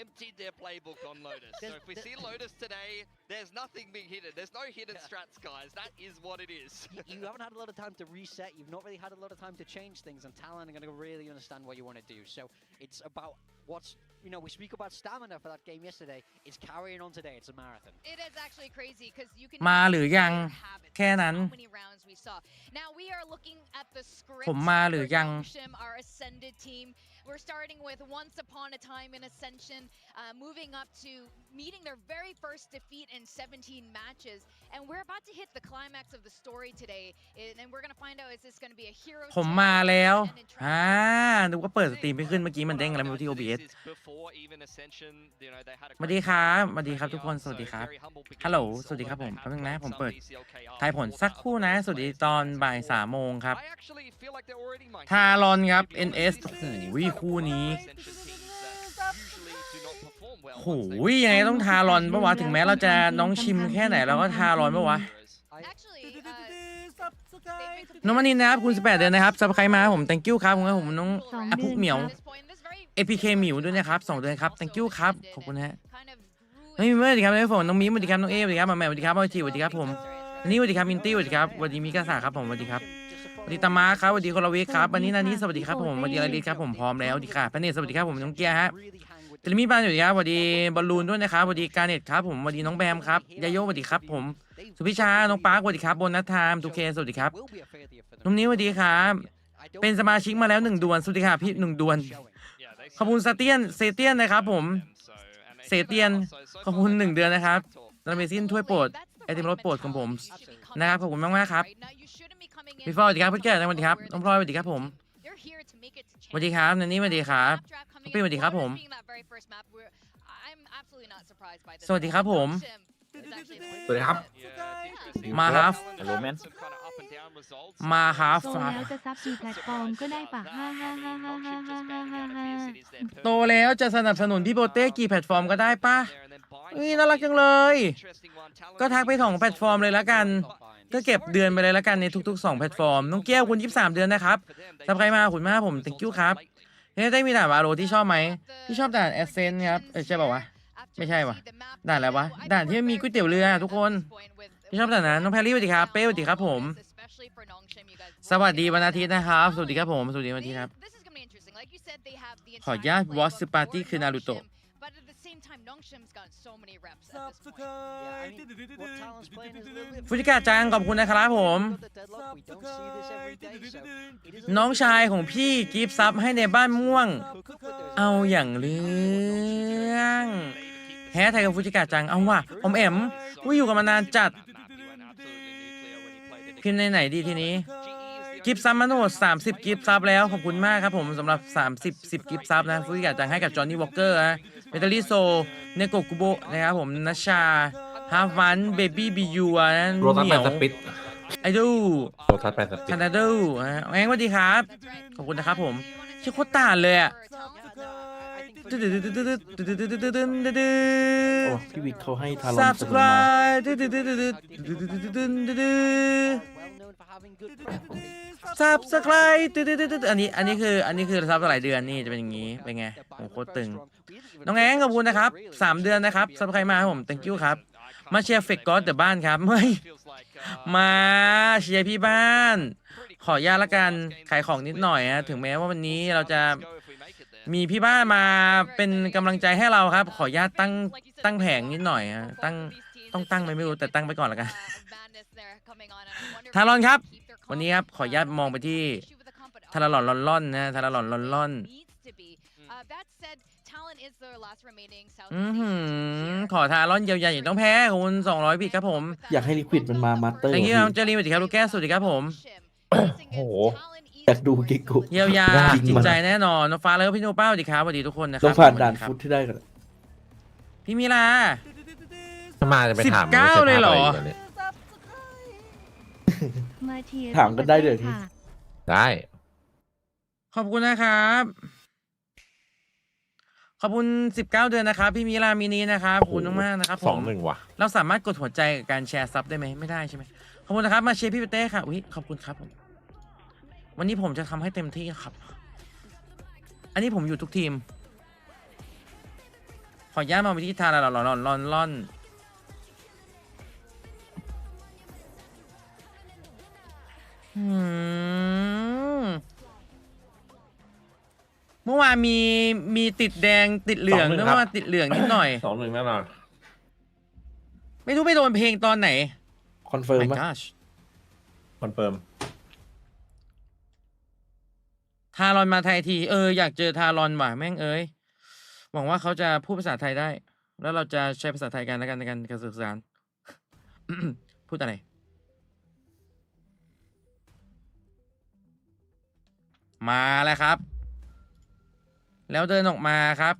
emptied their playbook on Lotus. So if we see Lotus today, there's nothing being hidden. There's no hidden strats, guys. That is what it is. You haven't had a lot of time to reset. You've not really had a lot of time to change things, and Talon are going to really understand what you want to do. So it's about what's, you know, we speak about stamina for that game yesterday. It's carrying on today. It's a marathon. It is actually crazy because you can มาหรือยังแค่นั้น how many rounds we saw. Now we are looking at the script ผมมาหรือยัง for Nongshim, our ascended team. We're starting with Once Upon a Time in Ascension, moving up to meeting their very first defeat in 17 matches. And we're about to hit the climax of the story today. And we're going to find out, is this going to be a hero ผมมาแล้วนึกว่าเปิดสตรีมไม่ขึ้นเมื่อกี้มันเด้งอะไรไม่รู้ที่ OBS สวัสดีครับสวัสดีครับทุกคนสวัสดีครับฮัลโหลสวัสดีครับผมแป๊บนึงนะผมเปิดทายผลสักครู่นะสวัสดีตอนบ่าย3 โมงครับทารอนครับ NS โอ้โหคู่นี้โอ้โหยังไงต้องทารอนปะวะถึงแม้เราจะน้องชิมแค่ไหนเราก็ทารอนปะวะน้องมานินนะครับคุณ18 เดือนนะครับซับสไครต์มาผม thank you ครับผมน้องพุกเหมียว APK หมิวด้วยนะครับ2 เดือนครับ thank you ครับขอบคุณฮะไม่มีเมื่อสวัสดีครับน้องฝนน้องมิ้มสวัสดีครับน้องเอสวัสดีครับมาแม่สวัสดีครับมาทีสวัสดีครับผมวันนี้สวัสดีครับมินตี้สวัสดีครับสวัสดีมิกาสาครับผมสวัสดีครับสวัสดีตามาครับสวัสดีคนละเวกครับวันนี้นานี้สวัสดีครับผมสวัสดีอะไรดีครับผมพร้อมแล้วดีค่ะพระเนตรสวัสดีครับผมน้องเกียร์ฮะเตลิมีบ้านสวัสดีครับสวัสดีบอลลูนด้วยนะครับสวัสดีการเน็ตครับผมสวัสดีน้องแบมครับยาโยสวัสดีครับผมสุพิชาน้องปาร์คสวัสดีครับโบนัสไทม์ทูเคสวัสดีครับน้องนิ้วสวัสดีครับเป็นสมาชิกมาแล้ว1 ดวลสวัสดีครับพี่1 ดวลขอบคุณเซเตียนนะครับผมเซเตียนขอบคุณ1 เดือนนะครับดาเมซินถ้วยโปรดไอติมรสโปรดของผมนะครับขอบคุณมากๆครับพี่ฟอร์สวัสดีครับพี่แก่สวัสดีครับน้องพลอยสวัสดีครับผมสวัสดีครับนันนี่สวัสดีครับพี่สวัสดีครับผมสวัสดีครับผมสวัสดีครับมาฮาฟ ฮัลโหลแมนมาฮาฟโตแล้วจะซับซีแพลตฟอร์มก็ได้ปะโตแล้วจะสนับสนุนพี่โบเต้กี่แพลตฟอร์มก็ได้ป่ะน่ารักจังเลยก็ทักไป2 แพลตฟอร์มเลยแล้วกันก็เก็บเดือนไปเลยแล้วกันในทุกๆ2 แพลตฟอร์มน้องแก้วคุณ23 เดือนนะครับซับใครมาคุณมากผม thank you ครับได้มีด่านวาโรที่ชอบไหมที่ชอบด่านแอสเซนครับใช่ป่าววะไม่ใช่วะด่านอะไรวะด่านที่มีก๋วยเตี๋ยวเรือทุกคนที่ชอบด่านนั้นน้องแพรรี่สวัสดีครับเป้สวัสดีครับผมสวัสดีวันอาทิตย์นะครับสวัสดีครับผมสวัสดีวันอาทิตย์ครับขออนุญาตวอสปาร์ตี้คือนารูโตะฟูจิกะจังขอบคุณนะครับผมน้องชายของพี่กิฟต์ซับให้ในบ้านม่วงเอาอย่างเรื่องแฮชแท็กกับฟูจิกะจังเอาว่ะผมอยู่กันมานานจัดพิมพ์ในไหนดีทีนี้กิฟต์ซับมาทั้งหมด30 กิฟต์ซับแล้วขอบคุณมากครับผมสำหรับ10 กิฟต์ซับนะฟูจิกะจังให้กับจอห์นนี่วอลเกอร์นะเมทัลลิโซเนโกกุโบะนะครับผมนัชชาฮาฟวันเบบี้บียูนะเหมียวไอดูโรตัสแปดสปิดคานาดูแองสวัสดีครับขอบคุณนะครับผมชื่อโคตรต่างเลยอ่ะพี่วิทย์เขาให้ทารอน Subscribe อันนี้คือซับหลายเดือนนี่จะเป็นอย่างนี้เป็นไงผมโคตรตึงน้องแองขอบคุณนะครับ3 เดือนนะครับซับใครมาผม thank you ครับมาเชียร์เฟกก็อดเดอะบ้านครับไม่มาเชียร์พี่บ้านขออนุญาตละกันขายของนิดหน่อยนะถึงแม้ว่าวันนี้เราจะมีพี่บ้านมาเป็นกำลังใจให้เราครับขออนุญาตตั้งแผงนิดหน่อยนะต้องตั้งไม่รู้แต่ตั้งไปก่อนละกันทารอนครับวันนี้ครับขออนุญาตมองไปที่ทารอนล่อนนะทารอนล่อนขอทารอนเยียวยาอย่างต้องแพ้คุณ200 บิตครับผมอยากให้ลิควิดมันมามาสเตอร์อย่างนี้ครับเจรีสวัสดีครับลูกแก้วสวัสดีครับผมโอ้โหอยากดูกิกุเยียวยาจิตใจแน่นอนน้องฟ้าแล้วพี่โนป้าสวัสดีครับสวัสดีทุกคนนะครับต้องผ่านด่านฟุตที่ได้กันพี่มิลามาจะไปถาม19เลยเหรอถามกันได้เลยได้ขอบคุณนะครับขอบคุณ19 เดือนนะครับพี่มิลามินีนะครับขอบคุณมากนะครับผม2-1ว่ะเราสามารถกดหัวใจกับการแชร์ซับได้ไหมไม่ได้ใช่ไหมขอบคุณนะครับมาเชียร์พี่เต้ค่ะอุ้ยขอบคุณครับผมวันนี้ผมจะทำให้เต็มที่ครับอันนี้ผมอยู่ทุกทีม ขออนุญาตมาไปที่ทาราลอนเมื่อวานมีติดแดงติดเหลืองด้วยเมื่อวานติดเหลืองนิดหน่อย 2-1 แน่นอน ไม่รู้ไปโดนเพลงตอนไหน คอนเฟิร์ม My ไหม gosh คอนเฟิร์ม ทารอนมาไทยทีอยากเจอทารอนว่ะแม่งเอ้ยหวังว่าเขาจะพูดภาษาไทยได้ แล้วเราจะใช้ภาษาไทยกันแล้วกันในการสื่อสาร พูดอะไรมาแล้วครับ แล้วเดินออกมาครับ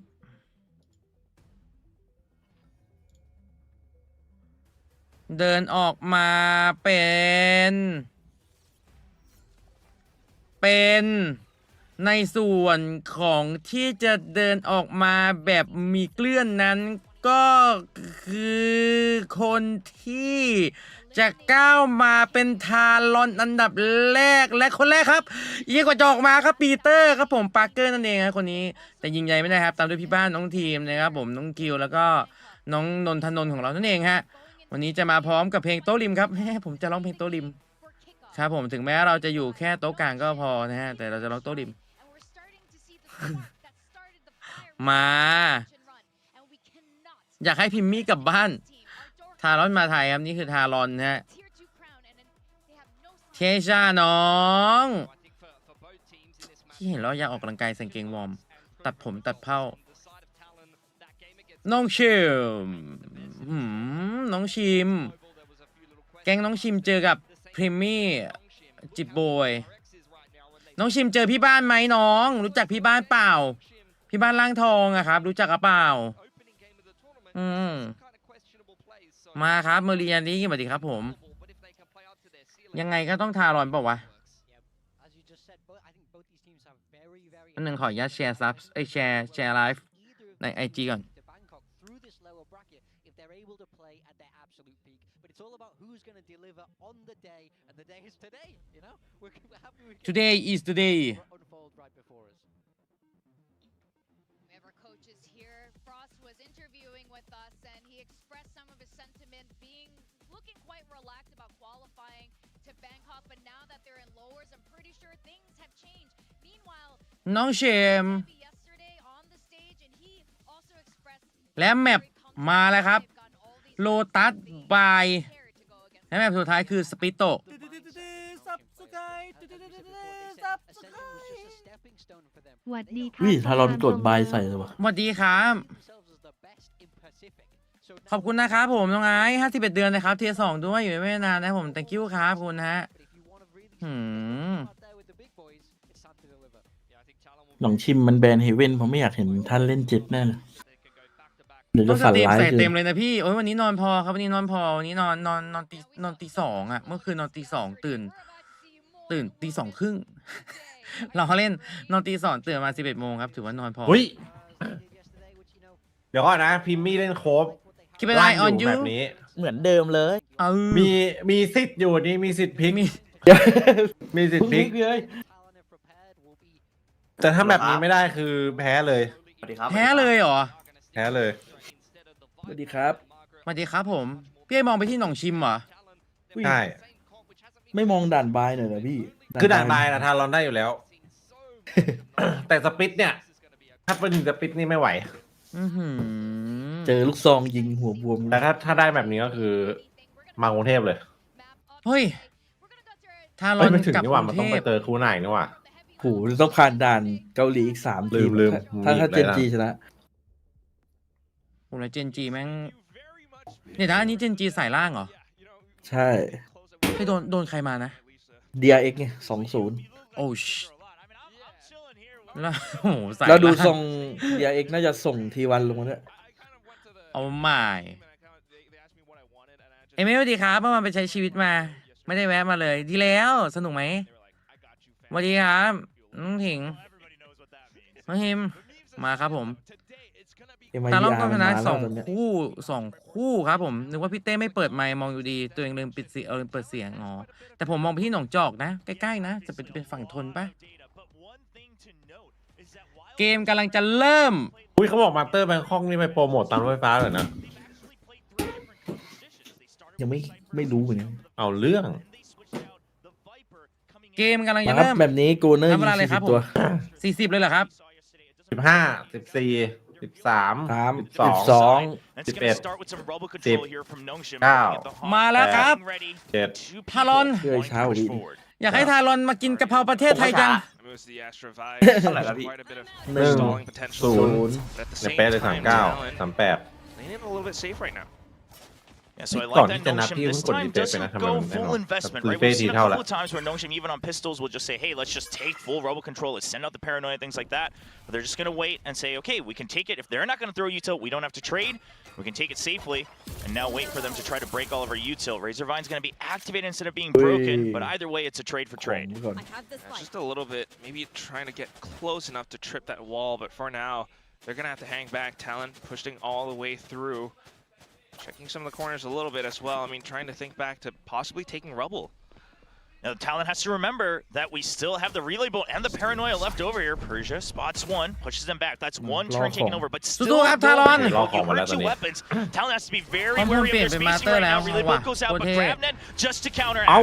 เดินออกมาเป็นในส่วนของที่จะเดินออกมาแบบมีเกลื่อนนั้นก็คือคนที่จะก้าวมาเป็นทารอนอันดับแรกและคนแรกครับยิ่งกว่าจะออกมาครับปีเตอร์ครับผมปาร์เกอร์นั่นเองครับคนนี้แต่ยิงใหญ่ไม่ได้ครับตามด้วยพี่บ้านน้องทีมนะครับผมน้องคิวแล้วก็น้องนนทนนท์ของเรานั่นเองฮะวันนี้จะมาพร้อมกับเพลงโต๊ะริมครับผมจะร้องเพลงโต๊ะริมครับผมถึงแม้เราจะอยู่แค่โต๊ะกลางก็พอนะฮะแต่เราจะร้องโต๊ะริม มาอยากให้พิมมี่กลับบ้านทารอนมาไทยครับนี่คือทารอนนะฮะเทชาน้องที่เห็นแล้วอยากออกกำลังกายใส่กางเกงวอร์มตัดผมตัดเผ้าน้องชิมน้องชิมแก๊งน้องชิมเจอกับพริมมี่จิบโบยน้องชิมเจอพี่บ้านไหมน้องรู้จักพี่บ้านเปล่าพี่บ้านล่างทองอะครับรู้จักหรือเปล่ามาครับเมอริยานี่สวัสดีครับผมยังไงก็ต้องทารอนเปล่าวะอันหนึ่งขออนุญาตแชร์ซับแชร์ไลฟ์ใน IG ก่อนToday is the day coaches here. Frost was interviewing with us and he expressed some of his sentiment looking quite relaxed about qualifying to Bangkok, but now that they're in lowers, I'm pretty sure things have changed. Meanwhile, Nongshim yesterday on the stage and he also expressed และแมปมาแล้วครับโลตัสบายและแมปสุดท้ายคือสปิโตหวัดดีครั วิทารอนกดบายใส่เลยวะ สวัสดีครับขอบคุณนะครับผมน้องไอ้51 เดือนนะครับเทียร์2ด้วยอยู่ไม่นานนะผม thank you ครับคุณฮะหนองชิมมันแบนเฮเว่นผมไม่อยากเห็นท่านเล่นเจ็ตแน่เลยเดี๋ยว ต้ จะ องส ฝัน ตรีม ร้าย ใส่ คือ เต็มเลยนะพี่โอ้ยวันนี้นอนพอครับวันนี้นอนพอวันนี้นอนตี 2อ่ะเมื่อคืนนอนตี 2ตื่นตี 2 ครึ่ง เราเล่นนอนตี 2ตื่นมา 11 โมงครับถือว่านอนพอ อุ้ย เดี๋ยวก่อนนะพิมมี่เล่นโคฟ คิดไปได้ออนยู แบบนี้ เหมือนเดิมเลย มีสิทธิ์อยู่นี่มีสิทธิ์พลิก มีสิทธิ์พลิก เลย แต่ถ้าแบบนี้ไม่ได้คือแพ้เลย สวัสดีครับ แพ้เลยเหรอ แพ้เลย สวัสดีครับ สวัสดีครับผมพี่ไอ้มองไปที่หนองชิมเหรอ ใช่ ไม่มองด่านบายหน่อยเหรอพี่ คือด่านบายนะทารอนได้อยู่แล้ว แต่สปิตเนี่ย ถ้าเป็นสปิตนี่ไม่ไหว เจอลูกซองยิงหัวบวม แต่ถ้าได้แบบนี้ก็คือมากรุงเทพเลย เฮ้ยทารอ เอ้ย น ไม่ถึง กับ นี่ ก หว่า รุ มัน ง ต้อง เท ไป พ เจอครูไหนนี่หว่า โหต้องผ่านด่านเกาหลีอีก3 ทีม ลืม ถ้า ลืม Gen.G ชนะ ผมเลยเจนจีแม่งเนี่ยนะอันนี้เจนจีสายล่างเหรอ ใช่ ไปโดนใครมานะ DRX ไง20 โอ้ชแล้วโอ้โหสาย แล้วดู ล่าง ทรง DRX น่าจะส่งT1ลงมาด้วย เอาใหม่เอ็มเอลดีครับเมื่อวานไปใช้ชีวิตมา ไม่ได้แวะมาเลย ดีแล้วสนุกไหมสวัสดีครับน้องถิงน้องฮิมมาครับผมตาล่อมก็ชนะ2 คู่ครับผมนึกว่าพี่เต้ไม่เปิดไมค์มองอยู่ดีตัวเองลืมปิดเสียงลืมเปิดเสียงอ๋อแต่ผมมองไปที่หนองจอกนะใกล้ๆนะจะเป็นฝั่งทนปะเกมกำลังจะเริ่ม อุ้ยเขาบอกมาสเตอร์แบงคอกนี่ไปโปรโมทตามรถไฟฟ้าเหรอนะ ยังไม่รู้เหมือนกัน เอาเรื่อง เกมกำลังจะ ครั เริ่ บ ม แบบนี้กูเนอร์ ทำเวลาเลยครับ 20ตัว 40เลยเหรอครับ 15 14 13 3 12 12 That's gonna start with some rubble control here from Nongshim. มาแล้วครับ 7 ทารอน เฮ้ยเช้าดิ อยากให้ทารอนมากินกะเพราประเทศไทยจัง เท่าไหร่ครับพี่ หนึ่ง ศูนย์ At the ใน same เป๊ะเลย time, 39 Talon 38 playing it a little bit safe right now. Yeah, so I ก่อน like ที่ that จะนับ Nongshim ที่ this เพิ่งกด time รีเฟรชไป doesn't นะทำไม go มันแน่น full อน investment, รี right? เฟรช We've ที seen a เท่า couple ละ of times where Nongshim, even on pistols, will just say, hey, let's just take full rubble control, let's send out the paranoia, things like that. But they're just going to wait and say, okay, we can take it. If they're not going to throw util, we don't have to trade. We can take it safely and now wait for them to try to break all of our util. Razorvine's going to be activated instead of being broken, but either way, it's a trade for trade. It's just a little bit, maybe trying to get close enough to trip that wall, but for now, they're going to have to hang back. Talon pushing all the way through. Checking some of the corners a little bit as well. I mean, trying to think back to possibly taking rubble. Now, Talon has to remember that we still have the relay boat and the paranoia left over here. Persia spots one, pushes them back. That's one turn taken over, but stillสู้ๆครับ Talon you heard two weapons. Talon has to be very wary of their spacing right now. Relay boat goes out, but Grabnet just to counteract. เอ้า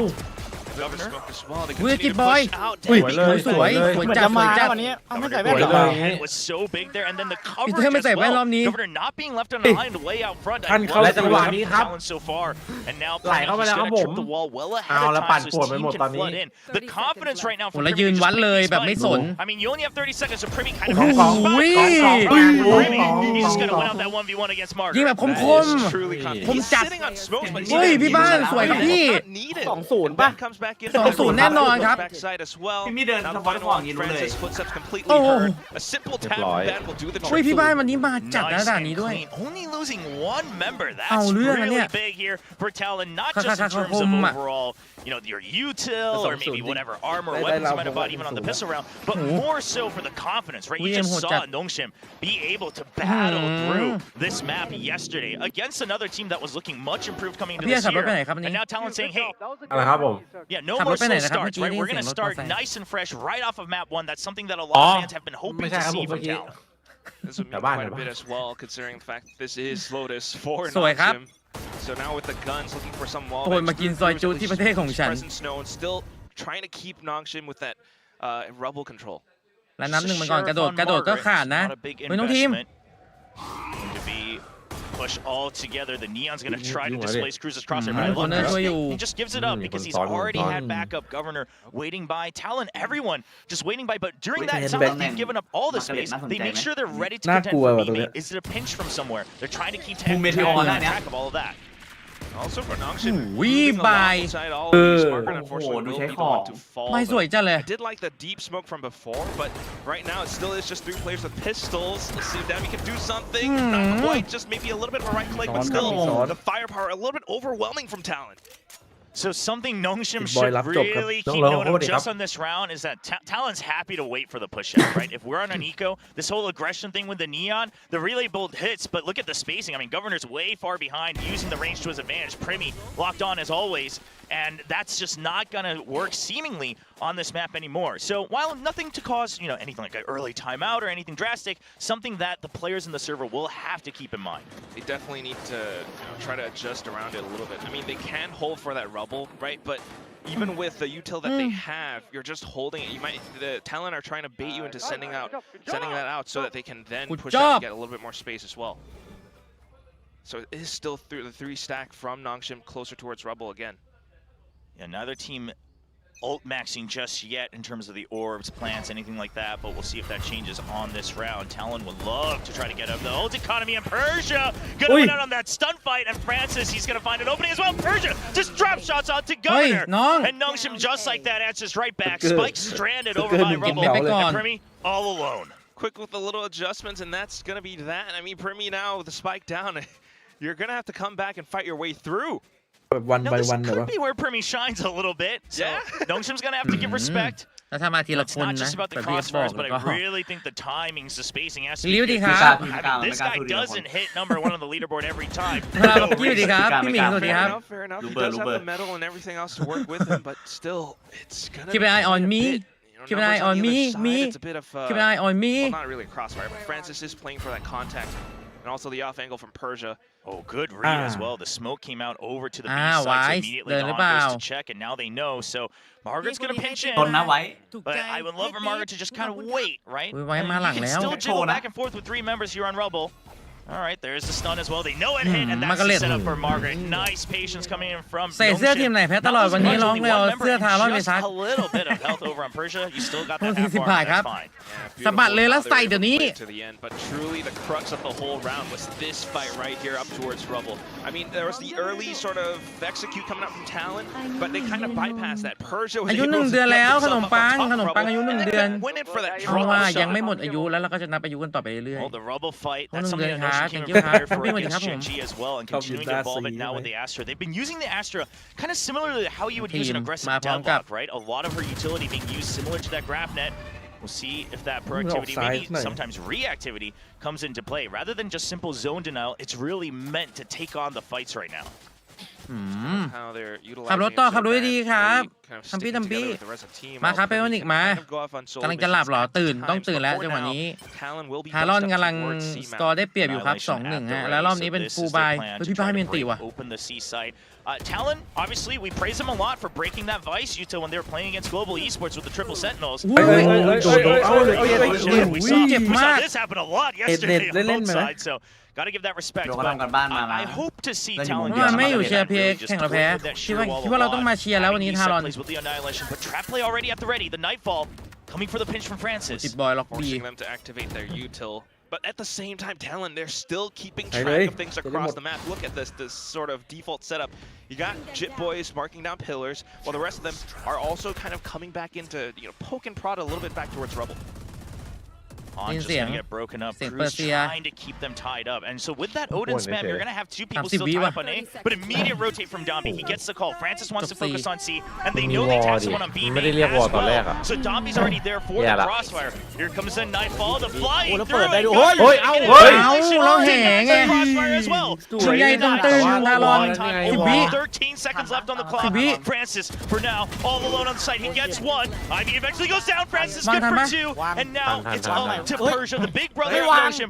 Governor smoke as well. They เว้ย continue กิด to บอย push out. อุ้ย Damn, สวยสวยจัดสวยจัด Governor สวยเลย head was so big there, and then the พี่ coverage เธอไม่ as ใส่แว่นรอบ well. นี้ Governor not being left on the line way out front. ท่านเข้า และ จังหวะนี้ครับ Talon so far, and now ไหลเข้าไปแล้วครับ he's ผ gonna ม trip the wall well เอา ahead ละ of ปั่น time, so ป่วน his ไป team หมด can ตอนนี้ flood in. The confidence right now โอ้ from แล้ว Primi ยืน to วัด just เลย make these แบบไม่ fights. สน I mean, you only have 30 seconds, so Primi kind of ของ has ของ to อุ้ย Primi, he's just gonna win out that 1v1 against Margaret. ยิงแบบคม That is truly He's confident. ผม He's จัด sitting on smokes, but เฮ้ยพี่บ้านสวยครับพี่ not needed. 2-0 ป่ะ Ben comes back in. 2-0 แน่นอนครับ Backside as well. พี่มีเดิน Now ส the ปอร์ต final ฟอร์ one, อย่างนี้รู้เลย Francis footsteps completely โอ้ heard. A simple tap เรียบร้อย of that will do the เฮ้ย trick. พี่บ้านวันนี้มาจัดนะ Nice ด่าน and นี้ด้วย clean. Only losing one member. That's เอาเรื่องนะเนี่ really ย big here for Talon, not ค่ะ just in ค่ะ terms ค of มอะ overall, you know, your util or maybe whatever armor or ได้ weapons you เรา might have bought even on the pistol round, but โอ้โห more so for the confidence, right? You เวียน just โหด saw จัด Nongshim be able to battle อืม through this map yesterday against another team that was looking much improved coming into พี่ this ขับรถ year. ไปไหนครับวัน And นี้ now Talon saying, hey, อะไรครับผม yeah, no ขับร more ถไปไหน slow นะครับ starts, เมื่อกี้ right? We're ได้ยิน going to เสียงรถมอ start เตอร์ไซค์ nice and fresh right off of map one. That's something that a อ๋ lot อ of fans have been hoping ไม่ใช่ to ครับผ see มเมื่ from อกี้ Talon. This would mean Yaban, quite a yaban. bit as well, considering the fact this is Lotus for สวยครับ Nongshim. So now with the guns, looking for some wall โอ้ยมากินซอยจุที่ประเทศของฉัน presence known, still trying to keep Nongshim with that rubble control. และนับหนึ่งมันก่อนกระโดดก็ขาดนะ Not a big เฮ้ยน้องทีม investment. Going to be push all together. The Neon's going to try to displace Cruz's crosshair, but I love Corner this. ช่วยอยู่ He just gives it up because he's already had backup. Governor waiting by. Talon, everyone just waiting by. But during that Wait, time, headbang. they've given up all the space. They make sure they're ready to contend น่ากลัว for ว่ะ B ตรงเนี้ main. ย Is it a pinch from somewhere? They're trying to keep มุมเมทีออนได้เนี่ย track of all of that. Also for Nongshim, We moving buy. alongside all of these, Margaret unfortunately will be the one to fall. ไม่สวย but จังเลย I did like the deep smoke from before, but right now it still is just 3 players with pistols. Let's see if Dami can do something. Not quite, just maybe a little bit of a right click, but still the firepower a little bit overwhelming from Talon. So something Nongshim Big boy should lap job, really Don't keep let note him of hold it just up. on this round is that Talon's happy to wait for the push out, right? If we're on an eco, this whole aggression thing with the Neon, the relay bolt hits, but look at the spacing. I mean, Governor's way far behind, using the range to his advantage. Primi locked on as always, and that's just not going to work seemingly on this map anymore. So while nothing to cause, you know, anything like an early timeout or anything drastic, something that the players in the server will have to keep in mind. They definitely need to try to adjust around it a little bit. I mean, they can hold for that rubble, right? But even with the util that they have, you're just holding it. You might the Talon are trying to bait you into sending that out so that they can then Good push out job. and get a little bit more space as well. So it is still through the 3 stack from Nongshim closer towards rubble again. Yeah, neither team ult maxing just yet in terms of the orbs, plants, anything like that, but we'll see if that changes on this round. Talon would love to try to get up the ult economy, and Persia gonna win out on that stun fight, and Francis, he's gonna find an opening as well. Persia just drop shots onto Governor, and Nongshim just like that answers right back. Spike stranded over by Rubble, and Primi all alone. Quick with the little adjustments, and that's gonna be that. I mean, Primi now with the spike down, you're gonna have to come back and fight your way through. แบบวัน Now บาย this วันเลยวะ could be where Primi shines a little bit, so Yeah. Nongshim's gonna have to give respect. แล้วถ้ามาทีละ It's คน not นะ just about แบ the บที่เขาบอก crossfires, แล้ but วก็ I really think the timings, the spacing has to ลิ้ว be ดี good. ครับ I mean, this guy doesn't hit number 1 on the leaderboard every time. ครับพี่สวัสดีครับพี่หมิงสวัสดีครับ Fair enough. He Luber, does have Luber. the metal and everything else to work with him, but still, it's gonna Keep be an eye quite on a me. bit. You keep an eye on me It's a bit of keep an eye on me well, not really a crossfire, but Francis is playing for that contact, and also the off angle from Persia. Oh, good read as well. The smoke came out over to the B side, so immediately Don goes to check, and now they know. So Margaret's gonna pinch in. โดนนะไว้ But I would love for Margaret to just kind of wait, right? ไว้มาหลัง You แล้ can ว still jiggle back and forth with 3 members here on Rubble. All right, there's the stun as well. They know it hit, and that's the setup for Margaret. Nice patience coming in from ใส่เสื้อทีมไหนแพ้ตลอดวันนี้ร้องเลยเอาเสื้อทารอนไปซัก a little bit of health over on Persia. You still got that 40 half บาท armor, ครับ that's fine. สะบัดเลยแล้วใส่เดี๋ยวนี้ To the end, but truly the crux of the whole round was this fight right here up towards Rubble. I mean, there was the early sort of execute coming out from Talon, but they kind of bypassed that. Persia was อายุ able 1 to เดือน get แล้วข themselves นม up ปัง on top ขนม of ปัง Rubble, อายุ 1 and เดือน then went in for that เพราะ drop ว่า shot. ยังไม่หมดอายุแล้วเราก็จะนับอายุกันต่อไปเรื่อย Oh, the Rubble fight. Hold That's on, something that Glenn, Nongshim came thank you, prepared for Happy against birthday, Gen.G as well, and continuing to evolve it now with the Astra. They've been using the Astra kind of similar to how you would use an Team, aggressive ma prom deadlock, kap. right? A lot of her utility being used similar to that graph net. We'll see if that proactivity, maybe sometimes reactivity, comes into play. Rather than just simple zone denial, it's really meant to take on the fights right now. how they're ขับรถ utilizing ต่อ it so ขับรถ bad, ดีๆครับ really kind of ทำพี่ sticking ทำพี่ together with the rest of the team. มาครับ While เปโอนิก Persia มา kind of go off on solo กำลังจะหลับ missions เหรอ at ตื่น times, ต้องตื่นแล้ว but จังหวะ for นี้ now, Talon will be ทารอน pushed up กำลัง towards ส C-map. กอร์ได้เปรียบอยู่ครับ Annihilation 2-1 at the ฮะ ready, แล้วรอบนี้ so เป็น this ฟูล is บาย their plan เฮ้ย to พี่ป้า try ให้ to เมียนตี break ว่ะ open the C side. Talon, obviously, we praise them a lot for breaking that Vice Utah when they were playing against Global Esports with the Triple Sentinels. อุ้ย We saw เจ็บมาก this happen a lot yesterday on both เล่นๆไหม sides, so gotta give that respect. เดี๋ยวก็ทำกันบ้านมา I hope to see เล่นอยู่ Talon วงเดียว get ไม่อยู่ some เชียร์ of เพ that ย์ really just แข่งเราแพ้ delivered that คิด sheer ว่า wall คิดว่าเราต้องมาเชียร์แล้ววันนี้ Having ทารอน these set plays with the Annihilation, but trap play already at the ready. The Nightfall coming for the pinch from ติด Francis. บอยล็อกบี forcing them to activate their util. But at the same time, Talon, they're still keeping Hey, track hey. of things across the map. Look at this sort of default setup. You got Jit Boys marking down pillars, while the rest of them are also kind of coming back into, poke and prod a little bit back towards Rubble. On just gonna get broken up. Crew's trying to keep them tied up. And so with that Odin spam, you're gonna have 2 people still tied up on A, but immediate rotate from Dombi. He gets the call. Francis wants to focus on C, and they know they tag someone on B main as well. So Dombi's already there for the crossfire. Here comes the Nightfall, the flying through. And crossfire as well. ตัวใหญ่ตึงๆทารอน 13 seconds left on the clock. Francis, for now, all alone on the site. He gets 1. Ivy eventually goes down. Francis good for 2. And now it's up to Persia, the big brother of Nongshim.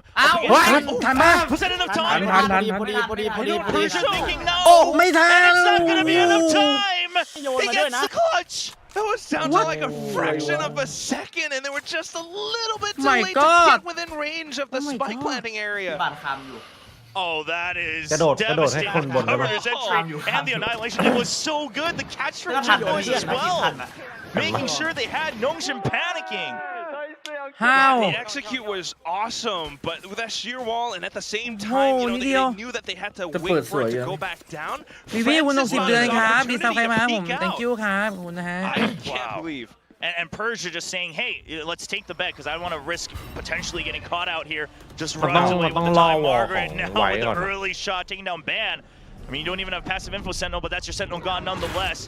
ทันปะ Was that enough time? พอดี Persia thinking no. ไม่ทัน And it's not going to be enough time. โยน He มาด้วย gets นะ the clutch. That was down to like a fraction of a second, and they were just a little bit too My late to God. get within range of the Oh my spike God. planting area. บาดคำอยู่ Oh, that is กระโดดให้ devastating. คนบนได้ปะ Governor's entry and the Annihilation. It was so good. The catch from ก็ทัน Jit เลย Boys เพื่อน as นะกิน well. ทันนะ Making sure they had Nongshim panicking. How The execute was awesome, but with that sheer wall, and at the same time, Oh, they Neo. knew that they had to The wait first for it one, to yeah. go back down. พี่คุณต้อง Francis 10 เดือน found ค his รับดีซับใคร opportunity มา to ผม peek thank out. you ครับขอบคุณนะฮะ I can't believe. And Persia just saying, hey, let's take the bet because I don't want to risk potentially getting caught out here. Just But runs don't- away with don't the time. allow Margaret wall. now Why with not? an early shot taking down Ban. I mean, you don't even have passive info Sentinel, but that's your Sentinel gone nonetheless.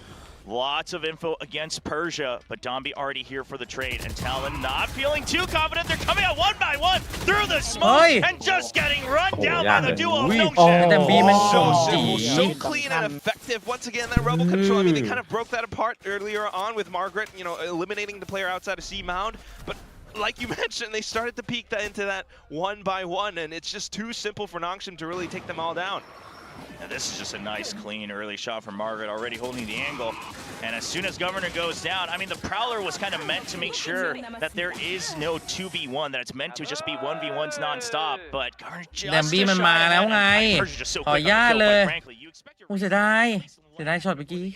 Lots of info against Persia, but Dombi already here for the trade. And Talon not feeling too confident. They're coming out 1 by 1 through the smoke Hey. and just getting run down yeah, by the man. duo of We- Nongshim.แต่บีมัน So ส่ง simple, จี so clean and effective. Once again, that rebel control. I mean, they kind of broke that apart earlier on with Margaret, eliminating the player outside of C Mound. But like you mentioned, they started to peek that into that 1 by 1, and it's just too simple for Nongshim to really take them all down. And this is just a nice, clean, early shot from Margaret, already holding the angle. And as soon as Governor goes down, I mean, the Prowler was kind of meant to make sure that there is no 2v1, that it's meant to just be 1v1s nonstop. But Governor just แลมบี้มันมาแล้วไง Persia just so ขอ quick ญา on ต the เล kill, ย but frankly, you expect your โอ้เสียดายช็อตเมื่อกี้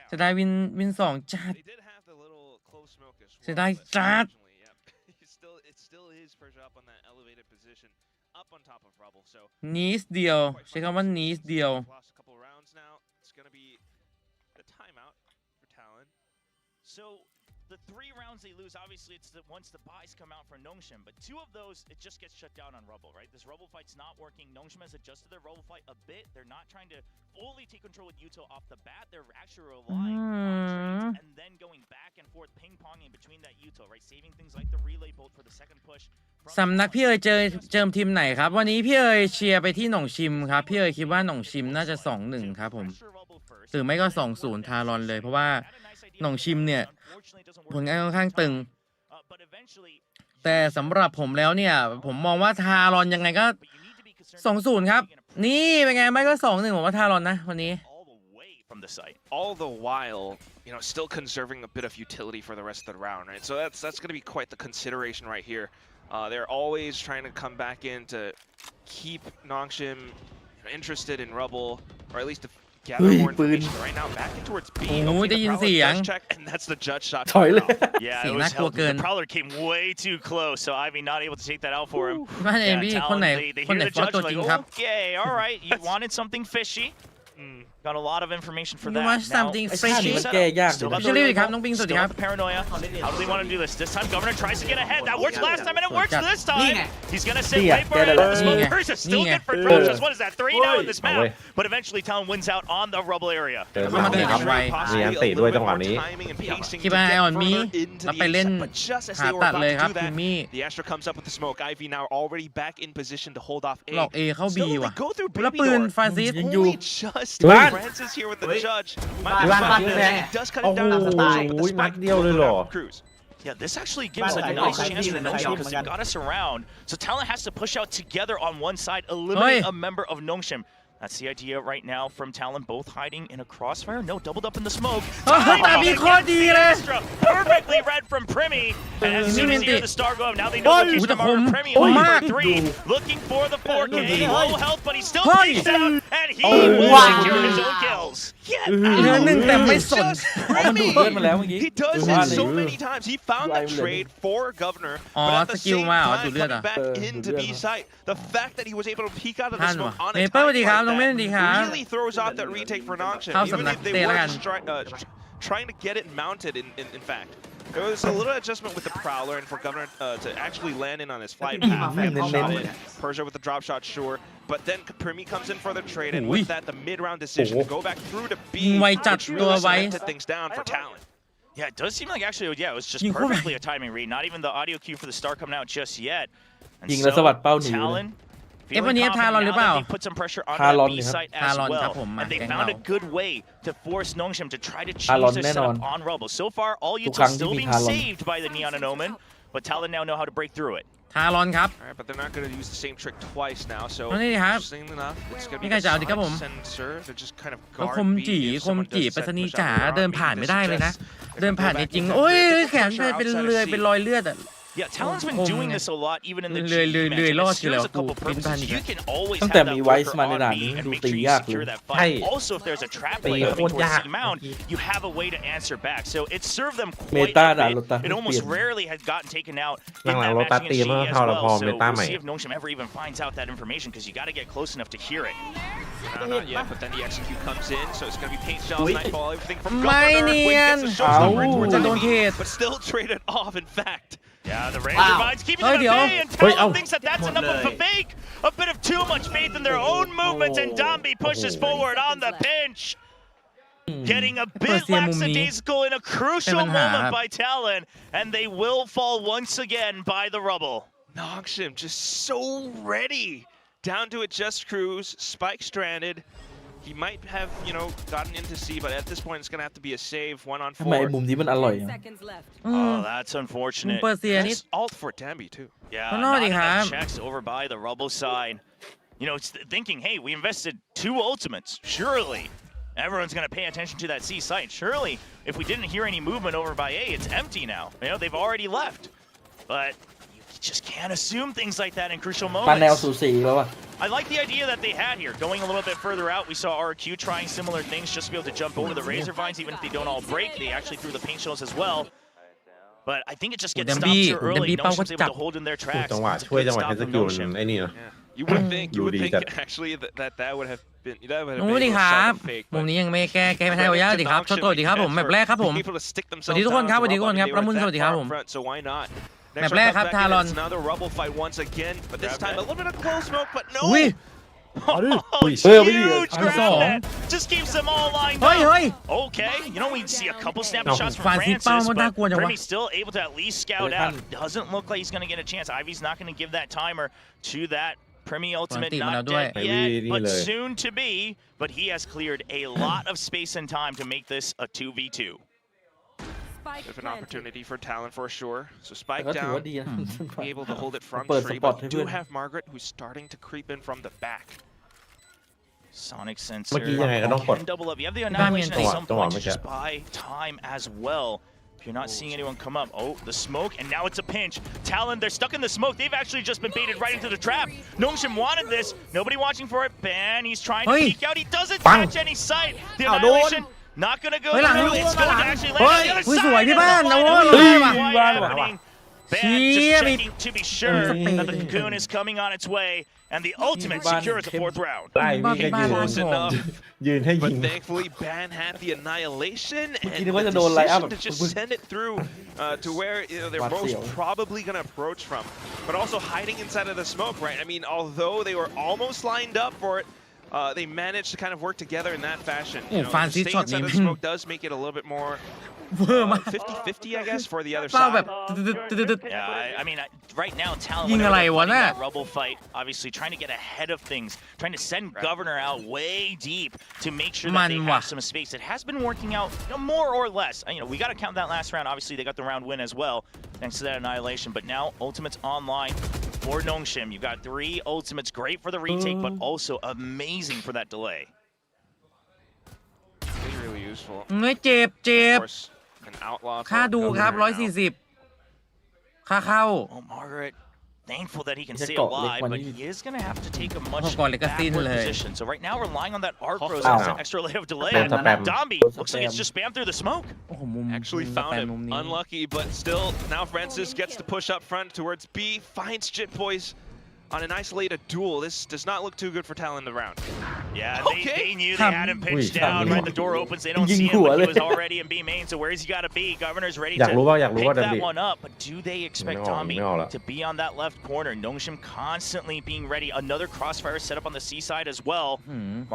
เสียดายวิน2จัด They did have the little close smoke as well. เสียดาย but จัด unfortunately, it still is Persia up on that elevated position, up on top of Rubble. So นิดเดียวใช้คำว่านิดเดียว lost a couple rounds now. It's gonna be the timeout for Talon. So the 3 rounds they lose, obviously it's once the buys come out for Nongshim, but 2 of those, it just gets shut down on Rubble, right? This Rubble fight's not working. Nongshim has adjusted their Rubble fight a bit. They're not trying to fully take control with Yuto off the bat. They're actually relying on trades and then going back and forth, ping-ponging between that Yuto, right? Saving things like the relay bolt for the second push. สำนักพี่เอ๋ยเจิมทีมไหนครับวันนี้พี่เอ๋ยเชียร์ไปที่หนองชิมครับพี่เอ๋ยคิดว่าหนองชิมน่าจะ 2-1 ครับผมหรือไม่ก็ 2-0 ทารอนเลยเพราะว่าหนองชิมเนี่ยผลงานค่อนข้างตึง but eventually แต่สำหรับผมแล้วเนี่ยผมมองว่าทารอนยังไงก็ but you need to be concerned 2-0 ครับ นี่เป็นไงไม่ก็ 2-1 ผมว่าทารอนนะวันนี้ all the way from the site. All the while, still conserving a bit of utility for the rest of the round, right? So that's going to be quite the consideration right here. They're always trying to come back in to keep Nongshim interested in Rubble, or at least to gather more information. Right now, back in towards B. Oh, they didn't see, does check, and that's the judge shot. Yeah, See, it was not held. good. The Prowler came way too close, so Ivy not able to take that out for him. ว่าเอ็ม Yeah, บี Talon, คนไหน they คน hear ไหน the ฟอส judge ตัวจ like, ริงครับ okay, all right, you wanted something fishy. Got a lot of information for You that. want Now, something it's fishy? set up. แก้ยาก Still อยู่ got นะ the เชอรี่ real ครับน้องปิงสวัสดี Still ครับ got the paranoia. How do they want to do this? This time, Governor tries to get ahead. That worked last time, and it works this time. He's going to sit, Yeah, wait for get it. it. The smoke Yeah. burst is still Yeah. good for Clinches. What is that? 3 now in this Oh, map. wait. But eventually, Talon wins out on the rubble area. เดิน เข้ามาเตะครับไว มีอันติด้วยจังหวะนี้ คิดว่าไอออนมีแล้วไปเล่นหาตัดเลยครับคิมมี่ The Astra comes up with the smoke. Ivy now already back in position to hold off A. หลอก A เข้า B Still, ว่ะ they go through แล้ว baby ปืน door. ฟาซิส Only just What? Francis here with the judge. บ้านบ้าน He does cut โอ้ it โห down to the spike, but the นัด spike เดียวเลยเหรอ Cruz. Yeah, this actually gives a nice chance for Nongshim because they got us around. So Talon has to push out together on one side, eliminate a member of Nongshim. That's the idea right now from Talon, both hiding in a crossfire. No, doubled up in the smoke. ตามีโคตรดีเลย Perfectly read from Primi. And as soon as he hears the star go up, now they know Oh, location of oh, Primi oh, looking man. for 3, looking for the 4K. Low health, but he still Oh, takes out, and he oh, will wow. secure his own kills. เหลือหนึ่งแต่ไม่สน อ๋อมันดูดเลือดมาแล้วเมื่อกี้ He does ว่า it เลย so many times. He found the trade for Governor, Oh, but at the skill same มาเหรอ time ดูดเลือด coming อ่ะ back into B site. The fact that he was able to peek out of the ท่าน smoke ว่ะ on เม a เปิ้ลสวัส time ดีครับ like น้องเมย์ส that วัสดีครับ really throws off that retake for Nongshim. เข้า Even สำนัก if they เตะแล้วกั were น trying to get it mounted, in fact. There was a little adjustment with the Prowler and for Governor to actually land in on his flight path. Get the shot in. Persia with the drop shot, sure. But then Primi comes in for the trade, and with that, the mid-round decision to go back through to B, ไวจัด which ตัว really ไว cemented things down for Talon. Yeah, it does seem like actually, yeah, it was justยิงเข้าไป perfectly a timing read. Not even the audio cue for the star coming out just yet. And ยิงแล้วสะบัดเป้าหนีเลย Talon, เอ๊ะวันนี้ feeling ทารอน confident หรือ now เปล่า that they put some pressure on ทารอน that B ครับ site as ทารอนครับ well. ผมมา And they แก๊ง found เรา a good way to force Nongshim to try to ทารอน change แน่ their นอน setup on Rubble. So far, all ทุกครั้ utils งที่ still มี being ทารอน saved by the Neon and Omen, but Talon now know how to break through it. ทารอนครับ All right, but they're not going to use the same trick twice now. So, นี่ครับ interesting enough, it's going to นี่ be ใคร the จะเอาดีครับผม side sensor to just kind of แล้ว guard คม B จี if คม someone จี does ไปร set ษณีย์ push จ๋า out. เดินผ่านไม่ได้เลยนะ They're เดิน gonna ผ่าน go จ back ริง into ๆโอ้ย the แขน pressure เป็น outside of เลื่อย C. เป็นรอยเลือดอ่ะ Yeah, Talon's been Oh, doing man. this a lot, even in the G Lười- match. lười And lo it chỉ là serves a couple phụ- purposes. bên You can always ตั้ง have แต่ that มี worker ไวส์มาใน on ด่าน B นี้ and ดู make ตี sure you ยากเลย secure that ใช่ fight. Also, if there's a trap play ตี coming โคตร towards ยาก C Mount, you have a way to answer back. So it served them เม quite ตา a ด่าน bit. โลตัส It เป almost ลี่ยน rarely has gotten taken out in หลัง that ๆโล match ตัส against ตี G เมื่อ as เข้าแล้ว well. พอ So เมตาให we'll ม่ see if Nongshim ever even finds out that information because you got to get close enough to hear it. No, not yet, but then the execute comes in, so it's going to be paint shells, Ui. nightfall, everything from ไม่ Governor. เนี Who ยน gets a showstopper Au. towards จะโดน enemy, เทรด but still traded off, in fact. Yeah, the Razor Vines keeping Ôi, it at điều. bay, and Ôi, Talon ông. thinks that that's enough of a fake. A bit of too much faith in their own movements, and Dambi pushes forward on the pinch. Getting a bit เสียมุมนี้ lackadaisical in a crucial เป็นปัญหา moment by Talon, and they will fall once again by the rubble. Nongshim just so ready. Down to it, just Cruz, Spike stranded. He might have, gotten into C, but at this point it's going to have to be a save, 1 on ทำไม 4. มุมนี้มันอร่อยอ่ะ Oh, that's มุม unfortunate. เปอร์เซียนี่ That's alt for Dambi, too. Yeah, Oh, no, not they enough have. checks over by the rubble side. It's thinking, hey, we invested 2 ultimates. Surely everyone's going to pay attention to that C site. Surely if we didn't hear any movement over by A, it's empty now. They've already left. But you just can't assume things like that in crucial ปลาแนว moments. สูสีแล้วอ่ะ I like the idea that they had here. Going a little bit further out, we saw RQ trying similar things just to be able to jump over the Razor Vines. Even if they don't all break, they actually threw the paint shells as well. But I think it just gets stopped too early. Nongshim's able to hold in their ถูก tracks. จังหวะ It's a ช่วย good จังหวะ stop เทส from กิล Nongshim. ไอ้นี่นะ Yeah. You would think Ludi that- actually that would have been น้องสวัสดีครับ fake. มุมนี้ยังไม่แก้ไม่ได้โอ้ยสวัสดีครับโทษสวัสดีครับผมแมปแรกครับผม Able to stick สวัสดีทุกคนครับสวัสดีทุกคนครับประมุนสวัสดีครับผม So why not? แมปแรกครับทารอน Another rubble fight once again, but this time a little bit of close smoke, but no. อุ้ย Oh, Huge grab net. Just keeps them all lined เฮ้ย up. เฮ้ย Okay, we see a couple snappy shots from Fancy Francis, bao mà đa but cuồng chẳng Primi's still able to at least scout Ôi, out. khăn. Doesn't look like he's going to get a chance. Ivy's not going to give that timer to that Primi ultimate, Fancy mà nào not đuôi. dead Ivy yet, đi but lời. soon to be. But he has cleared a lot of space and time to make this a 2v2. Bit of an opportunity for Talon for sure. So แต่ spike ก็ถือ down, ว่าดีนะ be able to hold it from เปิด tree, สปอต but ให้ do เพื่อน have Margaret who's starting to creep in from the back. Sonic เมื่อกี้ sensor ยังไงก็ต้องกด can double up. You have the annihilation at some จังหวะ point เมื่ to อกี้ just buy time as well. If you're not seeing anyone come up, oh, the smoke, and now it's a pinch. Talon, they're stuck in the smoke. They've actually just been baited right into the trap. Nongshim wanted this. Nobody watching for it. Ban, he's trying to peek out. He doesn't catch any sight. The annihilation not gonna go through. It's going to actually land on the other อุ้ย side. สวยพี่ and บ้าน the โอ้ final โห is ได้ว่ะ quite happening. Ban เชี่ just ยมี checking to be sure that the cocoon is coming on its way, and the ultimate secures the fourth round. ได้วิ่งก็ยืน Close enough, ยืนให้ยิ but ง thankfully Ban had the annihilation and นึกว่า the จะโดนไลน์อัพ decision to just send it through to where they're หวาด most เสียว probably going to approach from, but also hiding inside of the smoke, right? I mean, although they were almost lined up for it, they managed to kind of work together in that fashion. You know, Fancy staying shot inside the ni- smoke does make it a little bit more เวอร์มาก 50-50, I guess, for the other เป้าแบบ side. Yeah, I mean, right now, Talon, ยิง whenever อะไร they're วะ fighting น่ะ that rubble fight, obviously trying to get ahead of things, trying to send Governor out way deep to make sure that they มันว่ะ have some space. It has been working out, more or less. We got to count that last round. Obviously, they got the round win as well, thanks to that annihilation. But now, ultimates online for Nongshim. You've got 3 ultimates, great for the retake, but also amazing for that delay. Really, really useful. ไม่เจ็บเจ็ Of บ course, an outlaw ค่า for ดูครับ Governor now. 140ค่าเข้า Oh, Margaret, thankful that he can Just stay got alive, lick but one. he is going to have to take a much ก่อนเลยก็สิ้น backward เลย position. So right now, relying on that arc Oh, process, wow. an extra layer of delay. Spam, spam. Dombi Spam. looks like it's just spam through the smoke. โอ้โหมุม Actually มุม found แปล him. มุมนี้ Unlucky, but still, now Francis gets to push up front towards B, finds Jit Boys on an isolated duel. This does not look too good for Talon in the round. Yeah, Okay. they knew they had him pinched Ui, down. tạm Right, the door opens. They don't see him, but he was already in B main. So where's he got to be? Governor's ready อยาก to รู้ว่าอยากรู้ pick ว่าดัน that ดิ one up. But do they expect No, Dombi no, no. to be on that left corner? Nongshim constantly being ready. Another crossfire set up on the C side as well.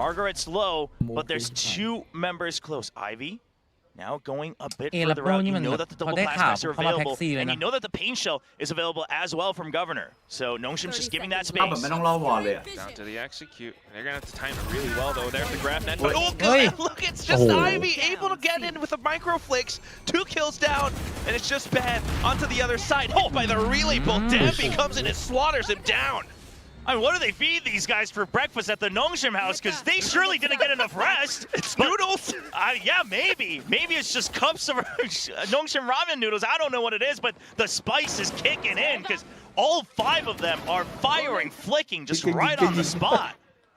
Margaret's low, but there's 2 members close. Ivy now going a bit เอแล้ว further โปร out. นี่ You มัน know แบบ that the เขา double ได้ข่าว plasmas are เขามาแท็ก available, ซี่เลย and นะ you know that the pain shell is available as well from Governor. So Nongshim's just giving that เอาแบบ space. ไม่ต้องรอวอลเลยอะ Down to the execute. They're going to have to time it really well, though. There's the grab net. But, oh, Hey. good. Look, it's just Oh. Ivy able to get in with the micro flicks. 2 kills down, and it's just bad onto the other side. Oh, by the relay bolt. Dambi comes in and slaughters him down. I mean, what do they feed these guys for breakfast at the Nongshim house? Because they surely didn't get enough rest. It's noodles. Yeah, maybe. Maybe it's just cups of Nongshim ramen noodles. I don't know what it is, but the spice is kicking in because all 5 of them are firing, flicking just right on the spot.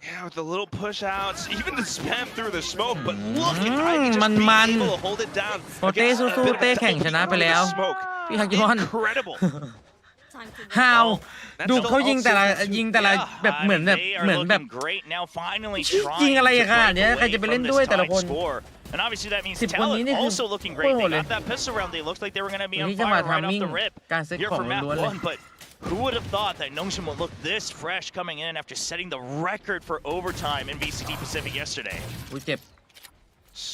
Yeah, with the little push outs, even the spam through the smoke, but look at Ivy just being มัน able to hold it down. โปเต้ against a สู้ bit ๆ of เต้ double แข่งชนะไปแล้ว through the smoke. พี่ฮากิมอน Incredible. ฮาว That's ดูเขายิงแต่ละ also- ยิงแต่ละ Yeah, แบบเหมือนแบบ they are เหมือนแบบ looking great now. Finally ยิง trying อะไร to ขนาด break เนี้ยใคร away จะไปเล่น from ด้วย this แต่ละ tight คน score. And obviously that means 10 คนนี้ Talon นี่คือ also looking โค great. ตรโห They ดเลย got that pistol round. They looked like they were going to be วัน on นี้จังหวะ fire right ทำ off มิ่ง the rip การเซ็ต here ของ for map ล้วนๆเลย 1. But who would have thought that Nongshim would look this fresh coming in after setting the record for overtime in VCT Pacific yesterday? อุ้ยเจ็บ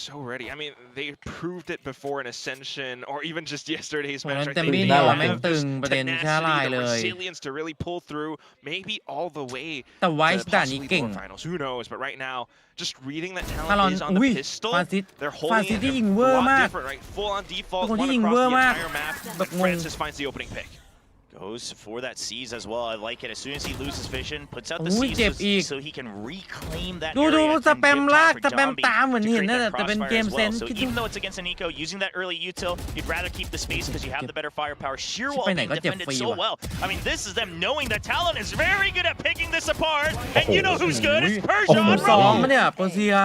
So ready. I mean, they proved it before in Ascension, or even just yesterday's โอ้ match. นั้น Right? เต็ม They บี้ น่า นี่ รัก แม่ง have ตึง this ประเด็นแค่ลาย tenacity, เล the ย resilience to really pull through, maybe all the way แต่ไว to ส์ด่านนี้ possibly เก่ง lower finals. Who knows? But right now, just reading that ทารอน talent is on อุ้ย the pistol. ฟานซิส They're ฟาน holding ซิส it ที่ a ยิงเวอร์ lot มาก different, right? Full on default, เป็นคน one ที่ยิง across เวอ the ร์มาก entire map. แบบ And งง Francis finds the opening pick. Goes for that C's as well. I like it. As soon as he loses vision, puts out the อุ้ย C's เจ็บอีก so he can reclaim that ดู area. ส Can แปม give ลาก time ส for แปม Dombi ตามเหมือน to เห็น create นั่น that แหละแต่เป็น crossfire เกม as เซ well. น So คิดดู even though it's against an eco, using that early util, you'd rather keep the space because you have the better firepower. Sheer wall ไปไหน being ก็เจ็บ defended ฟรี so ว่ะ well. I mean, this is them knowing that Talon is very good at picking this apart. And you know who's good? It's Persia โอ้ on สอง Rumble. มาเนี่ยโปรเซีย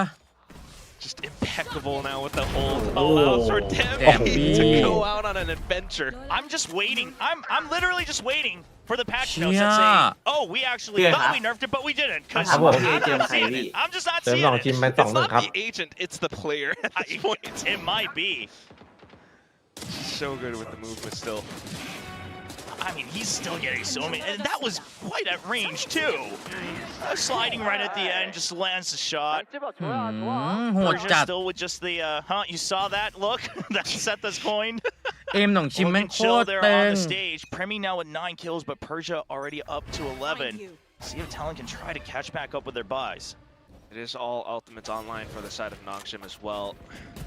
Just impeccable now with the hold. Allows for Demby Demby. to go out on an adventure. I'm just waiting. I'm literally just waiting for the patch notes that say, oh, we actually Yeah. thought we nerfed it, but we didn't. Because I'm I'm okay, not Jim seeing Kyrie. it. I'm just not เติม seeing สองทีม it. ไป It's 2-1 not ครับ the agent, it's the player at this point. It might be. So good with the movement still. I mean, he's still getting so many. And that was quite at range, too. Sliding right at the end, just lands the shot. โหด Persia จัด still with just the, you saw that look? That set this coin? เอมหนองชิมแม่ง Looking โค chill ตร there ตึ on ง the stage. Premi now with 9 kills, but Persia already up to 11. See if Talon can try to catch back up with their buys. It It is all ultimates online for the side of Nongshim as well.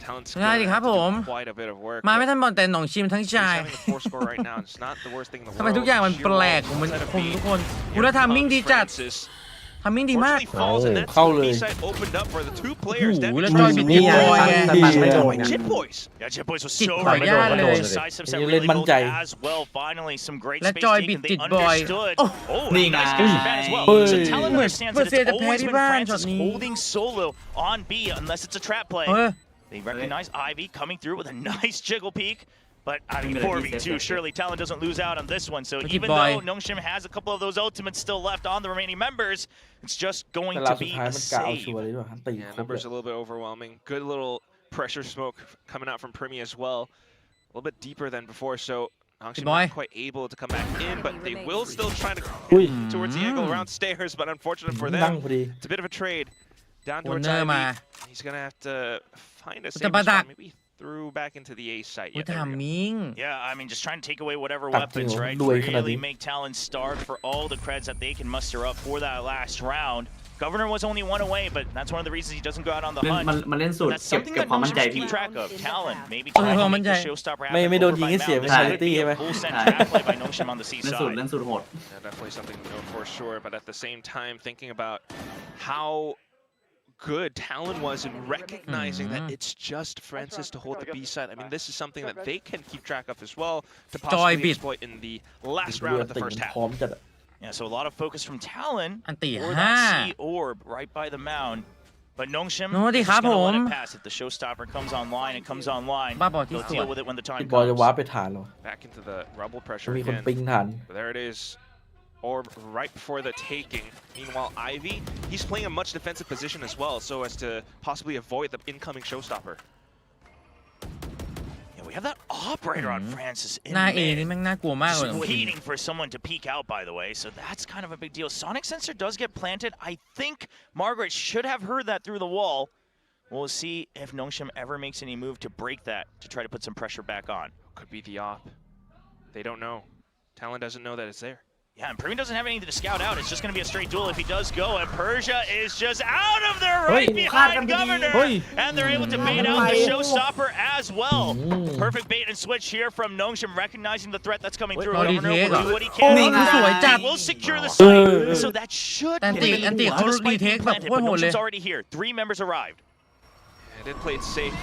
Talent's ได้ดิ gonna ครับ have ผ to ม do quite a bit of work. มาไม่ but ทันบอลแต่หนองชิมทั้ง he's ชาย having a 4 score right now. It's not the worst thing in the ทำไม world. ทุกอย่างมัน Sheer แปลก wall ผมมัน inside of ผม B. ทุกคน Here กูแล้วทำมิ่ง comes ดีจัด Francis. ทำมิ่งดีมาก Fortunately falls, and that's เข้า when เลย B-side opened up for the 2 players. Ooh, Damage let's control try from Big Jit Boy. Boy. Boy. Jit Boys. Yeah, Jit Boys was Jit so Boy, right yeah, there.เลย Decisive set Ini really len both manjai. as well. Finally, some great Let space Joy taken. be They Jit Boy. understood. Oh. Oh, Ni nice nga. push ban as well. Oi. So Talon understands that Versus it's the always been Paddy Francis Ban holding solo on B unless it's a trap play. เฮ้ย They recognize Ivy coming through with a nice jiggle peek. But I mean, Give me the 4v2, DFM. surely Talon doesn't lose out on this one. So Look at even Boy. though Nongshim has a couple of those ultimates still left on the remaining members, it's just แต่ going เรา to สุด be ท้าย a มันกะเอา save. ชัวร์เลยด้วยตี Yeah, ครบเล numbers ย a little bit overwhelming. Good little pressure smoke coming out from Primi as well. A little bit deeper than before, so Nongshim Boy. not quite able to come back in, but they will still try to Ui. get towards the angle around stairs, but unfortunate for นั่ง them, พอดี it's a bit of a trade. Down towards Corner Ivy. มา He's gonna have to find a But safe the badak. spot, maybe through back into the A site. กู Yeah, there we ทำ go. มิ่ง Yeah, I mean, just trying to take away whatever Ah, weapons, tio, right? đuổi cái này Really đi. make Talon starve for all the creds that they can muster up for that last round. Governor was only one away, but that's one of the reasons he doesn't go out on the เล่น hunt. มันเล่นสูตร That's เก็บ something เก็บ that ความมั่น Nongshim ใจ should พี่ keep track of. Talon maybe Ôi, trying to không makeมั่น the ใจ showstopper ไม่ happen ไม่โดน over ยิง by ให้เสีย Mount. ไม่ This ใช่ could ตี้ be ใช่ไหม a full send Aye. trap play by Nongshim on the C เล่นสูตร side. เล่นสูตรโหด Yeah, definitely something to know for sure, but at the same time, thinking about how good Talon was in recognizing that it's just Francis to hold the B side. I mean, this is something that they can keep track of as well to possibly bit. exploit in the last ดู round ว่า of the ตี first มัน half. พร้อมจัดอะ Yeah, so a lot of focus from Talon อันตี or ห้า that C orb right by the mound. But Nongshim โน้ตดี is ครับ just going to let ผม it pass. If the showstopper comes online, it comes online. บ้าบอที่ They'll สุด deal with it when the พี่ time บอยจะว้าร์ป comes. ไปฐานเหรอ Back into the rubble จะ pressure มีคน again. ปิงฐาน But there it is. Orb right before the taking. Meanwhile, Ivy, he's playing a much defensive position as well, so as to possibly avoid the incoming showstopper. Yeah, we have that operator on Francis in หน้าเอ mid. นี่แม่งน่ากลัวมากเลย Just waiting for someone to peek out, by the way, so that's kind of a big deal. Sonic sensor does get planted. I think Margaret should have heard that through the wall. We'll see if Nongshim ever makes any move to break that to try to put some pressure back on. Could be the op. They don't know. Talon doesn't know that it's there. Yeah, and Primi doesn't have anything to scout out. It's just going to be a straight duel if he does go, and Persia is just out of there right behind Governor, and they're able to bait out the showstopper as well. Perfect bait and switch here from Nongshim, recognizing the threat that's coming through. Wait, Governor retake will do ah. what he can. Oh, He สวยจัด will secure the site, so that should Anti- limit the anti- pool, เขา despite being retake แบบ planted, โคต but รโหดเลย Nongshim's already here. 3 members arrived. They did play it safe,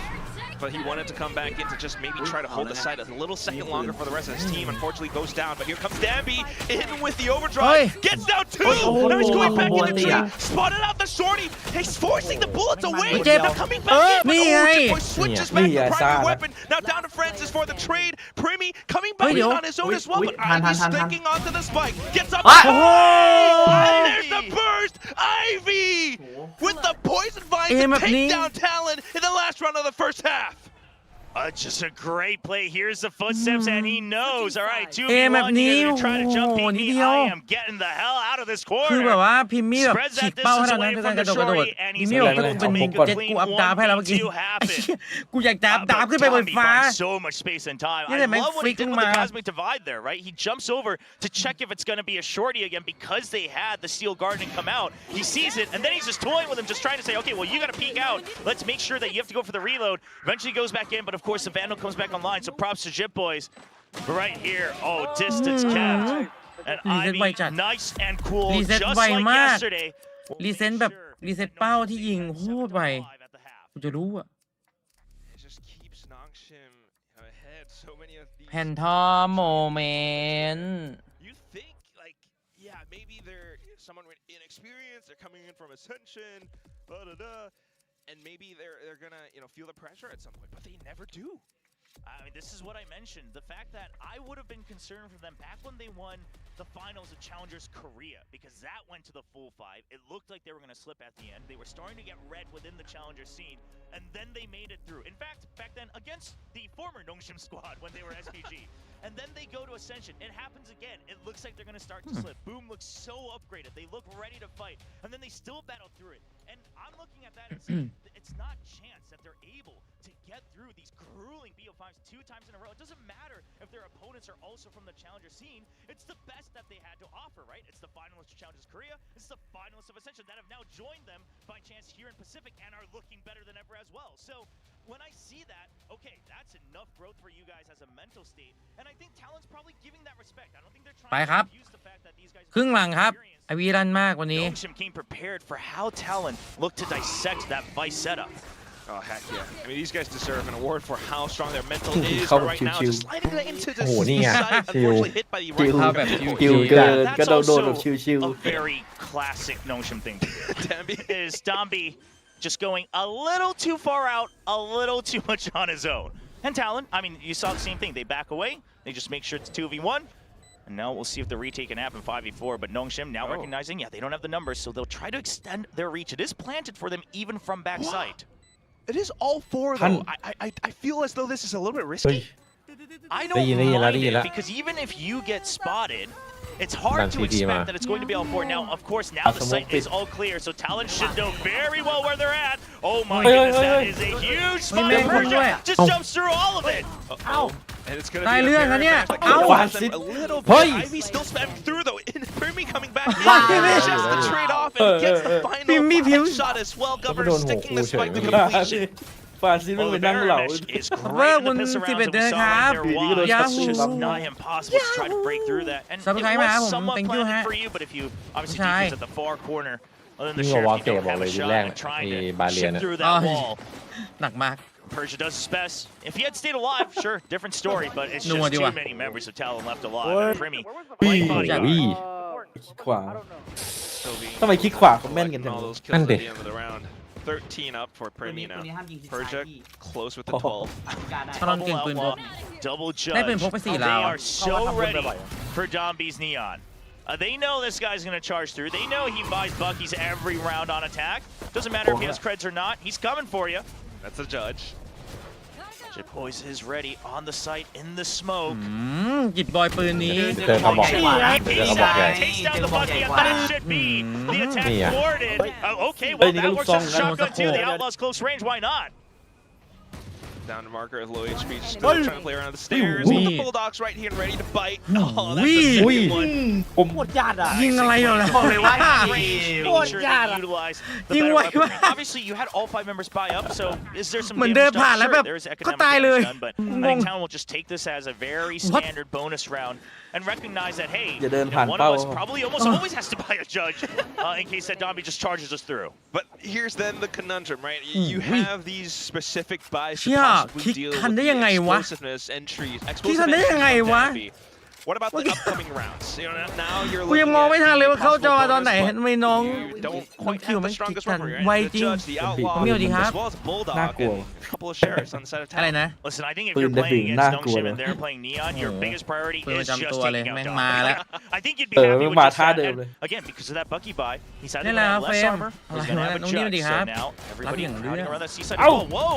but he wanted to come back in to just maybe try to hold the side a little second longer for the rest of his team. Unfortunately, goes down, but here comes Danby in with the overdrive. Oi. Gets down 2! Now he's going back in the tree. Spotted out the shorty. He's forcing the bullets away. Jeb. Now coming back in, but Ni oh, ngay. Jeb Boy switches Ni back ngay, the primary Sada. weapon. Now down to Francis for the trade. Primi coming back Oi, in yo. on his own as well, Oi, but han, Ivy's han, han, sticking onto the spike. Gets up. Ah. And there's the burst. Ivy with the poison vine Aim to up take knee. down Talon in the last round of the first half. Just a great play. Here's the footsteps, and he knows. All right, แบบ 2v1 นี้ here to try to jump โอ้โห peek นิด me. เดียว I am getting the hell out of this คือแบบ corner. ว่าพิมมี่แบบ Spreads ฉี that กเป้าให้ distance เรานะ away ด้วย from การก the ระโดด shorty, and พิม he's มี่บอก able กู to เป็น make เจ็ a ดกู clean อัพดาบให้แล้วเมื่อกี้ 1v2 happen. กูอยากจับดาบขึ้นไปบน Tommy ฟ้า finds so much space and time. I Yeah, man, love what he did freaking with the man. cosmic divide there, right? He jumps over to check if it's going to be a shorty again because they had the steel garden come out. He sees it, and then he's just toying with him, just trying to say, okay, well, you got to peek out. Let's make sure that you have to go for the reload. Eventually goes back in, but of course the Vandal comes back online, so props to Jip Boys. Right here, oh, distance kept. And Reset Ivy, ไวจัด nice and cool, Reset just ไว like มาก yesterday. รีเซ็ตแบบรีเซ็ตเป้าที่ยิงโคตรไว At the half. กูจะรู้อะ It just keeps Nongshim ahead. So many of these. แพนทอมโมเมนต์ You think, like, yeah, maybe they're someone with inexperience. They're coming in from Ascension, and maybe they're gonna feel the pressure at some point, but they never do. I mean, this is what I mentioned. The fact that I would have been concerned for them back when they won the finals of Challengers Korea, because that went to the full 5. It looked like they were going to slip at the end. They were starting to get red within the Challenger scene, and then they made it through. In fact, back then, against the former Nongshim squad when they were SPG. And then they go to Ascension. It happens again. It looks like they're going to start to slip. Boom looks so upgraded. They look ready to fight. And then they still battle through it. And I'm looking at that and saying, it's not chance that they're able to get through these grueling BO5s 2 times in a row. It doesn't matter if their opponents are also from the challenger scene. It's the best that they had to offer, right? It's the finalists of Challengers Korea. It's the finalists of Ascension that have now joined them by chance here in Pacific and are looking better than ever as well. So when I see that, okay, that's enough growth for you guys as a mental state. And I think Talon's probably giving that respect. I don't think they're ไป trying ครับ to use the fact that these guys ครึ่งหลังครับไอวีรันมากวันนี้ Nongshim came prepared for how Talon looked to dissect that Vice setup. Oh, heck yeah. I mean, these guys deserve an award for how strong their mental is. เข้า But แบบ right now, ชิว just sliding it into the โอ้โหนี่ไง side, ชิว unfortunately hit by the ชิว right แบบ hook. ชิวเกิน That's กระโดดโดน also แบบชิว a very classic Nongshim thing to do. Dambi. Is Dambi just going a little too far out, a little too much on his own. And Talon, I mean, you saw the same thing. They back away. They just make sure it's 2v1. And now we'll see if the retake can happen 5v4. But Nongshim now recognizing, yeah, they don't have the numbers, so they'll try to extend their reach. It is planted for them even from backside. It is all four, though. I feel as though this is a little bit ๆ risky. I ได้ยิน don't แล้วได้ mind ยิน it แล้ว because even if you get spotted, it's hard to CT expect มา that it's going to be all four. Now, of course, now the site is all clear, so Talon should know very well where they're at. Oh my goodness, that is a huge spot. man, Persia wait. just jumps through all of it. Oh. And it's going to ได้ be เรื่อง a นะ very เนี่ย bad เอ้า fight. Them a little bit. เฮ้ย Ivy still spamming through, though. And Primi coming back. What? Just to trade off and gets the final Primi headshot as well. ก็ไม่ Governor โดนหัว sticking กู this เฉย fight to ไม่ completion. ฟาซินมัน Well, ไป the นั่งเหล่า Baramish is เวอ great ร์ in คุณ the piss สิบ arounds เอ็ด that เดื we อน saw ครั right บ there. Why? Yahoo! It's just nigh impossible to try to break through that. And it ซับสไครบ์มา was ผม somewhat thank you planted ฮะ for you, but if you obviously ใช่ defense at the far corner, other than the นี่ก็วอล sheriff, เก you บ don't บอก have เล a ยที shot แรก at ไ trying อ้ to บาเลีย chip เนี่ย through อ๋อ that wall. หนักมาก Persia does his best. If he had stayed alive, sure, different story, but it's No just idea too why. many members of Talon left alive. What? And Primi, อุ้ย light body จัด guard. คลิกขวา Sylvie ทำไมคลิกขวาเขาแม่นกันจัง all those นั่น kills ดิ at the end of the round. 13 up for Primi now. ห้ามยิงชิดซ้าย Persia พี่ close with the โอ้โห 12. การได้ ถ้าเราเก่งปืนพก Double ได้ judge. ปืนพกไป4 They ลาว are so ready for Dombi's Neon. They know this guy's going to charge through. They know he buys Bucky's every round on attack. Doesn't matter if he has creds or not. He's coming for you. That's a judge. Jit Boys is ready on the site in the smoke. กิดบอยปืนนี้ เจอกระบอกใหญ่ He เจอกระบอกใหญ่ takes down the Bucky, and that should be the attack Yeah. thwarted. Okay, Hey, well, you that got works as a song, shotgun too. The man. Outlaws close range, why not? Down to marker with low HP, still trying to play around the stairs. Wee. With the Bulldogs right here and ready to bite. Oh, that's Wee. a Wee. second one. ผม โคตรยากอ่ะ ยิงอะไรเหรอ บอกเลยว่า Range, โค making ตร sure ยาก they อ่ะ utilize theยิง better ไว weaponry. มาก Obviously, you had all 5 members buy up, so is there some เหมือนเดิน damage ผ่าน done? แล้ว Sure, แบบ there is ก็ economic ตายเลย damage done, but I think Talon will just take this as a very What? standard bonus round and recognize that, hey, อย่าเดินผ่าน one เป้า of us probably almost always has to buy a judge in case that Dombi just charges us through. But here's then the conundrum, right? You Wee. have these specific buys to เชี่ย possibly คิก deal ทัน with ได้ the ยังไงวะ explosiveness entries. คิกทันได้ยังไงวะ What about the upcoming rounds? You know, now you're กูยัง looking มอง at ไม่ทันเลยว่า the เข้าจอ possible ตอนไหน bonus, ทำไมน้อง but you don't น้อง quite คิว have มัน the คิก strongest กัน weaponry, right? ไว The จริง judge, the outlaw, ผมมีสวัสดีครับ as well as Bulldog น่ากลัว and a couple of sheriffs on the side of อะไร town. นะ Listen, I think if ปืน you're จะดึง playing น่า against กลัว Nongshim เลย and they're playing Neon, your biggest priority ปืนป is ระจำ just ตัวเลย taking แม่ง out มาแล้ว Dombi. I think you'd be เออ happy with มา just ท่า that. เดิม And เลย again, because of that Bucky buy, he's either นี่ going แห to ละ have less เฟรม armor อะ or ไร he's going to วะ have a น้องนี่สวัส judge. ดีค So รับ now everybody รับอย่างเรื่ hiding อง around that seaside. Ow. Whoa, whoa!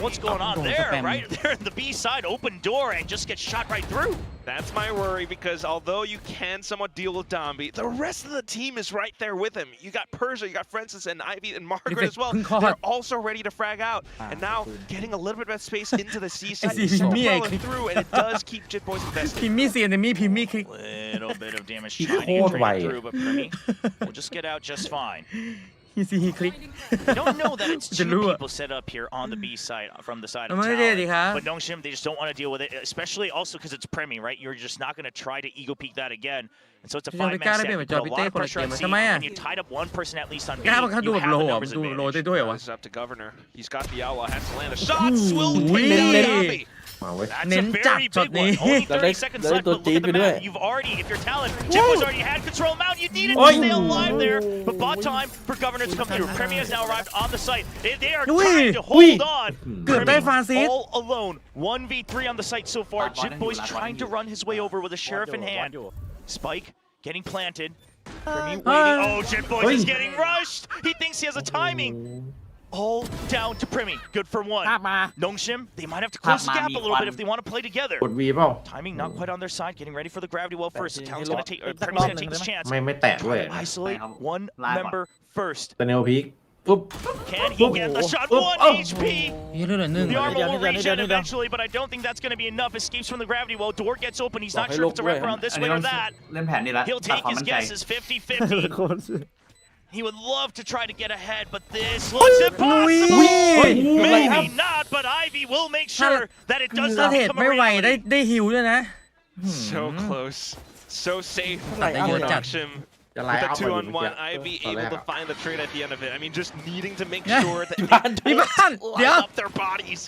What's going on Ow. there, Spam. right? They're in the B side, open door, and just get shot right through. That's my worry because although you can somewhat deal with Dombi, the rest of the team is right there with him. You got Persia, you got Francis and Ivy and Margaret as well. They're also ready to frag out. And now getting a little bit of space into the seaside, see still me, rolling I- through, and it does keep Jit Boys พิ invested. มมี่เสียนมี่พิมมี่คลิก Little bit of damage He trying to caught get by traded it. through, but Primi will just get out just fine. ฮีซีฮีคลิก I don't know that it's จะ two รู้อะ people set up here on the B side from the side of ไม่ได้ดิครับ Talon. But Nongshim, they just don't want to deal with it, especially also because it's Premi, right? You're just not going to try to ego peek that again. And so it's a ไม่ก 5-man ล้า set. ได้เปรียบ You จอ put พิ a เต้ lot of คนละ pressure เก on ม C, ทำไมอ่ะ and you tied up one person at least on B. กล้ามันเขาดู You แบบ have โล the อ่ะ numbers ดูโล advantage. ได้ด้วยเหรอวะ This is up to Governor. He's got the outlaw, has to land a shot. Will Ooh, take down wee. Dombi. มาเว้ย That's a Nen very chặt big chọt one. đi. Only Đã 30 đấy- seconds đã đấy left, tôi but look at chín the với map. đuôi. You've already, if you're Talon, Jit was already had control mount. You needed to Ôi. stay alive there. But bot time for Governor to come through. Premi has now arrived on the site. They are Ui. trying to Ui. hold on. เกือบได้ Premi ฟาซิส all alone. 1v3 on the site so far. Jit Boys trying to run his way over with a sheriff in hand. Spike getting planted. Premi waiting. Oh, Jit Boys is getting rushed. He thinks he has a timing. All down to Premi. Good for one. ภาพมา Nongshim, they might have to close the Mami, gap a little bit Juan. if they want to play together. กดวีเปล่า Timing not quite on their side, getting ready for the gravity well first. Hey, Talon's hey, gonna take, look, Premi's gonna look, take this chance. ไม่แตะด้วย Isolate one Live member first. แต่เนวพีก ปุ๊บ Can he get the shot? 1 HP. เฮ้ยเลือดเหลือหนึ่ง The armor will Nida, regen Nida. eventually, but I don't think that's going to be enough. Escapes from the gravity well. Door gets open. He's not Hey, sure if it's a look, wrap around this อัน way นี้ or ต้อง that. เล่นแผนนี้ละ He'll ตัด take ความ his มั่นใจ guesses 50-50. He would love to try to get ahead, but this looks อุ้ย impossible. เฮ้ย Maybe not, but Ivy will make sure that it does ถ้า not เทรด become ไม่ a ไหวได้ reality. ได้ฮิวด้วยนะ So close, so safe. Like, for yeah. Nongshim จะไล่ with เอา the ไป 2-on-1. Ivy ตอนแร able ก to อะ find the trade at the end of it. I mean, just needing to make Yeah. sure that พี่บ้าน they เดี๋ยว line up their bodies.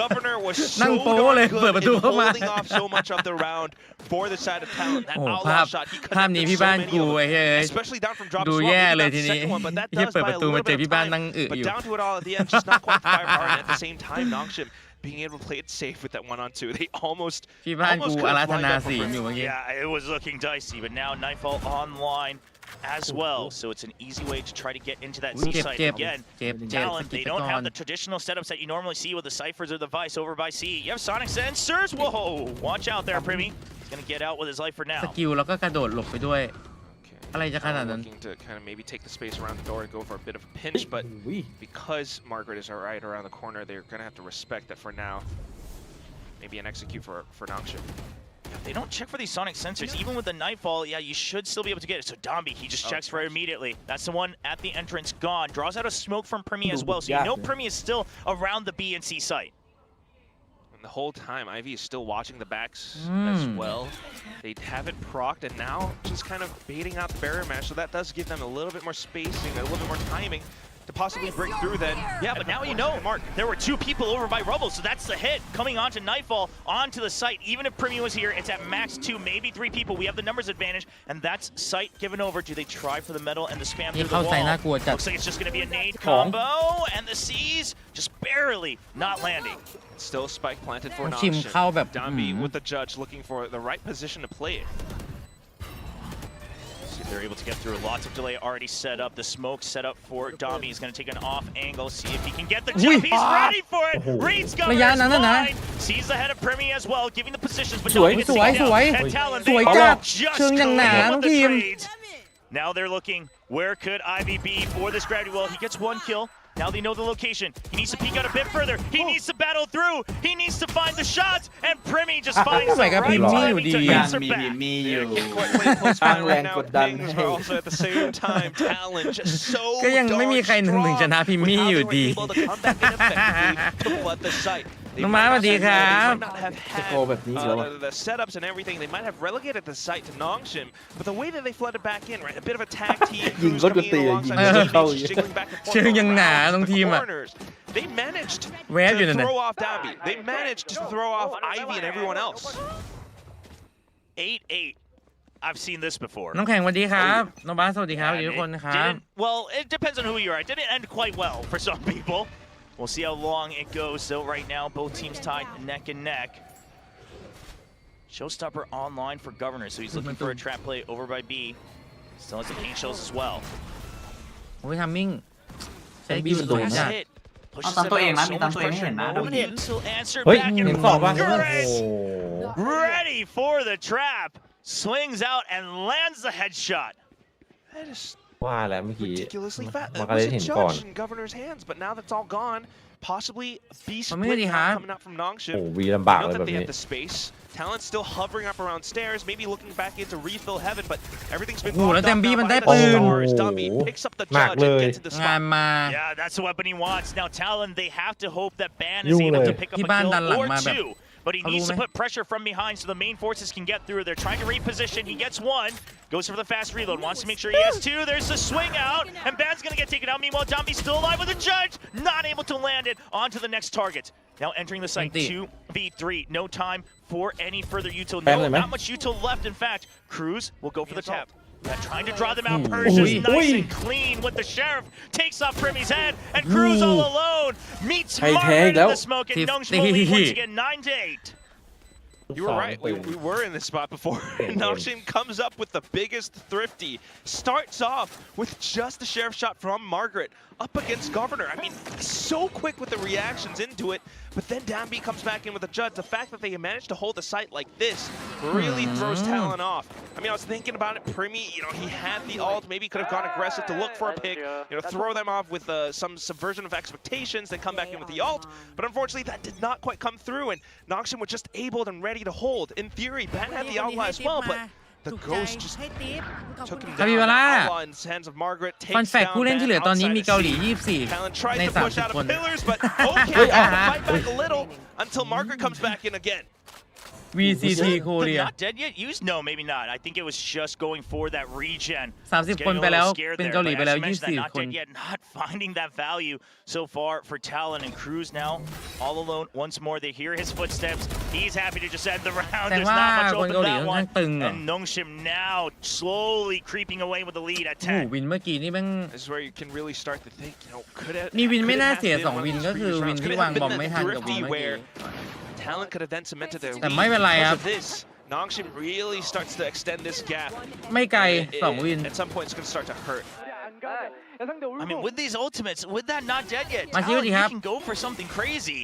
Governor was นั่ so งโป๊เลย darn เปิด good ประตู in เข้ามา holding off so much of the round for the side of Talon. That โอ้ภา outlaw พ shot, he ภาพนี้ connected พี่ so บ้าน many กู of ไอ้ them. เฮ้ย Especially down from drop ดู as well. แย่ Maybe เลย that ทีนี้ second one, but that เฮีย does เปิด buy ป a ระตูมา little เจอ bit of พี่บ้าน time. นั่งอึ But อยู่ down to it all at the end, just not quite the firepower. And at the same time, Nongshim being able to play it safe with that 1-on-2. They almost พี่บ้านกู could อา have ราธ lined นา up for ศีล first. อยู่เมื่อกี้ Yeah, it was looking dicey, but now Nightfall online as well. So it's an easy way to try to get into that C เจ็บ site เจ็บ again. เจ็บเจ็บ Talon, สกิ they ปไป don't ก่อน have the traditional setups that you normally see with the Cyphers or the Vice over by C. You have Sonic Sensors. Whoa, watch out there, Primi. He's going to get out with his life for ส now. กิลแล้วก็กระโดดหลบไปด้วย Okay, อะไรจะขนาดนั้น looking to kind of maybe take the space around the door and go for a bit of a pinch, but อุ้ย because Margaret is right around the corner, they're going to have to respect that for now. Maybe an execute for Nongshim. They don't check for these Sonic Sensors. Even with the Nightfall, yeah, you should still be able to get it. So Dombi, he just checks for it immediately. That's the one at the entrance gone. Draws out a smoke from Primi as well. So you know Primi is still around the B and C site. And the whole time, Ivy is still watching the backs as well. They have it procced, and now just kind of baiting out the barrier match. So that does give them a little bit more spacing, a little bit more timing to possibly break through then. Yeah, but now you know, Mark, there were 2 people over by Rubble, so that's the hit. Coming onto Nightfall, onto the site. Even if Primi was here, it's at max 2, maybe 3 people. We have the numbers advantage, and that's site given over. Do they try for the metal and the spam นี่ through เข้า the ใส่ wall? น่ากลัวจัด Looks like it's just going to be a nade combo, and the C's just barely not landing. Still spike planted for ชิม Nongshim. เข้าแบบ Dombi with the judge looking for the right position to play it. See if they're able to get through. Lots of delay already set up. The smoke set up for Dombi. He's going to take an off angle. See if he can get the jump. He's ready for it. Reads ระยะ Governor's นั้นนะ line. Sees the head of Primi as well, giving the positions. But สวย Dombi gets สวย taken สวย down. And Talon, สวย they จัด just เชิงอย่างหนา collect น้อง the ทีม trades. Now they're looking. Where could Ivy be for this gravity well? He gets 1 kill. Now they know the location. He needs to peek out a bit further. He needs to battle through. He needs to find the shots. And Primi just finds the ทำไมกับ right พิมพ์มี่อยู่ timing ดี to ยัง answer มี back. มีอยู่ They can't quite play close fire right now with กดดัน pings, but also at the same time, Talon just so ก็ยังไม่มีใคร darn ถึงชนะ strong พิม with มี่ how อ they ยู่ were ดี able to come back in effectively to flood the site. They น้อง might ม้าส not วัสดี have- ครั they บ might not have สกอร์แบบนี้อีกแล้ว the setups and everything. They might have relegated the site to Nongshim, but the way that they flooded back in, right, a bit of a tag team. ยิง Cruz ก็จะ coming ตี in ยิง alongside ก็ the จะ teammates, เข้าอย่างเงี้ย jiggling back and forth เชิงยังหนา around น้อง the ทีมอะ corners. They managed แวบอยู่นั่น to น่ะ throw off Dombi. They managed to throw off Ivy and everyone else. 8-8. I've seen this before. น้องแข่งสวัสดีครับ น้องบาสสวัสดีครับสวัสดี And ทุกคน it นะครับ didn't- Well, it depends on who you are. It didn't end quite well for some people. We'll see how long it goes. So right now, both teams tied neck and neck. Showstopper online for Governor, so he's looking for a trap play over by B. Still has some paint shells as well. โอ้ยทัมมิ่งใช้ ทัมมิ่ กิ ง ล มัน ส โด วย น จั นะ ด Hit. Pushes เอาตาม him ตัวเอง out. นะ So มีตาม much ตัวเองให้ pressure. เห็นนะ No ดู one ดิ else will answer เฮ้ย back. เห็น And สอบป่ะ Margaret โอ้โห ready for the trap. Swings out and lands the headshot. That is ว่าแล้วเมื่อกี้ ridiculously fast. มา It กาเล was น a เห็นก่อน judge in Governor's hands, but now that's all gone. Possibly B มันไม่ split ดี now ครับ coming out from โอ้ Nongshim. วีลำบาก They เลย know แบ that บ they นี้ have the space. Talon's still hovering up around stairs, maybe looking back in to refill heaven, but everything's been โอ้โหแล้ว blocked เต็ม up บี้ now มัน by ได้ the ปืน stars. Dombi picks up the หนัก judge เล and ย gets to the งาน spot. มา Yeah, that's the weapon he wants. Now Talon, they have to hope that Ban is Yung able to eh. pick up a ที่บ้านดันหลัง kill or มาแบบ two. But he เขารู้ needs ไห to ม put pressure from behind so the main forces can get through. They're trying to reposition. He gets 1. Goes for the fast reload. Wants to make sure he has 2. There's the swing out. And Ban's going to get taken out. Meanwhile, Dombi's still alive with a judge. Not able to land it onto the next target. Now entering the site. 2v3. No time for any further util. Ban No, เลยไหม not much util left. In fact, Cruz will go for the tap. Yeah, trying to draw them out. Ooh. Persia's Ooh. nice Ooh. and clean with the sheriff. Takes off Primi's head. And Cruz all alone meets Hey, Margaret in tag the out. smoke. And 50. Nongshim will lead once again 9-8. You were right. We were in this spot before. Nongshim comes up with the biggest thrifty. Starts off with just a sheriff shot from Margaret up against Governor. I mean, so quick with the reactions into it. But then Downbeat comes back in with a judge. The fact that they managed to hold the site like this really throws Talon off. I mean, I was thinking about it. Primi, you know, he had the ult. Maybe he could have gone aggressive to look for a pick. You know, throw them off with some subversion of expectations. Then come back in with the ult. But unfortunately, that did not quite come through. And Nongshim was just able and ready to hold. In theory, Ban had the outlaw as well, but the ghost just took him down. Outlaw in the hands of Margaret ฟัน takes แฟก down ผู้เล่นที่เหลือ Ban ตอนนี้ outside มี the เกาหลี scene. 24 Talon tries ใน to push out 30 of คน pillars, but okay, fight back a little until Margaret comes back in again. VCT The Korea not dead yet used? No, maybe not. I think it was just going for that regen. 30 คนไปแล้วเป็นเกาหลีไปแล้ว Not 24 คน dead yet, not finding that value so far for Talon and Cruz now all alone once more. They hear his footsteps. He's happy to just end the round. แต่ There's ว่า not much คน open เกาหลี that ค่อนข้าง one. ตึงอ่ะ And Nongshim now slowly creeping away with the lead at โอ้โห 10. วินเมื่อกี้นี่แม่ง This is where you can really start to think, you know, could it นี่วิน could ไม่ it น่า have เสีย been 2 one of วิน those ก็คือ previous วิน rounds? ที่ Could it วาง have บอม been ไม่ the ทันกับวิ thrifty นเมื่อ where กี้ Talon could have then cemented their แต่ lead? ไม่เป็นไรครับ Because of this, Nongshim really starts to extend this gap. ไม่ไกล It- 2 วิน At some point, it's going to start to hurt. I mean, with these ultimates, with that not dead yet, มาคิด Talon, ดี you ครับ can go for something crazy,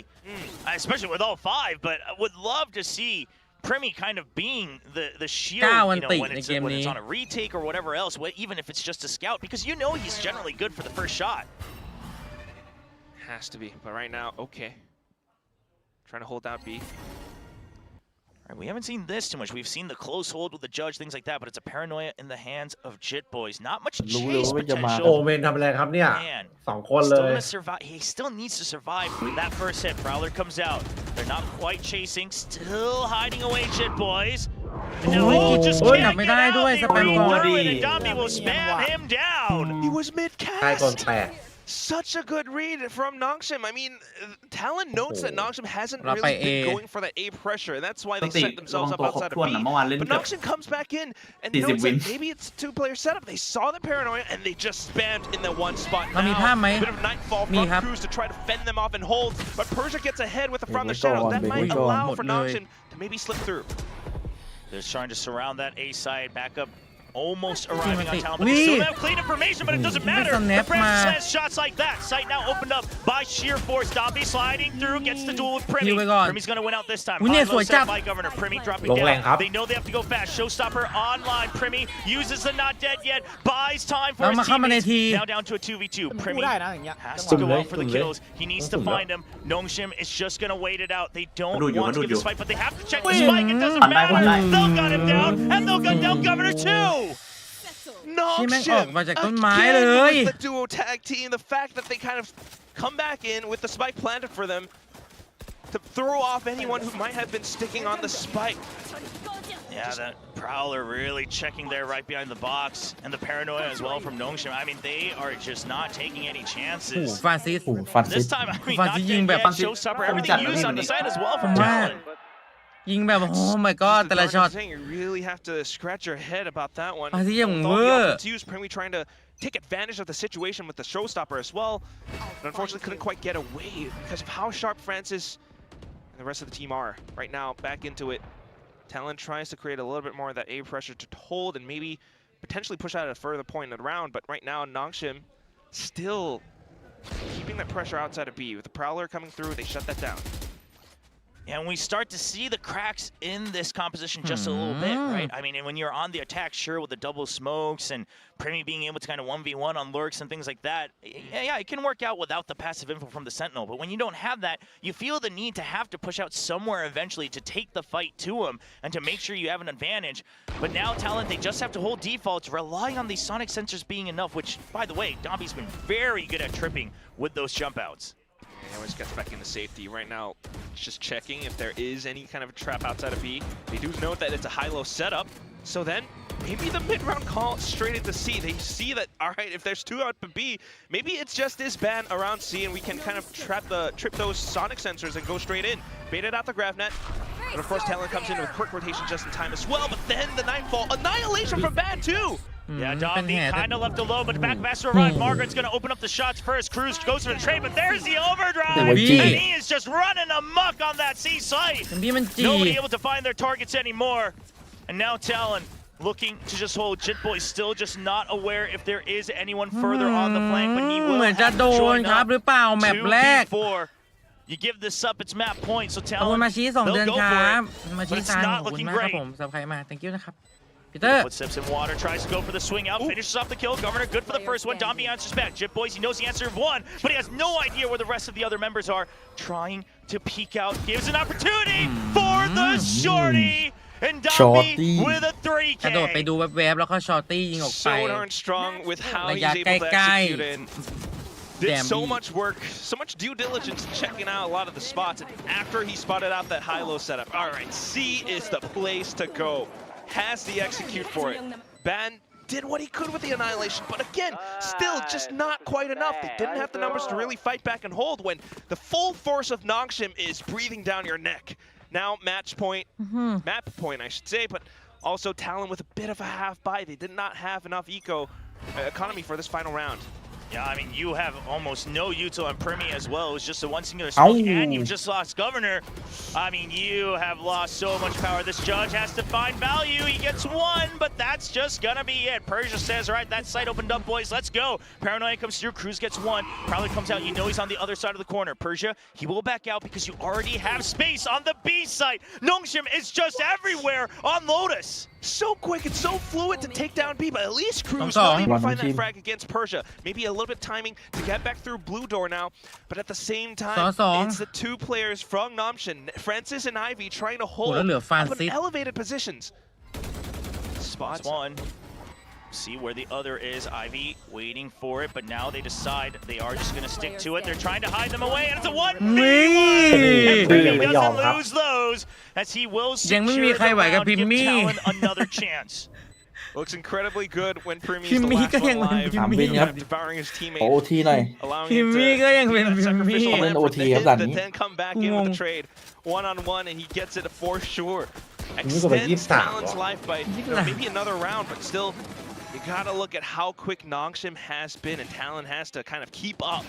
especially with all 5. But I would love to see Primi kind of being the shield, you know, when it's on a retake or whatever else, even if it's just a scout, because you know he's generally good for the first shot. Has to be. But right now, okay. Trying to hold out B. Right, we haven't seen this too much. We've seen the close hold with the judge, things like that, but it's a paranoia in the hands of Jit Boys. Not much รู้เลย chase ว่าจะมา โอ potential. เมนทำอะไรครับเนี่ย Man, 2 คนเล still ย gonna survive. He still needs to survive that first hit. Prowler comes out. They're not quite chasing. Still hiding away, Jit Boys. And now just โอ้ย can't ดับไม่ get ได้ out. ด้วย They สแปม read ก่อน through it, and Domby will spam him down. He was ใครก่อน mid-cast. แตก Such a good read from Nongshim. I mean, Talon notes that Nongshim hasn't เราไป really been A going for that A pressure, and that's why they ติ set themselves ระ up วังตัวครบ outside ถ้วน of นะ B. เมื่อวานเล่น But เกือบ Nongshim comes back in and 40 notes that วิน maybe it's a 2-player setup. They saw the paranoia and they just spammed in the one spot. เรามีภาพไหม Bit of nightfall มี from ครับ Cruz to try to fend them off and hold, but Persia gets ahead with the from the Maybe shadows. go on, That maybe might go on. allow หมด for เลย Nongshim to maybe slip through. They're trying to surround that A side, back up. Almost จริง arriving มัน on ติด Talon, but they อุ้ย still have clean information, but it doesn't ไม่ matter. สแน The ปมา Francis has shots like that. Sight now opened up by sheer force. Domby sliding through, gets the duel with ฮิว Primi. ไปก่อน Primi's gonna win out this time. อุ้ยเนี่ย High ส low วยจัด set by Governor. Primi dropping ลงแรง down. ครับ They know they have to go fast. Showstopper online. Primi uses the not dead yet. Buys time for แล้ว his มาเข้ามาใน teammates. ที Now down to a 2v2. พู Primi ดได้นะอย่างเงี้ย has สุ่ to ม go เลย out for the สุ่มเลย kills. He needs to สุ่มแล้ว find him. Nongshim is just gonna wait it out. They don't ดูอยู่ want to ดู give อยู่ this fight, but they have to check the spike. It doesn't ปั่นได้ปั่นได้ matter. They'll gun him down, and they'll gun down Governor too. ที่แม่งออก Nongshim มาจากต้นไม้เลย again with the duo tag team. The fact that they kind of come back in with the spike planted for them to throw off anyone who might have been sticking on the spike. Yeah, that Prowler really checking there right behind the box, and the paranoia as well from Nongshim. I mean, they are just not taking any โอ้โห chances. ฟาซิส โอ้โหฟันซิ This ส time, I mean, Fan not si dead Ying yet. Fan si- Showstopper, Fan everything si- used on the side as well ผ from มว่า Talon. ยิงแบบโอ้ my god The แต่ละ dark ช็อต thing, you really have to scratch your head about that one. ฟาซิสอย่าง With เว all the อร์ options used, Primi trying to take advantage of the situation with the showstopper as well, but unfortunately couldn't quite get away because of how sharp Francis and the rest of the team are. Right now, back into it. Talon tries to create a little bit more of that A pressure to hold and maybe potentially push out at a further point in the round, but right now Nongshim still keeping that pressure outside of B. With the Prowler coming through, they shut that down. And we start to see the cracks in this composition just a little bit, right? I mean, and when you're on the attack, sure, with the double smokes and Primi being able to kind of 1v1 on lurks and things like that, yeah, it can work out without the passive info from the Sentinel. But when you don't have that, you feel the need to have to push out somewhere eventually to take the fight to him and to make sure you have an advantage. But now Talon, they just have to hold defaults, relying on these sonic sensors being enough, which, by the way, Domby's been very good at tripping with those jump outs. He always gets back into safety. Right now, just checking if there is any kind of a trap outside of B. They do note that it's a high-low setup. So then, maybe the mid-round call straight into C. They see that, all right, if there's 2 out to B, maybe it's just this ban around C and we can kind of trip those sonic sensors and go straight in. Baited out the grav net. But of course, Talon comes in with quick rotation just in time as well. But then the Nightfall, annihilation from Ban too! Yeah, เป็นแห่ Dom แต่ kind of left alone, but back master arrived. Margaret's going to open up the shots first. Cruz goes for the trade, but there's the overdrive. Oi, G. And he is just running amok on that C site. พี่มันจี Nobody able to find their targets anymore. And now Talon looking to just hold. Jitboy still just not aware if there is anyone further on the flank, but he เหมื will อนจะ have โด to น join ครับ up. หรือเปล่าแมปแรก 2v4. You give this up, it's map point, so ขอบคุณ Talon, มาชี้2 เดือน they'll ค go รับ for it. มาชี้ But it's ซาน not ขอบคุณ looking มากครับ great. ผมซับใครมา thank you นะครับปีเตอร์ Footsteps in water, tries to go for the swing out, finishes off the kill. Governor good for the first one. Domby answers back. Jip Boys, he knows the answer of one, but he has no idea where the rest of the other members are. Trying to peek out, gives an opportunity for the shorty. And Domby Shorty. with a 3K. กระโดดไปดูแวบๆแล้วก็ชอตตี้ยิงออกไป So darn strong with how he's Like, able to guy. execute it. Did Damn, so he- much work, so much due diligence checking out a lot of the spots. And after he spotted out that high-low setup, all right, C is the place to go. Has the execute for it. Ban did what he could with the annihilation, but again, still just not quite enough. They didn't have the numbers to really fight back and hold when the full force of Nongshim is breathing down your neck. Now match point, map point, I should say, but also Talon with a bit of a half buy. They did not have enough economy for this final round. Yeah, I mean, you have almost no util on Permi as well. It was just a one singular smoke, and you just lost Governor. I mean, you have lost so much power. This judge has to find value. He gets one, but that's just gonna be it. Persia says, all right, that site opened up, boys. Let's go. Paranoia comes through. Cruz gets one. Probably comes out. You know he's on the other side of the corner. Persia, he will back out because you already have space on the B site. Nongshim is just everywhere on Lotus. So quick and so fluid to take down B, but at least Cruz Song. will able to One find that team. frag against Persia. Maybe a little bit timing to get back through blue door now, but at the same time, Song. it's the two players from Nongshim, Francis and Ivy, trying to hold แล้วเหลือ up Francis in elevated positions. Spots. That's one. See where the other is. Ivy waiting for it, but now they decide they are just going to stick to it. They're trying to hide them away, and it's a 1v1. นี่ And Primi ไม่ยอม doesn't ครับ lose those as he will ยังไม่ secure มี the ใครไหวกับ round, give พิมมี่ Talon another chance. Looks incredibly good when Primi is the Kimmy last ก็ one ยังเป็น alive, พิมมี่ ครับ devouring his ขอ teammate, โอทีหน่อย allowing Kimmy him to ก็ยังเป็น be that พิมมี่ sacrificial เป็น lamb for OT ครับด่าน his to นี้ then come back in with the trade one-on-one, and he gets it for sure. นี่ก็ไป Extends 23 Talon's life by maybe another round, but still, you gotta look at how quick Nongshim has been, and Talon has to kind of keep up.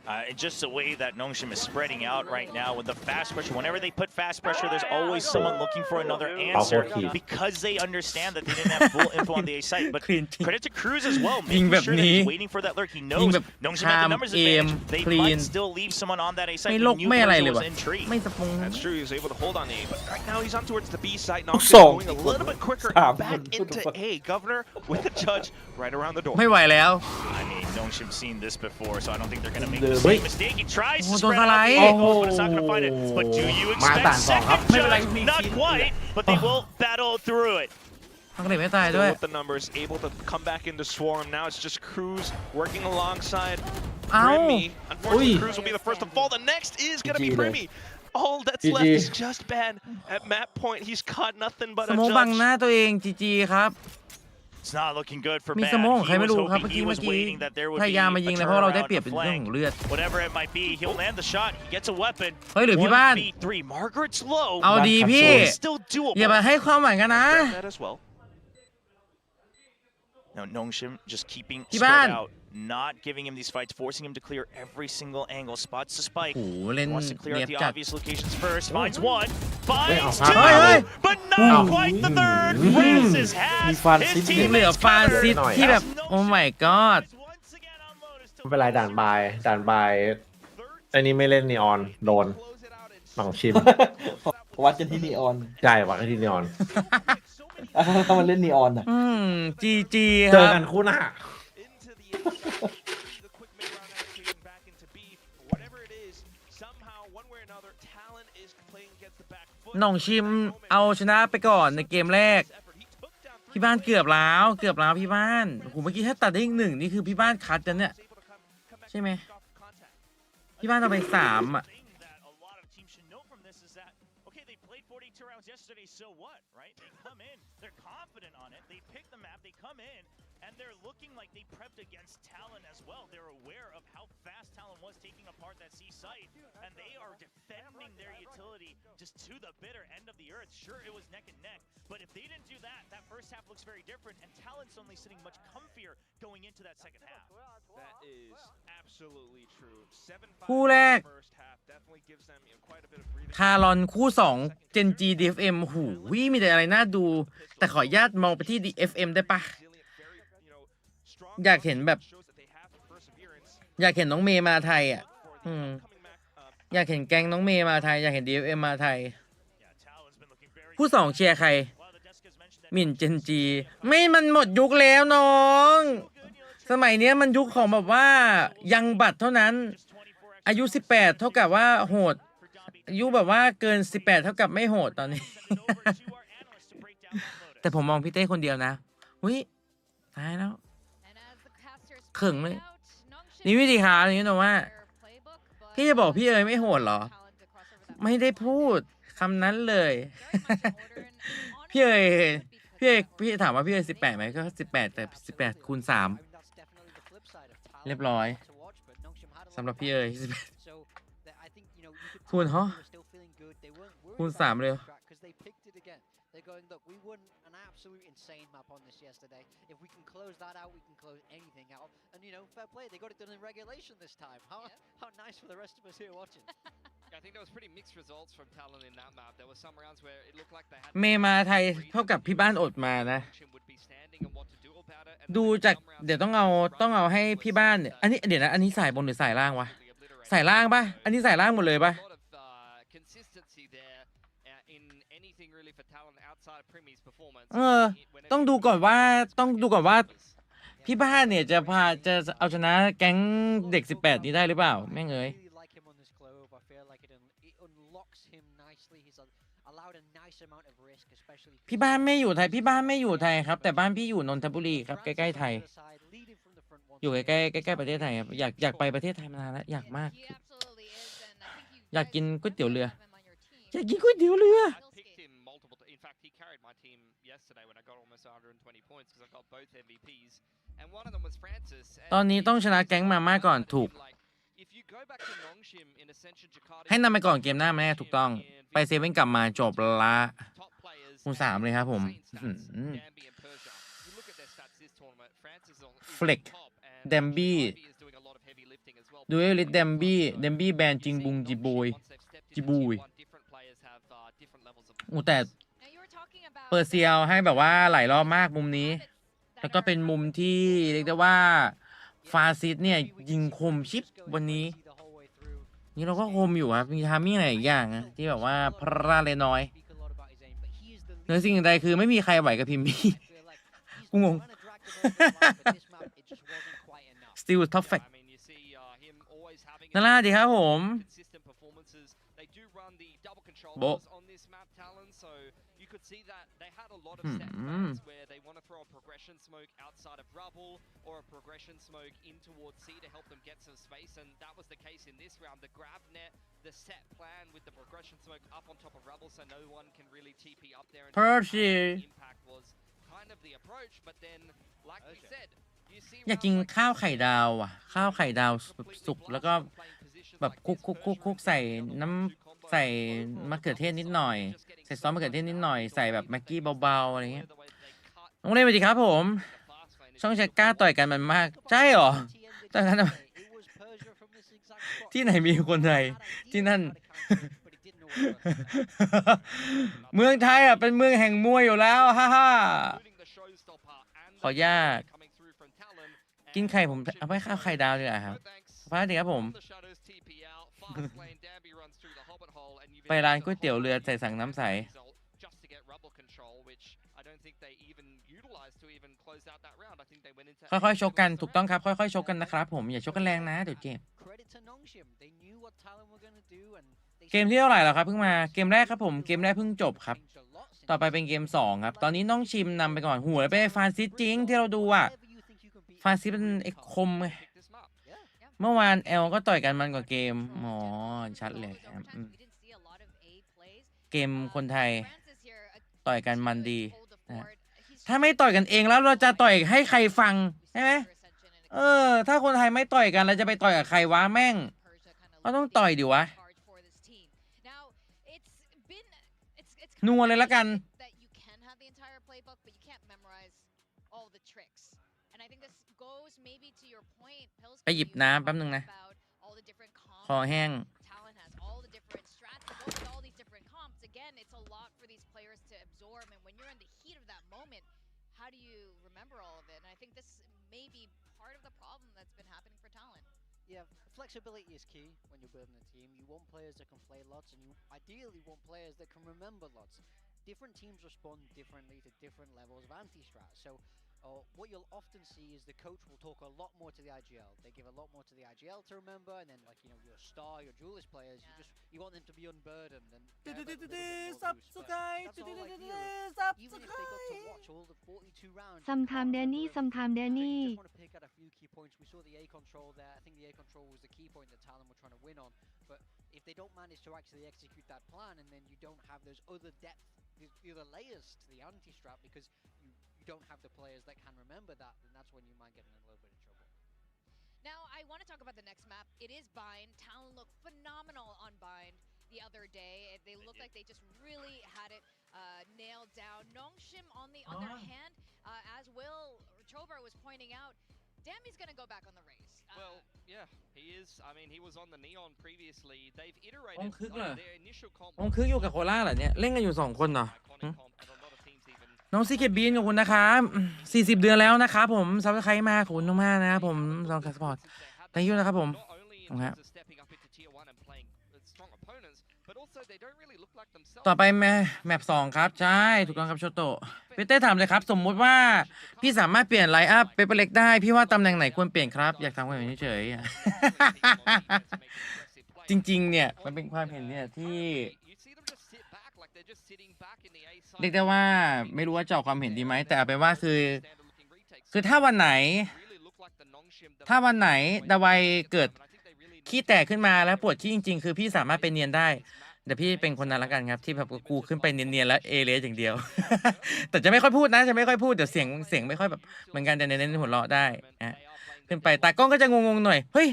And just the way that Nongshim is spreading out right now with the fast pressure. Whenever they put fast pressure, there's always someone looking for another answer because they understand that they didn't have full info on the A site. But Clinches. credit to Cruz as well, ยิง making แบบ sure that นี้ he's waiting for that lurk. He ยิง knows แบบ Nongshim ชา has ม the numbers เอม advantage. They คลีน might still leave someone on that A site. ไม่ They ลก knew ไม่อะไรเลย Persia ว่ะ was in tree. ไม่สปง That's true, he was able to hold on A, but right now he's on towards the B site. Song. Nongshim going a little bit quicker Stop. back What the into fuck? A. Governor with the judge right around the door. ไม่ไหวแล้ว I mean, Nongshim's seen this before, so I don't think they're going to make The- the same Wait. mistake. He tries to Oh, spread don't out the lie. angles, but it's not going to find it. But do you expect มาต่างสองครับ second ไม่เป็นไร judge? Not quite, but they will battle through it. มันก็เลยไม่ตาย Still ด้วย with the numbers, able to come back into Swarm. Now it's just Cruz working alongside เอ้า Primi. Unfortunately, Ui. Cruz will be the first to fall. The next is going to be GG Primi. All that's GG. left is just Ban. At map point, he's caught nothing but ส a โมกบังหน้า judge. ตัวเองจีจีครับ It's not looking good for มี Ban. สโมกของใคร He ไม่ was รู้ครับ hoping เมื่อ he กี้ was waiting that there would พ be ยายามมา a ยิงเลยเพราะเราได้เปรียบ turnaround เป็น of เรื่องของ flank. เลือด Whatever it might be, he'll land the shot. He gets a weapon. เฮ้ยหรือพี่บ้าน 1v3. Margaret's low. เอาดีพี่ It's still อย่า doable. มาให้ความหวังกันนะ Grab that as well. Now Nongshim just keepingพี่ spread บ้าน out, not giving him these fights, forcing him to clear every single angle. Spots the spike. โอ้โหเล่น Wants to clear เนีย out บ the จัด obvious locations first. Finds one. Finds Hey, two. hey. But not quite the third. Francis has มีฟัน his ซิด team เหลือ is ฟานซิด covered. ที่แบบ โอ้ my god Once again on Lotus to ไม่เป็นไรด่านบายอันนี้ไม่เล่นนีออนโดนหนองชิม วัดกันที่นีออน ใช่วัดกันที่นีออน ถ้ามันเล่นนีออนอ่ะ จีจีค เจอ รับ กันคู่หน้า Into the the quick mid round allocation back into B. Whatever it is, somehow, one way or another, Talon is playing against the back foot. หน่องชิมเอาชนะไปก่อนในเกมแรก พี่บ้านเกือบแล้วพี่บ้านโอ้โหเมื่อกี้ถ้าตัดได้อีกหนึ่งนี่คือพี่บ้านคัดกันเนี่ย ใช่ไหม พี่บ้านเอาไป3 อ่ะ thing that a lot of teams should know from this is that, okay, they played 42 rounds yesterday, so what, right? They come in, they're confident on it, they pick the map, they come in, and they're looking like they prepped against Talon as well. They're aware of how fast Talon was taking apart that C site, and they are defending their utility just to the bitter end of the earth. Sure, it was neck and neck, but if they didn't do that, that first half looks very different, and Talon suddenly sitting much comfier going into that second half. That is absolutely true. 7-5 คู่แรก first half definitely gives them quite a bit of breathing. ทารอนคู่2 Gen.G DFM หูวิมีแต่อะไรน่าดู แต่ขออนุญาตมองไปที่ DFM ได้ปะ อยากเห็นแบบอยากเห็นน้องเมย์มาไทยอ่ะอยากเห็นแก๊งน้องเมย์มาไทยอยากเห็น DFM มาไทย คู่2เชียร์ใครหมิ่น Gen.G ไม่มันหมดยุคแล้วน้อง สมัยเนี้ยมันยุคของแบบว่ายังบัตรเท่านั้นอายุ18เท่ากับว่าโหดอายุแบบว่าเกิน18เท่ากับไม่โหดตอนนี้ แต่ผมมองพี่เต้คนเดียวนะหุ้ยตายแล้วเขิงเลยนี่วิธีหาอย่างนี้นะว่าพี่จะบอกพี่เอ๋ยไม่โหดเหรอไม่ได้พูดคำนั้นเลย พี่เอ๋ยพี่ถามว่าพี่เอ๋ย18ไหมก็18แต่18คูณ3เรียบร้อยสำหรับพี่เอ๋ย18คูณคูณ3เลย They're going, look, we won an absolute insane map on this yesterday. If we can close that out, we can close anything out. And, you know, fair play, they got it done in regulation this time. How nice for the rest of us here watching. I think there was pretty mixed results from Talon in that map. There were some rounds where it looked like they had เมมาไทยเท่ากับพี่บ้านอดมานะ ดูจากเดี๋ยวต้องเอาให้พี่บ้านอันนี้เดี๋ยวนะอันนี้สายบนหรือสายล่างวะสายล่างปะอันนี้สายล่างหมดเลยปะต้องดูก่อนว่าพี่บ้านเนี่ยจะเอาชนะแก๊งเด็ก18นี้ได้หรือเปล่าแม่งเอ้ยพี่บ้านไม่อยู่ไทยครับแต่บ้านพี่อยู่นนทบุรีครับใกล้ๆไทยอยู่ใกล้ประเทศไทยครับอยากไปประเทศไทยมานานแล้วอยากมากอยากกินก๋วยเตี๋ยวเรือตอนนี้ต้องชนะแก๊งมาม่าก่อนถูกให้นำไปก่อนเกมหน้าแม่ถูกต้องไปเซเว่นกลับมาจบละคูณ3เลยครับผมเฟล็กเดมบี้ดูเอลิทเดมบี้แบนจิงบุงจิบุยแต่เปิดเซียวให้แบบว่าหลายรอบมากมุมนี้แล้วก็เป็นมุมที่เรียกได้ว่าฟาซิสเนี่ยยิงคมชิปวันนี้นี่เราก็คมอยู่ครับมีทามิ่งอะไรอีกอย่างนะที่แบบว่าพลาดเล็กน้อยเหนือสิ่งใดคือไม่มีใครไหวกับพิมพ์พี่กูงง still tough fact นั่นล่ะดีครับผมโบsee that they had a lot of set plans where they want to throw a progression smoke outside of rubble or a progression smoke in towards C to help them get some space, and that was the case in this round. The grab net, the set plan with the progression smoke up on top of rubble, so no one can really TP up there. And the impact was kind of the approach, but then, like we said, you see อยากกินข้าวไข่ดาวอ่ะข้าวไข่ดาวสุกแล้วก็แบบคุกใส่น้ำใส่มะเขือเทศนิดหน่อยใส่ซอสมะเขือเทศนิดหน่อยใส่แบบแม็กกี้เบาๆอะไรเงี้ยน้องเล่นไปดีครับผมช่องแชทกล้าต่อยกันมันมากใช่หรอต่อยกันที่ไหนมีคนไทยที่นั่น เมืองไทยอ่ะเป็นเมืองแห่งมวยอยู่แล้วฮ่าขอยากกินไข่ผมเอาไปข้าวไข่ดาวดีกว่าครับพาดีครับผมไปร้านก๋วยเตี๋ยวเรือใส่สั่งน้ำใสค่อยๆชกกันถูกต้องครับค่อยๆชกกันนะครับผมอย่าชกกันแรงนะเดี๋ยวเจ็บเกมที่เท่าไหร่แล้วครับเพิ่งมาเกมแรกครับผมเกมแรกเพิ่งจบครับต่อไปเป็นเกม2ครับตอนนี้น้องชิมนำไปก่อนหัวไปฟานซิสจริงที่เราดูอ่ะฟานซิสเป็นไอ้คมไงเมื่อวานเอลก็ต่อยกันมันกว่าเกมอ๋อชัดเลยครับเกมคนไทยต่อยกันมันดีนะถ้าไม่ต่อยกันเองแล้วเราจะต่อยให้ใครฟังใช่ไหมถ้าคนไทยไม่ต่อยกันเราจะไปต่อยกับใครวะแม่ง ก็ต้องต่อยดิวะนัวเลยละกัน ไปหยิบน้ำแป๊บนึงนะคอแห้ง How do you remember all of it? And I think this may be part of the problem that's been happening for Talon. Yeah, flexibility is key when you're building a team. You want players that can play lots, and you ideally want players that can remember lots. Different teams respond differently to different levels of anti-strat. So what you'll often see is the coach will talk a lot more to the IGL. They give a lot more to the IGL to remember, and then like your star, your duelist players, you want them to be unburdened and subscribe even if they got to watch all the 42 rounds. Sometime Danny, sometime I Danny. just want to pick out a few key points. We saw the A control there. I think the A control was the key point that Talon were trying to win on. But if they don't manage to actually execute that plan, and then you don't have those other depth, the other layers to the anti-strat because you don't have the players that can remember that, then that's when you might get in a little bit of trouble. Now, I want to talk about the next map. It is Bind. Talon looked phenomenal on Bind the other day. They looked like they just really had it nailed down. Nongshim, on the other hand, as Will Chobar was pointing out, Dammy's going to go back on the race. Well, yeah, he is. I mean, he was on the Neon previously. They've อง iterated คึกเหรอ their initial comp. องคึกอยู่กับโคล่าเหรอเนี่ยเล่นกันอยู่2คนเหรอ Iconic comp, and a lot of teams even น้องซีเคบีนขอบคุณนะครับ40 เดือนแล้วนะครับผมซับสไครต์มาขอบคุณมากๆนะครับผมสำหรับการสปอร์ต Thank you นะครับผม not only in ครับ terms of stepping up into tier 1 and playing with strong opponents, but also they don't really look like themselves. ต่อไปแมป2ครับใช่ถูกต้องครับโชโตะพี่เต้ถามเลยครับสมมุติว่าพี่สามารถเปลี่ยนไลน์อัพเปเปอร์เล็กได้พี่ว่าตำแหน่งไหนควรเปลี่ยนครับอยากทำกันเฉยๆ จริงๆเนี่ยมันเป็นความเห็นเนี่ยที่เรียกได้ว่าไม่รู้ว่าจะออกความเห็นดีไหมแต่เอาเป็นว่าคือถ้าวันไหนดาวัยเกิดขี้แตกขึ้นมาแล้วปวดขี้จริงๆคือพี่สามารถไปเนียนได้เดี๋ยวพี่เป็นคนนั้นละกันครับที่แบบกูขึ้นไปเนียนๆแล้วเอเลสอย่างเดียว แต่จะไม่ค่อยพูดนะจะไม่ค่อยพูดเดี๋ยวเสียงไม่ค่อยแบบเหมือนกันแต่เน้นหัวเราะได้นะขึ้นไปตากล้องก็จะงงๆหน่อยเฮ้ย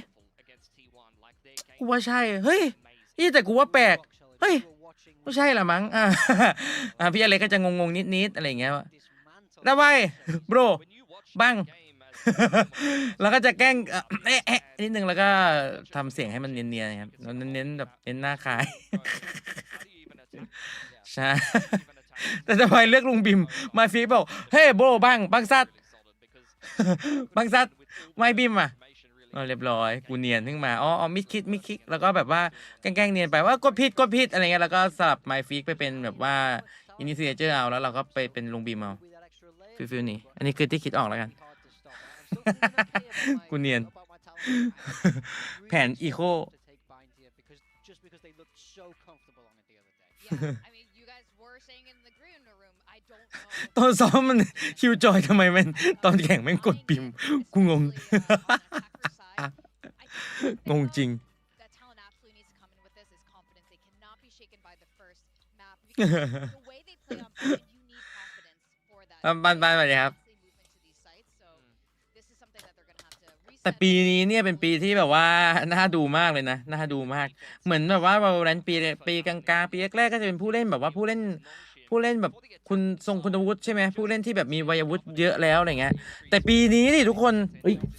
กูว่าใช่เฮ้ยนี่แต่กูว่าแปลกเฮ้ยไม่ใช่ละมั้งพี่อะไรก็จะงงๆนิดๆอะไรอย่างเงี้ยได้ไว้โบรบัง แล้วก็จะแกล้งนิดนึงแล้วก็ทำเสียงให้มันเนียนๆครับเน้นแบบเน้นหน้าคล้ายใช่แต่ทำไมเลือกลุงบิมมาฟีบอกเฮ้ยโบบังซัดไม่บิมอ่ะเรียบร้อยกูเนียนขึ้นมาอ๋อมิดคิดแล้วก็แบบว่าแกล้งเนียนไปว่ากดผิดอะไรเงี้ยแล้วก็สลับไมฟีกไปเป็นแบบว่าอินิเชียเจอร์เอาแล้วเราก็ไปเป็นลุงบิมเอาฟิลนี่อันนี้คือที่คิดออกแล้วกัน กูเนียน แผนอีโค ตอนซ้อมมันคิวจอยทำไมมันตอนแข่งแม่งกดปิมกูงง งงจริง บันไปเลยครับแต่ปีนี้เนี่ยเป็นปีที่แบบว่าน่าดูมากเลยนะน่าดูมากเหมือนแบบว่าValorantปีกลางๆปีแรกๆก็จะเป็นผู้เล่นแบบว่าผู้เล่นแบบคุณวุฒิใช่ไหมผู้เล่นที่แบบมีวัยวุฒิเยอะแล้วอะไรเงี้ยแต่ปีนี้นี่ทุกคน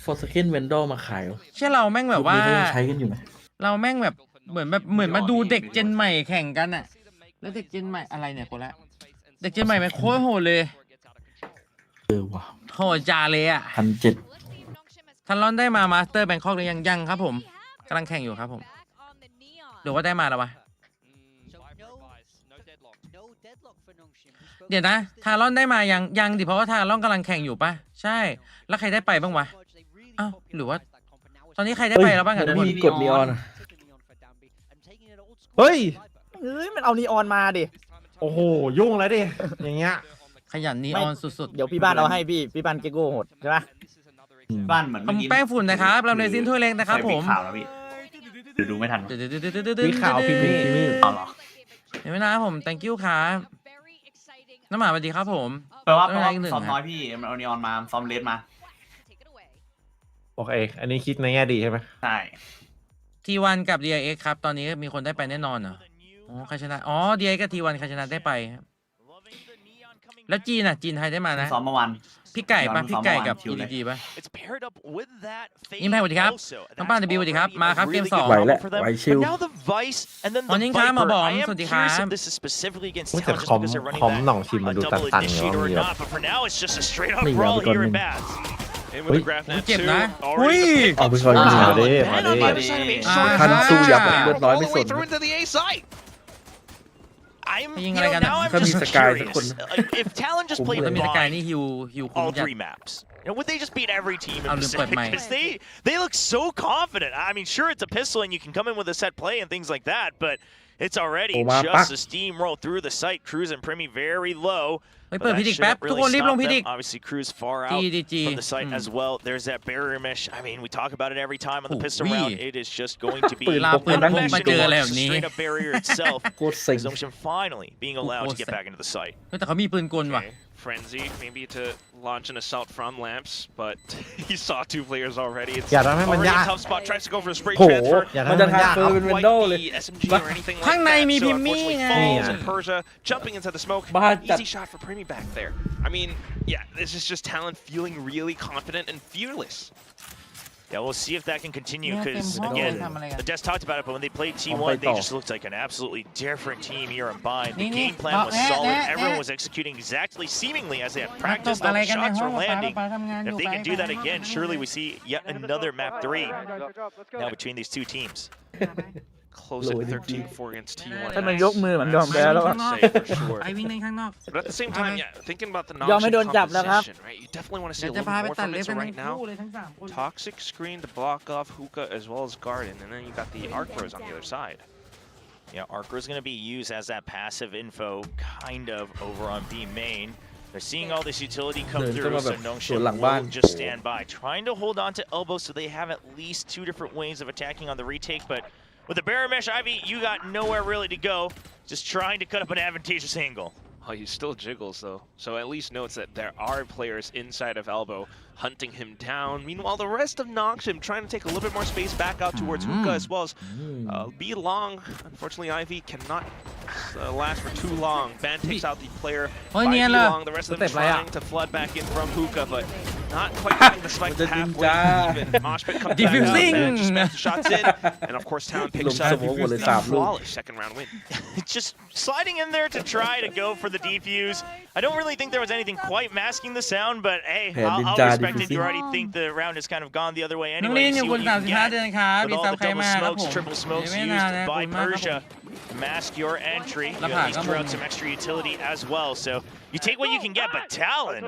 Forsaken Vendor มาขายใช่เราแม่งแบบว่าใช้กันอยู่ไหมเราแม่งแบบเหมือนมาดูเด็กเจนใหม่แข่งกันอะแล้วเด็กเจนใหม่อะไรเนี่ยคนละเด็กเจนใหม่มันโคตรโหดเลยว่ะโหดจ่าเลยอะ1,700ทันร้อนได้มามาสเตอร์แบงคอกหรือยังครับผมกำลังแข่งอยู่ครับผมหรือว่าได้มาแล้ววะเดี๋ยวนะทารอนได้มายังดิเพราะว่าทารอนกำลังแข่งอยู่ปะใช่แล้วใครได้ไปบ้างวะอ้าวหรือว่าตอนนี้ใครได้ไปแล้วบ้างอะทุกคนกดนีออนเฮ้ย มันเอานีออนมาดิ โอ้โหยุ่งแล้วดิอย่างเงี้ยขยันนีออนสุดๆเดี๋ยวพี่บ้านเอาให้พี่บ้านเกโก้โหดใช่ปะบ้านเหมือนแป้งฝุ่นนะครับลำเลซินถ้วยเล็กนะครับผมข่าวแล้วพี่ดูไม่ทันมีข่าวพิมพ์อ๋อเหรอเห็นไหมนะครับผม thank you ครับน้ำหมาสวัสดีครับผมแปลว่าซ้อมน้อยพี่มันเอานีออนมาซ้อมเลสมาโอเคอันนี้คิดในแง่ดีใช่ไหมใช่ T1 กับ DIX ครับตอนนี้มีคนได้ไปแน่นอนเหรออ๋อใครชนะอ๋อ DIX กับ T1 ใครชนะได้ไปครับแล้วจีนอ่ะจีนไทยได้มานะ ซ้อมเมื่อวาน พี่ไก่ปะพี่ไก่กับ EDG ปะอิมแพคสวัสดีครับน้องป้า W สวัสดีครับมาครับเกม2 ไหวแล้วไหวชิว ตอนนี้ครับหมอบอมสวัสดีครับ แต่คอมหน่องชิมมันดูตันๆอย่างนี้แบบ นี่ไงไปก่อนหนึ่ง In with the graph net เจ็บ too. นะ Already อุ้ย เอาไปก่อนมาดิมาดิ by the side of H short ทันสู้ยับเลือดน้อย all ไม่ the ส way น through into the A site.ยิงอะไรกันอะ ถ้ามีสกายสักคน If Talon just ผม played ถ้ามีสกายนี่ blind ฮิวคุ้ม all จัด 3 maps, would they just beat every team in I'll just put Pacific? my- Because they look so confident. I mean, sure, it's a pistol and you can come in with a set play and things like that, but it's already Oh, my just back. a steamroll through the site. Cruz and Primi very low. เฮ้ย But เปิด that พิดิก shouldn't แป๊บ ทุก really คนรีบลง stop พิดิก them. Obviously, Cruz far out TDG from the site as well. There's that barrier mesh. I mean, we talk about it every time on the pistol Ooh-wee. round. It is just going to be ปืนพกปืน not a นั่ง mesh มาเจออะไรแบบ anymore, นี้ just straight up barrier itself. โคตรเซ็ง Nongshim finally being allowed to get back into the site. เฮ้ยแต่เขามีปืนกลว่ะ Okay, Frenzy maybe to launch an assault from lamps, but he saw 2 players already. It's อย่าทำให้มัน already ยาก a tough spot. Tries to go for a spray โห transfer. อย่า มัน ทำให้ จะ มันยาก ทำปืนเป็นวินโดว์เลย The SMG or anything like ข้างใน that. มี So พิมมี่ unfortunately ไง falls and Persia jumping into the smoke. บ้าจัด Easy shot for Primi back there. I mean, yeah, this is just Talon feeling really confident and fearless. Yeah, we'll see if that can continue Yeah, because, Tim, again, hold on. the Jets talked about it, but when they played T1, play theyต่อ just looked like an absolutely different team here in Bind. The Ni- game plan was solid. Everyone was executing exactly, seemingly, as they had practiced. All the shots were landing. If they can do that again, surely we see yet another map 3 now between these two teams. Close at 13-4 against T1. ถ้ามันยกมือเหมือนยอมแพ้แล้วอะ Say for sure. ไปวิ่งในข้างนอก But at the same time, yeah, thinking about the ยอมให้ Nongshim โดนจับแล้วครับ composition, right? You definitely want to see เดี๋ย a วจะ little พา bit ไป more ตัด from เล็ it. บ So กันทั้ right ง now, คู่เลยทั้งสามคน toxic screen to block off Hookah as well as Garden, and then you got the Arc Bros on the other side. Yeah, Archer is going to be used as that passive info, kind of, over on B main. They're seeing all this utility come เดิน through, เข้ามาแบ so บสวน Nongshim หลังบ้าน will just stand by, trying to hold on to elbow so they have at least 2 different ways of attacking on the retake, but with the barrier mesh, Ivy, you got nowhere really to go, just trying to cut up an advantageous angle. Oh, he still jiggles though, so at least notes that there are players inside of Elbow hunting him down. Meanwhile, the rest of Nongshim trying to take a little bit more space back out towards Hookah as well as be long. Unfortunately, Ivy cannot last for too long. Ban takes out the player by be long. The rest of them trying to flood back in from Hookah, but not quite getting the spike halfway even. Mosh pit comes back out, Ban just smashes shots in, and of course Talon picks up the flawless second round win. Just sliding in there to try to go for the defuse. I don't really think there was anything quite masking the sound, but hey, I'll respect it. You already think the round has kind of gone the other way น้อง anyway. ลิน See อยู่ what บ you น can 35 get. เดือนครับ With มี all ซับ the ใคร double มาครับ smokes, ผม triple smokes ไม่นาน used นะขอบ by คุณมากครับผม Persia. Mask your entry. You at Lapar least ka throw out mo. some extra utility as well. So you take what you can get, but Talon,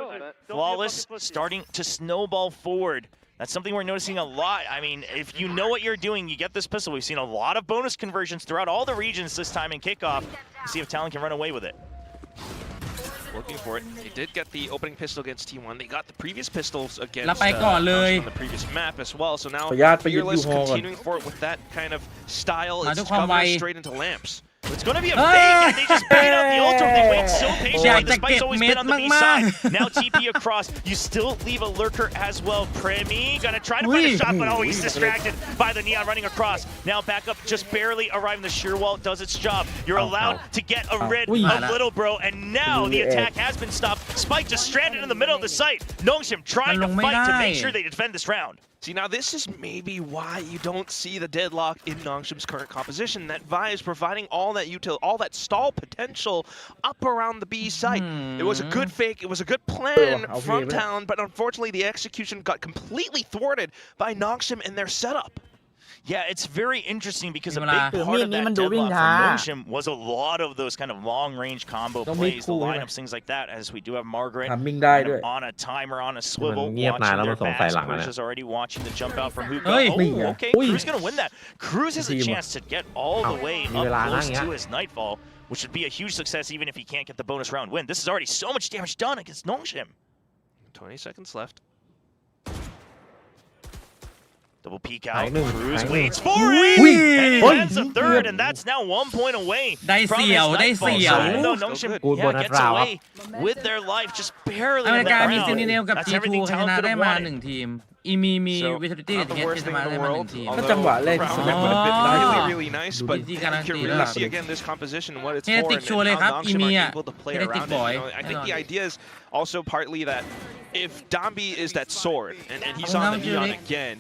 flawless, starting to snowball forward. That's something we're noticing a lot. I mean, if you know what you're doing, you get this pistol. We've seen a lot of bonus conversions throughout all the regions this time in kickoff. Let's see if Talon can run away with it. Looking for it. They did get the opening pistol against T1. They got the previous pistols against แล้วไปก่อนเลย on the previous map as well. So now ขออนุญาตไปยึด Fearless ยูฮอก่อน continuing for it with that kind of style. มา It's ด้วยความไว coming straight into lamps. It's going to be a fake, and they just bait out the ultra. They wait so อยาก patiently. จะ The เก็บ spike's always เม็ด been on the B มาก side. Now TP across. You still leave a lurker as well. Premi gonna try to find a Ui. shot, but oh, he's distracted by the Neon running across. Now back up, just barely arriving. The shear wall does its job. You're allowed to get a rid Ui. of Little Bro, and now the attack has been stopped. Spike just stranded in the middle of the site. Nongshim trying to Malung fight to may make dai. sure they defend this round. See, now this is maybe why you don't see the deadlock in Nongshim's current composition. That Vi is providing all that all that stall potential up around the B site. It was a good fake. It was a good plan from Talon, but unfortunately the execution got completely thwarted by Nongshim and their setup. Yeah, it's very interesting because a Dim big la. part of that มันดูวิ่ง deadlock ช้า from Nongshim was a lot of those kind of long-range combo Don't plays, make the cool, right? lineups, things like that, as we do have Margaret ทำมิ่งได้ด้วย on a timer, on a swivel, มันเงียบนานแล้ว watching มัน their สงสัย backs. หลังแล้ว Cruz is already watching the jump out from Hookah. Hey. Oh, okay, Ui. Cruz gonna win that. Cruz has a Team. chance to get all the wayมี up เวลานั่ง close เงี้ย to his Nightfall, which would be a huge success even if he can't get the bonus round win. This is already so much damage done against Nongshim. 20 seconds left. Double peek หาย out. หนึ่ง Cruz หายหนึ่ง waits for it. And he lands the third, and that's now 1 point away ได้ from เสี่ his ยวได้ nightfall. เสี่ยว So even though Nongshim Good bonus gets round. away with their life just barely อเม in ริ the กามี round. เซนิเนลกับ That's G2 everything ช Talon นะ could ได้ have มา wanted. 1 ทีมมี So, VCT not the Pacific worst thing in the Kickoff ได้มา world, 1 ทีม although ก็จังหวะแรก round ส one แน็ค would มัน have been ได้ really, really nice, but VCT youการัน can ตี really แล้ว see again this composition what it's Kinetic for Show เลย and ครับ how Nongshim อีมี are อ่ะ able to play Kinetic around it. Boy You know, I แน่ think นอน the idea is also partly that if Domby is that sword and he's on the neon again,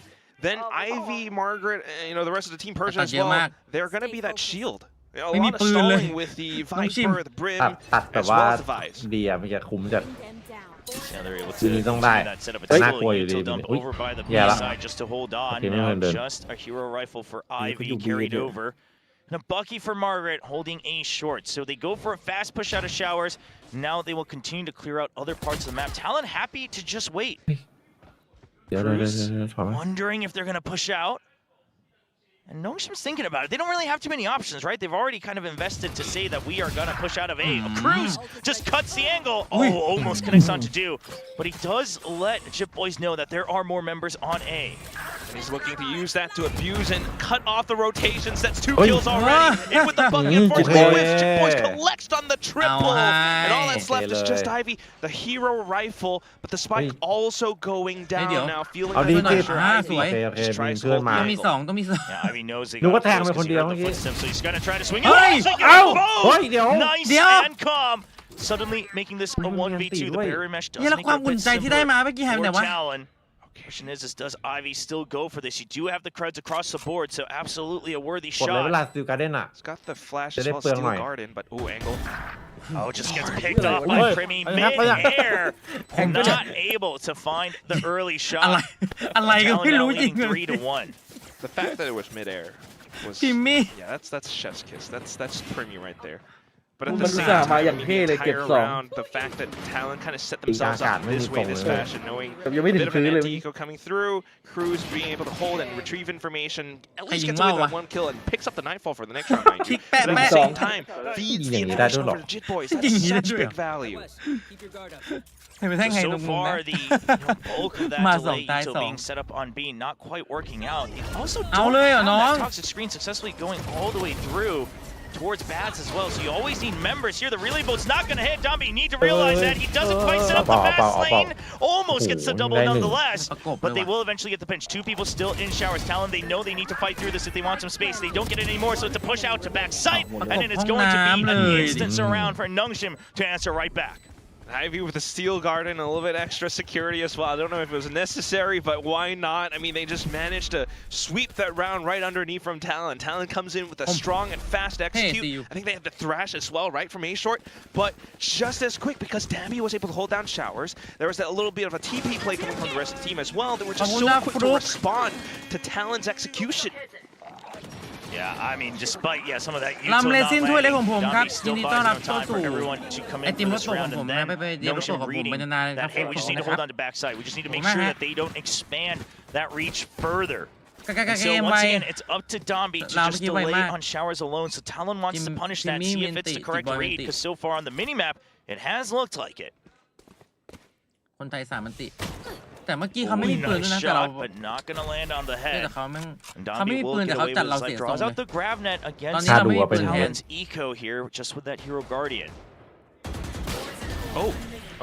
then Ivy, Margaret, and, the rest of the team Persia as well, they're going to be that shield. A lot of stalling with the Viper, the Brim, ตัดแบบ as ว่า well as the Vice. ดีอะมันจะคุ้มจัด Yeah, they're able to ทีนี้ต้องได้ that setup. แต่ It's น่า still กลัว a อยู่ดี util dump อุ๊ย over by the B แย่ละ side just to hold on. Okay, Now no. just a hero rifle for you Ivy could do carried weird. over. And a Bucky for Margaret holding A short. So they go for a fast push out of showers. Now they will continue to clear out other parts of the map. Talon happy to just wait. เดี๋ยว Cruz ถอยมา wondering if they're going to push out. And Nongshim's thinking about it. They don't really have too many options, right? They've already kind of invested to say that we are going to push out of A. Cruz just cuts the angle. Oh, almost connects onto Do. But he does let Chip Boys know that there are more members on A. And he's looking to use that to abuse and cut off the rotations. That's 2 Oi. kills already. In with the bucket, unfortunately, Chip Swift. Chip Boys Boy. collects on the triple. And all that's left is just Okay, Ivy, the hero rifle, but the spike Oi. also going down Hey, now, feeling เอา the ดี pressure. อ่า Ivy สวย โอเค just มี tries to เพื่อน hold มา ต้องมี the 2 angle. ต้องมี 2 Yeah, Ivy knows they นึก got ว่าแทง close ไป 'cause คน he เดียว heard เมื่อ the กี้ footsteps, so he's gonna try to swing. Oi. Oh, he Ow. got both! เฮ้ยเดี๋ยว Nice เดี๋ยว and calm. Suddenly making this a 1v2. The barrier mesh does เนี่ยแล้ว make ควา it ม a อุ่น bit ใจที่ได้ simpler มาเมื่อกี้หายไปไหน for วะ Talon. Question is, does Ivy still go for this? You do have the creds across the board, so absolutely a worthy กดเลยเวลา shot. สติลการ์เด้นอ่ะ It's got the flash Did as it well, burn Steel right? Garden, but angle. Oh, just gets picked off by Oi. Primmy Oi, hap oi. mid-air. Hang on. Not able to find the early อะไร shot. อะไรก็ Talon ไม่ now รู้จริง leading 3-1. The fact that it was midair was... พิมมี่ Yeah, that's chef's kiss. That's Primmy right there. But at มัน the อุต same ส่าห์มา time, อย่าง I mean, เท่ the เลยเก็บ entire 2 round, the fact that Talon kind of set themselves up this way, this fashion, knowing แต่ยังไม่ a ถึ bit ง of พื้ an นเลย anti-eco coming through, Cruz being able to hold and retrieve information, at least Hey, gets away with Mao, one kill and picks up the Nightfall for the next round, mind you. Kick But at the back. same time, feeds theยิงอย่างนี้ information ได้ด้วยเหรอ over to Jit Boys. ยิง That's อย่างนี้ได้ such ด้วยเหรอ big value. ให้ไปแท่ง So ไฮนุกมุม far, นะ the bulk of that มา delay 2 ตาย until 2 being set up on B not quite working out. They also เอา don't เลยเหรอ have น้อง that toxic screen successfully going all the way through towards bats as well. So you always need members here. The relay boat's not going to hit Domby. You need to realize that. He doesn't quite set up the fast lane. Almost gets the double nonetheless. But they will eventually get the pinch. 2 people still in showers. Talon, they know they need to fight through this if they want some space. They don't get it anymore, so it's a push out to back sight. And then it's going to be an instant surround for Nongshim to answer right back. Ivy with a Steel Garden, a little bit extra security as well. I don't know if it was necessary, but why not? I mean, they just managed to sweep that round right underneath from Talon. Talon comes in with a strong and fast execute. I think they had the thrash as well, right, from A-Short, but just as quick because Dambi was able to hold down showers. There was that little bit of a TP play coming from the rest of the team as well. They were just so quick to respond to Talon's execution. Yeah, I mean, despite some of that ลำเล util ซิน not ถ้วยเล็กข landing, องผมครับ Domby ยิน still ดีต้อน buys รับ no เข้า time สู่ for everyone to come ไอ in ติ for มรถ this ตกขอ round งผม and นะ then ไปเดี๋ยวรถตก Nongshim ของผม reading เป็นนานๆครับ that, hey, we just need to hold on to backside. We just need to make sure that they don't expand that reach further. กะกะกะ And เก so มไว once again, it's up to Domby to Lào just kia quay delay mát. on showers alone. So Talon wants to Team- punish team that, me see if miền it's the tị, correct team boy miền read, tị. because so far on the minimap, it has looked like it. คนไทย3 มันติ แต่เมื่อกี้เขาไม่มีปืนด้วย Nice นะแต่เรา shot, but not gonna land on the แต่ head. เขาแม่ง And เขาไม่ Domby มี will ปืน get แต่เขา away จัด with เรา his เสีย life. ทรง Draws เลย out the grab net ตอน against นี้เราไม่มีปืนแทน Talon's eco here, just with that hero guardian. Oh,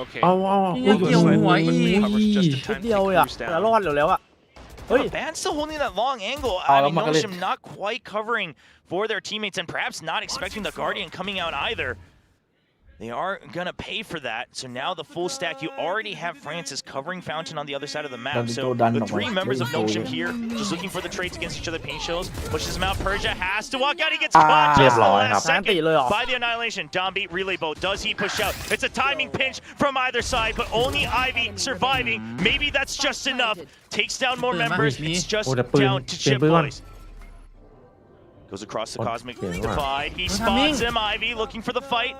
okay. เอาเอา ยังเกี่ยวหัวอีก Covers just in ชุ time ด to เดียว take อ่ะ Cruz แต่ down. รอดอยู่แล้วอ่ะ เฮ้ย Ban still holding that long angle. Oh, I mean, I'm not gonna- Nongshim not quite covering for their teammates and perhaps not expecting the Guardian coming out either. They are going to pay for that. So now the full stack, you already have Francis covering Fountain on the other side of the map. So the 3 members of Nongshim here, just looking for the trades against each other. Pain Shells pushes him out. Persia has to walk out. He gets caught just the last second by the Annihilation. Domby relay boat. Does he push out? It's a timing pinch from either side, but only Ivy surviving. Maybe that's just enough. Takes down more members. It's just down to Chip Boys. Goes across the Cosmic Divide. He spots him. Ivy looking for the fight.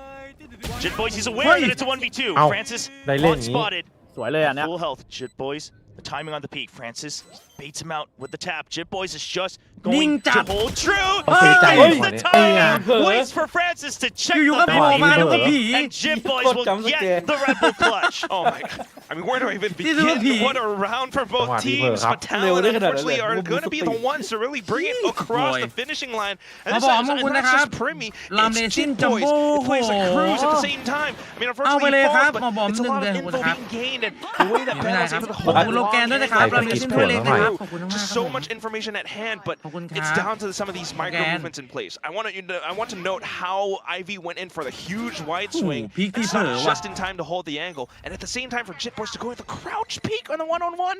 Jit Boys, he's aware that it's a 1v2. Francis unspotted. สวยเลยอันเนี้ย Full health. Jit Boys The timing on the peak. Francis baits him out with the tap. Jip Boys is just going Ning to tap. hold true. Hey. Finds the Hey. timing. Waits for Francis to check อยู่ๆก็ the โผล่มาแล้วก็ map. ผี And Jip Boys will get the Red Bull clutch. Oh my god. I mean, where do I even This is a begin? peak. What a round for both Come on, teams. Beaver, But Talon, unfortunately, are going to be the ones to really bring it across the finishing line. And this Come on, time, it's come on, not justนะครับ Primi, Lamne it's Sin Jip Boys. Jumbo. It plays a cruise at the same time. I mean, เอาไป unfortunately, เลย he ครับ falls, หมอบอม but it's a หนึ่ง lot เดือน of ขอบคุณ info ครับ being gained. And the way that ไม่ได้ Talon's ครับ able to ขอบ hold คุณ that โลแกน long ด้วยนะครับ game เรา and เรียน just ซิน pull โท it เล็กนะครับ through. ขอบคุณมาก Just ครับ so ผม much information at hand, but ขอบคุณค it's รับ down to some of these micro movements in place. I want to note how Ivy went in for the huge wide swing, พีคที่ and เผลอ stopped ว่ะ just in time to hold the angle, and at the same time for Jit Boys to go with the crouch peek on the one-on-one.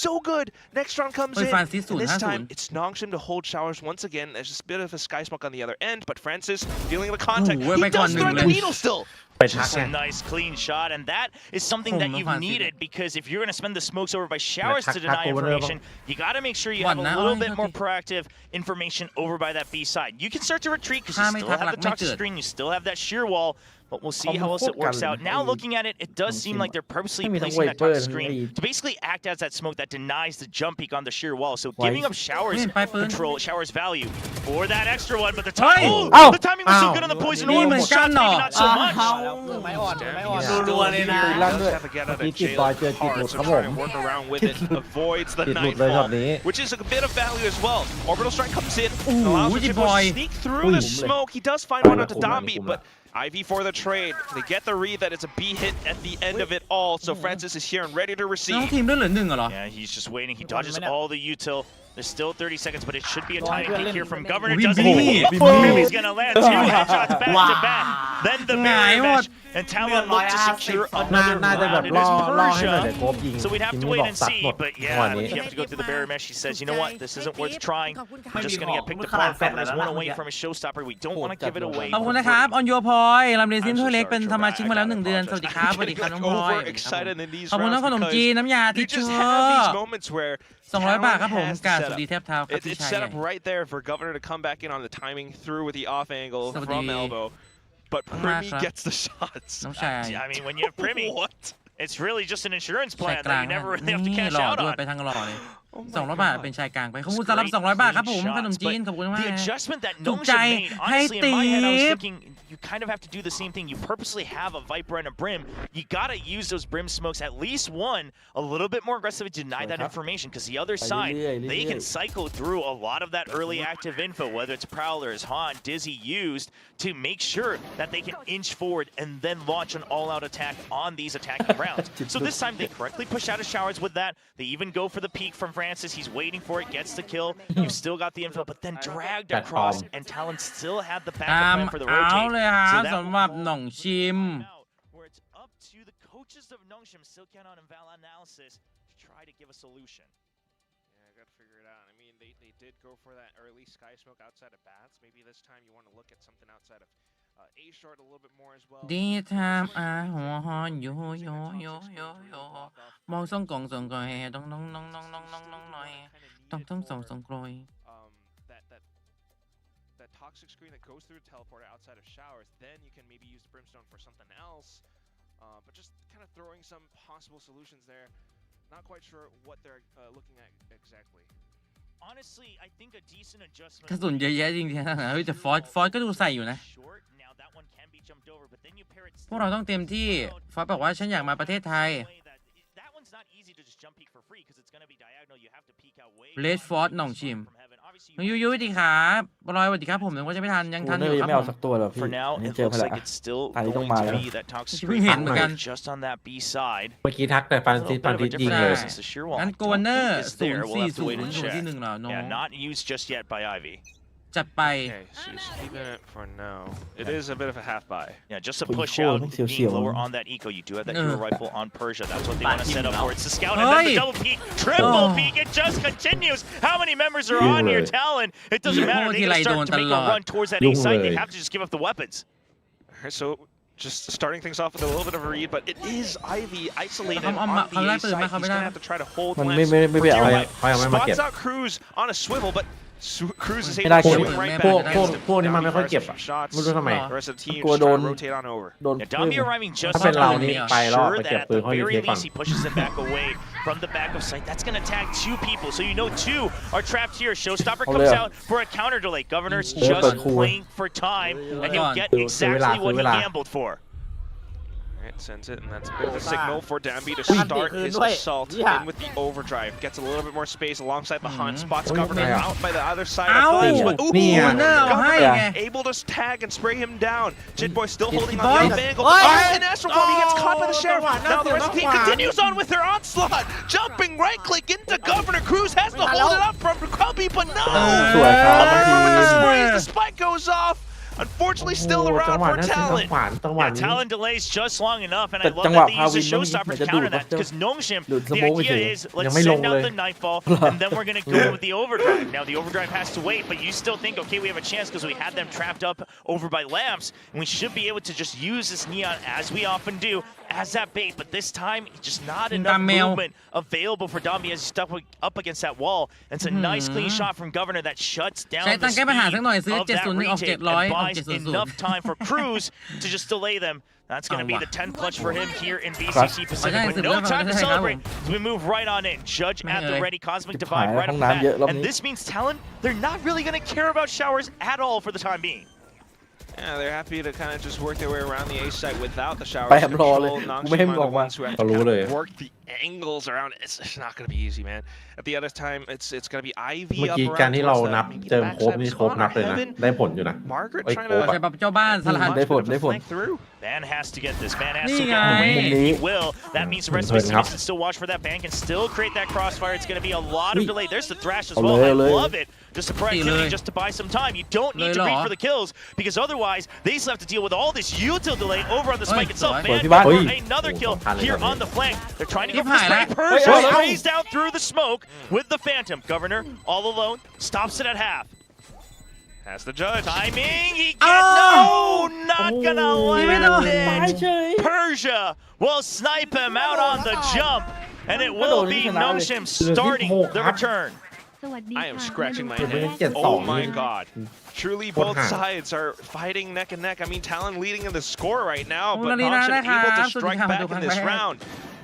So good. Next round comes เฮ้ย in, ฟรานซิส and this 050 time it's Nongshim to hold showers once again. There's just a bit of a sky smoke on the other end, but Francis feeling the contact. โอ้โห He ไปก่อน does หนึ่ง thread เล the ย needle still. ไปทัก Just ไง a nice clean shot, and that is something that Home you've offensive. needed because if you're going to spend the smokes over by showers to Attack deny over there. information, you got to make sure you have One a now, little I bit more think. proactive information over by that B side. You can start to retreat becauseถ้า you ไม่ still ทัก have หลั the กไม่ toxic เกิด screen, you still have that sheer wall. But we'll see how else it works out. Now looking at it, it does seem like they're purposely placing that toxic screen to basically act as that smoke that denies the jump peak on the sheer wall. So giving up showers control, showers value for that extra one. But the timing, Oh! the timing was so good on the poison orb. Ni Shots maybe not so much. ไม่อ่อนไม่อ่อน Still รัวๆเลยนะ he does have to get out of เมื่อกี้จิต jail บอยเจอจิต hard, หลุด so ครับผ trying ม to work around with it, avoids the จิตหลุดเลยช็อต nightfall, นี้ which is a bit of value as well. Orbital strike comes in, Ooh, allows Witchy Jit Boys boy. to sneak through the smoke. He does find one onto Dombi, but Ivy for the trade. They get the read that it's a B hit at the end of it all. So Francis is here and ready to น้อง receive. ทีมเลือดเหลือหนึ่งเหรอ Yeah, he's just waiting. He dodges all the util. There's still 30 seconds, but it should be a tiny Go on, peek here from Governor. Win Doesn't B. even Win B. He's going to land 2 headshots back to back. Then the barrier Nice. mesh. And Talon look to secure น่า another น่าจะแบบ round. It ล่อ is ล่อให้หน่อยเดี๋ยว Persia. โกบยิง So we'd have ทีม to นี้บ wait อก and ตัด see. หมด But จังหวะ yeah, นี้ if you have to go through the barrier mesh, he says, you know what? This isn't worth trying. We're just going to get picked apart. Governor's 1 away from his showstopper. We don't want to give it away. ขอบ for คุณนะครับ free. on your point ลำเรียนซินโทเล็กเป็นสมาชิกมาแล้ว1 เดือน สวัสดีครับ สวัสดีครับน้องพลอย Overexcited in these ขอบคุณน้อง rounds ขนมจีน because น้ำยาทิ you ชชู่ just have these moments where 200 บาทครับผม Talon has กราบ the สวัสดี setup. แทบเท้าครับพี่ It's ชาย set up right there for Governor to come back in on the timing through with the off angle Somebody- from elbow. But Primi Maka. gets the shots. น้องชาย I mean, when you have Primi, What? it's really just an insurance ชาย plan กลา that ง you นะ never really have to นี่ cash หล่อ out ด้วย on. ไปทางหล่อเลย Oh my 200 บาท God. เป็นชายกลางไปขอบคุณสำหรับ 200 บาทครับผมขนมจีนขอบคุณมาก The นะ adjustment that ถูกใจ Nongshim made, ให้ honestly, in ตี my head, I was บ thinking you kind of have to do the same thing. You purposely have a Viper and a Brim. You got to use those Brim smokes, at least one, a little bit more aggressive to deny that information because the other side, they can cycle through a lot of that early active info, whether it's Prowlers, Han, Dizzy used to make sure that they can inch forward and then launch an all-out attack on these attacking rounds. So this time they correctly push out of showers with that. They even go for the peak from Francis. He's waiting for it, gets the kill. You've still got the info, but then dragged across, and Talon still had the ตา backup ม plan for the เอา rotate. เลยครับ So that สำหรับหน่องชิม where it's up to the coaches of Nongshim, Silkanon and Val Analysis to try to give a solution. Yeah, I got to figure it out. I mean, they did go for that early sky smoke outside of bats. Maybe this time you want to look at something outside of A short a little bit more as well. ดีทามอาหัวฮอนโยโยโยโยโยมองส่งกล่องส่งกลอยต้องน้องน้องน้องน้องน้องน้องหน่อยต้องส่งกลอย That toxic screen that goes through a teleporter outside of showers, then you can maybe use the brimstone for something else. But just kind of throwing some possible solutions there. Not quite sure what they're looking at exactly. Honestly, I think a decent adjustment. กระสุนเยอะแยะจริงๆนะเฮ้ยแต่ฟอสก็ดูใส่อยู่นะ Short. Now that one can be jumped over, but then you pair it พวกเราต้องเต็มที่ฟอสบอกว่าฉันอยากมาประเทศไทย That one's not easy to just jump peek for free because it's going to be diagonal. You have to peek out way. Red Fort หน่องชิมน้องยูสวัสดีครับบอยสวัสดีครับผมนึกว่าจะไม่ทันยัง กู ทันอ เนอร์ ยู่ ยัง ค ไม่ รับ เอา ผ สั ม กตัวหรอกพี่ For now, อันนี้ it เจอ looks ไป like แล้ว it's still Tadi going tong to mal. be that toxic เพิ่ง screen เห็นเหมือนกัน just on that B side. เมื่อกี้ทักแต่ฟัน A ซิ little ฟัน bit of ทิ a ศยิง different เลย size since the sheer wall. งั้น I โก don't เนอ think ร์ it's there. We'll have to wait 040 and อยู่ check. ที่1เหรอน้อง Yeah, not used just yet by Ivy. จัดไป Okay, she's keeping it for now. It is a bit of a half buy. Yeah, just a Pretty push cool. out, Makes you being feel lower them. on that eco. You do have that hero rifle on Persia. That's what they want to set up for. It's the scout and Oi. then the double peek, triple Oh. peek. It just continues. How many members are on here? Really? Talon. It doesn't matter. They Hilay start to doon make a talon. run towards that A site. They Really? have to just give up the weapons. Alright, so just starting things off with a little bit of a read, but it is Ivy isolated Come on on, the come A on, side. come He's on. gonna have to try to hold มัน glimpse. ไม่ไปเอา Dear ไป White เอาไม่มาเก็บ spots out Cruz on a swivel, but Cruz is ไม่ able ได้ to เก็บ swing right พวก back พวก against him. พวกนี้มัน Dambi ไม่ค่อย fires เก็บ some อ่ะ shots. ไม่รู้ทำไม The rest of the team กลัว just โด trying น to rotate on over. โดน Yeah, Dambi arriving just ถ้าเป็น on เรา time to นี่ make ไปแล้ว sure ไปเก็บ that at ปืน the เขาดี very เทก่อน least he pushes them back away from the back of sight. That's going to tag 2 people. So you know 2 are trapped here. Showstopper comes out for a counter delay. Governor's just playing for time, and he'll get exactly what he gambled for. Alright, sends it, and that's a bit of a signal for Dambi to start his assault in with the overdrive. Gets a little bit more space alongside the hunt. Spots Governor out by the other side of the ledge, but Governor able to tag and spray him down. Jitboy still holding on the up angle. And Astroform, he gets caught by the Sheriff. Now the rest of the team continues on with their onslaught. Jumping right click into Governor. Cruz has to hold it up from Cubby, but no! สวยครับ Governor with the sprays, the spike goes off. Unfortunately, still around for Talon. Yeah, Talon delays just long enough, and I love จังหวะ that they use the พาวิน showstopper to มันจะ counter ดูด that, because Nongshim, ดูดส the โมกไปเฉ idea ย is ยั let's งไม่ลง send เล out ย the nightfall, and then we're going to go with the overdrive. Now, the overdrive has to wait, but you still think, okay, we have a chance because we had them trapped up over by lamps, and we should be able to just use this neon, as we often do, as that bait, but this time, just not enough movement available for Dambi as he's stuck up against that wall. And it's a nice clean shot from Governor that shuts down the speed of that retake and buys enough time for Cruz to just delay them. That's going to be the 10 clutch for him here in VCT Pacific, but no time to celebrate as we move right on in. Judge at the ready, Cosmic Divide right off the bat. And this means Talon, they're not really going to care about showers at all for the time being. Yeah, they're happy to kind of just work their way around the A site without the shower ไปรอเลย control. กูไม่ให้มึง Nongshim อ are อก the มา ones who have เขา to รู้ kind เลย of work the angles around. It's not going to be easy, man. At the other time, it's going to be IV เมื่อ up กี้ around การที่เรา towards the- นับ maybe เจิม the โคบ backside นี่ of โคบ Spawn นับเลย or นะ Heaven. ได้ผลอยู่นะ Margaret ไอ้ trying โคบ to อะ ใช่ปะเจ้าบ้านสลัด ได้ผล to ได้ผล flank through. Van has to get this. Van has to Ni get guy. the win. Ni. He will. That means the rest of his team Ni. needs to still watch for that bank and still create that crossfire. It's going to be a lot of Ni. delay. There's the thrash as Ole, well. I ole. love it. Just the proactivity, just to buy some time. You don't need to reach for the kills because otherwise they still have to deal with all this util delay over on the spike itself. Van for another kill here on the flank. They're trying to go for the spray. Persia sprays down through the smoke with the Phantom. Governor all alone stops it at half. Has the judge. Timing, he gets no, not gonna land it. Persia will snipe him out on the jump, and it will be Nongshim starting the return. สวัสดี I am ค่ะ scratching my เจ็ด head. สอง Oh my god. Truly, both sides are fighting neck and neck. I mean, Talon leading in the score right now, but Nongshim able to strike back in this round.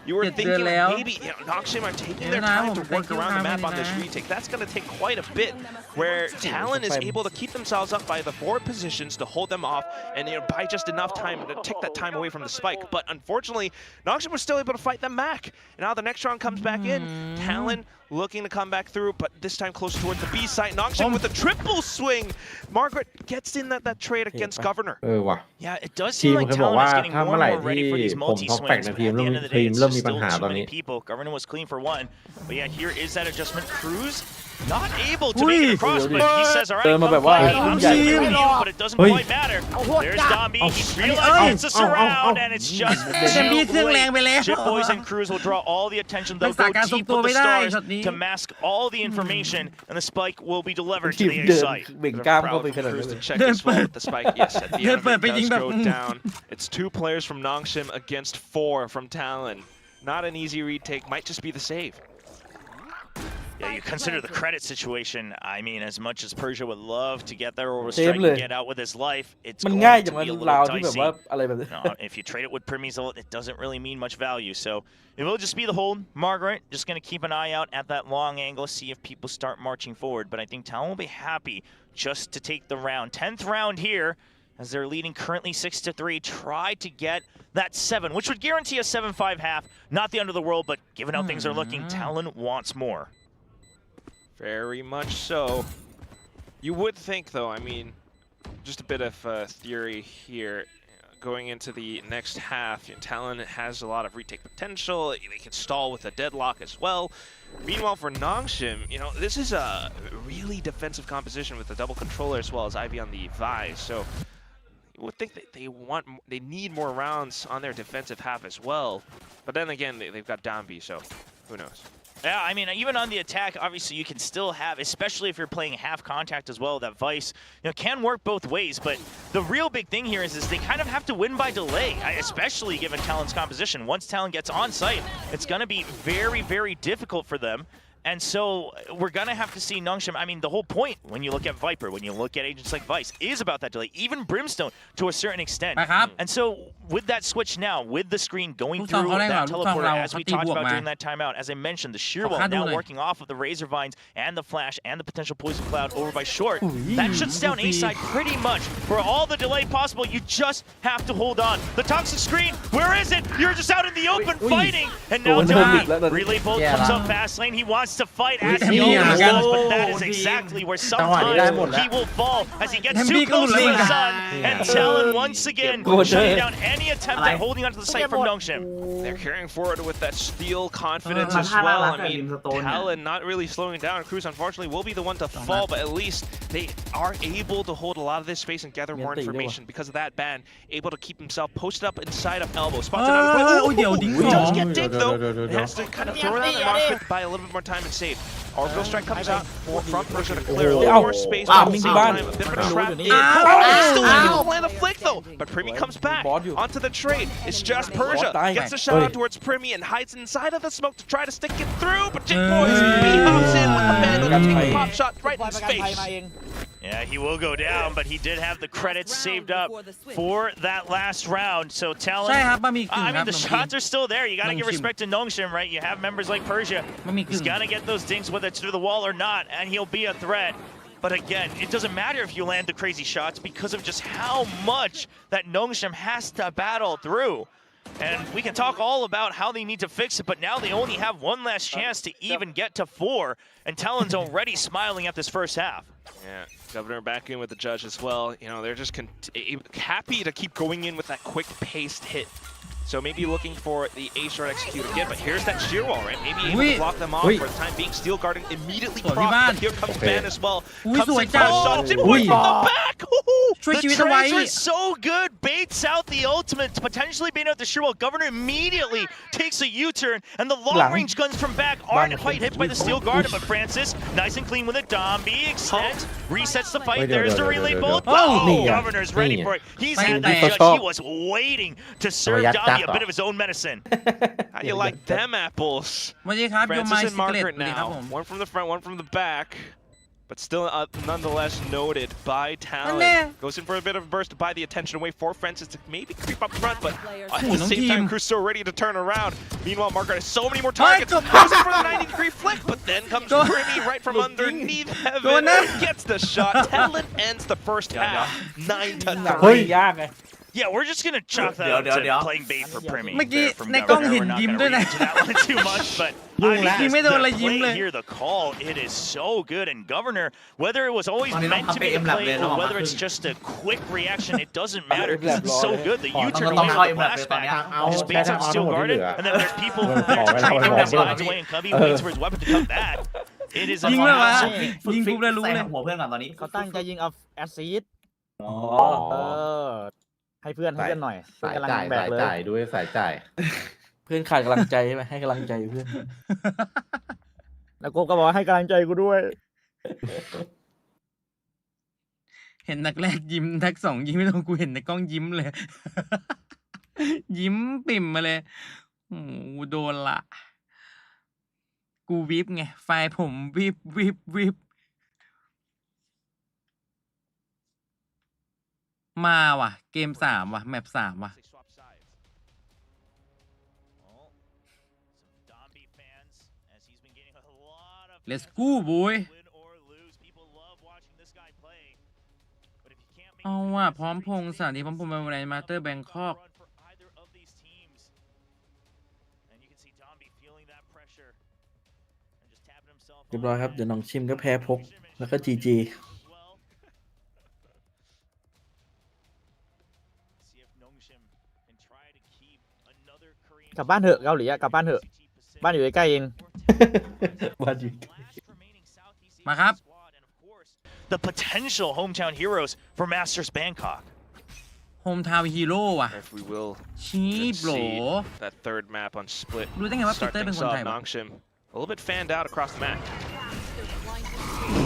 You were thinking maybe Nongshim are taking their time to work around the map on this retake. That's going to take quite a bit, where Talon is able to keep themselves up by the forward positions to hold them off and buy just enough time to take that time away from the spike. But unfortunately, Nongshim was still able to fight them back. And now the next round comes back in. Talon looking to come back through, but this time close towards the B site. Nongshim with a triple swing. Margaret gets in that trade against Governor. ว่ะ Yeah, it does ที seem ม like เคยบอก Talon ว่า is getting ถ้า more เมื่อไหร่ and more ready ที่ for these ผมท็อป multi แปก swings. ใน But ทีม at the เริ่ม end of the ที day, ม it's เริ่มมี just ปัญ still หา too ตอน many นี้ people. Governor was clean for one, but yeah, here is that adjustment. Cruz not able to make it across, but he says, all right, เดินมาแบบ come ว่า fight me. I'm ใหญ่ still with you, but it doesn't quite matter. There's Dambi. He realizes it's a surround, and it's just เต็มที่เครื่องแรงไปแล้ว Chip Boys and Cruz will draw all the attention. They'll go deep with the stars to mask all the information, and the spike will be delivered to ทีม the เดิน site. เบ่งกล้ามเข้าไปขนาด Cruz นั้น to check his fault with the spike. Yes, at the end of it does go down. It's 2 players from Nongshim against 4 from Talon. Not an easy retake. Might just be the save. Yeah, you consider the credit situation. I mean, as much as Persia would love to get there or strike and get out with his life, it's มัน going ง่าย to จัง be a ราว little ที่แบบ dicey. ว่าอะไรแบบนี้ If you trade it with Permizel, it doesn't really mean much value. So it will just be the hold. Margaret just going to keep an eye out at that long angle, see if people start marching forward. But I think Talon will be happy just to take the round. 10th round here, as they're leading currently 6-3. Try to get that 7, which would guarantee a 7-5 half. Not the end of the world, but given how things are looking, Talon wants more. Very much so. You would think, though, I mean, just a bit of theory here. Going into the next half, Talon has a lot of retake potential. They can stall with a deadlock as well. Meanwhile, for Nongshim, this is a really defensive composition with the double controller as well as Ivy on the Vi. So you would think that they need more rounds on their defensive half as well. But then again, they've got Dambi, so who knows? Yeah, I mean, even on the attack, obviously you can still have, especially if you're playing half contact as well, that Vice, can work both ways. But the real big thing here is they kind of have to win by delay, especially given Talon's composition. Once Talon gets on site, it's going to be very, very difficult for them. And so we're going to have to see Nongshim. I mean, the whole point when you look at Viper, when you look at agents like Vice, is about that delay, even Brimstone to a certain extent. And so with that switch now, with the screen going through that teleporter, as we talked about during that timeout, as I mentioned, the sheer wall now working off of the Razor Vines and the Flash and the potential Poison Cloud over by Short. That shuts down A-side pretty much. For all the delay possible, you just have to hold on. The toxic screen, where is it? You're just out in the open fighting. And now Relay Bolt comes up fast lane. He wants to fight as he always does, but that is exactly where sometimes he will fall as he gets too close to the sun. And Talon once again shutting down any attempt at holding onto the site from Nongshim. They're carrying forward with that steel confidence as well. I mean, Talon not really slowing down. Cruz unfortunately will be the one to fall, but at least they are able to hold a lot of this space and gather more information because of that ban. Able to keep himself posted up inside of elbow. Spots another play. Does get dinked though. Has to kind of throw it on the mark by a little bit more time and save. Orbital Strike comes out from Persia to clear a little more space, but at the same time, a bit of a trap in. Still able to land a flick though, but Primi comes back onto the trade. It's just Persia. Gets a shot out towards Primi and hides inside of the smoke to try to stick it through, but Jake Boys, he hops in with the Vandal to take a pop shot right in his face. Yeah, he will go down, but he did have the credits saved up for that last round. So Talon, I mean, the shots are still there. You got to give respect to Nongshim, right? You have members like Persia. He's got to get those dinks, whether it's through the wall or not, and he'll be a threat. But again, it doesn't matter if you land the crazy shots because of just how much that Nongshim has to battle through. And we can talk all about how they need to fix it, but now they only have one last chance to even get to 4, and Talon's already smiling at this first half. Yeah, Governor back in with the judge as well. You know, they're just happy to keep going in with that quick-paced hit. So maybe looking for the A-Short execute again, but here's that sheer wall, right? Maybe able to block them off for the time being. Steel guarding immediately proc, but here comes Ban as well. Comes in for a shot, Jim Boy from the back! The transfer is so good, baits out the ultimate, potentially baiting out the sheer wall. Governor immediately takes a U-turn, and the long-range guns from back aren't quite hit by the Steel Guard, but Francis, nice and clean with it. Dombi extends, resets the fight. There's the relay bolt. Oh, Governor's ready for it. He's had the judge. He was waiting to serve Dombi a bit of his own medicine. How do you like them apples? Francis and Margaret now. One from the front, one from the back. But still nonetheless noted by Talon. Goes in for a bit of a burst to buy the attention away for Francis to maybe creep up front, but at the same time, Cruz so ready to turn around. Meanwhile, Margaret has so many more targets. Goes in for the 90-degree flick, but then comes Primi right from underneath heaven. Gets the shot. Talon ends the first half 9-3. Yeah, we're just gonna chalk that up to playing bait for Primi. เมื่อกี้ในกล้องเห็นยิ้มด้วยนะ too much, but I mean, the play here, the call, it is so good. And Governor, whether it was always meant to be a play or whether it's just a quick reaction, it doesn't matter because it's so good. The U-turn away from the flashback just baits out Steel Guarded, and then there's people there to trade him as he lines away, and Cubby waits for his weapon to come back. It is a ยิงเลยวะยิงปุ๊บแล้วรู้เลย หัวเพื่อนก่อนตอนนี้เขาตั้งใจยิงเอาแอสซีดให้เพื่อนหน่อยสายจ่ายด้วยสายจ่ายเพื่อนขาดกำลังใจใช่ไหมให้กำลังใจเพื่อนแล้วก็บอกให้กำลังใจกูด้วยเห็นนักแรกยิ้มนักสองยิ้มไม่ต้องกูเห็นในกล้องยิ้มเลย ยิ้มปิ่มมาเลยโอ้โดนละกูวิบไงไฟผมวิบมาว่ะเกม3ว่ะแมป3ว่ะ Let's go boy เอาว่ะพร้อมพงษ์สถานีพร้อมพงษ์มาในมาสเตอร์แบงคอกเรียบร้อยครับเดี๋ยวน้องชิมก็แพ้พกแล้วก็ GG กลับบ้านเถอะเกาหลีอะกลับบ้านเถอะบ้านอยู่ใกล้ๆเองบ้านอยู่ มาครับ The potential hometown heroes for Masters Bangkok. Hometown hero ว่ะ If we will ชี้โบร that third map on split รู้ได้ไงว่าปีเตอร์เป็นคนไทย Nongshim a little bit fanned out across the map.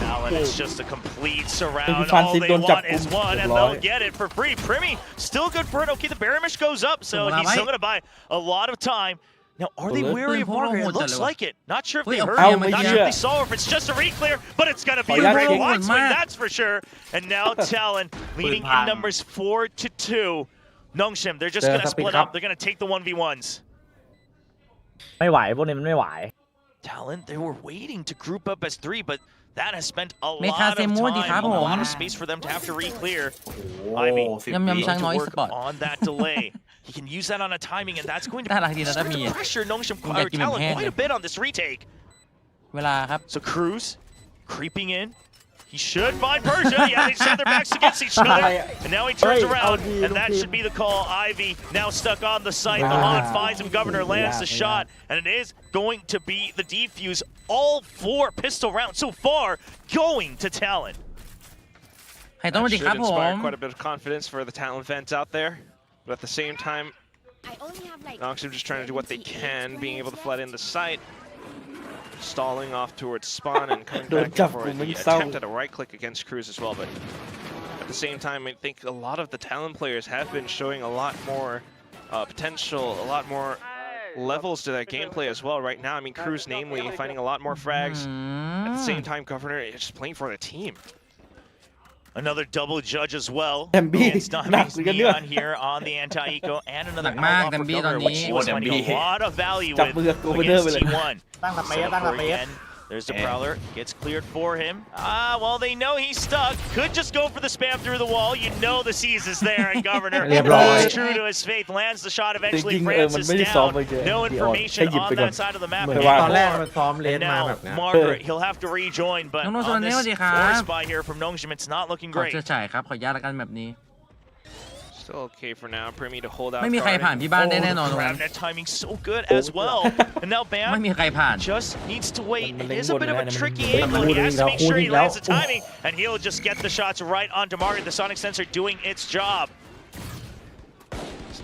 Talon is just a complete surround. All they want is one, and they'll get it for free. Primi, still good for it. Okay, the Baramish goes up, so he's still going to buy a lot of time Now, are they wary of Margaret? It looks like it. Not sure if they heard I'll him, make not you- sure if they saw her, if it's just a re-clear, but it's going to be a I'll very make wide you- swing, that's for sure. And now Talon leading in numbers 4-2. Nongshim, they're just going to split up. They're going to take the 1v1s. ไม่ไหวพวกนี้มันไม่ไหว Talon, they were waiting to group up as 3, but that has spent a lot of เมคาเซมูดีครับ time, ผ a ม lot of space for them to have to re-clear. โอ้ Ivy ยำยำ needs ช้าง to น้อย work สปอร์ต on that delay. He can use that on a timing, and that's going to น่ารักดีนะถ้ามี pressure Nongshim อยากกินแบบ Talon แห้ง quite a bit on this retake. เวลาครับ So Cruz creeping in. He should find Persia. Yeah, they set their backs against each other. And now he turns around, and that should be the call. Ivy now stuck on the site. The Lon finds him. Governor lands the shot, and it is going to be the defuse. All 4 pistol rounds so far going to Talon. ไข่ต้มสวัสดี Should ครับผม inspire quite a bit of confidence for the Talon fans out there, but at the same time, Nongshim just trying to do what they can, being able to flood in the site, stalling off towards spawn and coming back in for the attempt at a right click against Cruz as well. But at the same time, I think a lot of the Talon players have been showing a lot more potential, a lot more levels to their gameplay as well right now. I mean, Cruz namely finding a lot more frags. At the same time, Governor is just playing for the team. Another double judge as well. Demby, Against Dominic's Neon here on the anti-eco, and another หนักมาก outlaw for Demby Governor, ตอนนี้ which he was finding a lot of value จับ with มือกับโกเวอร์เนอร์ against ไปเลย T1. ตั้งหลักเมตร Set ตั้ง up หลัก for เมตร again. There's the Prowler, gets cleared for him. Well, they know he's stuck. Could just go for the spam through the wall. You know the C's is there, and Governor เรียบร้อย is true to his faith, lands the shot eventually. จริงๆ Francis มันไม่ได้ซ้อม down. ไปเจอ No เดี๋ยว information แค่หยิบ on ไปก่อน that side of the map เหมือนว่า ตอนแรก anymore. มันซ้อมเลน And มา now แบบเนี้ย Margaret, he'll have to rejoin, but น้องๆ on สวัสดี this ครับ force by here from Nongshim, it's not looking ขอ great. เชื่อฉายครับ ขออนุญาตละกันแบบนี้ Still okay for now. Primi to hold out. ไม่มีใครผ่านพี่บ้านได้แน่นอนตรง Grab นั้น net timing so good as well. And now ไม่ Bam มีใครผ่าน just needs to wait. Man, It is a bit of a man, tricky man, angle. He man, has to make sure he man, lands the man. timing, and he'll just get the shots right onto Margaret. The sonic sensor doing its job.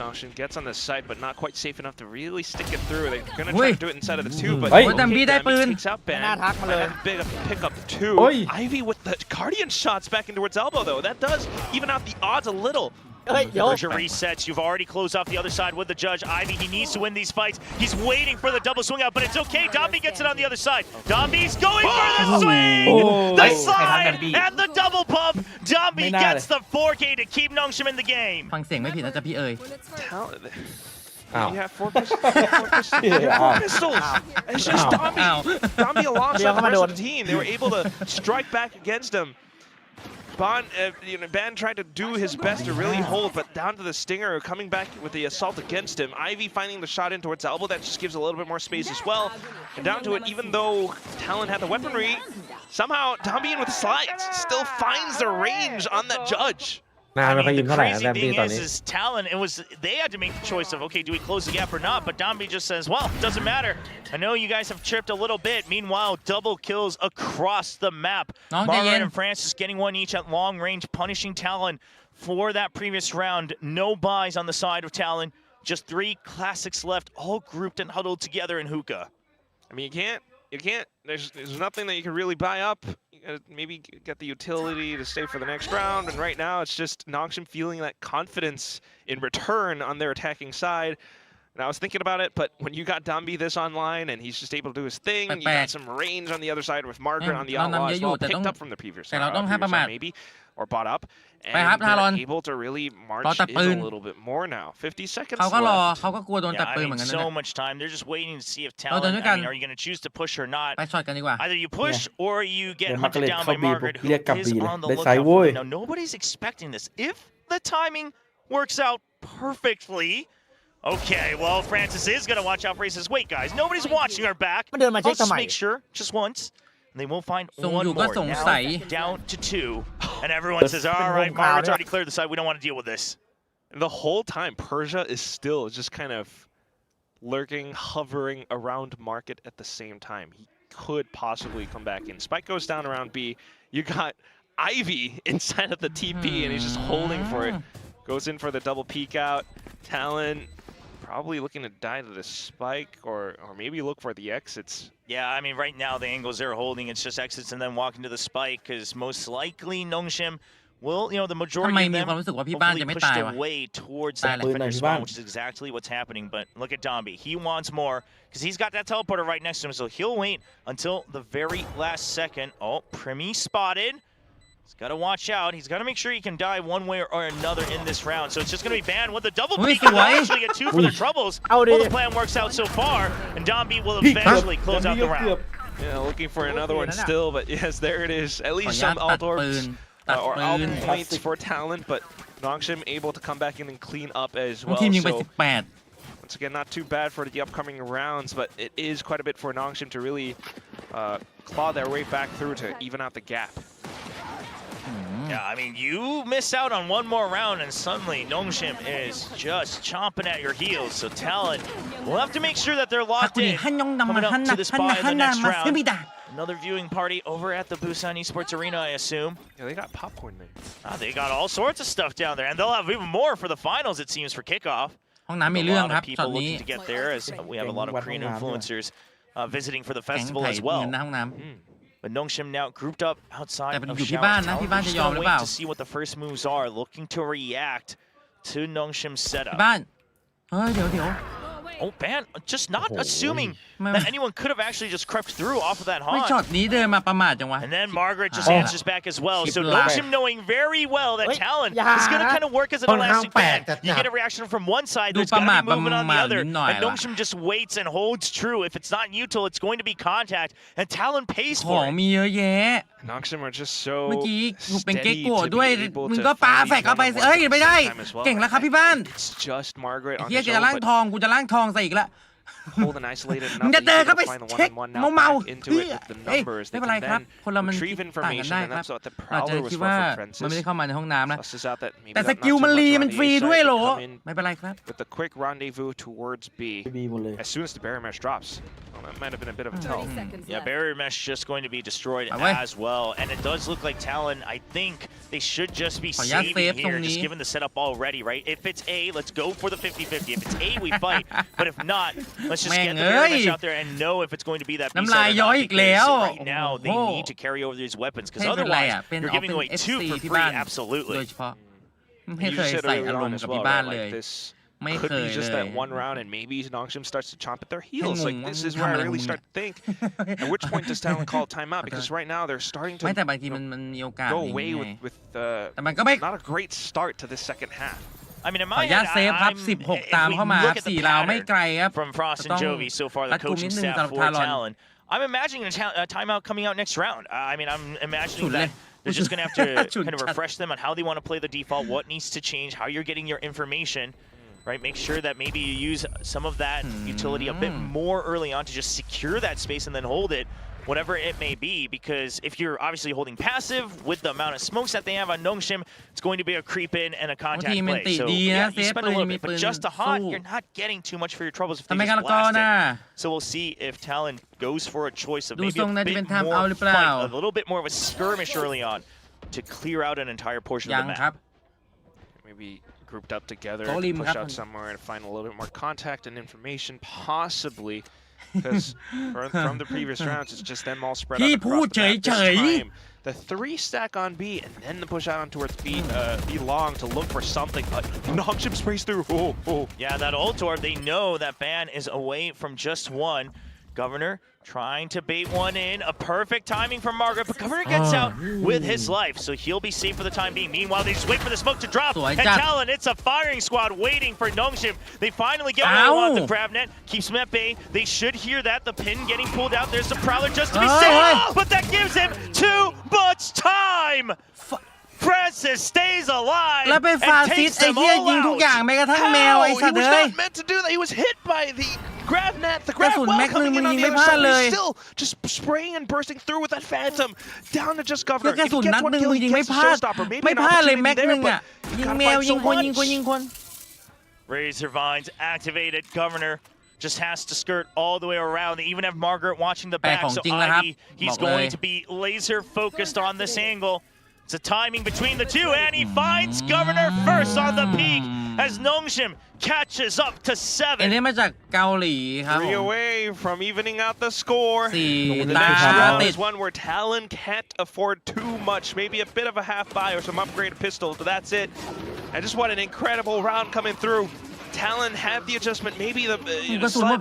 Nongshim gets on the side, but not quite safe enough to really stick it through. They're gonna try Oi. to do it inside of the 2, but Oi. okay, Dambi ได้ปืน takes out ไม่น่า Ban. ทักมาเลย And big pick up 2. Oi. Ivy with the Guardian shots back in towards elbow though. That does even out the odds a little. เฮ้ยเดี๋ยว Persia resets. You've already closed off the other side with the judge. Ivy, he needs to win these fights. He's waiting for the double swing out, but it's okay. Dombi gets it on the other side. Dombi's going for the swing! Oh. The Hey, slide and the double pump. Dombi ไม่น่า gets the 4K to keep Nongshim in the game. ฟังเสียงไม่ผิดนะจ๊ะพี่เอ๋ย Talon. Ow. You have 4 pistols. You have 4 pistols. You have 4 pistols. It's just Ow. Dombi. Ow. Dombi alongside the Come on, rest of dude. the team. They were able to strike back against him. Ban tried to do his best to really hold, but down to the stinger, coming back with the assault against him. Ivy finding the shot in towards elbow, that just gives a little bit more space as well. And down to it, even though Talon had the weaponry, somehow Dombian with the slides still finds the range on that judge. หน้าไม่ค่อยยิ้ม the เท่าไหร่นะ crazy แรมบี้ thing ตอน is, นี้ is Talon, they had to make the choice of, okay, do we close the gap or not? But Dombi just says, well, doesn't matter. I know you guys have tripped a little bit. Meanwhile, double kills across the map. Nong Margaret Jae-yin. and Francis getting one each at long range, punishing Talon for that previous round. No buys on the side of Talon. Just 3 classics left, all grouped and huddled together in hookah. I mean, you can't, there's nothing that you can really buy up. You gotta maybe get the utility to stay for the next round, and right now it's just Nongshim feeling that confidence in return on their attacking side. And I was thinking about it, but when you got Dombi this online and he's just able to do his thing, you got some range on the other side with Margaret on the outlaw as well, picked up from the previous round, maybe, or bought up. And they're able to really march in a little bit more now. 50 seconds เขาก็รอ left. เขาก็กลัวโดนตัด Yeah, ปืน I เหมือน mean, กันนะ so much time. They're just waiting to see if เราเดิน Talon, ด้วยกัน I mean, are you going to choose to push or not? ไปช็อตกันดีกว่า Either you push or you get เดี๋ยว hunted down by เข้าบี Margaret, เรียกกลับ who บี is เลย on the ได้ lookout ไซด์ for โว้ย them. Now, nobody's expecting this. If the timing works out perfectly, okay, well, Francis is going to watch out for. He says, wait, guys, nobody's watching our back. มันเดินมาเช็ค Let's ทำไม just make sure, just once. And they will find ส่ง one อยู่ก็ more. สงสัย Now down to 2. And everyone says, all right, Margaret's already cleared the side. We don't want to deal with this. And the whole time, Persia is still just kind of lurking, hovering around Market at the same time. He could possibly come back in. Spike goes down around B. You got Ivy inside of the TP, and he's just holding for it. Goes in for the double peek out. Talon probably looking to die to the Spike, or maybe look for the exits. Yeah, I mean, right now, the angles they're holding, it's just exits and then walking to the Spike, because most likely Nongshim will, the ทำ majority ไม of มี them ความรู้สึกว่าพี่บ้าน hopefully จะไม่ pushed ตายวะ away towards that ตายเลย defender พี่บ้าน spawn, which is exactly what's happening. But look at Dombi. He wants more because he's got that teleporter right next to him, so he'll wait until the very last second. Oh, Primi spotted. He's got to watch out. He's got to make sure he can die one way or another in this round. So it's just going to be banned with the double peek. They'll actually get 2 for their troubles. Well, the plan works out so far, and Dombi will eventually close out the round. Yeah, looking for another one still, but yes, there it is. At ขอ least อนุญาต some ตัด alt ปื orbs นตัด or ปื alt น points for Talon, but Nongshim able to come back in and clean up as ทั้ง well. ทีมยิงไป So 18 once again, not too bad for the upcoming rounds, but it is quite a bit for Nongshim to really claw their way back through to even out the gap. Yeah, I mean, you miss out on one more round, and suddenly Nongshim is just chomping at your heels. So Talon will have to make sure that they're ถ้า locked คุณ in. ฮันยองนำมา Coming ฮัน up นะ to the ฮันนะ spot ฮั in น the นะ next มาซึมิ round. ดะ Another viewing party over at the Busan Esports Arena, I assume. Yeah, they got popcorn there. They got all sorts of stuff down there, and they'll have even more for the finals, it seems, for kickoff. ห้องน้ำมี A เรื่อง lot ครั of บช็อต people นี้ looking to get there, as we have a lot of Korean influencers visiting for the แก๊ง festival ไถ่ as เงิน well. หน้าห้องน้ But Nongshim now grouped up outside แต่เป็น of อยู่ที่ Shower. บ้านนะ Talon ที่บ้านจะ just ยอม gonna หรือเป wait ล่า to see what the first moves are, looking to react to Nongshim's ำ setup. ที่บ้านเฮ้ยเดี๋ยว Oh, ban! Just not assuming ไม่ that anyone could have actually just crept through off of that ไม่ haunt. ช็อตนี้เดินมาประมาทจังวะ And then Margaret just Oh. answers back as well. So Chip Nongshim knowing very well that Talon is going to kind of work as an elastic band. You get a reaction from one side, there's got to be movement on the other. And Nongshim just waits and holds true. If it's not neutral, it's going to be contact. And Talon pays ของ for it. มีเยอะแยะ Nongshim are just เมื่อ so กี้ถูกเป็นเก๊ก steady โกรธ to ด้วย be able มึง to ก็ปา find แฟกเอาไป one สิ on เอ้ย one ไม่ได้ time as well. เก่งแล้วครับพี่บ้าน It's just Margaret on เฮีย his จะ own, ล่าง but ทองกูจะล่างทองใส่อีกแล้ว cold and isolated มึง enough จะ that เดิน he's เข้า able ไป to find the เช็ค one-on-one เมา now เมา back into it with the เอ้ย numbers. ไม่ They เป็นไร can ครับ then คนเรามัน retrieve ต่างกัน information, ได้ and ครับ that's what the เราจะ Prowler was คิด for ว่า for มันไม่ได้ Francis. เข้ามาในห้องน้ำนะ Flushes out that maybe แต่ that ส not กิล too มัน much รี around มัน the ฟรี A side. ด้วย They โหล come in ไม่เป็นไรครับ with the quick rendezvous towards B. B หมดเลย As soon as the barrier mesh drops. Well, that might have been a bit of a tell. Yeah, barrier mesh just going to be destroyed as well. And it does look like Talon, I think they should just be ขออนุญาต saving เซฟตรง here, นี้ just given the setup already, right? If it's A, let's go for the 50-50. If it's A, we fight. But if not, let's just get the barrier mesh out there and know if it's going to be that B น้ำลาย side or ย้อย not. อีกแล้ว Because right now, they โอ้โห need to carry over these weapons. Because ไม่เป็นไร otherwise, อ่ะเป็น you're เอา giving เป็น away 2 FC for ที่ free. บ้าน โด Absolutely. ยเฉพาะไม่ You เคย said ใส่ earlier อารม on ณ์ as กับ well, ที่บ้าน right? เลย Like this ไม่ could เค be ย just เลย that one round, and maybe Nongshim starts to chomp at their heels. Hey, Like this is come where I on, really come start to think. At which point does Talon call timeout? Because right now they're starting ไม่ to แต่บางทีมันมีโอกาส go อย่าง away นี้ไง with แต่มันก็ไม่ not a great start to this second half. I mean, in ขอ my อนุญาต head, เซฟครับ I'm, 16 ตาม if we เข้ามาค look รับ at the 4 ราวไม่ pattern ไกลครับ from Frost ต้อ and ง Jovi so far, รั the ดกุมนิ coaching ดนึง staff สำหรับ for ทารอน Talon. I'm imagining a timeout coming out next round. I mean, I'm สุ imagining ดเลย that they're just going to have to ฉุน kind of จัด refresh them on how they want to play the default, what needs to change, how you're getting your information, right? Make sure that maybe you use some of that utility a bit more early on to just secure that space and then hold it, whatever it may be. Because if you're obviously holding passive with the amount of smokes that they have on Nongshim, it's going to be a creep in and a contact ทีมมัน play. ติ So ดี yeah, นะเซ you ฟ spend ปื a น little มี bit, ปื but น just a สู้ haunt, you're not getting too much for your troubles if ทำ they ไม just กันละกอ blast น่ะ it. So we'll see if Talon goes for a choice of ดู maybe ทรง a น่าจะเป็น bit ไทม์เอา more หรือเปล่า fight, a little bit more of a skirmish early on to clear out an entire portion ยั of ง the ครั map. บ Maybe grouped up together, โต๊ะริม push ครับ out somewhere and find a little bit more contact and information, possibly. Because from the previous rounds, it's just them all spread out พี่ across พูด the map. เฉ This ย time, the 3 stack on B, and then the push out on towards B long to look for something. Nongshim sprays through. Oh. Yeah, that ult orb, they know that ban is away from just one. Governor trying to bait one in. A perfect timing from Margaret, but Governor gets out with his life, so he'll be safe for the time being. Meanwhile, they just wait for the smoke to drop. So I And got- Talon, it's a firing squad waiting for Nongshim. They finally get what they want. The grab net keeps him at bay. They should hear that. The pin getting pulled out. There's the Prowler just to be safe, but that gives him too much time. Francis stays alive แล้วไปฟา and ซิส takes ไอ้ them เหี้ย all ยิงทุกอย่าง out. แม้กระทั่งแมวไอ้ He สัตว์ was เอ้ย not meant to do that. He was hit by the grab net. The กระ grab สุน well แม็กนึง coming มึ in ง on ยิง the ไม่ other พลาด side. เลย He's still just spraying and bursting through with that Phantom down to just Governor. แล้วกระ If สุ he น gets นัด one หนึ่ง kill, มึง he ยิงไม่ gets พ a ลาด showstopper. Maybe ไม่ an พลาดเลย opportunity แม็ก there, นึง but อ่ะยิง gotta แมว find ยิงคน someone. ยิงคนยิงคน Razor Vines activated. Governor just has to skirt all the way around. They even have Margaret watching the แปล back. ของ So จริงแล้วครับ Ivy, บ he's อกเลย going to be laser focused on this angle. It's a timing between the two, and he finds Governor first on the peak as Nongshim catches up to เอเลี่ย 7. นมาจากเกาหลีครับ 3 away from evening out the score. สี่ The ตา next round ติด is one where Talon can't afford too much. Maybe a bit of a half buy or some upgraded pistols, but that's it. And just what an incredible round coming through. Talon had the adjustment, maybe the slight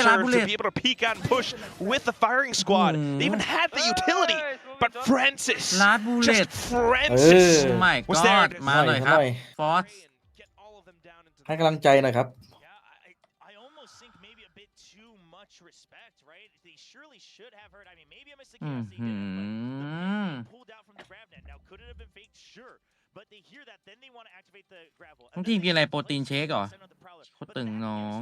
counter to be able to peek out and push with the firing squad. They even had the utility, but Francis, Last bullet. just Francis, โอ้ my was there god to มาหน่อยครับ ฟอส get all of them down into ให้กำลังใจหน่อยครับ I almost think maybe a bit too much respect, right? They surely should have heard. I mean, maybe I missed the cast. They didn't, but the pulled out from the grab net. Now, could it have been faked? Sure. But they hear that, then they want to activate the grapple. บางทีกินอะไรโปรตีนเชคเหรอโคตรตึงน้อง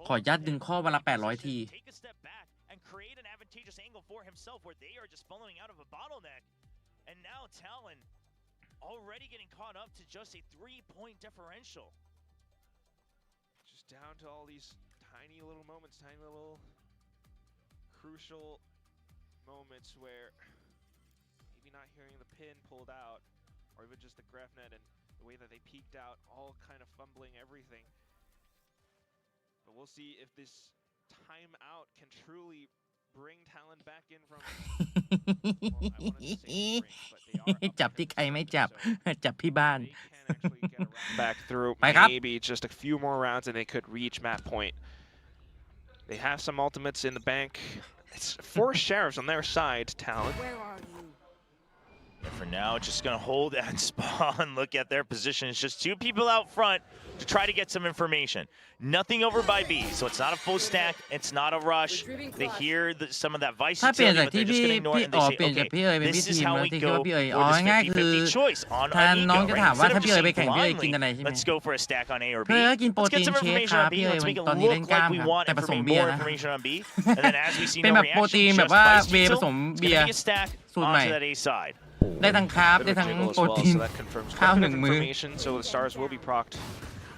ขอยัดดึงข้อวันละ800 ที Take a step back and create an advantageous angle for himself where they are just following out of a bottleneck. And now Talon already getting caught up to just a 3-point differential. just down to all these tiny little moments, tiny little crucial moments where maybe not hearing the pin pulled out, or even just the graph net and the way that they peeked out, all kind of fumbling everything. But we'll see if this timeout can truly bring Talon back in from. Well, I wanted to say range, but they are up จับที่ใครไม่จับ so จับที่บ้าน they can actually get around back through ไปครับ maybe just a few more rounds and they could reach map point. They have some ultimates in the bank. It's 4 sheriffs on their side, Talon. And for now, just going to hold that spot and look at their position. It's just 2 people out front to try to get some information. Nothing over by B, so it's not a full stack. It's not a rush. They hear some of that vice ถ้าเปลี่ยน utility, จาก but ที่ they're just พี่ going to ignore it and อ๋อ they เปลี่ยน say, จากพี่เอ๋ย okay, เป็นพี่ this ที is ม how แล้ว we ที่คิด go ว่าพี่เอ๋ย for อ๋อ this ง่ายๆคือ 50-50 choice on ถ้าน้องจะ Anico, ถาม right? ว่า Instead ถ้า of พี่เอ๋ย just ไปแข่ง going พี่เอ๋ยกิน blindly, อะไรใช่ไหม let's go for a stack on A or เพื่ B. อกินโปร Let's ตี get น some เชค information ครับ on B. พี่เอ๋ย Let's มัน make it ตอนนี้ look เล่นกล้าม like we ครับ want แต่ผสม information, เบียร์ more นะ information on B. And then as we see เป็น no แบบโปร reaction, ตีนแบบ just ว่า Vice เวย์ผ Util, สม it's เบีย gonna ร์ be a stack สูตรใหม่ onto that A side. ได้ทั้งคาร์บ ได้ทั้ง Jiggle as โปร well, ตีน so that confirms ข้าว quite a ห bit นึ่ง of มื้อ information. So the stars will be procced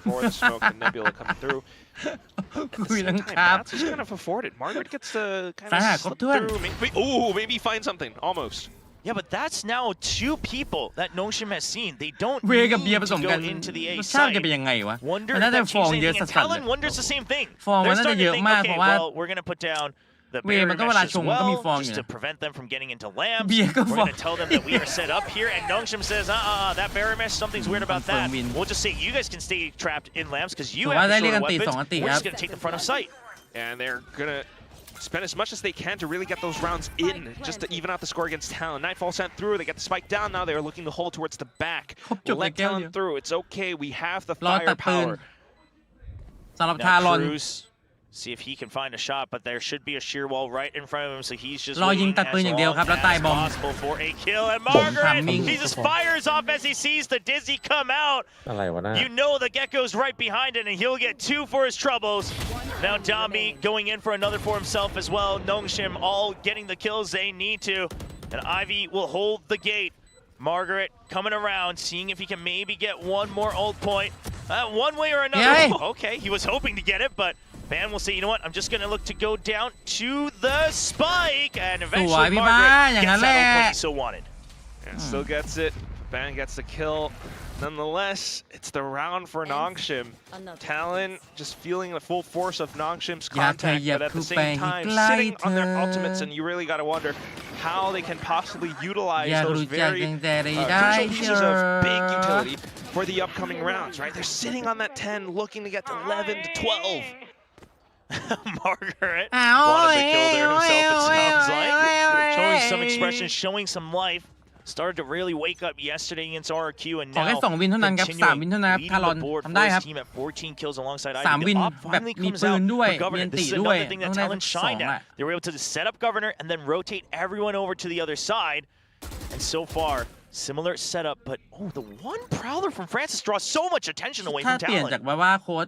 for the smoke and nebula coming through. At the คุย same เรื่อง time, คาร์บ Mats is kind of afforded. Margaret gets to kind สา of หัสครบ slip ถ้วน through. Maybe find something. Almost. Yeah, but that's now 2 people that Nongshim has seen. They don't เวย์กับเบียร์ need ผส to มกัน go into the ร A สชาติ side. จะเป็นยังไงวะ Wonder มัน if น่าจะ that ฟอง changes เยอะ anything. สั And สๆเลย Talon wonders the same thing. ฟองมัน They're น่าจะ starting เย to อะ think, มาก เพ okay, ราะว่า well, we're going to put down the เวย์ barrier มันก็เว mesh ลา as ชงมันก็มี well, ฟองอ just ยู่ to prevent them from getting into lamps. เบียร์ก็ We're ฟอง going to tell them that we are set up here, and Nongshim says, that barrier mesh, something's weird about that. Confirm win. We'll just say you guys can stay trapped in lamps because you ถือว่า have ได้ the เรียก shorter กันตี weapons. 2 อันตี We're ครับ just going to take the front of sight. And they're going to spend as much as they can to really get those rounds in, just to even out the score against Talon. Nightfall sent through. They get the spike down now. They're looking to hold towards the back. ครบจบเลย Let แก้วเดียว Talon through. It's okay. We have the รอตัดปืน firepower. สำหรับทารอน Now Cruz, see if he can find a shot, but there should be a sheer wall right in front of him, so he's just รอยิง waiting ตัดปืน as อย่างเดียว long ครับแล้วตาย as บอม possible for a kill. And ผมทำ Margaret, มิ่ง he just fires off as he sees the Dizzy come out. อะไรวะน่า You know the Gecko's right behind it, and he'll get 2 for his troubles. Now Dombi going in for another for himself as well. Nongshim all getting the kills they need to. And Ivy will hold the gate. Margaret coming around, seeing if he can maybe get one more ult point. One way or another. Yay. Okay, he was hoping to get it, but Van will say, you know what, I'm just going to look to go down to the spike. And eventually Ivy Margaret ba, gets yan that ult nga. point he so wanted. And still gets it. Ban gets the kill. Nonetheless, it's the round for Nongshim. Talon just feeling the full force of Nongshim's contact, but at the same time sitting on their ultimates, and you really got to wonder how they can possibly utilize อยาก those รู้จัก very ตั้งแต่ได้ crucial เจ pieces อ of big utility for the upcoming rounds, right? They're sitting on that 10, looking to get to 11 to 12. Margaret wanted to kill there herself, it sounds like. Showing some expression, showing some life. Started to really wake up yesterday against RRQ, and ขอแค่ now 2 วินเท่านั้นครับ 3 วินเท่านั้นครับ leading ทารอน the board ทำ for ได้ his ครับ team at 14 kills alongside 3 Ivy. วิน The op แบบ finally มี comes ปืน out ด้วย for มี Governor. อัน This ติ is ด้วย another thing ต้อ that งได้ Talon ทั้ง shined 2 at. อ่ะ They were able to set up Governor and then rotate everyone over to the other side. And so far, similar setup, but the one prowler from Francis draws so much attention away ถ้า from เปลี่ยนจาก Talon. แบบว่าโค้ช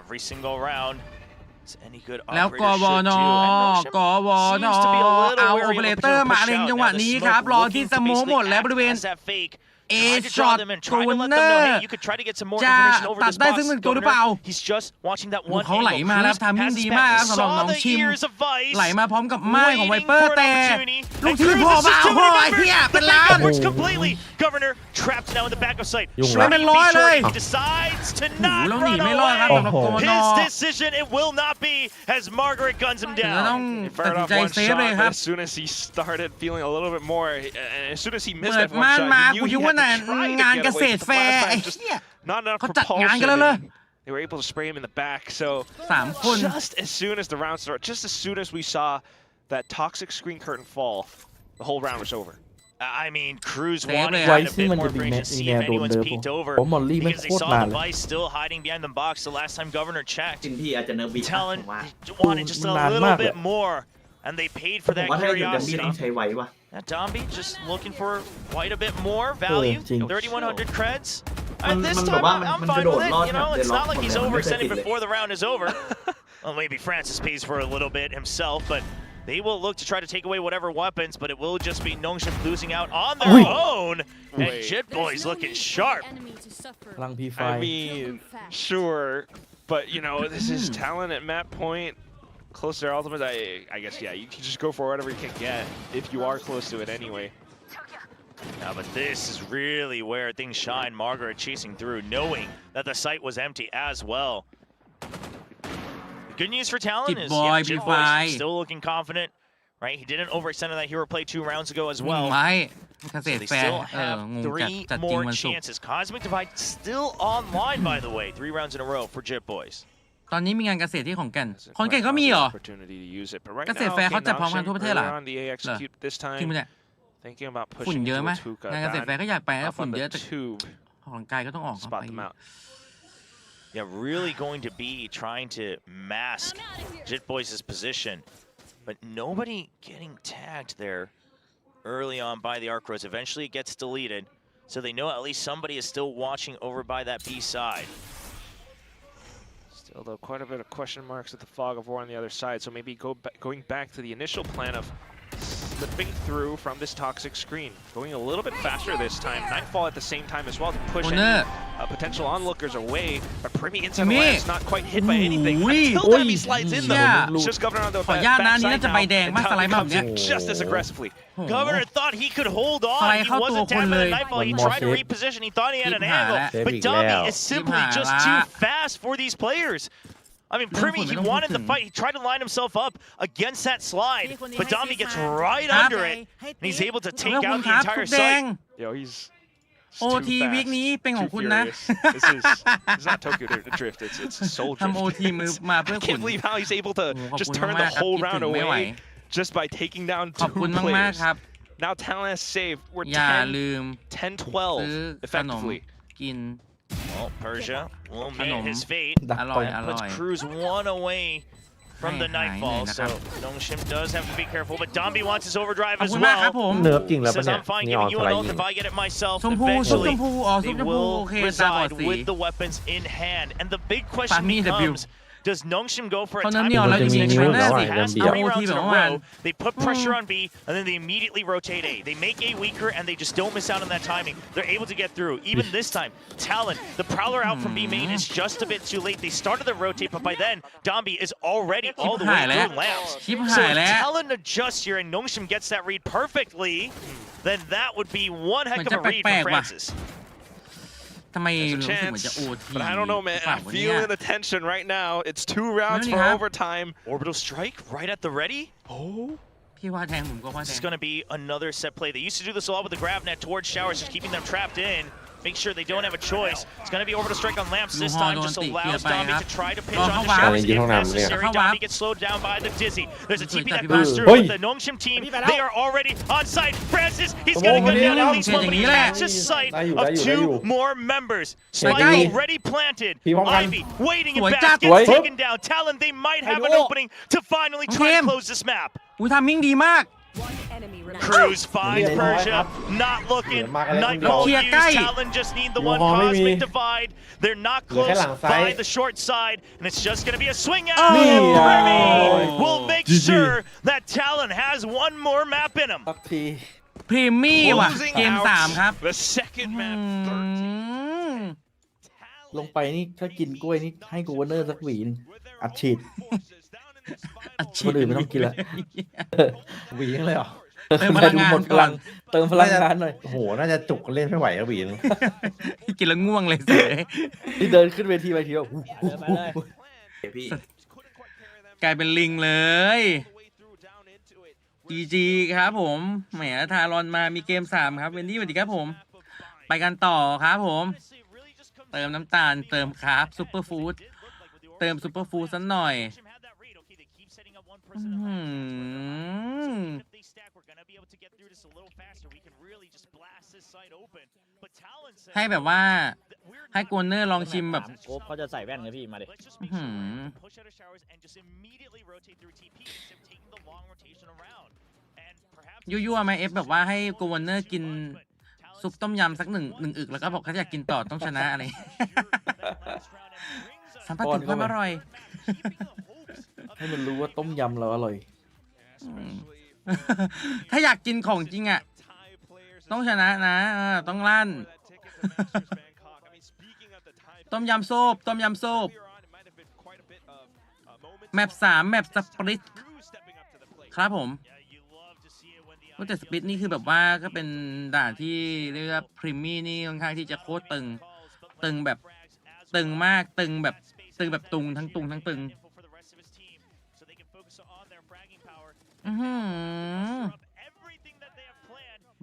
every single round. แล้วกบนกบนเอาโอเปอเรเตอร์มาในจังหวะนี้ครับรอที่สโมหมดแล้วบริเวณเอช็อตโคเนอร์จะตัดได้ซึ่งหนึ่งตัวหรือเปล่าเขาไหลมาแล้วทำมิ่งดีมากสำหรับน้องชิมไหลมาพร้อมกับไม้ของไวเปอร์แต่ลูกทีมพอเปล่าพอไอ้เหี้ยเป็นล้านไม่เป็นร้อยเลยแล้วหนีไม่รอดครับสำหรับกบนต้องตัดสินใจเซฟเลยครับ As soon as he started feeling a little bit more, and as soon as he missed เปิด that one ม่าน shot, มา he กู knew คิด he ว่า had น่ะ to try to งาน get เก away. ษตร But แฟ the ร์ last ไอ้ time, just เหี้ย not enough เขาจัดงานกัน propulsion. แล้วเลย They were able to spray him in the back. So 3 คน just as soon as the round started, just as soon as we saw that toxic screen curtain fall, the whole round was over. I mean, Cruz Save wanted it. kind of ซึ่ง bit มัน more จะมี information, see แน if วโดน anyone's เดิม peeked over. ผมมอลลี่ไม่ Because โค they ตร saw นาน the เลย device still hiding behind the box the last time Governor checked. จริงพี่อาจจะเนิร์ฟบี Talon ผมว่า wanted just a little bit more, and they paid for ผม that ว่าถ้าอยู่ดัมบี้ curiosity. ต้องใช้ไว้ว่ะ Now Domby just looking for quite a bit more value. จริง 3,100 creds. Man, This man, time, baba, I'm man, fine man, with it. man, You know, man, it's man, not like he's man, man, overextending man, before the round is over. Well, maybe Francis pays for a little bit himself, but they will look to try to take away whatever weapons, but it will just be Nongshim losing out on their own. And Wait. Jit Boy's looking sharp. พลังพีไฟ I mean, sure, but you know, this is Talon at map point. Close to their ultimate, I guess, yeah, you can just go for whatever you can get if you are close to it anyway. Now, but this is really where things shine. Margaret chasing through, knowing that the site was empty as well. The good news for Talon Jit is Boy, Jit Jit Boy Boy. is still looking confident, right? He didn't overextend on that hero play 2 rounds ago as วิ่ง well. ไว้เกษ So ตร they แฟร์ still ง have งจัด 3 จริง more วันศุกร์ chances. Cosmic Divide still online, by the way. 3 rounds in a row for Jit Boys. ตอนนี้มีงานเกษตรที่ขอนแก่น Hasn't ขอนแก่น quite ก็ found มี the เหรอ opportunity to use it, but right เกษตร now, แฟร์ okay, เขาจัดพร้อมกัน Nongshim ทั่วประเทศเหรอ earlier on, the execute this จริง time, ปะเนี่ย thinking about ฝุ่น pushing เยอะไหม into a Tuca งานเกษตรแฟร์ก็อยากไปนะ up ฝุ่น on เยอะ the แต่ tube, ออกกำลังกายก็ต้องออกครับ spot ไป them out. Yeah, really going to be trying to mask Jit Boys' position. But nobody getting tagged there early on by the Arc Roads. Eventually it gets deleted. So they know at least somebody is still watching over by that B side. Still, though, quite a bit of question marks with the fog of war on the other side. So maybe going back to the initial plan of slipping through from this toxic screen, going a little bit faster this time. Nightfall at the same time as well to push any potential onlookers away. But Primi inside the land's not quite hit by anything until Dami slides in though. It's just Governor on the ขออนุญาตนะอันนี้น่า backside จะใบ now, แดง and มากสไล Dami ด์มาแบบ comes เนี้ย in just as aggressively. โอ้โห Governor thought he could hold on. Sai Heเข้า wasn't ตัวคน tagged by เล the ย Nightfall. He One more tried to save. reposition. He thought he had an ชิบหาย angle. แล้ว But Dami is simply ชิบหาย just ละ too fast for these players. I mean, Primi, he wanted the fight. He tried to line himself up against that slide, but Dami gets right under it, and he's able to ขอบ take คุณ out ค the รับทุ entire กแดง site. Yo, he's โอ too ทีวีค fast, นี้เป็นของ too คุณนะ furious. This is it's not Tokyo Drift, it's Soul ทำโอ Drift. ทีมือมาเพื่อ I คุณ can't believe how he's able to โอ้โหขอบ just คุณ turn มา the กๆครับ whole คิดถึ round งไม่ไหว away just by taking down ขอบ 2 คุณมาก players. ๆครับ Now Talon has saved. We're อย่า 10, ลืม 10-12 ซื้อขนม effectively. กิน Well, Persia will meet Kanom. his fate. ดัก อ ต ร่ ร อย ง อร่ Puts อย Cruz 1 away from the ให้หายเหนื่อย Nightfall. นะค So รับ Nongshim does have to be careful, but Dombi wants his overdrive ขอบ as คุณมากครับ well. ผม เนิร์ฟจริงแล้วปะ Says เนี่ย I'm fine นีออน giving you ส an ไลด์ ult ยิง if I get it myself. ชมพูชุดช Eventually, มพูอ๋อชุ they ดชมพู will โอเคตาบอด reside สี with the weapons in hand. And the big question Pami W. becomes, does Nongshim go for a เขาเนิร์ฟ time นีออนแล้ว จะ จ มี ริง นิ้ ๆ ว นะ แล้ว He อ่ะ has เดียว 3 rounds in a แบบว่า row. They put pressure on B, and then they immediately rotate A. They make A weaker, and they just don't miss out on that timing. They're able to get through. Even this time, Talon, the Prowler out from B main is just a bit too late. They started the rotate, but by then, Dombi is already all the way through lamps. ชิบ So หาย if แล้ว Talon adjusts here and Nongshim gets that read perfectly, then that would be one heck of a read from Francis. ทำไม There's a รู้สึกเหมือน chance, จะโอที but I don't know, man. เปล่า I'm วะเนี่ย feeling the tension right now. It's 2 rounds for Really, huh? overtime. Orbital strike right at the ready. Oh. พี่ว่าแทงผมก็ว่า This แท is ง going to be another set play. They used to do this a lot with the grab net towards showers, just keeping them trapped in. Make sure they don't have a choice. It's going to be orbital strike on lamps this time. Just allows Dombi to try to pitch onto showers if necessary. Dombi gets slowed down by the dizzy. There's a TP that goes through with the Nongshim team. They are already on site. Francis, he's going to go down at least one, but he catches sight of 2 more members. Spike already planted. Ivy waiting in back, gets taken down. Talon, they might have an opening to finally try and close this map. อุ้ยทำมิ่งดีมาก Cruz finds Persia, not looking. Nightfall used. Talon just need the one cosmic divide. They're not close by the short side, and it's just going to be a swing out. And Remy will make sure that Talon has one more map in him. สักที พรีมี่ว่ะ Closing เกม out 3 ครับ The second map, ลงไปนี่ถ้ากินกล้วยนี่ให้กูวเนอร์สักหวีนึงอัดฉีดคนอื่นไม่ต้องกินละ หวีเลยเหรอ เติมพลังงาน หมดพ ก่ ลั อน งเติมพลังงานหน่อย โอ้โห น่าจะจุกเล่นไม่ไหวครับหวีนึง กินแล้วง่วงเลยเสย ที่เดินขึ้นเวทีไปทีว่า พี่ กลายเป็นลิงเลย DG ครับผมแหมทารอนมามีเกม3ครับเวนดี้สวัสดีครับผมไปกันต่อครับผมเติมน้ำตาลเติมคาร์บซูเปอร์ฟู้ดเติมซูเปอร์ฟู้ดสักหน่อยให้แบบว่าให้โกนเนอร์ลองชิมแบบ โอ๊บเขาจะใส่แว่นไงพี่มาดิ ยั่วๆไหมเอฟแบบว่าให้โกนเนอร์กินซุปต้มยำสักหนึ่งอึกแล้วก็บอกเขาอยากกินต่อต้องชนะอะไร สัมผัสถึงความอร่อย ให้มันรู้ว่าต้มยำเราอร่อย ถ้าอยากกินของจริงอ่ะต้องชนะนะต้องลั่น ต้มยำโซบต้มยำโซบแมป3แมปสปริตครับผมแต่สปริตนี่คือแบบว่าก็เป็นด่านที่เรียกว่าพรีมี่นี่ค่อนข้างที่จะโคตรตึงแบบตึงมากตึงแบบตุงทั้งตึง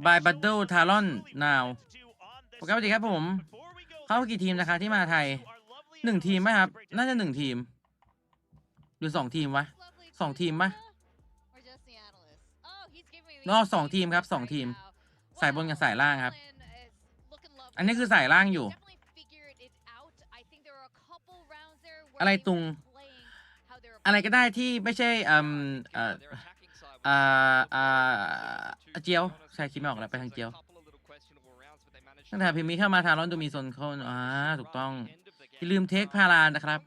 บายบัตเดิลทารอนนาวปกติครับผมเข้ากี่ทีมนะคะที่มาไทย1 ทีมไหมครับน่าจะ1 ทีมหรือ2 ทีมวะ2 ทีมปะนอก2 ทีมครับ2 ทีมสายบนกับสายล่างครับอันนี้คือสายล่างอยู่อะไรตุงอะไรก็ได้ที่ไม่ใช่เจียวใช่คิดไม่ออกแล้วไปทางเจียวตั้งแต่พิมพ์มีเข้ามาทารอนดูมีโซนเขาถูกต้องอย่าลืมเทคพารานะครับ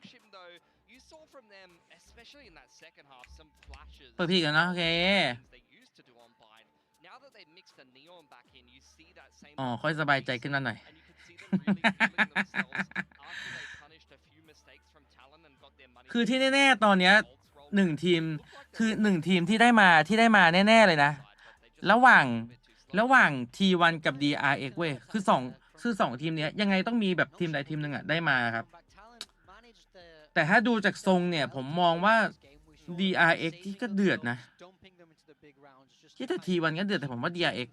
เปิดพี่กันนะโอเคอ๋อค่อยสบายใจขึ้นมาหน่อย คือที่แน่ๆตอนเนี้ย1 ทีมคือ1 ทีมที่ได้มาแน่ๆเลยนะระหว่าง T1 กับ DRX เว้ยคือ2 ทีมเนี้ยยังไงต้องมีแบบทีมใดทีมหนึ่งอ่ะได้มาครับแต่ถ้าดูจากทรงเนี่ยผมมองว่า DRX ที่ก็เดือดนะที่ถ้า T1 ก็เดือดแต่ผมว่า DRX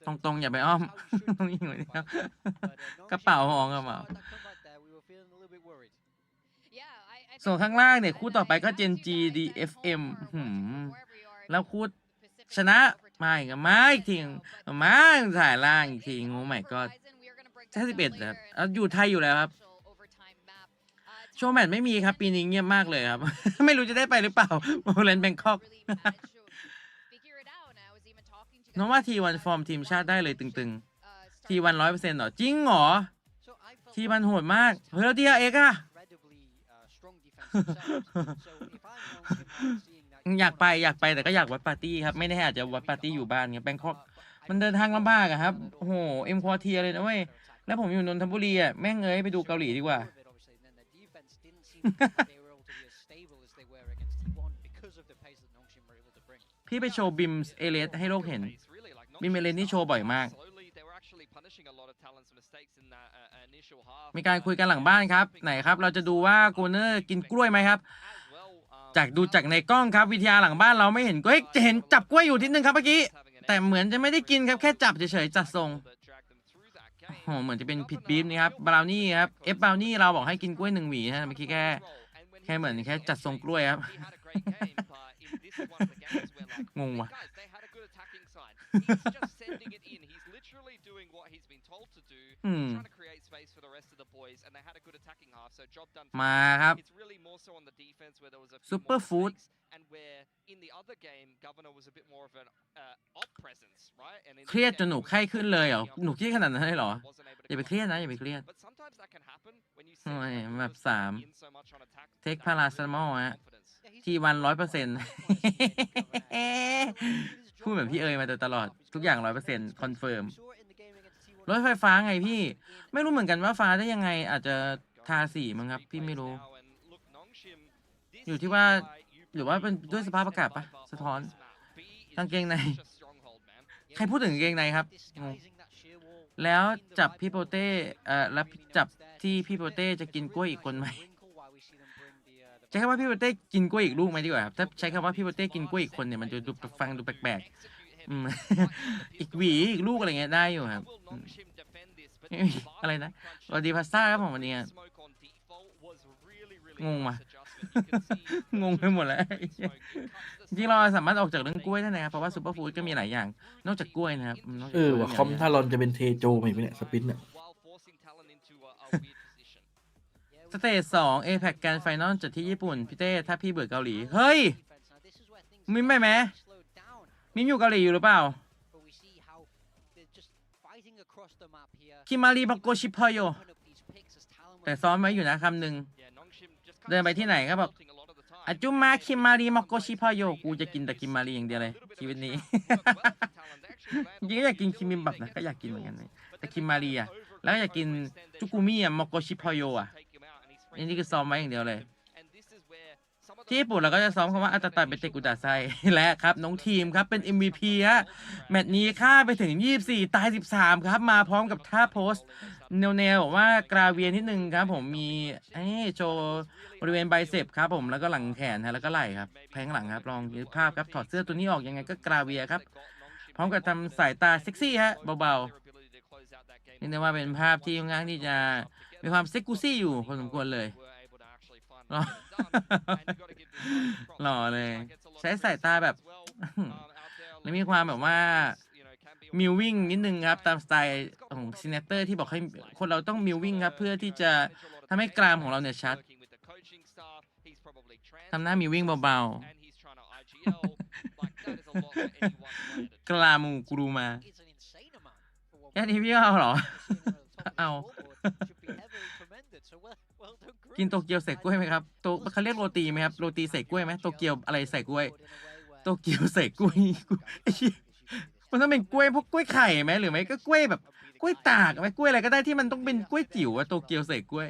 ตรงๆอย่าไปอ้อมต้องยิงไว้เนี่ยกระเป๋ามองกระเป๋าส่วนข้างล่างเนี่ยคู่ต่อไปก็ Gen.G DFM แล้วคู่ชนะมาอีกทีมาสายล่างอีกทีโอ้ my god 51ครับอยู่ไทยอยู่แล้วครับโชว์แมตช์ไม่มีครับปีนี้เงียบมากเลยครับ ไม่รู้จะได้ไปหรือเปล่าโมเลนแบงคอกน้องว่า T1 ฟอร์มทีมชาติได้เลยตึงๆ T1 100% เหรอจริงเหรอ T1 โหดมากเฮ้ยแล้ว DRX อะอยากไปแต่ก็อยากวัดปาร์ตี้ครับไม่ได้อาจจะวัดปาร์ตี้อยู่บ้านไงแบงคอกมันเดินทางลำบากอะครับโอ้โหเอ็มควอเทียเลยนะเว้ยแล้วผมอยู่นนทบุรีอะแม่งเอ้ยไปดูเกาหลีดีกว่า พี่ไปโชว์บิมเอเลสให้โลกเห็นบิมเอเลสนี่โชว์บ่อยมากมีการคุยกันหลังบ้านครับไหนครับเราจะดูว่าโกเนอร์กินกล้วยไหมครับดูจากในกล้องครับวิทยาหลังบ้านเราไม่เห็นกล้วยจะเห็นจับกล้วยอยู่ทีนึงครับเมื่อกี้แต่เหมือนจะไม่ได้กินครับแค่จับเฉยๆจัดทรงโอ้เหมือนจะเป็นผิดบีฟนี่ครับบราวนี่ครับบราวนี่เราบอกให้กินกล้วย1 หวีนะเมื่อกี้แค่เหมือนแค่จัดทรงกล้วยครับ งงว่ะ มาครับซุปเปอร์ฟู้ด เครียดจนหนูไข้ขึ้นเลยเหรอหนูเครียดขนาดนั้นเลยเหรออย่าไปเครียดนะอย่าไปเครียดโอ้ยแบบเทคพาราเซตามอลฮะทีวัน100%พูดแบบพี่เอ๋ยมาตลอดทุกอย่าง100%คอนเฟิร์มรถไฟฟ้าไงพี่ไม่รู้เหมือนกันว่าฟ้าได้ยังไงอาจจะทาสีมั้งครับพี่ไม่รู้อยู่ที่ว่าหรือว่าเป็นด้วยสภาพอากาศปะสะท้อนกางเกงในใครพูดถึงกางเกงในครับแล้วจับพี่โปเต้แล้วจับที่พี่โปเต้จะกินกล้วยอีกคนไหมใช้คำว่าพี่โปเต้กินกล้วยอีกลูกไหมดีกว่าครับถ้าใช้คำว่าพี่โปเต้กินกล้วยอีกคนเนี่ยมันจะดูฟังดูแปลกๆอีกหวีอีกลูกอะไรเงี้ยได้อยู่ครับอะไรนะสวัสดีพาสต้าครับผมวันนี้งงว่ะงงไปหมดแล้วจริงๆเราสามารถออกจากเรื่องกล้วยได้นะครับเพราะว่าซูเปอร์ฟู้ดก็มีหลายอย่างนอกจากกล้วยนะครับว่าคอมทารอนจะเป็นเทโจไหมเนี่ยสปินเนี่ยสเตจ2 APEC แกรนด์ไฟนอลจัดที่ญี่ปุ่นพี่เต้ถ้าพี่เบื่อเกาหลีเฮ้ยมิมไปไหมมิมอยู่เกาหลีอยู่หรือเปล่าคิมารีบักโกชิพโยแต่ซ้อมไว้อยู่นะคำหนึ่งเดินไปที่ไหนก็บอกอาจุมาคิมารีมักโกชิพโยกูจะกินแต่คิมารีอย่างเดียวเลยชีวิตนี้จริงๆก็อยากกินคิมิมบับนะก็อยากกินเหมือนกันแต่คิมารีอะแล้วอยากกินจุกุมิอะมักโกชิพโยอะนี่คือซ้อมไว้อย่างเดียวเลยที่ญี่ปุ่นเราก็จะซ้อมคำว่าอัตตาเบเตกุดาไซและครับน้องทีมครับเป็น MVP ฮะแมตช์นี้ฆ่าไปถึง24ตาย13ครับมาพร้อมกับท่าโพสแนวบอกว่ากราเวียนิดนึงครับผมมีโชว์บริเวณไบเซปครับผมแล้วก็หลังแขนฮะแล้วก็ไหล่ครับแพงหลังครับลองดูภาพครับถอดเสื้อตัวนี้ออกยังไงก็กราเวียครับพร้อมกับทำสายตาเซ็กซี่ฮะเบาๆนี่นะว่าเป็นภาพที่ค่อนข้างที่จะมีความเซ็กซี่อยู่พอสมควรเลยหล่อเลยใช้สายตาแบบแล้วมีความแบบว่ามิววิ่งนิดนึงครับตามสไตล์ของซีเนเตอร์ที่บอกให้คนเราต้องมิววิ่งครับเพื่อที่จะทำให้กรามของเราเนี่ยชัดทำหน้ามิววิ่งเบาๆกรามกูรูมาแค่นี้พี่เอาเหรอเอากินโตเกียวใส่กล้วยไหมครับเขาเรียกโรตีไหมครับโรตีใส่กล้วยไหมโตเกียวอะไรใส่กล้วยโตเกียวใส่กล้วยมันต้องเป็นกล้วยพวกกล้วยไข่ไหมหรือไม่ก็กล้วยแบบกล้วยตากไหมกล้วยอะไรก็ได้ที่มันต้องเป็นกล้วยจิ๋วอะโตเกียวใส่กล้วย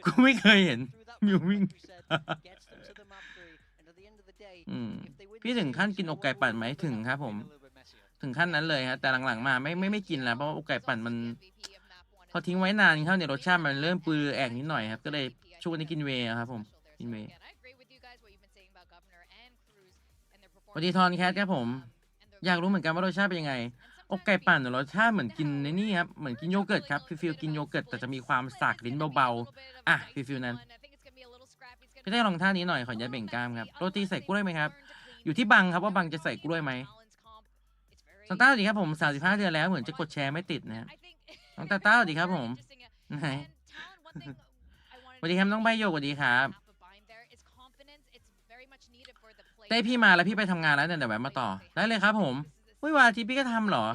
กูไม่เคยเห็นมิววิ่งพี่ถึงขั้นกินอกไก่ปั่นไหมถึงครับผมถึงขั้นนั้นเลยครับแต่หลังๆมาไม่กินแล้วเพราะว่าอกไก่ปั่นมันพอทิ้งไว้นานเข้าเนี่ยรสชาติมันเริ่มปือแอกนิดหน่อยครับก็เลยช่วงนี้กินเวย์ครับผมกินเวย์สวัสดีทอนแคทครับผมอยากรู้เหมือนกันว่ารสชาติเป็นยังไงอกไก่ปั่นรสชาติเหมือนกินในนี่ครับเหมือนกินโยเกิร์ตครับฟิลกินโยเกิร์ตแต่จะมีความสากลิ้นเบาๆอ่ะฟิลนั้นพี่ได้ลองท่านี้หน่อยขออย่าเบ่งกล้ามครับโรตีใส่กล้วยไหมครับอยู่ที่บังครับว่าบังจะใส่กล้วยไหมซันต้าสวัสดีครับผม35 เดือนแล้วเหมือนจะกดแชร์ไม่ติดนะน้องตาต้าสวัสดีครับผมไหนสวัสดีครับน้องใบโยกสวัสดีครับได้พี่มาแล้วพี่ไปทำงานแล้วเนี่ยเดี๋ยวแวะมาต่อได้เลยครับผมวันอาทิตย์พี่ก็ทำเหรอ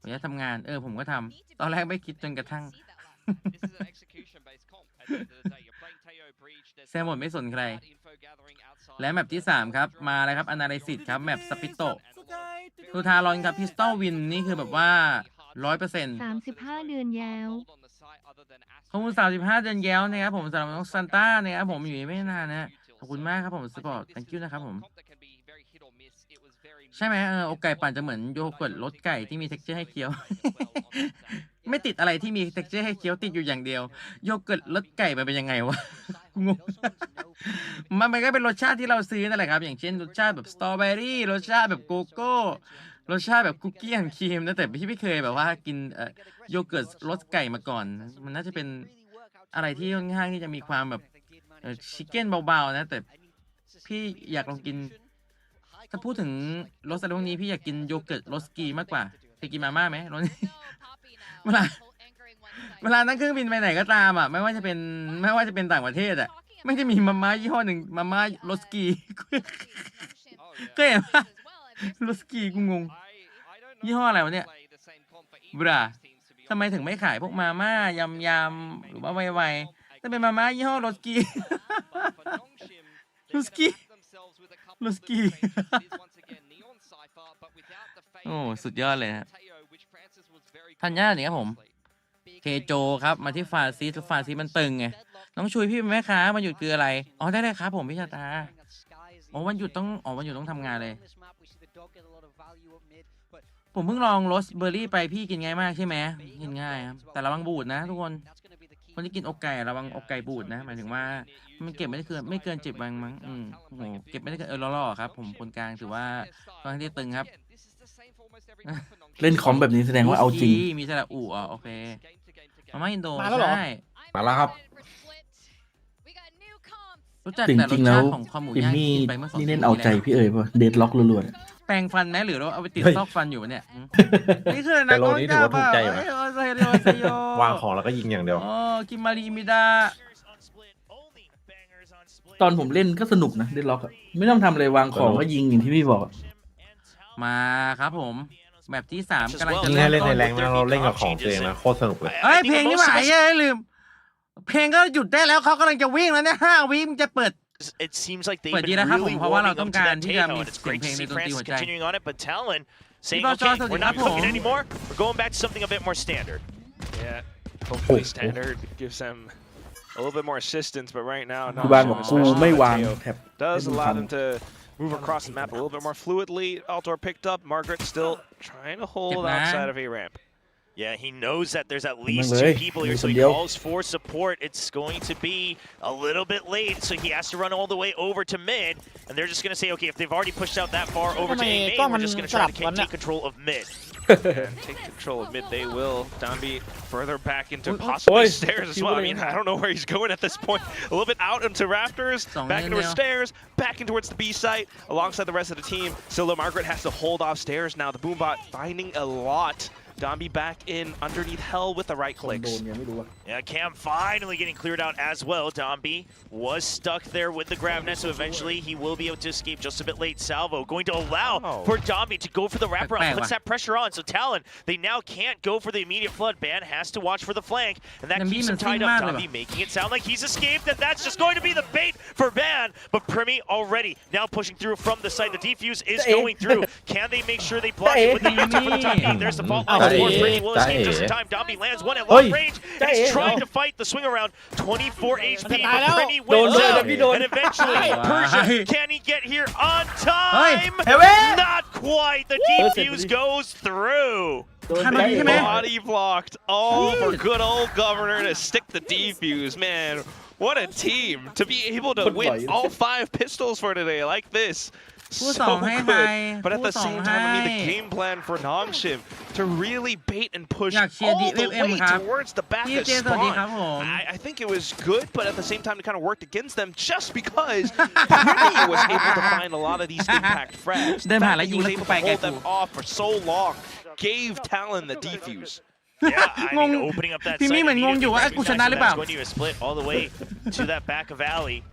ผมจะทำงานผมก็ทำตอนแรกไม่คิดจนกระทั่งแซมหมดไม่สนใครและแมปที่3ครับมาเลยครับ Analysis ครับแมปสปิโตทูทารอนครับพิสตอลวินนี่คือแบบว่า 100% 35 เดือนแล้วขอบคุณ35 เดือนแล้วนะครับผมสำหรับน้องซันต้านะครับผมอยู่ไม่นานนะขอบคุณมากครับผมสปอร์ต thank you นะครับผมใช่ไหมอกไก่ปั่นจะเหมือนโยเกิร์ตรสไก่ที่มี texture ให้เคี้ยว ไม่ติดอะไรที่มี texture ให้เคี้ยวติดอยู่อย่างเดียวโยเกิร์ตรสไก่มันเป็นยังไงวะงง มันก็เป็นรสชาติที่เราซื้อนั่นแหละครับอย่างเช่นรสชาติแบบสตรอเบอรี่รสชาติแบบโกโก้รสชาติแบบคุกกี้แอนด์ครีมนะแต่พี่ไม่เคยแบบว่ากินโยเกิร์ตรสไก่มาก่อนมันน่าจะเป็นอะไรที่ค่อนข้างที่จะมีความแบบชิคเก้นเบาๆนะแต่พี่อยากลองกินถ้าพูดถึงรสอะไรพวกนี้พี่อยากกินโยเกิร์ตรสกีมากกว่าเคยกินมาม่าไหมรสเวลานั่งเครื่องบินไปไหนก็ตามอ่ะไม่ว่าจะเป็นต่างประเทศอ่ะ ไม่ได้มีมาม่ายี่ห้อหนึ่งมาม่ารสกีก็เห็นว่ารสกีกูงงยี่ห้ออะไรวะเนี่ยบราทำไมถึงไม่ขายพวกมาม่ายำหรือว่าไวๆแต่เป็นมาม่ายี่ห้อรสกีรสกีโอ้สุดยอดเลยฮะทันยาเนี่ยครับผมเคโจครับมาที่ฟาซีมันตึงไงน้องชุยพี่เป็นแม่ค้าวันหยุดคืออะไรอ๋อได้ครับผมพี่ชาตาอ๋อวันหยุดต้องทำงานเลยผมเพิ่งลองโรสเบอร์รี่ไปพี่กินง่ายมากใช่ไหมกินง่ายครับแต่ระวังบูดนะทุกคนคนที่กินอกไก่ระวังอกไก่บูดนะหมายถึงว่ามันเก็บไม่ได้ไม่เกิน10 วันมั้งโหเก็บไม่ได้เกินล่อๆครับผมคนกลางถือว่าตอนที่ตึงครับเล่นคอมแบบนี้แสดงว่าเอาจริงมีสระอู่อ๋อโอเคมาม่าอินโด มาแล้วเหรอ ใช่ มาแล้วครับ รู้จัก จ แต่ร ริ ส งๆแล้ ชาว ติของข้าวหมู จิม ย่าง มี่ กินไปเมื่อ2 นี่ ปี เล่นเอาใจพี่เอ๋ยป่ะเดดล็อกล้วน แปรงฟันไหมหรือเอาไปติด เฮ้ย ซอกฟันอยู่เนี่ยนี่คือ แต่ นะ โลนี้ถือว่าถูกใจอยู่นะ วางของแล้วก็ยิงอย่างเดียว อ๋อกิมมารีมิดา ๆตอนผมเล่นก็สนุกนะเดดล็อกอะไม่ต้องทำอะไรวางของก็ยิงอย่างที่พี่บอกอะ มาครับผมแบบที่3กำลังจะ ยิ่งให้เล่นในแรงนะเราเล่นกับของตัวเองนะโคตรสนุกเลย เอ้ยเพลงนี่หมายลืมเพลงก็หยุดได้แล้วเขากำลังจะวิ่งแล้วเนี่ย5 วิมันจะเปิด It seems like they've เปิดดี been นะครับผม really เพราะว่าเรา warming ต้อ up ง to การ that ที่จะ Talon. มี It's เสียง great เพล to งใน see ดนตรี Francis หัวใจ continuing on it, but Talon saying, People okay, also we're did not that cooking wrong. anymore. We're going back to something a bit more standard. Yeah, hopefully standard gives them a little bit more assistance, but right now, ที่บ้านบอกกูไม่วางแท็บ does allow them to move across the map a little bit more fluidly. Altor picked up. Margaret still trying to hold outside of A ramp. Yeah, he knows that there's at least Really? 2 people here, so he calls for support. It's going to be a little bit late, so he has to run all the way over to mid, and they're just going to say, okay, if they've already pushed out that far over to A main, we're just going to try to take control of mid. And take control of mid, they will. Downbeat further back into possibly stairs as well. I mean, I don't know where he's going at this point. A little bit out into rafters, back into his stairs, back in towards the B site, alongside the rest of the team. Silo Margaret has to hold off stairs now. The Boombot finding a lot. Dombey back in underneath hell with the right clicks. Yeah, Cam finally getting cleared out as well. Dombey was stuck there with the grab net, so eventually he will be able to escape just a bit late. Salvo going to allow for Dombey to go for the wraparound, puts that pressure on. So Talon, they now can't go for the immediate flood. Ban has to watch for the flank, and that keeps him tied up. Dombey making it sound like he's escaped, and that's just going to be the bait for Ban. But Primi already now pushing through from the side. The defuse is going through. Can they make sure they block it with the answer from the top peak? There's the fault line. Primi will escape just in time. Dombey lands one at long range, and he's trying to fight the swing around. 24 HP, but Primi wins out. And eventually, Persia, can he get here on time? Not quite. The defuse goes through. Body blocked. Oh, for good old Governor to stick the defuse. Man, what a team to be able to win all 5 pistols for today like this. So good. But at the same time, I mean, the game plan for Nongshim to really bait and push all the way towards the back of spawn. I think it was good, but at the same time, it kind of worked against them just because Primi was able to find a lot of these impact frags. The fact that he was able to hold them off for so long gave Talon the defuse. Yeah, I mean, opening up that site immediately, that's going to split all the way to that back of alley.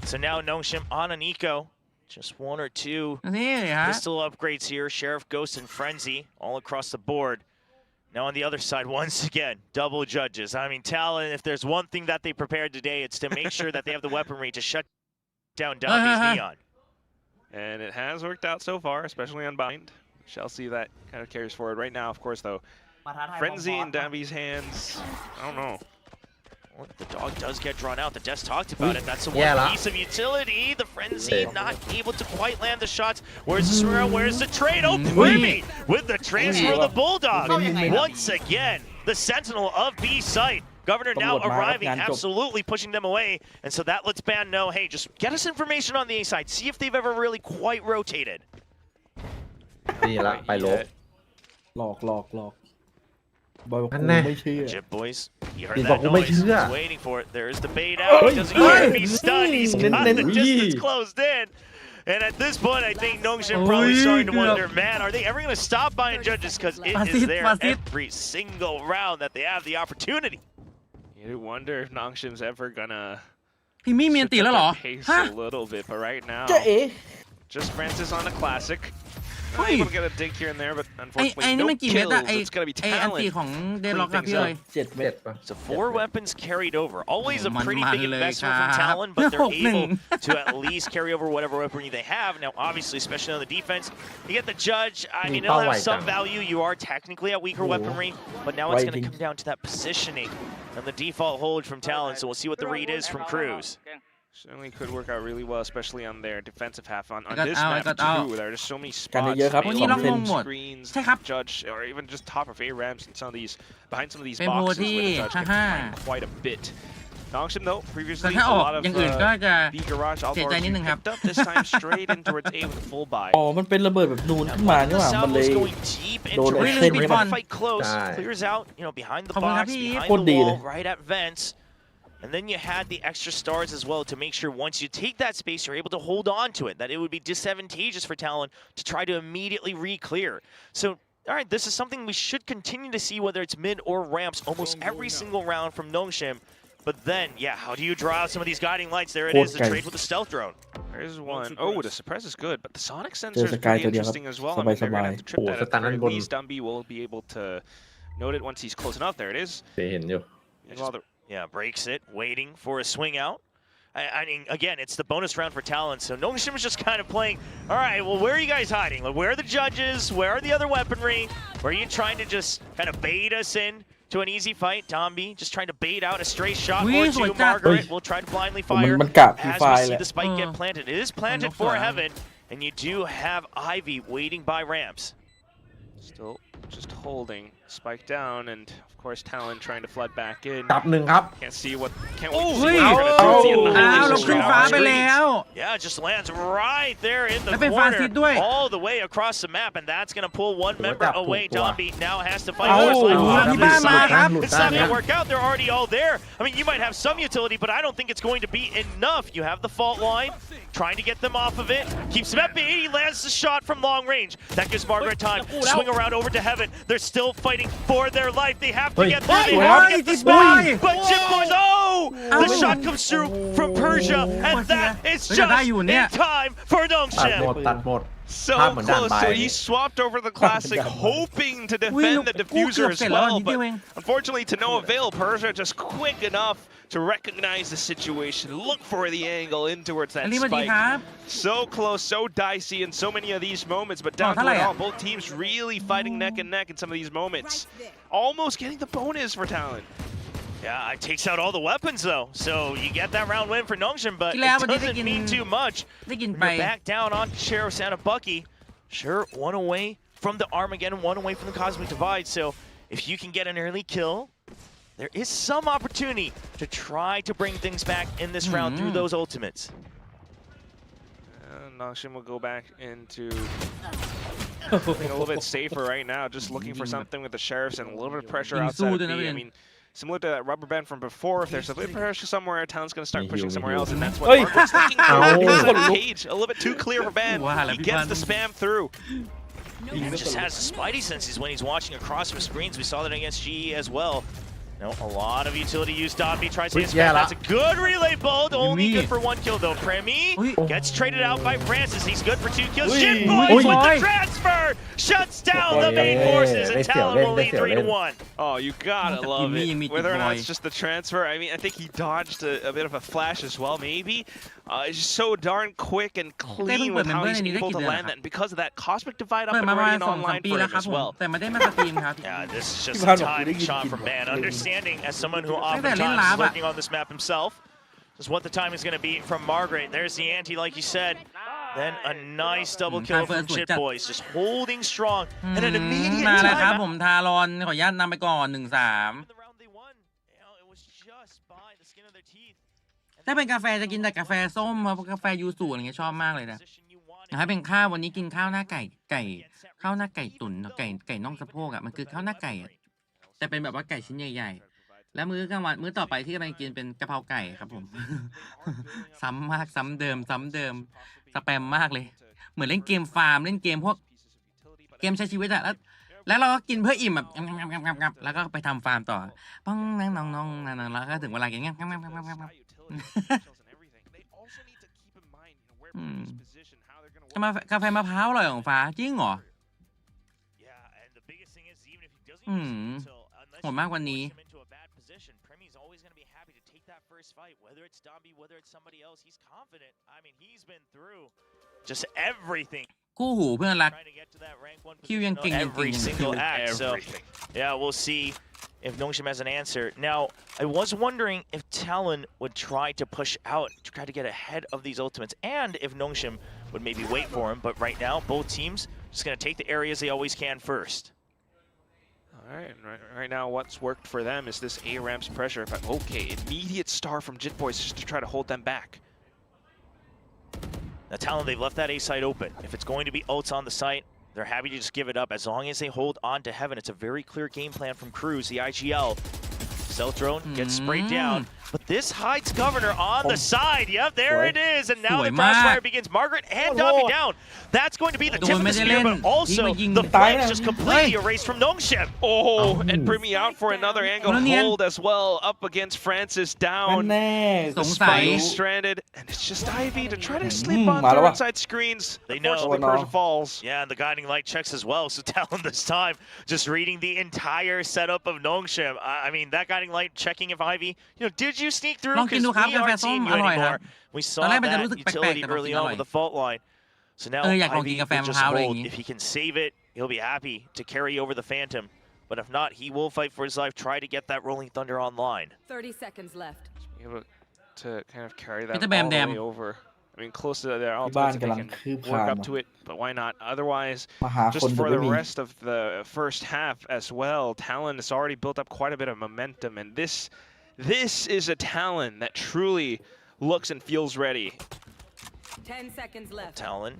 So now Nongshim on an eco. Just 1 or 2 pistol upgrades here. Sheriff, Ghost, and Frenzy all across the board. Now on the other side, once again, double judges. I mean, Talon, if there's one thing that they prepared today, it's to make sure that they have the weaponry to shut down Dombey's Neon. And it has worked out so far, especially on Bind. Shall see that kind of carries forward. Right now, of course, though, Frenzy in Dombey's hands, I don't know. Well, the dog does get drawn out. The Des talked about it. That's the one piece of utility. The Frenzy not able to quite land the shots. Where's the swirl? Where's the trade? Oh, Primi with the transfer of the Bulldog. Once again, the Sentinel of B site. Governor now arriving, absolutely pushing them away. And so that lets Ban know, hey, just get us information on the A side. See if they've ever really quite rotated. นี่ละไปลบ หลอกบอยบอกกูไม่เชื่อ Jip boys, you heard นี่บอก that กูไม่ noise. เชื่อ He's waiting for it. There's the bait out. He doesn't care if he's stunned. He's got the distance closed in. And at this point, I think Nongshim probably starting to wonder, man, are they ever going to stop buying judges? Because it is there every single round that they have the opportunity. You wonder if Nongshim's ever gonna พิมมี่มีอันตีแล้วเหรอ Pace ฮะ a little bit, but right now, จะเอ๋ just Francis on a classic. เฮ้ย Able to get a dig here and there, but ไอ้ unfortunately นี่ no มันกี่เม็ดอะ kills. ไอ้ It's gonna be อันตี Talon. ของเดนล็อกอะพี่เลย 7 เม็ด So 4 weapons carried over. Always a pretty big มันๆเลย investment from ครับ Talon, but they're 6-1 able to at least carry over whatever weaponry they have. Now, obviously, especially on the defense, you get the judge. I mean, it'll have some value. You are technically at weaker weaponry, but now it's going to come down to that positioning and the default hold from Talon. So we'll see what the read is from Cruz. Certainly could work out really well, especially on their defensive half. On got this out, I map got too, out. there are just so many กัน spots เยอะๆครับ วันนี้ 2 ลอง เซ ง น งหมด screens, ใช่ครับ judge, or even just top of ARAMs and some of these, behind some of these เป็นโพ boxes ที่ where the judge can ฮ่า find quite a bit. Nongshim though, แต่ previously ถ้า a ออก lot of อย่างอื่นก็จะ B garage all เสียใจนิดนึงครับ picked up this time straight in towards A with a full buy. อ๋อมันเป็นระเบิดแบบนูนขึ้นมานี่หว่า มันเลย Salvo's going deep into โดน range. เส้น ไม่ นี้ ได้ มัน Fight close, Die. clears out, behind the ขอบคุณครับ box, พี่ behind โคตร the ดีเลย wall, right at vents. And then you had the extra stars as well to make sure once you take that space, you're able to hold on to it, that it would be disadvantageous for Talon to try to immediately re-clear. So, all right, this is something we should continue to see, whether it's mid or ramps, almost every single round from Nongshim. But then, yeah, how do you draw out some of these guiding lights? There it is, the trade with the stealth drone. There's one. Oh, the suppress is good, but the sonic sensor is Sky pretty ตัวเดียวครับ interesting as well. I mean, they're gonna have to trip โอ้ that ส at ตัน the ด้าน very บน least. Dumby will be able to note it once he's close enough. There it is. เห็นอยู่ And while the Yeah, breaks it, waiting for a swing out. I mean, again, it's the bonus round for Talon, so Nongshim is just kind of playing, all right, well, where are you guys hiding? Like, where are the judges? Where are the other weaponry? Where are you trying to just kind of bait us in to an easy fight? Domby just trying to bait out a stray shot or two. Margaret will try to blindly fire มันกะพี as ไฟ we แห see ละ the spike get planted. It is planted for Heaven, and you do have Ivy waiting by ramps. still just holding. Spike down, and of course Talon trying to flood back in. ตับหนึ่งครับ Can't wait to see what they're gonna do. อ้าว Annihilation เราขึ้นฟ้าไปแล้ว Yeah, it just lands right there in the แล้วเป็นฟาซิสด้วย corner, all the way across the map, and that's going to pull one member What the away. fuck? Domby now has to fight. เอา First line. ที่บ้านมาครับ It's not going to work out. They're already all there. I mean, you might have some utility, but I don't think it's going to be enough. You have the fault line, trying to get them off of it. Keeps them at B. He lands the shot from long range. That gives Margaret time. Swing around over to Heaven. They're still fighting for their life. They have to get there. They have to get the spot. But Jim goes, oh! The shot comes through from Persia, and that is just in time for ตัด Nongshim. หมดตัดหมด So Ham and close. Dan So by- he swapped over the classic, hoping to defend the diffuser as well, but unfortunately to no avail. Persia just quick enough to recognize the situation, look for the angle in towards that อันนี้สวัสดี spike. ครับ So close, so dicey in so many of these moments, but down to it all, both teams really fighting neck and neck in some of these moments. Almost getting the bonus for Talon. Yeah, it takes out all the weapons though, so you get that round win for Nongshim, but ที่แล้ว it วันนี้ได้ doesn't กิน mean too much. ได้กินไป You're back down on Sheriff Santa Bucky. Sure, one away from the Armageddon, one away from the Cosmic Divide, so if you can get an early kill, there is some opportunity to try to bring things back in this round through those ultimates. Nongshim will go back into I think a little bit safer right now, just looking for something with the Sheriffs and a little bit of pressure outside of B. I mean, similar to that rubber band from before, if there's a bit of pressure somewhere, Talon's going to start pushing somewhere else, and that's what Margaret's looking for. He's got a cage, a little bit too clear for Ban. He gets the spam through. He just has the spidey senses when he's watching across from screens. We saw that against GE as well. A lot of utility use. Dobby tries to hit spam. That's a good relay bolt. Only good for one kill though. Premi gets traded out by Francis. He's good for 2 kills. Jin Boys with the transfer shuts down the main forces, and Talon will lead 3-1. Oh, you gotta love it. Whether or not it's boy. just the transfer, I mean, I think he dodged a bit of a flash as well, maybe. It's just so darn quick and clean with how he's able to land that. And because of that, Cosmic Divide up เปิด and มาประมาณ running 2-3 online ปี for แล้ว him ครับ as ผม well. แต่ไม่ได้มาสตรีมครับ Yeah, this is just Ivan a time really shot good from Ban. ball. Understanding as someone who Look at that, oftentimes Lin is Lab. working on this map himself, just what the time is going to be from Margaret. There's the ante, like you said. Then a nice double kill from Jit Boys, just holding strong. And an immediate มาแล้วครับ time. ผมทารอนขออนุญาตนำไปก่อน 1-3 The round they won, it was just by the skin of their teeth. ถ้าเป็นกาแฟจะกินแต่กาแฟส้มครับกาแฟยูสุอะไรเงี้ยชอบมากเลยนะถ้าเป็นข้าววันนี้กินข้าวหน้าไก่ข้าวหน้าไก่ตุ๋นไก่น่องสะโพกอ่ะมันคือข้าวหน้าไก่แต่เป็นแบบว่าไก่ชิ้นใหญ่ๆแล้วมื้อกลางวันมื้อต่อไปที่กำลังกินเป็นกะเพราไก่ครับผม ซ้ำมากซ้ำเดิมสแปมมากเลยเหมือนเล่นเกมฟาร์มเล่นเกมพวกเกมใช้ชีวิตอะแล้วเราก็กินเพื่ออิ่มแบบงับแล้วก็ไปทำฟาร์มต่อป้องน้องแล้วก็ถึงเวลากินงับ อืม this position, how they're going to จะมากาแฟมะพร้าวอร่อยของฟ้าจริงเหรอ Yeah, and the biggest thing is even if he doesn't อื use ม it until unless โหดมากกว่านี้ you force him into a bad position, Premi's always going to be happy to take that first fight, whether it's Domby, whether it's somebody else. He's confident. I mean, he's been through just everything. คู่หูเพื่อนรัก Trying to get to that rank 1 คิวยัง position เก่ง on ยังเก่ every ง single act. So everything. yeah, we'll see if Nongshim has an answer. Now, I was wondering if Talon would try to push out, to try to get ahead of these ultimates, and if Nongshim would maybe wait for him. But right now, both teams just going to take the areas they always can first. All right, right now what's worked for them is this ARAM's pressure. But okay, immediate star from Jit Boys just to try to hold them back. Now, Talon, they've left that A site open. If it's going to be ults on the site, they're happy to just give it up as long as they hold on to heaven. It's a very clear game plan from Cruz, the IGL. Stealth drone gets sprayed down, but this hides Governor on the side. Yep, there it is, and now the crossfire begins. Margaret and Dobby down. That's going to be the tip of the spear, but also the flank just completely erased from Nongshim. Oh, and Primi out for another angle hold as well, up against Francis นั่น down. แน่ The สงสัย spike stranded, and it's just Ivy to try to sleep on มาแล้ว through วะ inside screens. They know. Unfortunately, Persia falls. Yeah, and the guiding light checks as well. So Talon this time just reading the entire setup of Nongshim. I mean, that guiding light checking if Ivy, did you sneak through? ลองกิน Because ดูครับ we กาแฟ aren't ส้ม seeing อ you ร่อยครับ anymore. We ต saw อนแรกมันจะ that รู้สึกแปลก utility ๆแต่พอ early กินอ on ร่อย with the fault line. So now อยากลองกิน Ivy กาแฟ will มะ just พร้าวอะไรอย่าง hold. งี้ If he can save it, he'll be happy to carry over the Phantom. But if not, he will fight for his life, try to get that Rolling Thunder online. 30 seconds left. Able to kind of carry that Peter all Bam the Dam. way over. I mean, close to their ที่บ้าน ultimates, if กำลั they ง can คืบค work ลาน up to it, but why not? Otherwise, มาหาค just นดู for ไม่ the มี rest of the first half as well, Talon has already built up quite a bit of momentum, and this is a Talon that truly looks and feels ready. 10 seconds left. Talon,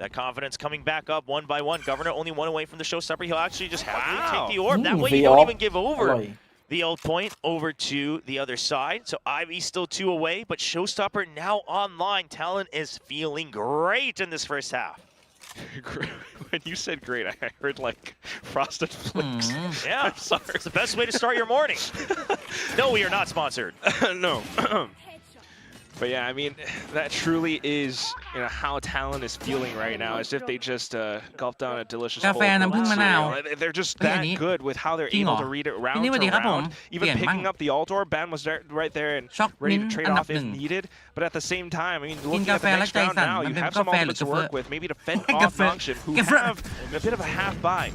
that confidence coming back up one by one. Governor only one away from the showstopper. He'll actually just happily take the orb. That way you don't even give อ over ร่อย the ult point over to the other side. So Ivy's still 2 away, but showstopper now online. Talon is feeling great in this first half. When you said great, I heard like frosted flakes. Yeah, I'm sorry. It's the best way to start your morning. No, we are not sponsored. No. But yeah, I mean, that truly is, how Talon is feeling right now, as if they just gulped down a delicious กาแฟ whole น้ำผึ้งมะนาว cereal. They're just เฮ้ยอัน that นี้ good with how they're จริงเหรอ able to read it round นี่สวัสดี to ครับผม round. เปลี่ Even ยนบ้าง picking up the alt orb, Ban was there, right there and ช็อก ready มิ้น to ท์ trade อันดับ off ห if นึ่ง needed. But at the same time, I mean, กิน looking กา at แฟ the แล้ว next ใจ round สั่น now, มัน you เป็น have กา some แฟหรือ ultimates to กาแฟ work with, maybe to fend กา off แฟ Nongshim, who กาแฟ have a bit of a half buy.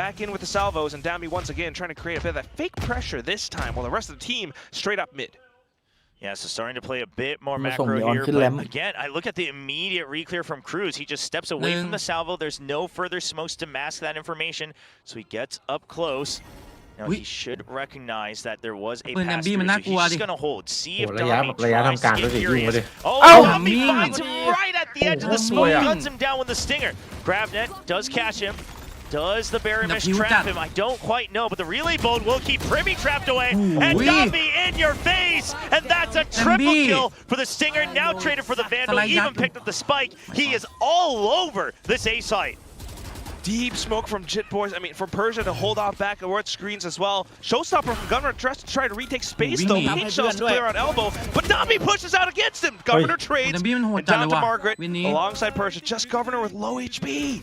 Back in with the salvos, and Dami once again trying to create a bit of that fake pressure this time, while the rest of the team straight up mid. Yeah, so starting to play a bit more มาส่ง macro นีออน here. ขึ้นแร But ม again, I look at the immediate reclear from Cruz. He just steps away from the salvo. There's no further smokes to mask that information. So he gets up close. Now he should recognize that there was a ปืนแอม pass บี้ through, มัน so น่ากลัว he's ดิ just gonna hold. See if โอ้ระยะ Dami ระยะ tries ทำการ to ด้วย get สิยิงมา furious. ดิ Oh, Ow! Dami Dami! finds him right at the edge of the smoke. Guns him down with the stinger. Grabnet does catch him. Does the Barry Mish trap him? I don't quite know, but the relay bolt will keep Primi trapped away. And Dami in your face! And that's a triple kill for the Stinger, now traded for the Vandal. Even picked up the spike. He is all over this A site. Deep smoke from Jit Boys. I mean, from Persia to hold off back towards screens as well. Showstopper from Governor tries to try to retake space though. Pink shells to clear on elbow, but Dami pushes out against him. Governor trades and down to Margaret alongside Persia. Just Governor with low HP.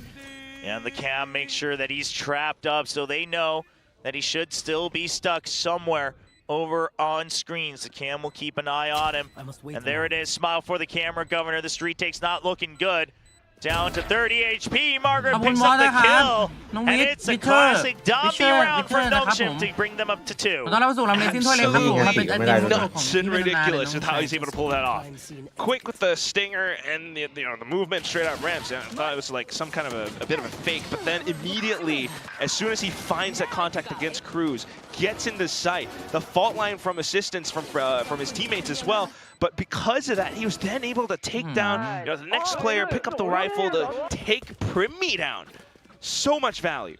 And the cam makes sure that he's trapped up, so they know that he should still be stuck somewhere over on screens. The cam will keep an eye on him. And there it is. Smile for the camera, Governor. The street take's not looking good. Down to 30 HP. Margaret picks up the kill. And it's a classic Dobby round for Nongshim to bring them up to 2. ตอนเราสู่ลำเลซินถ้วยเล็กครับผมมาเป็นอันดับของ Nuts and ridiculous with how he's able to pull that off. Quick with the stinger and the movement straight out ramps. Yeah, I thought it was like some kind of a bit of a fake, but then immediately, as soon as he finds that contact against Cruz, gets into sight. The fault line from assistance from his teammates as well. But because of that, he was then able to take down the next player, pick up the rifle to take Primi down. So much value.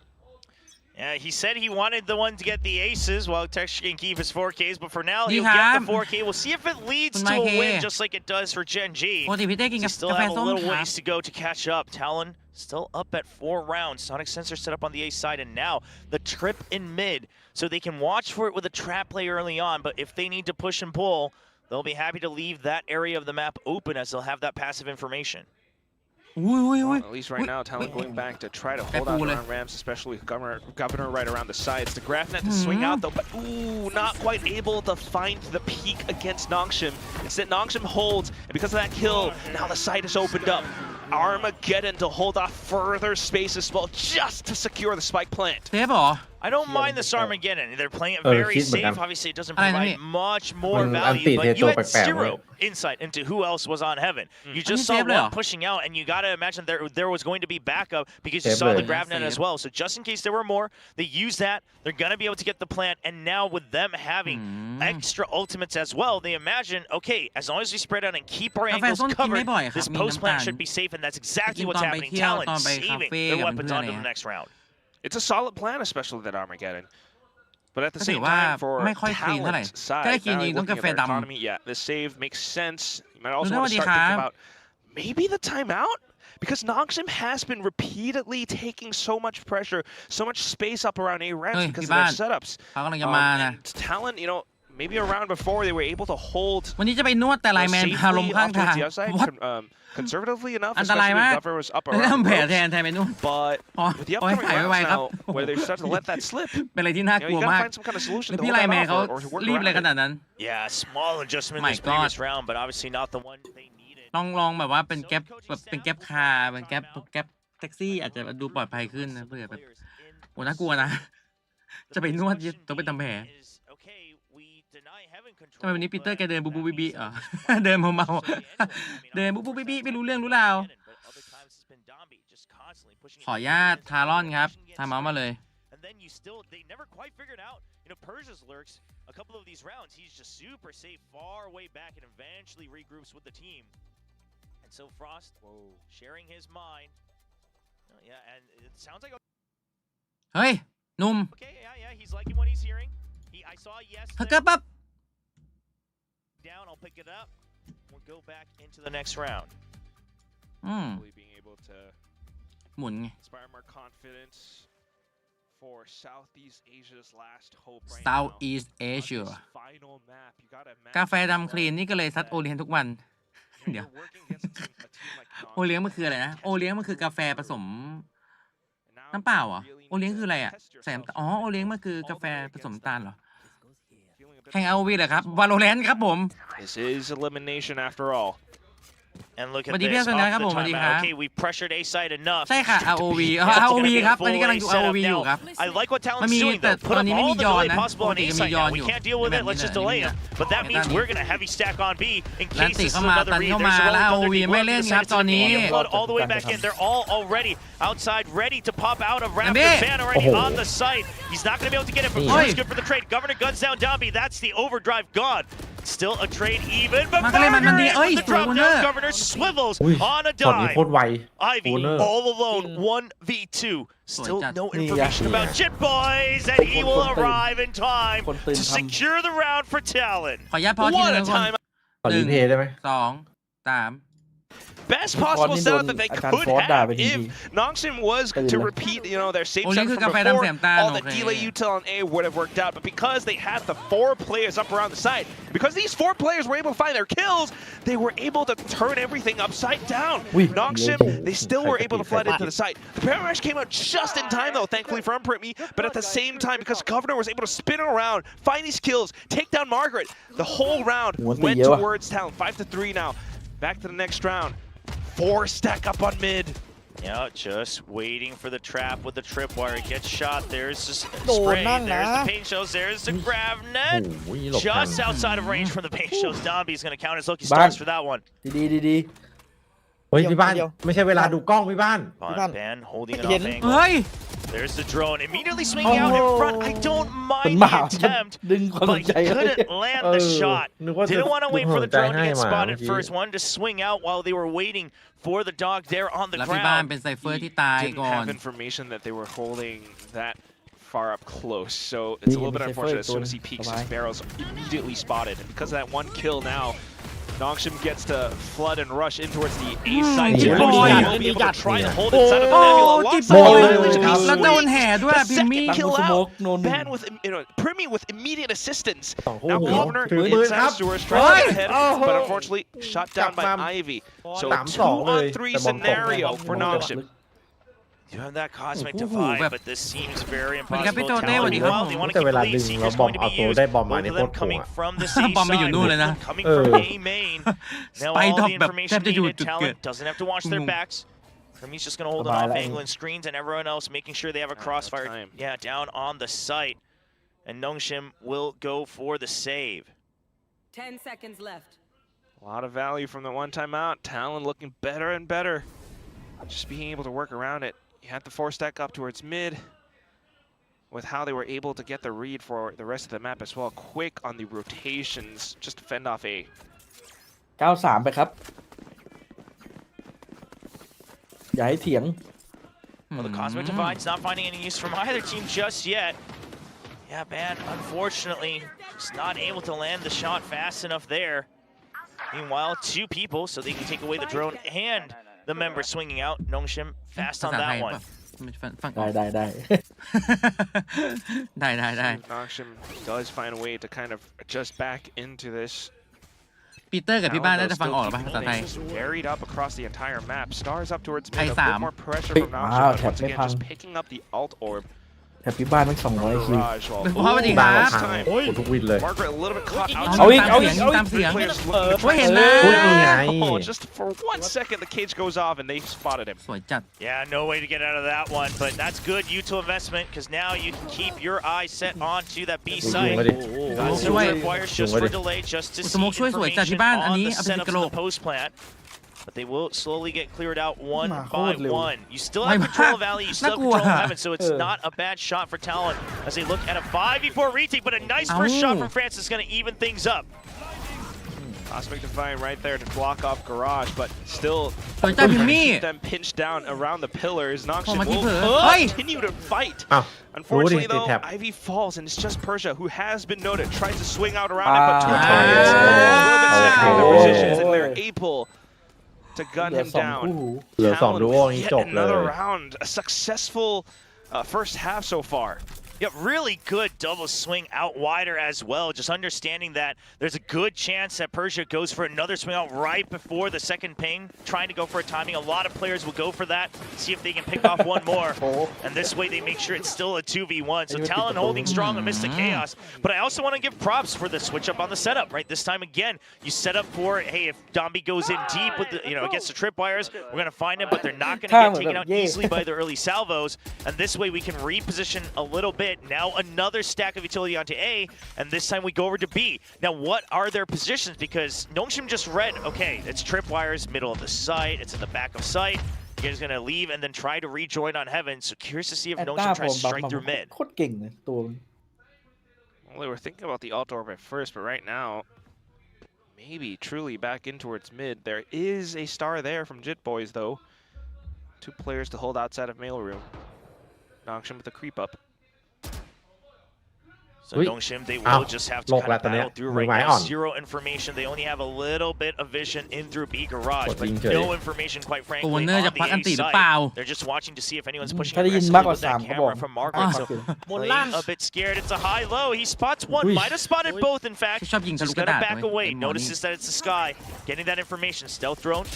Yeah, he said he wanted the one to get the aces while Texture can keep his 4Ks, but for now he'll get the 4K. We'll see if it leads to a win just like it does for Gen.G. ปกติพี่เต้กิน They กับ still กาแฟ have ส้ a ม little ครับ ways to go to catch up. Talon still up at 4 rounds. Sonic Sensor set up on the A side, and now the trip in mid. So they can watch for it with a trap play early on, but if they need to push and pull, they'll be happy to leave that area of the map open as they'll have that passive information. Well, at least right now, Talon going back to try to hold out around Rams, especially Governor right around the sides. The Grafnet to swing out though, but ooh, not quite able to find the peak against Nongshim. Instead, Nongshim holds, and because of that kill, now the site is opened up. Armageddon to hold off further space as well, just to secure the spike plant. เซฟเหรอ I don't mind this Armageddon. They're playing it very safe. Obviously, it doesn't provide much more value, but you had zero insight into who else was on Heaven. You just saw one pushing out, and you got to imagine there was going to be backup because you saw the Gravnet as well. So just in case there were more, they use that. They're going to be able to get the plant, and now with them having extra ultimates as well, they imagine, okay, as long as we spread out and keep our angles covered, this post plant should be safe, and that's exactly what's happening. Talon saving their weapons onto the next round. It's a solid plan, especially that Armageddon. But at the same time, for Talon's side, now looking at their economy, yeah, the save makes sense. You might also want to start thinking about maybe the timeout? Because Nongshim has been repeatedly taking so much pressure, so much space up around A ramps because of their setups. Talon, you know, maybe a round before they were able to hold วันนี้จะไปนวดแต่ไลน์แมนพาลมข้างทาง conservatively enough, อันตราย especially มาก when Glover was up ไม่ต้อง around แผล ropes. แทนไปนวด But with the upcoming rounds now, where they start to let that slip, เป็นอะไรที่น่า you กลั know, ว you มาก gotta find some kind of solution แล้ว to พี่ hold ไลน์ that แมน off เขา or to work รีบอะไร around ข it. นาดนั้น Yeah, small adjustment in My this previous God. round, but obviously not the one they needed. ลองแบบว่าเป็นแก๊ปแบบเป็นแก๊ปคาร์เป็นแก๊ปแท็กซี่อาจจะดูปลอดภัยขึ้นนะเพื่อแบบโอ้น่ากลัวนะ จะไปนวดต้องไปทำแผลทำไมวันนี้ปีเตอร์แกเดินบูบูบิบิเดินเมาๆเดินบูบูบิบิไม่รู้เรื่องรู้ราวขออนุญาตทารอนครับทำเอามาเลย And then they never quite figured out, you know, Persia's lurks. A couple of these rounds, he's just super safe, far away back, and eventually regroups with the team. And so Frost, sharing his mind. Yeah, and it sounds like เฮ้ยหนุ่ม okay, yeah, he's liking what he's hearing. I saw yes. ฮักเกอร์ปั๊บ Down, I'll pick it up. We'll go back into the next round. Hopefully being able to หมุนไง inspire more confidence for Southeast Asia's last hope right Southeast now. Asia On this final map, you gotta imagine กาแฟดำคลีนนี่ก็เลยซัดโอเลี้ยงทุกวัน เดี๋ยว you're working against a team like โอเลี้ยงมันคืออะไรนะโอเลี้ยงมันคือกาแฟผสม น้ำเปล่าเหรอโอเลี้ยงคืออะไรอ่ะใส่น้ำตาลอ๋อโอเลี้ยงมันคือกาแฟผสมน้ำตาลเหรอแข่ง ROV เหรอครับ Valorant ครับผม This is elimination after all. And look สวั at สดี this. พี่ Off สุ the นันท์ครับผมสวัสดีครั timeout. บ Okay, we pressured A side enough. ใช่ค่ะ ROV ROV ครับอันนี้กำลังดู ROV อยู่ครับ I like what มัน Talon's มี doing แต่ though. Put ตอน up นี้ไม่ all มี the ยอน delay นะ possible ปก on ติ A จะมี side ยอน now. อ We ยู่ can't deal with it. Let's just delay it. But that means we're gonna heavy stack on B in ลัน case ติ this is เข้ามา another ตัน read. เข้า There's มา a แล้ว roll ROV underneath. ไม่เล่นครับตอนนี้ Flood all the way back in. They're all already outside, ready to pop out of Raptor. Nambi. Fan already on the site. He's not gonna be able to get it, but First good for the trade. Governor guns down Domby. That's the overdrive gone. Still a trade even, but มันก็เล่นมันดี Burger เอ้ย with the สวย drop คุณเนอ down. ร์ Governor swivels อุ้ย on a ช็อตนี้ dive. โคตรไว Ivy Owner. all alone, 1v2. Still no Yeah. information Yeah. about Jit Boys, and he willคนตื่น arrive in time คนตื่น to ทำ secure the round for Talon. ขออนุญาตพอที What นึ a งก่อน time! ขอรีเพลย์ได้ไหม สองสาม Best possible Ford setup that they akan could Ford dah have begini. if Nongshim was to repeat, you know, their safe Oh, set ini from ke Fedam before. Semtan, All the okay. delay util on A would have worked out, but because they had the 4 players up around the side, because these 4 players were able to find their kills, they were able to turn everything upside down. Ui, Nongshim, yeah. they still were able to flood Khai into the site. The Paramesh came out just in time, though, thankfully for Unpretme, but at the same time, because Governor was able to spin around, find these kills, take down Margaret, the whole round went towards Talon. 5-3 now. Back to the next round. 4 stack up on mid. Yeah, just waiting for the trap with the tripwire. Gets shot. There's the spray. There's the paint shells. There's the grab net. โอ้ยหลบทัน Just outside of range from the paint shells. Domby's going to count his lucky stars for that one. ดีเฮ้ยพี่บ้าน ไม่ใช่เวลาดูกล้องพี่บ้าน Ban holding it เห็น off เฮ้ย angle. There's the drone. Immediately swinging out in front. I don't เป็น mind หมา the attempt, ดึงความส but น he ใจ couldn't land the shot. นึกว่าจะ Didn't want to wait ดึง for ความ the สนใจ drone to ให้ get หมา spotted เมื่อกี้ first. Wanted to swing out while they were waiting for the dog there on the แล้วพี่บ้าน ground. เป็นไซเฟอร์ที่ตาย Didn't ก่อน have information that they were holding that far up close, so it's a little bit unfortunate. As soon as he peeks, his barrel's immediately spotted, and because of that 1 kill now, Nongshim gets to flood and rush in towards the A side. Jit Primi boy. will be able to try and hold inside of the โอ้ nebula. จิต Alongside บอย the village, แล้วโดน he แห่ด้วย the พิมมี่ second kill สโมก out. โนนหนึ่ง Ban with Primi with immediate assistance. โอ้โห Now Governor ถือปืน inside ครับ of Stewart trying to get ahead, โอ้โห but unfortunately shot down by กลับมา Ivy. So สามสองเลย 2-on-3 แต่บอลตก scenario for บอลตก Nongshim. You have that cosmic Ooh, divide,แบบ but this seems very สวัสดีครับ impossible. พี่โตเต้ Talon สวัสดีครับ meanwhile, ผม they want to แต่ keep เว the ลา lead. ดึง See แล้ว who's บอม going to เอา be ตัว used. ได้บอมมา Both ใน of โค them ตรโห coming ด from the บอม C ไปอยู่นู่นเลย side, นะ both coming เออ from A main. Now ไป all ดรอป the แบบแทบ information จะอยู่ needed. จุดเกิด Talon doesn't have to watch their งง backs. Primi's just going to hold it Bye, off, bye. angling screens, and everyone else making sure they have a crossfire. time. Yeah, down on the site. And Nongshim will go for the save. 10 seconds left. A lot of value from the one time out. Talon looking better and better. Just being able to work around it. You had the 4-stack up towards mid. With how they were able to get the read for the rest of the map as well. Quick on the rotations. Just to fend off A. 93 ไปครับ อย่าให้เถียง Well, the Cosmic Divide's not finding any use from either team just yet. Yeah, man, unfortunately, just not able to land the shot fast enough there. Meanwhile, 2 people, so they can take away the drone and the member swinging out. Nongshim fast on ภาษาไท that ย one. ป่ะฟัง ได้ ได้ได้ Nongshim does find a way to kind of adjust back into this. ปีเตอร์กับพี่บ้าน Talon, น่า though, จะฟัง still ออกหรือเปล่า keeping ภาษาไทย things varied up across the entire map. Stars up towards mid. A Hey, bit Sam. more pressure Hey, from Nongshim. But once again, just แถบไม่พัง picking up the alt orb. แถบพี่บ้านทั้ง200 คิว Garage while เป็นพ่อสวัสดีค บาง รับ ทางโอ้ยทุกวินเลย Margaret a little bit caught เอาอีก outside. เอาอีก ตามเสียง Players โอ้ looking to ยเห็น try นะ พูดยังไง Oh, just for 1 second, the cage goes off and they spotted him. สวยจัด Yeah, no way to get out of that one, but that's good util investment because now you can keep your eyes set onto that B site. มาดิ Got some ช่วย tripwires just for delay, just to สโม see กช่วยสวยจัด information ที่บ้านอัน on นี้ the เอาไป setups กะ in โหล the ก post plant. But they will slowly get cleared out one Nah, by hold it. one. You still have Why control of not? Valley, you still have Not control of good. Heaven, so it's not a bad shot for Talon as they look at a 5v4 retake, but a nice first shot from France is going to even things up. Cosmic Divine right there to block off Garage, but still สวยจัดพิมมี่ keep them pinched down around the pillars. พอ Nongshim มาที่ will เผลอเฮ้ย continue to fight. อ้าว Unfortunately, รู้ดิ though, ติดแท็บ Ivy falls, and it's just Persia who has been noted. Tries to swing out around it, but 2 Ah. targets. A little bit stacking their Oh. positions, and they're able to gun เหลือ him 2 down. คู่หู เหลือ 2 Talon ดูโอ with นี้ yet จบเลย another round. A successful first half so far. Yeah, really good double swing out wider as well. Just understanding that there's a good chance that Persia goes for another swing out right before the second ping, trying to go for a timing. A lot of players will go for that, see if they can pick off one more. And this way they make sure it's still a 2v1. So Talon holding strong amidst the chaos. But I also want to give props for the switch up on the setup, right? This time again, you set up for, hey, if Dombi goes in deep with the, against the tripwires, we're going to find him, but they're not going to get taken out easily by the early salvos. And this way we can reposition a little bit. Now another stack of utility onto A, and this time we go over to B. Now what are their positions? Because Nongshim just read, okay, it's tripwires, middle of the site, it's in the back of site. You guys gonna leave and then try to rejoin on Heaven. So curious to see if แอตตา Nongshim ผม tries to บัง strike มา through mid. โคตรเก่งเลยตัว Well, they were thinking about the alt orb at first, but right now, maybe truly back in towards mid. There is a star there from Jit Boys, though. 2 players to hold outside of mailroom. Nongshim with a creep up. So Ui. Nongshim, they Ow. will just have to Lộc kind là of tụi battle này. through Mười right mái now. on. 0 information. They only have a little bit of vision in through B garage, Một but viên chơi. no information, quite frankly, on Corner the จะควักอัน A ติหรือเปล่า side. They're just watching to see if anyone's pushing ถ้าได้ยิน aggressively มากกว่า with that 3 ก็บอก camera from Margaret. So playing a bit scared. It's a high-low. He spots one. Ui. Might have spotted both, in fact. ชอบยิงทะลุ Just กระ gonna ดาษ back เว้ย away. เป็นหมอนี่ Notices that it's the sky. Getting that information. Stealth drone.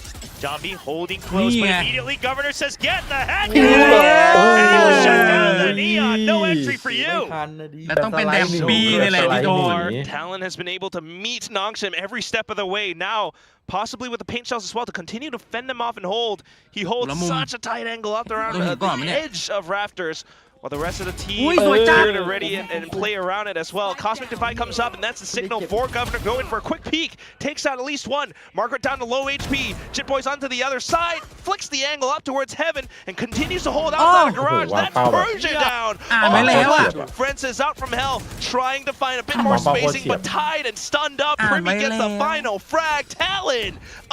Dombi holding close, but Yeah. immediately Governor says, "Get in the head!" Yeah. And he was shut down. The Neon. No entry for ไม่ you. ทันนะดิ แล้วต้องเป็นแดม สไลด์ บีนี่แหละที่โดน สไลด์หนี Talon has been able to meet Nongshim every step of the way. Now, possibly with the paint shells as well, to continue to fend them off and hold. He holds แล้วมุม such a tight angle up around โดนหินก่อนมั้ย the เนี่ย edge of rafters. While the rest of the team อุ้ยสวยจัด here to ready and play around it as well. Cosmic Divide comes up, and that's the signal for Governor going for a quick peek. Takes out at least one. Margaret down to low HP. Jit Boys onto the other side. Flicks the angle up towards Heaven and continues to hold outside of Garage. Wow, That's power. Persia down. ไม่แล้วอะ Francis out from hell, trying to find a bit more Wow, power spacing, but siap. tied and stunned up. Ah, Primi gets theไม่แล้ว final frag. Talon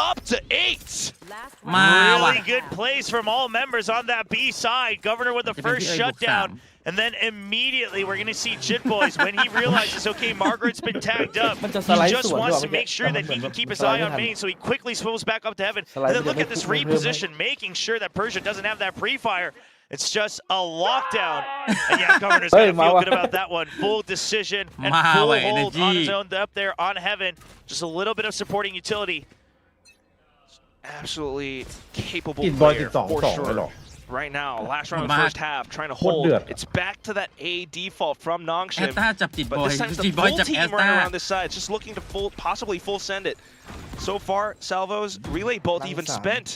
up to 8. Last มาว่ะ Really good plays from all members on that B side. Governor with the จะเป็น first พี่เอ๋ยบวก shutdown. 3 And then immediately we're going to see Jit Boys when he realizes, okay, Margaret's been tagged up. มันจะส He ไลด์ just สวน wants ด้ to วย make sure that he can keep his eye on main, so he quickly swivels back up to heaven. And then look at this reposition, making sure that Persia doesn't have that pre-fire. It's just a lockdown. And yeah, Governor's going to feel good about that one. Full decision and full hold on his own up there on heaven. Just a little bit of supporting utility. Absolutely capable กินบอย player 12 for 2เลยหรอ sure. Right now, last round of the Mark. first half, trying to โคตร hold. เดือด It's back to that A default from แอ Nongshim. สตาจับจิตบ But อย this time it's จิ the ตบอย full จับแอ team สตา running around this side. It's just looking to possibly full send it. So far, Salvos, relay both even spent.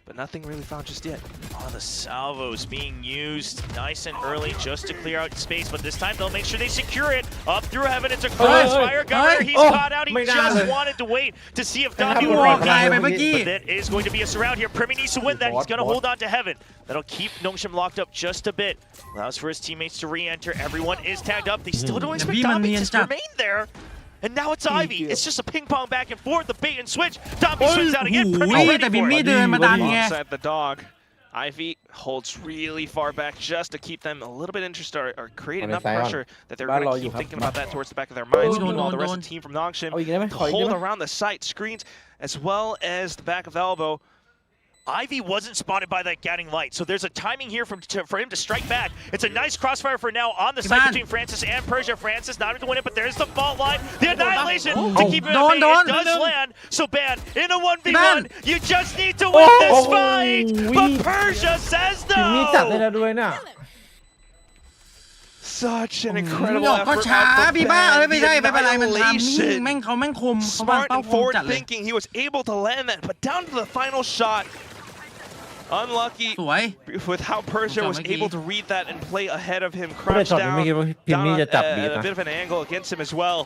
But nothing really found just yet. Oh, the salvos being used nice and early just to clear out space, but this time they'll make sure they secure it. Up through heaven, it's a crossfire. Governor, he's caught out. He just wanted to wait to see if Dami would run back. But that is going to be a surround here. Primi needs to win that. He's going to hold on to heaven. That'll keep Nongshim locked up just a bit. Allows for his teammates to re-enter. Everyone is tagged up. They still don't expect Dami to remain there. And now it's Ivy. It's just a ping pong back and forth. The bait and switch. Dami swings out again. Primi ready แต่บิม for มี่ it. เดินมาดันไง Alongside the dog, Ivy holds really far back just to keep them a little bit interested or create enough pressure that they're going to keep thinking about that towards the back of their minds. Meanwhile, the rest of the team from Nongshim เอาอีกได้ไหมขออีกได้ hold ไหม around the site screens as well as the back of the elbow. Ivy wasn't spotted by that guiding light, so there's a timing here for him to strike back. It's a nice crossfire for now on the side between Francis and Persia. Francis not able to win it, but there's the fault line. The annihilation to keep it at bay. It does land. So Ban, in a 1v1, you just need to win this fight. But Persia says มีจับได้ no. แล้วด้วยน่ะ Such an incredible หยอกก็ effort ช้า out the พี่บ้า Ban. ไม่ใช่ไม่เป็นไร The มันทำนิ่ง annihilation. แม่งเขาแม่งคมเขาวาง Smart เป้า and คม forward จัดเลย thinking, he was able to land that, but down to the final shot. Unlucky สวย with how Persia was able to read that and play ahead of him, ไม่ได้ crouch ช็อตนี้ down, ไม่คิดว่าพิมมี่จะจับบีท a นะ bit of an angle against him as well.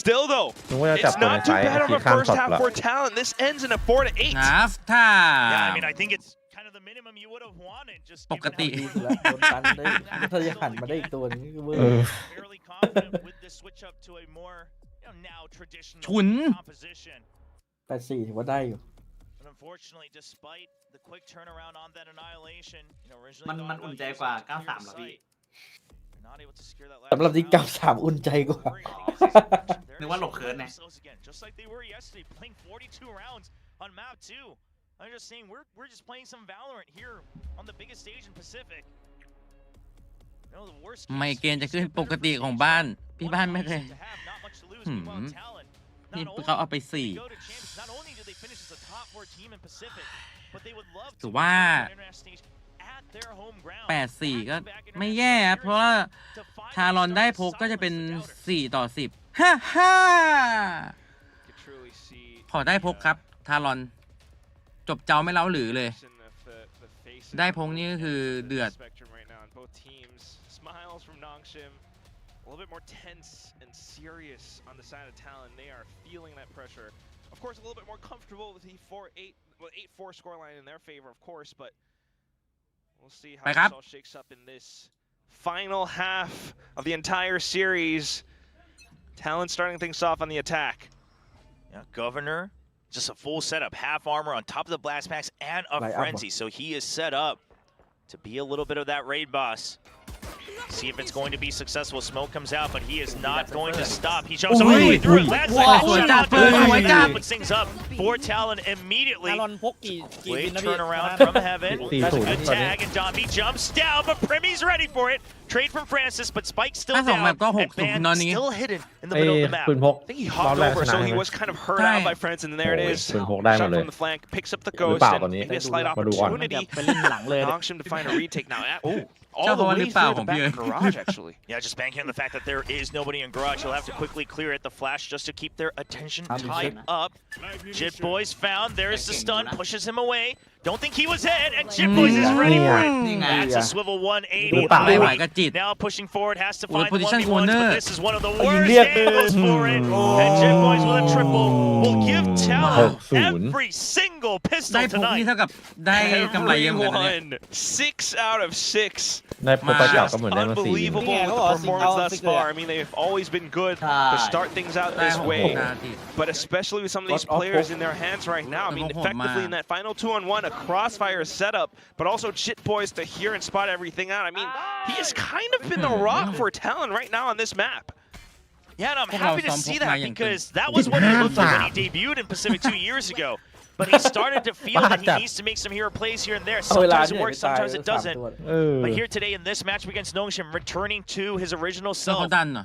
Still though, นึกว่าจะจับ it's ตัวใน not ไซ too ด์ bad of ขี่ a ข้าม first ช็อต half ละ for Talon. This ends in a 4-8. นับท่า Yeah, I mean, I think it's kind of the minimum you would have wanted. Just ปกติ ดีสุดแล้วโดนตันได้ถ้าจะหันมาได้อีกตัวนึงก็เวอ เอ ร์ อ fairly confident with the switch up to a more now traditional ฉุน composition. 8-4ถือว่าได้อยู่ But unfortunately, despite the quick turnaround on that annihilation, originally มันอุ่นใจกว่า 93 เหรอพี่ not able to secure that สำหรับที่93อุ่นใจกว่า นึกว่าหลบเคิร์นไง Just like they were yesterday, playing 42 rounds on map 2. I'm just saying we're just playing some Valorant here on the biggest stage in Pacific. No, the worst ไมเกรนจะขึ้นปกติของบ้าน พี่บ้านไม่เคย นี่เขาเอาไป4ถือว่า 8-4 ก็ไม่แย่ครับเพราะว่าทารอนได้พกก็จะเป็น4-10ฮ่าฮ่าขอได้พกครับทารอนจบเจ้าไม่เล้าหรือเลย ได้พกนี่ก็คือเดือด Smiles from Nongshim. A little bit more tense and serious on the side of Talon. They are feeling that pressure. Of course, a little bit more comfortable with the 8-4 scoreline in their favor, of course, but we'll see how this all shakes up in this final half of the entire series. Talon starting things off on the attack. Yeah, Governor, just a full setup, half armor on top of the blast packs and a frenzy, so he is set up to be a little bit of that raid boss. See if it's going to be successful. Smoke comes out, but he is not going to stop. He jumps all the way through it. That's like puts things up for Talon immediately. Quick turnaround from heaven. That's a good tag, and Dami jumps down, but Primi's ready for it. Trade from Francis, but Spike's still down, and Ban still hidden in the middle of the map. ปืนพก I think he hopped over, so he was kind of hurt out by Francis, and there it is. ปืนพกได้หม Shot ดเลย from the flank, picks up the หรือ ghost, เปล่า and ตอนนี้ maybe a slight มาดูก่อน opportunity. ไปเล่นหลังเลย Nongshim to find a retake now. Oh, เจ้า all ตัว the หรื way อเปล่า through ข the องพี่ back garage, actually. Yeah, just banking on the fact that there is nobody in garage. He'll have to quickly clear it. The flash just to keep their attention tied up. Jit Boys found. There's the stun. Pushes him away. Don't think he was hit, and Chip Boys is ready for it. That's a swivel 180. Now pushing forward, has to find 1v1s, but this is one of the worst angles for it. And Chip Boys with a triple will give Talon every single ได้ pistol พกนี่ tonight. เท่ากับได้กำไรเยอะเหมือนกันนะเนี่ย Everyone, 6 out of 6. ในโปรไฟล์เก่าก็ Just เหมือนได้มา4 unbelievable with the performance thus far. I mean, they've always been good to start things out ได้ this 6 way. นาที But especially with some of these players in their hands right now. I mean, effectively in that final 2-on-1, a crossfire setup, but also Chit Boys to hear and spot everything out. I mean, he has kind of been the rock for Talon right now on this map. Yeah, and I'm happy to see that because that was what he looked like when he debuted in Pacific 2 years ago. But he started to feel that he needs to make some hero plays here and there. Sometimes it works, sometimes it doesn't. But here today in this match against Nongshim, returning to his original แล้วเขา self, ดันเหรอ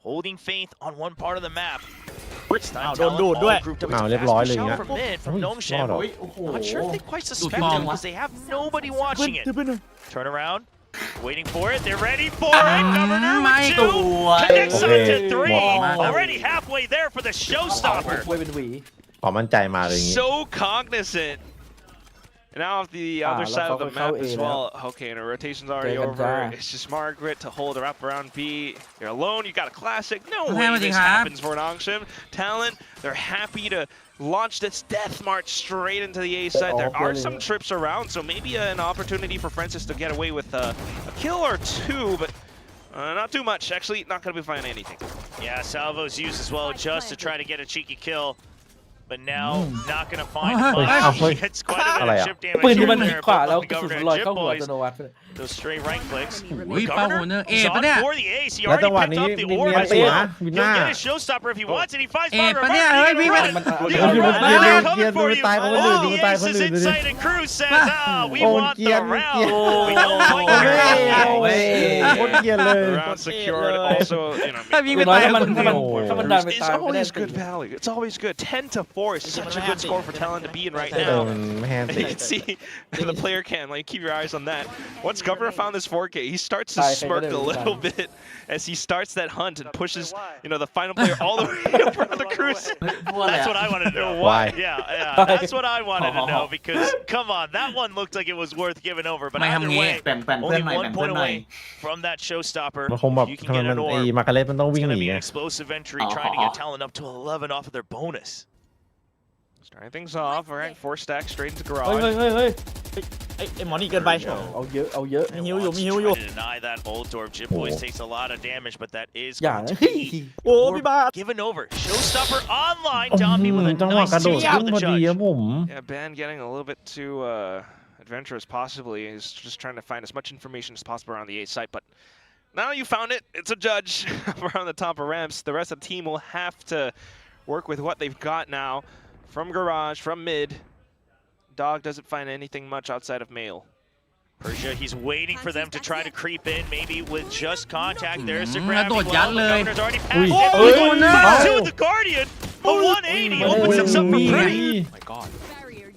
holding faith on one part of the map. โดนดูดด้วยอ้าวเรียบร้อยเลยอย่างเงี้ย from mid from Nongshim. Not sure if they quite suspect bomb. him because they have nobody watching it. Turn around, waiting for it. They're ready for it. Governor with 2. Connects them to 3. Already halfway there for the showstopper. ไว้เป็นหวี ขอมั่นใจมาเลยอย่างงี้ So cognizant. And now off the other side of the map as well. Okay, and the rotation's already over. It's just Margaret to hold her up around B. You're alone. You got a classic. No way this happens for Nongshim. Talon, they're happy to launch this death march straight into the A side. There are some trips around, so maybe an opportunity for Francis to get away with a kill or two, but not too much. Actually, not going to be finding anything. Yeah, Salvo's used as well just to try to get a cheeky kill. But now, not going to find much. He gets quite a bit of chip damage ปืนที่ over มัน there. ขวา But แล้ว the กระสุน Governor ลอย and เข้า Chip หัวอั Boys, ตโนมัติ those straight right clicks. อุ้ยเป้าโคเนอร์ He's ปะเนี่ย on for the ace. He แล้วจัง already หวะ picked นี้ up the มี orb เนียน as ตี well. นะวินห He'll น้า get a showstopper if he wants it. He finds เอ๊ะ Margaret. ปะเนี่ยเฮ้ยพี่มัน เดี๋ยวดูมันเกียร์เกียร์ดูมันตายคนอื่นดูมันตายคน The อื่นดู ace ดิ is inside and Cruz says, we want the round. We don't fight โอ้ the ย round. โคตรเกียร์เลย The round secured. Also, you know, ถ้าวิ่งไป น้อย ตาย ถ้า ค มัน นเดียว ถ้ามันดันไป it's ตายไม่ได้ always good value. It's always good. 10-4 is such a good score for Talon to be in right เออ now. มันไม่แฮน And ติ you can see the player cam, like keep your eyes on that. Once Governor found this 4K, he starts to smirk a little bit as he starts that hunt and pushes, you know, the final player all the way up around the cruise. That's what I wanted to know. Why? Yeah, that's what I wanted to know because, come on, that one looked like it was worth giving over. But either way, แบ่งเพื่อน only หน่อย 1 point หน่อย away from that showstopper. มันคงแบบ You can ทำไม get มัน an ไอ้ orb. มาการ์เล็ตมันต้อง It's วิ่ง going ห to นี be ไง an explosive entry trying to get Talon up to 11 off of their bonus. Starting things off, all right, 4 stacks straight into เฮ้ย garage. เฮ้ยเฮ้ยไอ้หมอนี่เกินไป เอาเยอะเอาเยอะ They หิวอยู่ want มี to หิว try อยู่ to deny that ult orb. Jip Boys takes a lot of damage, but that is อย่า going to เฮ้ย be โอ้พี่บาส given over. Showstopper online. Dominate with a จังหวะ nice กระโดด 2 ขึ้ with น the พอดีครับ judge. ผม Yeah, Ban getting a little bit too adventurous possibly. He's just trying to find as much information as possible around the A site, but now you found it. It's a judge around the top of ramps. The rest of the team will have to work with what they've got now from garage, from mid. Dog doesn't find anything much outside of male. Persia, he's waiting for them to try to creep in, maybe with just contact. There's the กระโด gravity ดยัด well. เล The ย Governor's already อุ้ย passed it. เอ้ย He's going น่า to the Guardian. A 180 opens us up for Pretty. My God.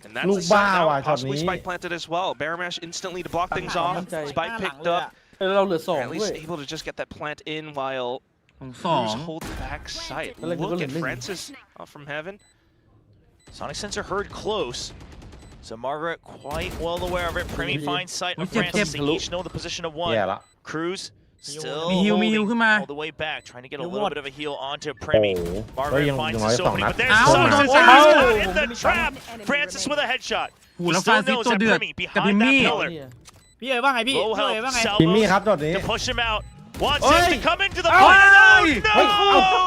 And that's ลูกบ้าว่ะช็อต possibly นี้ spike planted as well. Bear Mash instantly to block things off. Spike picked up. เราเหลือ2 At ด้วย least able to just get that plant in while ของ2 Cruz hold the back sight. Well, like, Look we're at gonna Francis from heaven. Sonic sensor heard close. So Margaret quite well aware of it. Premi finds sight of Francis. They each know the position of 1. แย่ละ Cruz still มีฮิวขึ้นมา all the way back, trying to get a little bit of a heal onto โอ้ Premi. เฮ้ย Margaret ยัง finds น้อย this 2 opening, นัด but there's Ow, Sonic no, sensor. no. He's caught in the trap. Francis with a headshot. หู He แล้ว still ฟานซิส knows ตัว that เดือด Premi กับพิม behind มี่ that pillar. พี่เอ๋ว่าไงพี่ Low พี่เอ๋ว่าไง health. พิมมี่ครับ Salvos ช็อตนี้ to push him out. Wants Oi. him to come into the fight. No!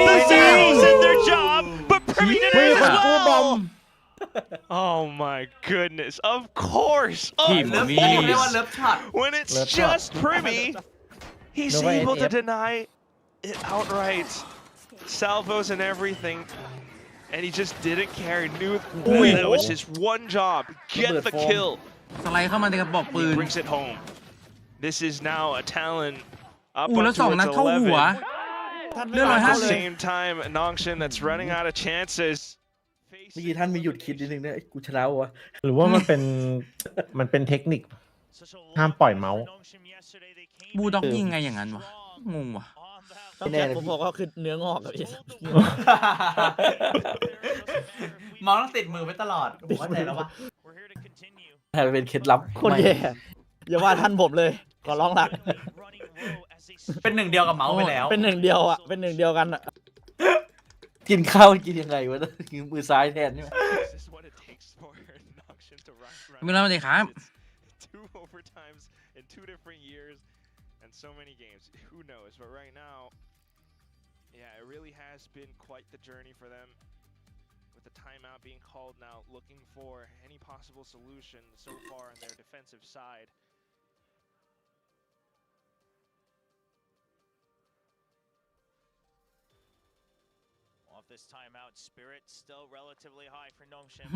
The Zeros did their job, but Premi did เฮ้ย it มัน as กู้บอม well. Oh my goodness. Of course. Team Of me. เรียกว่า course. เลิฟช็อต When it's Let's just Premi, he's No way, able to yep. deny it outright. Salvos and everything. And he just didn't care. He knew that it was his one job. Get the kill. สไลด์เข้ามาในกระบอกปื He น brings it home. This is now a Talon up อู้แล้ว onto 2 นัด its เข้าหัว 11. เลือด At the 150 same time, Nongshim that's running out of chances. เมื่อกี้ท่านมีหยุดคิดนิดนึงเนี่ยกูชนะวะ หรือว่ามันเป็นเทคนิค ห้ามปล่อยเมาส์ บูด็อกยิงไงอย่างนั้นวะ งงวะ แน่เลย ผมบอกว่าคือเนื้องอกอะพี่ มองต้องติดมือไว้ตลอดผมเข้าใจแล้วว่า แต่เป็นเคล็ดลับ คนแย่อย่าว่าท่านผมเลยขอร้องหลัก เป็นหนึ่งเดียวกับเมาส์ไปแล้ว เป็นหนึ่งเดียวอ่ะเป็นหนึ่งเดียวกันอ่ะ กินข้าวกินยังไงวะกินมือซ้ายแทนใช่ไหม มีอะไรมาดีครับ 2 overtimes in 2 different years and so many games. Who knows? But right now, yeah, it really has been quite the journey for them. With the timeout being called now, looking for any possible solution so far on their defensive side. Off this timeout, spirit still relatively high for Nongshim.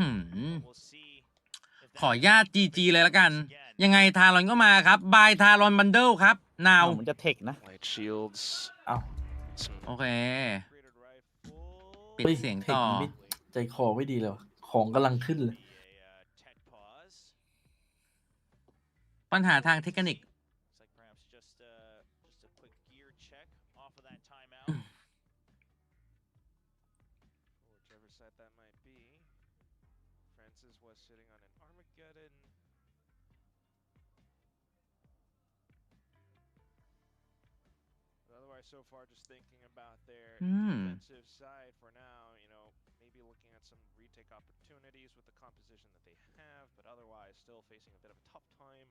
ขอญาต GG เลยละกัน ยังไงทารอนก็มาครับ บายทารอนบันเดิลครับ นาว มันจะเทคนะ Light shields. เอ้า โอเค ปิด เฮ้ย เสียง เทค ต่อ ไม่ใจคอไม่ดีเลยวะของกำลังขึ้นเลย ปัญหาทางเทคนิค Whichever side that might be. Francis was sitting on an Armageddon. But otherwise, so far, just thinking about their defensive side for now, you know, maybe looking at some retake opportunities with the composition that they have, but otherwise still facing a bit of a tough time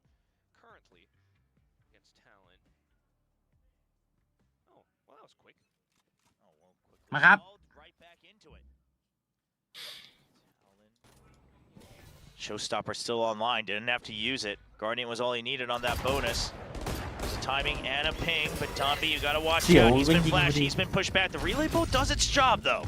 currently against Talon. Oh, well, that was quick. มาครับ Right back into it. Showstopper still online, didn't have to use it. Guardian was all he needed on that bonus. There's a timing and a ping, but Tomby, you gotta watch out. He's been flashy, he's been pushed back. The relay boat does its job, though.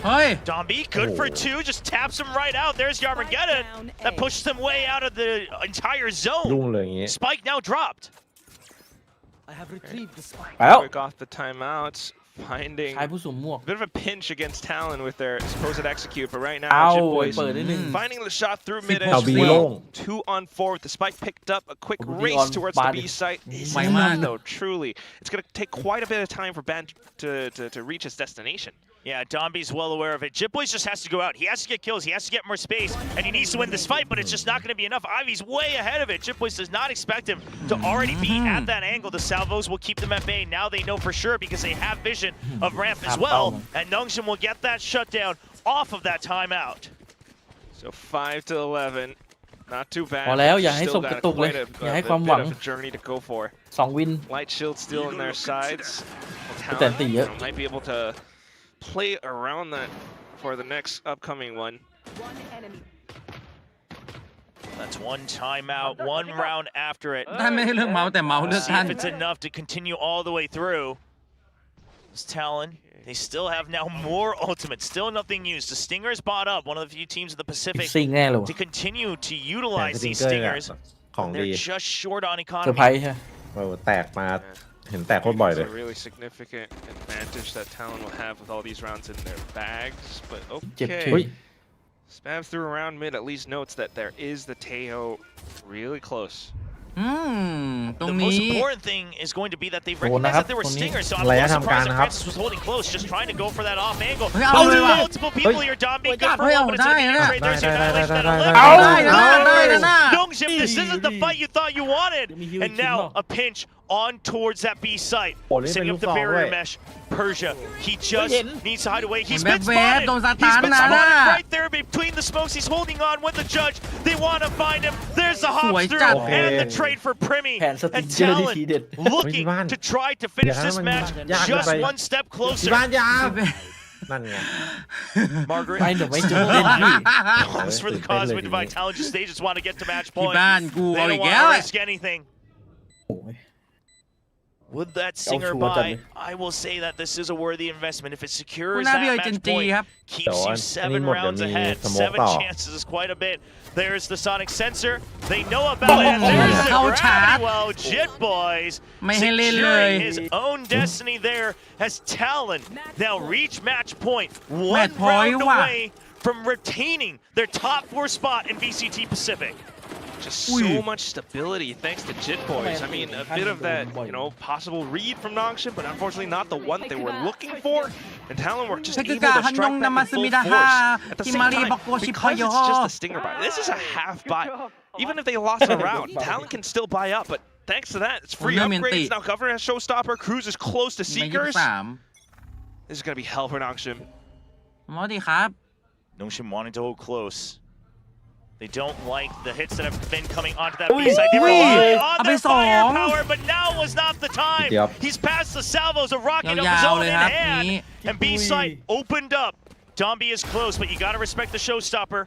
Hey! Tomby, good for 2, just taps him right out. There's Yarmageddon. That pushes him way out of the entire ยุ่ง zone. เลยอย่างงี้ Spike now dropped.ไปแล้ว Quick off the timeouts, finding ชายผู้สวมหมวก a bit of a pinch against Talon with their supposed execute, but right now, เอา Jit Boys เปิดได้หนึ่ง finding the shot through mid เอา edge. บีโล่ง 2 on 4 with the spike picked up. A quick Ruby race on towards the body. B site. Is My enough man. though, truly. It's going to take quite a bit of time for Ben to reach his destination. Yeah, Domby's well aware of it. Jit Boys just has to go out. He has to get kills. He has to get more space, and he needs to win this fight, but it's just not going to be enough. Ivy's way ahead of it. Jit Boys does not expect him to already be at that angle. The salvos will keep them at bay. Now they know for sure because they have vision of ramp as well, and Nongshim will get that shutdown off of that timeout. So 5 to 11. Not too bad. พอแล้วอย่าให้ Still ส่งก got ระตุกเลย quite a อย่าให้ bit ความหวัง of a journey to go for. 2 วิน Light shield still on their sides. Talon, แต่ตีเยอะ might be able to play around that for the next upcoming one. That's one timeout, one round after it. ท่านไม่ให้เลือกเมาส์แต่เมาส์เลือก See ท่าน if it's enough to continue all the way through. This Talon, they still have now more ultimates, still nothing used. The Stingers bought up, one of the few teams in the อีก Pacific ซิงแน่เลยวะ to continue to แต่ utilize สติง these เกอร์เนี่ย Stingers. ของดี They're just short on เซอร์ไพร economy. ส์ใช่ไหม แตกมาเห็นแตกโคตรบ่อยเลย It's a really significant advantage that Talon will have with all these rounds in their bags. But เจ็บ okay, เฉย Spam through around mid at least notes that there is the Teo really close. ตรง The นี้ most important thing is going to be that they โดนนะ recognize ครับ that there were ตรงนี้ Stingers, so I'm a ระยะ little ทำการ surprised that นะครับ Francis was holding close, just trying to go for that off angle. เฮ้ยเอาเลยว่ะ Multiple people here, Domby, good for เฮ้ย one, เอา but it's ได้ going to be นะ great. There's your annihilation that เอา ได้นะ eliminates. ได้นะ Nongshim, this isn't the fight you thought you wanted. Let me heal And you, now Kimbo. a pinch on towards that B site. โอ้นี่เป็น Setting ลู up ก the ซองด้ barrier วย mesh. Persia, he just needs to hide away. He's Bad been web, spotted. don't He's satan been na spotted na. right there between the smokes. He's holding on with the judge. They want to find him. There's the hops Sủi through chặt. and the trade for Primi. แผนสติ And งเกอร์ที่ที Talon เด็ด looking Ôi, Ivan. to try to finish Dạ, this mình match Ivan. just Dạ, one step ที่ closer. บ้านยานั่นไง Margaret ไม่เดี๋ยวไม่จุดเล่นพี่ Comes for the cause with Divine Talon. Just they just want to get to match ที่ point. บ้านกู They เอา don't อีก want แล้ว to risk anything. โอ้ย Would that Singerชัวร์จัด buy? เลย I will say that this is a worthy investment. If it คุณ secures น่า that พี่เอ๋ match Gen.G point, ครับ keeps you อันนี้ 7 หมดเดี๋ยว rounds มี ahead. สโมก 7 ต่อ chances is quite a bit. There's the sonic sensor. They know about it. There's the เข้าชาร์จ gravity well. Jit Boys ไม่ให้เล่นเลย securing his own destiny there as Talon now reach match point. One Match point round ว่ะ away from retaining their top 4 spot in VCT Pacific. Just so much stability thanks to Jit Boys. I mean, a bit of that, you know, possible read from Nongshim, but unfortunately not the one they were looking for. And Talon were just เท able คกา to ฮันยง strike นา back มา in ซึ full มิดาฮา force. At the คิ same มารี time, บักโกชิพ because ยอ it's just a stinger buy, this is a half buy. Even if they lost a round, Talon can still buy up, but thanks to that, it's free upgrades. Now Governor has Showstopper, Cruz is close to ไม่ Seekers. 23 This is going to be hell for Nongshim. สวัสดีครับ Nongshim wanting to hold close. They don't like the hits that have been coming onto that B side. They rely on their firepower, but now was not the time. He's passed the salvos, a rocket of his own in hand, and B side opened up. Dombi is close, but you gotta respect the showstopper.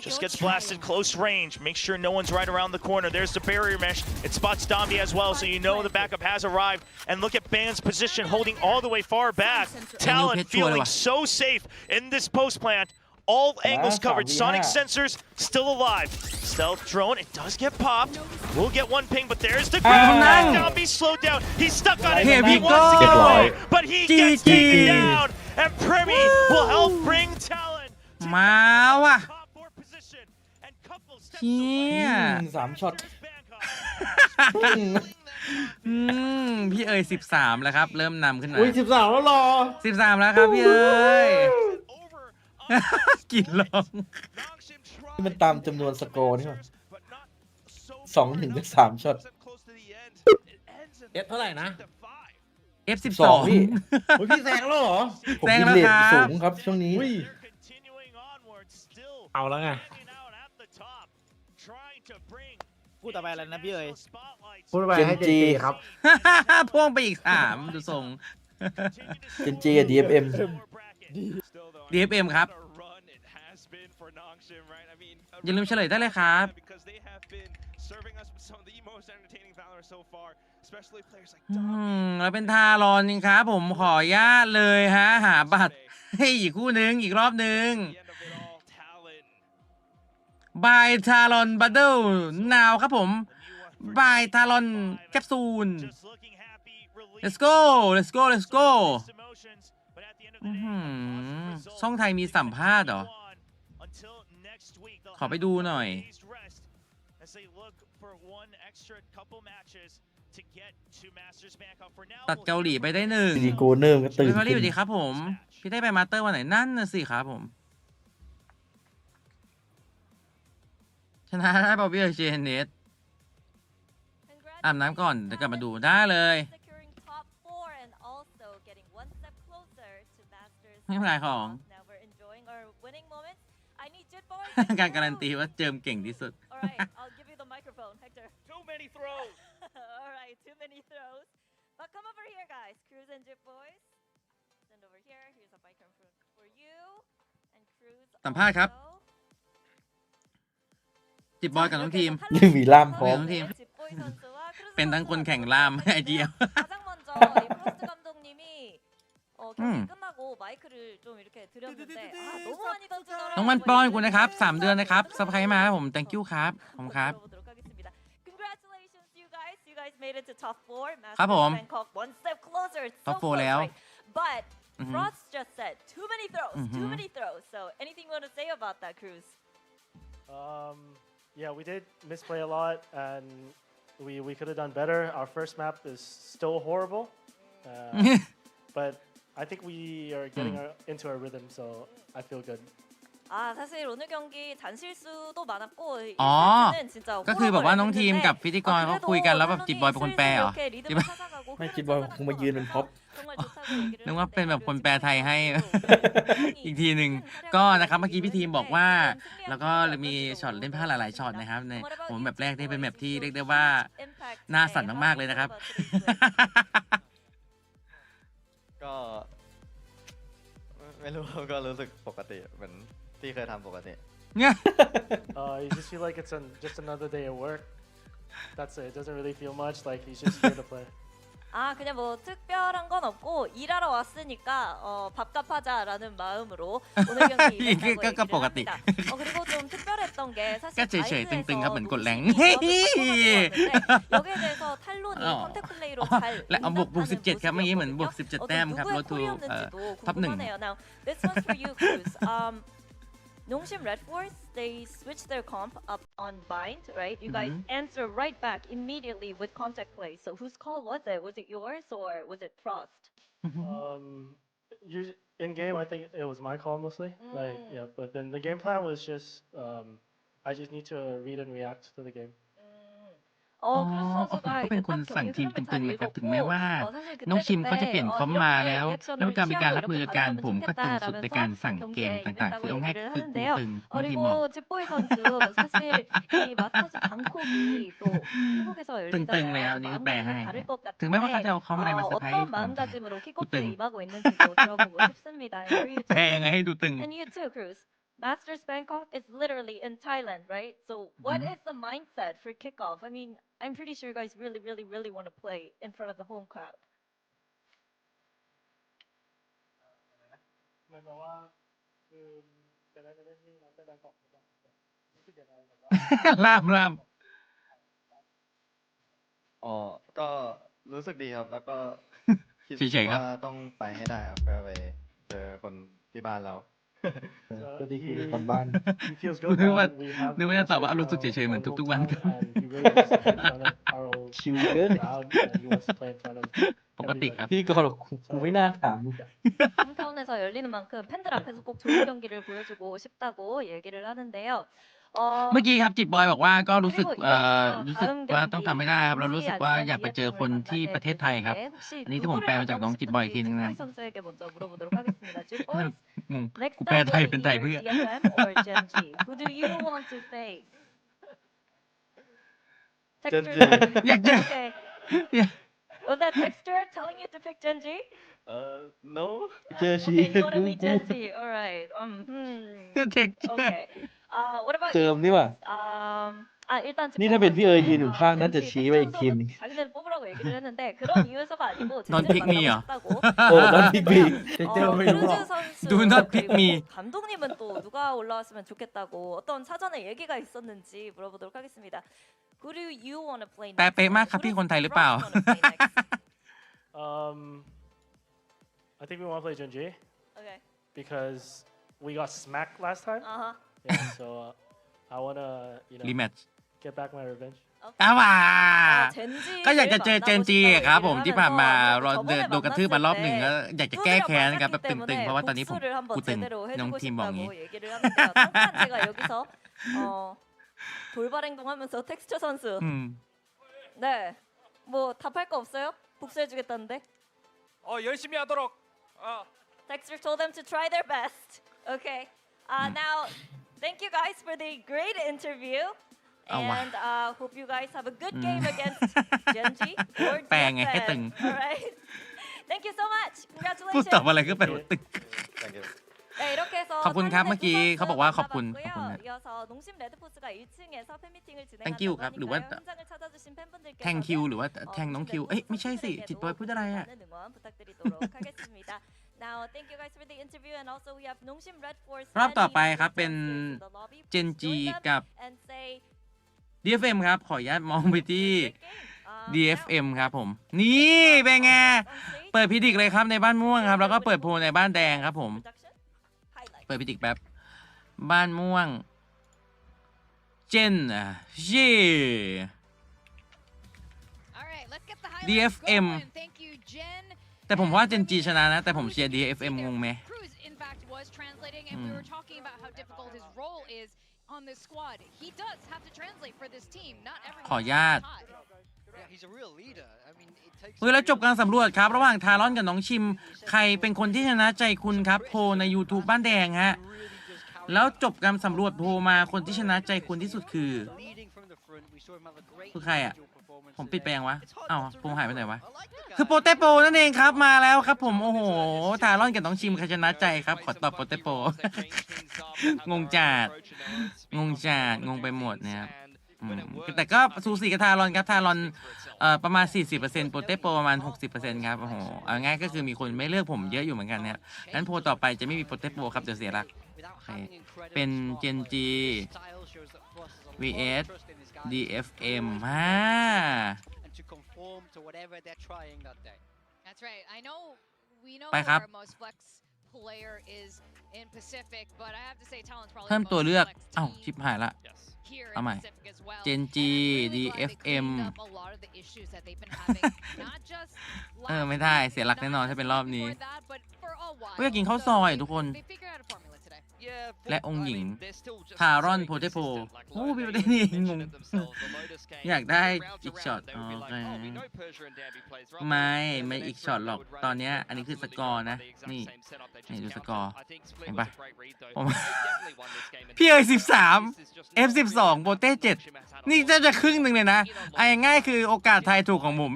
Just gets blasted close range. Make sure no one's right around the corner. There's the barrier mesh. It spots Dombi as well, so you know the backup has arrived. And look at Band's position, holding all the way far back. Talon feeling so safe in this post plant. All angles covered. Sonic sensors still alive. Stealth drone, it does get popped. We'll get one ping, but there's the ground. Dombi slowed down. He's stuck on it. He wants to get away, but he gets taken down. And Premi will help bring Talon มาว่ะเชี่ย 3 ช็อต พี่เอ๋ย13แล้วครับเริ่มนำขึ้นมา อุ้ย13แล้วหรอ 13แล้วครับพี่เอ๋ยกินลง ที่มันตามจำนวนสกอร์นี่หว่า2 ถึง 3 ช็อต เท่าไหร่นะ F12 พี่ พี่แซงแล้วเหรอ ผมกินเลทสูงครับช่วงนี้ เอาแล้วไง พูดต่อไปอะไรนะพี่เอ๋ย พูดไปให้ Gen.G ครับ พ่วงไปอีก3ดูทรง Gen.G กับ DFM DFM ครับอย่าลืมเฉลยได้เลยครับ แล้วเป็นทารอนจริงครับผมขออนุญาตเลยฮะหาบัตรให้อีกคู่นึงอีกรอบนึง By Talon Battle Now ครับผม By Talon แคปซูล Let's go Let's go Let's go ช่องไทยมีสัมภาษณ์เหรอ ขอไปดูหน่อย ตัดเกาหลีไปได้1 ดีโกเนอร์ก็ตื่น พี่พอลี่สวัสดีครับผม พี่ได้ไปมาสเตอร์วันไหนนั่นน่ะสิครับผมชนะได้เปล่าพี่เจเนสอาบน้ำก่อนเดี๋ยวกลับมาดูได้เลยไม่เป็นไรของ การการันตีว่าเจิมเก่งที่สุด But come over here, guys. Cruz and Jip boys. Send over here. Here's a microphone for you. And Cruz. สัมภาษณ์ครับ จิบบอยกับน้องทีม นี่มีล่ามพร้อม น้องทีม เป็นทั้งคนแข่งล่ามไอเดีย 가장 먼저 이 프로스트 감독님이 경기 끝나고 마이크를 좀 이렇게 드렸는데 너무 많이 던지더라고요. น้องมันปอนกูนะครับ3 เดือนนะครับซับไครต์มาผม thank you ครับผมครับ Congratulations, you guys. You guys made it to top 4. ครับผม Bangkok one step closer. It's so top 4 close, แล้ว right? But Frost just said too many throws. Too many throws. So anything you want to say about that, Cruz? Yeah, we did misplay a lot, and we could have done better. Our first map is still horrible, but I think we are getting into our rhythm, so I feel good. 사실 오늘 경기 잔실수도 많았고 อ๋อ 1세트는 진짜 ก็คือแบบว่าน้องทีมกับพิธีกรเขาคุยกันแล้วแบบจิบบอยเป็นคนแปลเหรอ 리듬을 찾아가고 ไม่คิดว่าคงมายืนเป็นพ็อป 정말 좋다고 얘기를 นึกว่าเป็นแบบคนแปลไทยให้ อีกทีหนึ่งก็นะครับเมื่อกี้พี่ทีมบอกว่า แล้วก็มีช็อตเล่นพลาดหลายๆช็อตนะครับในผมแบบแรกนี่เป็นแบบที่เรียกได้ว่าน่าสั่นมากๆเลยนะครับ ก็ไม่รู้ก็รู้สึกปกติเหมือนที่เคยทำปกติ You just feel like it's just another day of work. That's it. It doesn't really feel much like he's just here to play. 그냥 뭐 특별한 건 없고 일하러 왔으니까 밥값하자라는 마음으로 오늘 경기 임했다고 얘기를 합니다. 그리고 좀 특별했던 게 사실 바이드에서 여기에 대해서 탈론이 컨택 플레이로 잘บวก17ครับเมื่อกี้เหมือนบวก17แต้มครับรถทูท็อป 1 Now this one's for you, Cruz. Nongshim Red Force, they switched their comp up on bind, right? You guys answer right back immediately with contact play. So whose call was it? Was it yours or was it Frost? in game, I think it was my call mostly. Like, yeah, but then the game plan was just, I just need to read and react to the game. เขาเป็นคนสั่งทีมตึงๆนะครับถึงแม้ว่าน้องชิมเขาจะเปลี่ยนคอมมาแล้วการเป็นการรับมือการผมก็ตึงสุดในการสั่งเกมต่างๆคือเอาง่ายคือตึงน้องทีมบอก ตึงๆเลยอันนี้แปลให้ถึงแม้ว่าเขาจะเอาคอมอะไรมาเซอร์ไพรส์กูตึงแปลยังไงให้ดูตึง Masters Bangkok is literally in Thailand, right? So what is the mindset for kickoff? I mean, I'm pretty sure you guys really want to play in front of the home crowd. ล่าม อ๋อ ก็รู้สึกดีครับ แล้วก็คิด เฉยๆครับ ว่าต้องไปให้ได้ครับเพื่อไปเจอคนที่บ้านเรา ก็ที่คือคนบ้าน He feels นึ good กว่า that we have นึกว่าจะตอบว่ารู้สึกเฉยๆเหมือนทุกๆวันครับ and he really wants to play in front of our own ชิวเกิน crowd and he wants to play in front of ปกติครับ พี่ก็บอกกูไม่น่าถาม 홈타운에서 열리는 만큼 팬들 앞에서 꼭 좋은 경기를 보여주고 싶다고 얘기를 하는데요. เมื่อกี้ครับจิตบอยบอกว่าก็รู้สึกว่าต้องทำไม่ได้ครับเรารู้สึกว่าอยากไปเจอคนที่ประเทศไทยครับอันนี้ที่ผมแปลมาจากน้องจิตบอยอีกทีนึงนะ 선수에게 먼저 물어보도록 하겠습니다. Next กูแปล up ไทย will เป็น be ไทย either เพื่อ DFM or Gen.G. Who do you want to face? Gen.G. Okay. Was that Texture telling you to pick Gen.G? no เจอชี Okay, you want to be Gen.G. All right. Okay. What about เติม you? นี่ว่ะ 일단 นี่ถ้าเป็นพี่เอ๋ยยืนอยู่ข้างนั้นจะชี้ไปอีกทีนึง 자기는 뽑으라고 얘기를 했는데 그런 이유에서가 아니고 넌 젠지를 pick me야. 만나고 싶다고. โอ้ดอนพิกบีเจอไม่รู้หรอก 크루즈 선수 Do not pick me. 그리고 감독님은 또 누가 올라왔으면 좋겠다고 어떤 사전에 얘기가 있었는지 물어보도록 하겠습니다. Who do you want to play แปล next? เป๊ะมากครับพี่คนไทยหรือเปล่า Who does Frost wanna play next? I think we want to play Gen.G. Okay. because we got smacked last time. Uh-huh. Yeah, so I want to, you know, รีแมตช์ get back my revenge. อ้าวว่า 젠지를 ก็อยากจะเจอเจนจี 만나고 ครับ 싶다고 ผมที่ 얘기를 ผ่านมา 하면서 เราเดิน 저번에 โดนกระทืบมารอบหนึ่ง 만났을 แล้ว 때 อยากจะแก้แค้นครับแบบ 두드려 ตึงๆ เพราะว่าตอนนี้ผม 복수를 한번 กูตึง 제대로 น้อง 해주고 ทีมบอกอย่างนี้ 싶다고 얘기를 하는데요. 잠깐 제가 여기서 돌발 행동하면서 텍스처 선수. อืม 네. 뭐 답할 거 없어요? 복수해주겠다는데. 열심히 하도록. Texture told them to try their best. Okay. Now, thank you guys for the great interview. Oh, wow. And hope you guys have a good game against Gen.G or แปลไงให้ตึง DFM. All right. Thank you so much. พูดตอบ Congratulations. อะไรก็เป็นตึง thank you 네, 이렇게 해서 ขอบคุณครับ 탈론의 เมื่อกี้ 두 เขาบอกว่า 선수 ขอบคุณ 만나봤고요. นะ 이어서 농심 레드포스가 1층에서 팬미팅을 Thank you 진행한다고 ครับหรือว่า 하니까요. 현장을 찾아주신 팬분들께서는 แทงคิวหรือว่าแทงน้องคิวเอ้ยไม่ใช่สิจิตบอยพูดอะไรอ่ะ 많은 응원 부탁드리도록 하겠습니다. Now, thank you guys for the interview, and also we have Nongshim Red Force รอบต่อไป Annie ครับ who เป็น is in the lobby. Please Gen.G join them กับ and say DFM ครับ ขออนุญาตมองไปที่ great game. DFM ครับผม นี่เป็นไง เปิดพิดิกเลยครับในบ้านม่วงครับ แล้วก็เปิดโพลในบ้านแดงครับผม เปิดพิดิกแป๊บ บ้านม่วง Gen.G Alright, let's get the highlights DFM going. Thank you, Jen. แต่ผมว่า Gen.G ชนะนะ แต่ผมเชียร์ DFM งงไหม Cruz, in fact, was translating, and we were talking about how difficult his role is on this squad. He does have to translate for this team. Not ขออ everyone นุญาต Yeah, he's a real leader. I mean, it takes เฮ้ยแล้วจบการสำรวจครับ ระหว่างทารอนกับน้องชิม ใครเป็นคนที่ชนะใจคุณครับ โพลใน YouTube บ้านแดงฮะ แล้วจบการสำรวจโพลมาคนที่ชนะใจคุณที่สุดคือ leading from the front. We saw him have a great คือใครอ่ะ individual performance ผมปิดไป today. ยังวะ It's hard อ้าว not to ผมหายไปไหน root วะ for him. I like the guy. คือโปเตโปนั่นเองครับมาแล้วครับผมโอ้โหทารอนกับน้องชิมใครชนะใจครับขอตอบโปเตโป งงจัดงงไปหมดนะครับแต่ก็สูสีกับทารอนครับทารอนประมาณ 40% โปเตโปประมาณ 60% ครับโอ้โหเอาง่ายก็คือมีคนไม่เลือกผมเยอะอยู่เหมือนกันนะครับงั้นโพลต่อไปจะไม่มีโปเตโปครับเดี๋ยวเสียหลัก เป็น Gen.G vs DFM And to conform to whatever they're trying that day. That's right. I know we know ไป who ครับ our most flex player is in Pacific, but I have to say Talon's probably เพิ่ม the ตัว most เลือก flex อ้าว team. ชิบหายละ Yes. เอาใหม่ Gen.G DFM ไม่ได้เสียหลักแน่นอนถ้าเป็นรอบนี้ก็อยากกินข้าวซอยทุกคนและองค์หญิงทารอนโพเทโพโอ้พี่ประเด็นนี่งงอยากได้อีกช็อตไม่อีกช็อตหรอกตอนนี้อันนี้คือสกอร์นะนี่ดูสกอร์เห็นปะผมพี่13 F12 โปเต้7นี่จะครึ่งหนึ่งเลยนะไอ้ง่ายคือโอกาสทายถูกของผม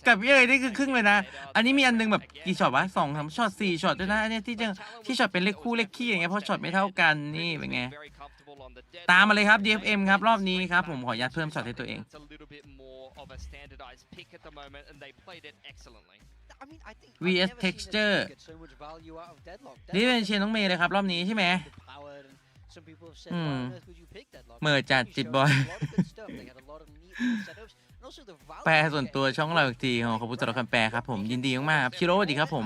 กับพี่นี่คือครึ่งเลยนะอันนี้มีอันนึงแบบกี่ช็อตวะ2-3 ช็อต4 ช็อตด้วยนะอันนี้ที่ช็อตเป็นเลขคู่เลขขี้อย่างเงี้ยเพราะช็อตไม่เท่ากันนี่เป็นไงตามมาเลยครับ DFM ครับรอบนี้ครับผมขอยัดเพิ่มช็อตให้ตัวเอง VS Texture นี่เป็นเชียร์น้องเมย์เลยครับรอบนี้ใช่ไหมเมื่อจัดจิตบอยแปลส่วนตัวช่องเราอีกทีขอบคุณสำหรับคำแปลครับผมยินดีมากๆครับชิโร่ดีครับผม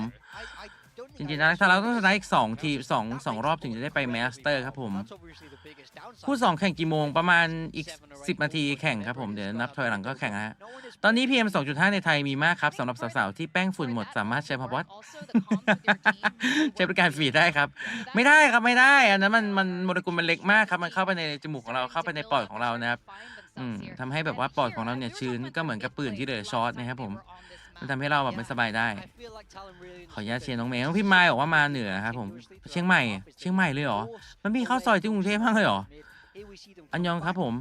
จริงๆนะถ้าเราต้องชนะอีก2 ที2 รอบถึงจะได้ไปแมสเตอร์ครับผมคู่2แข่งกี่โมงประมาณอีก10 นาทีแข่งครับผมเดี๋ยวนับถอยหลังก็แข่งฮะตอนนี้ PM 2.5 ในไทยมีมากครับสำหรับสาวๆที่แป้งฝุ่นหมดสามารถใช้พับวัดใช้บริการฟรีได้ครับไม่ได้ครับไม่ได้อันนั้นมันโมเลกุลมันเล็กมากครับมันเข้าไปในจมูกของเราเข้าไปในปอดของเรานะครับทำให้แบบว่าปอดของเราเนี่ยชื้นก็เหมือนกับปืนที่เดือดช็อตนะครับผมมันทำให้เราแบบไม่สบายได้ขออนุญาตเชียร์น้องเมย์พี่ไมค์บอกว่ามาเหนือครับผมเชียงใหม่เลยเหรอมันมีข้าวซอยที่กรุงเทพบ้างเลยเหรออันยองครับผม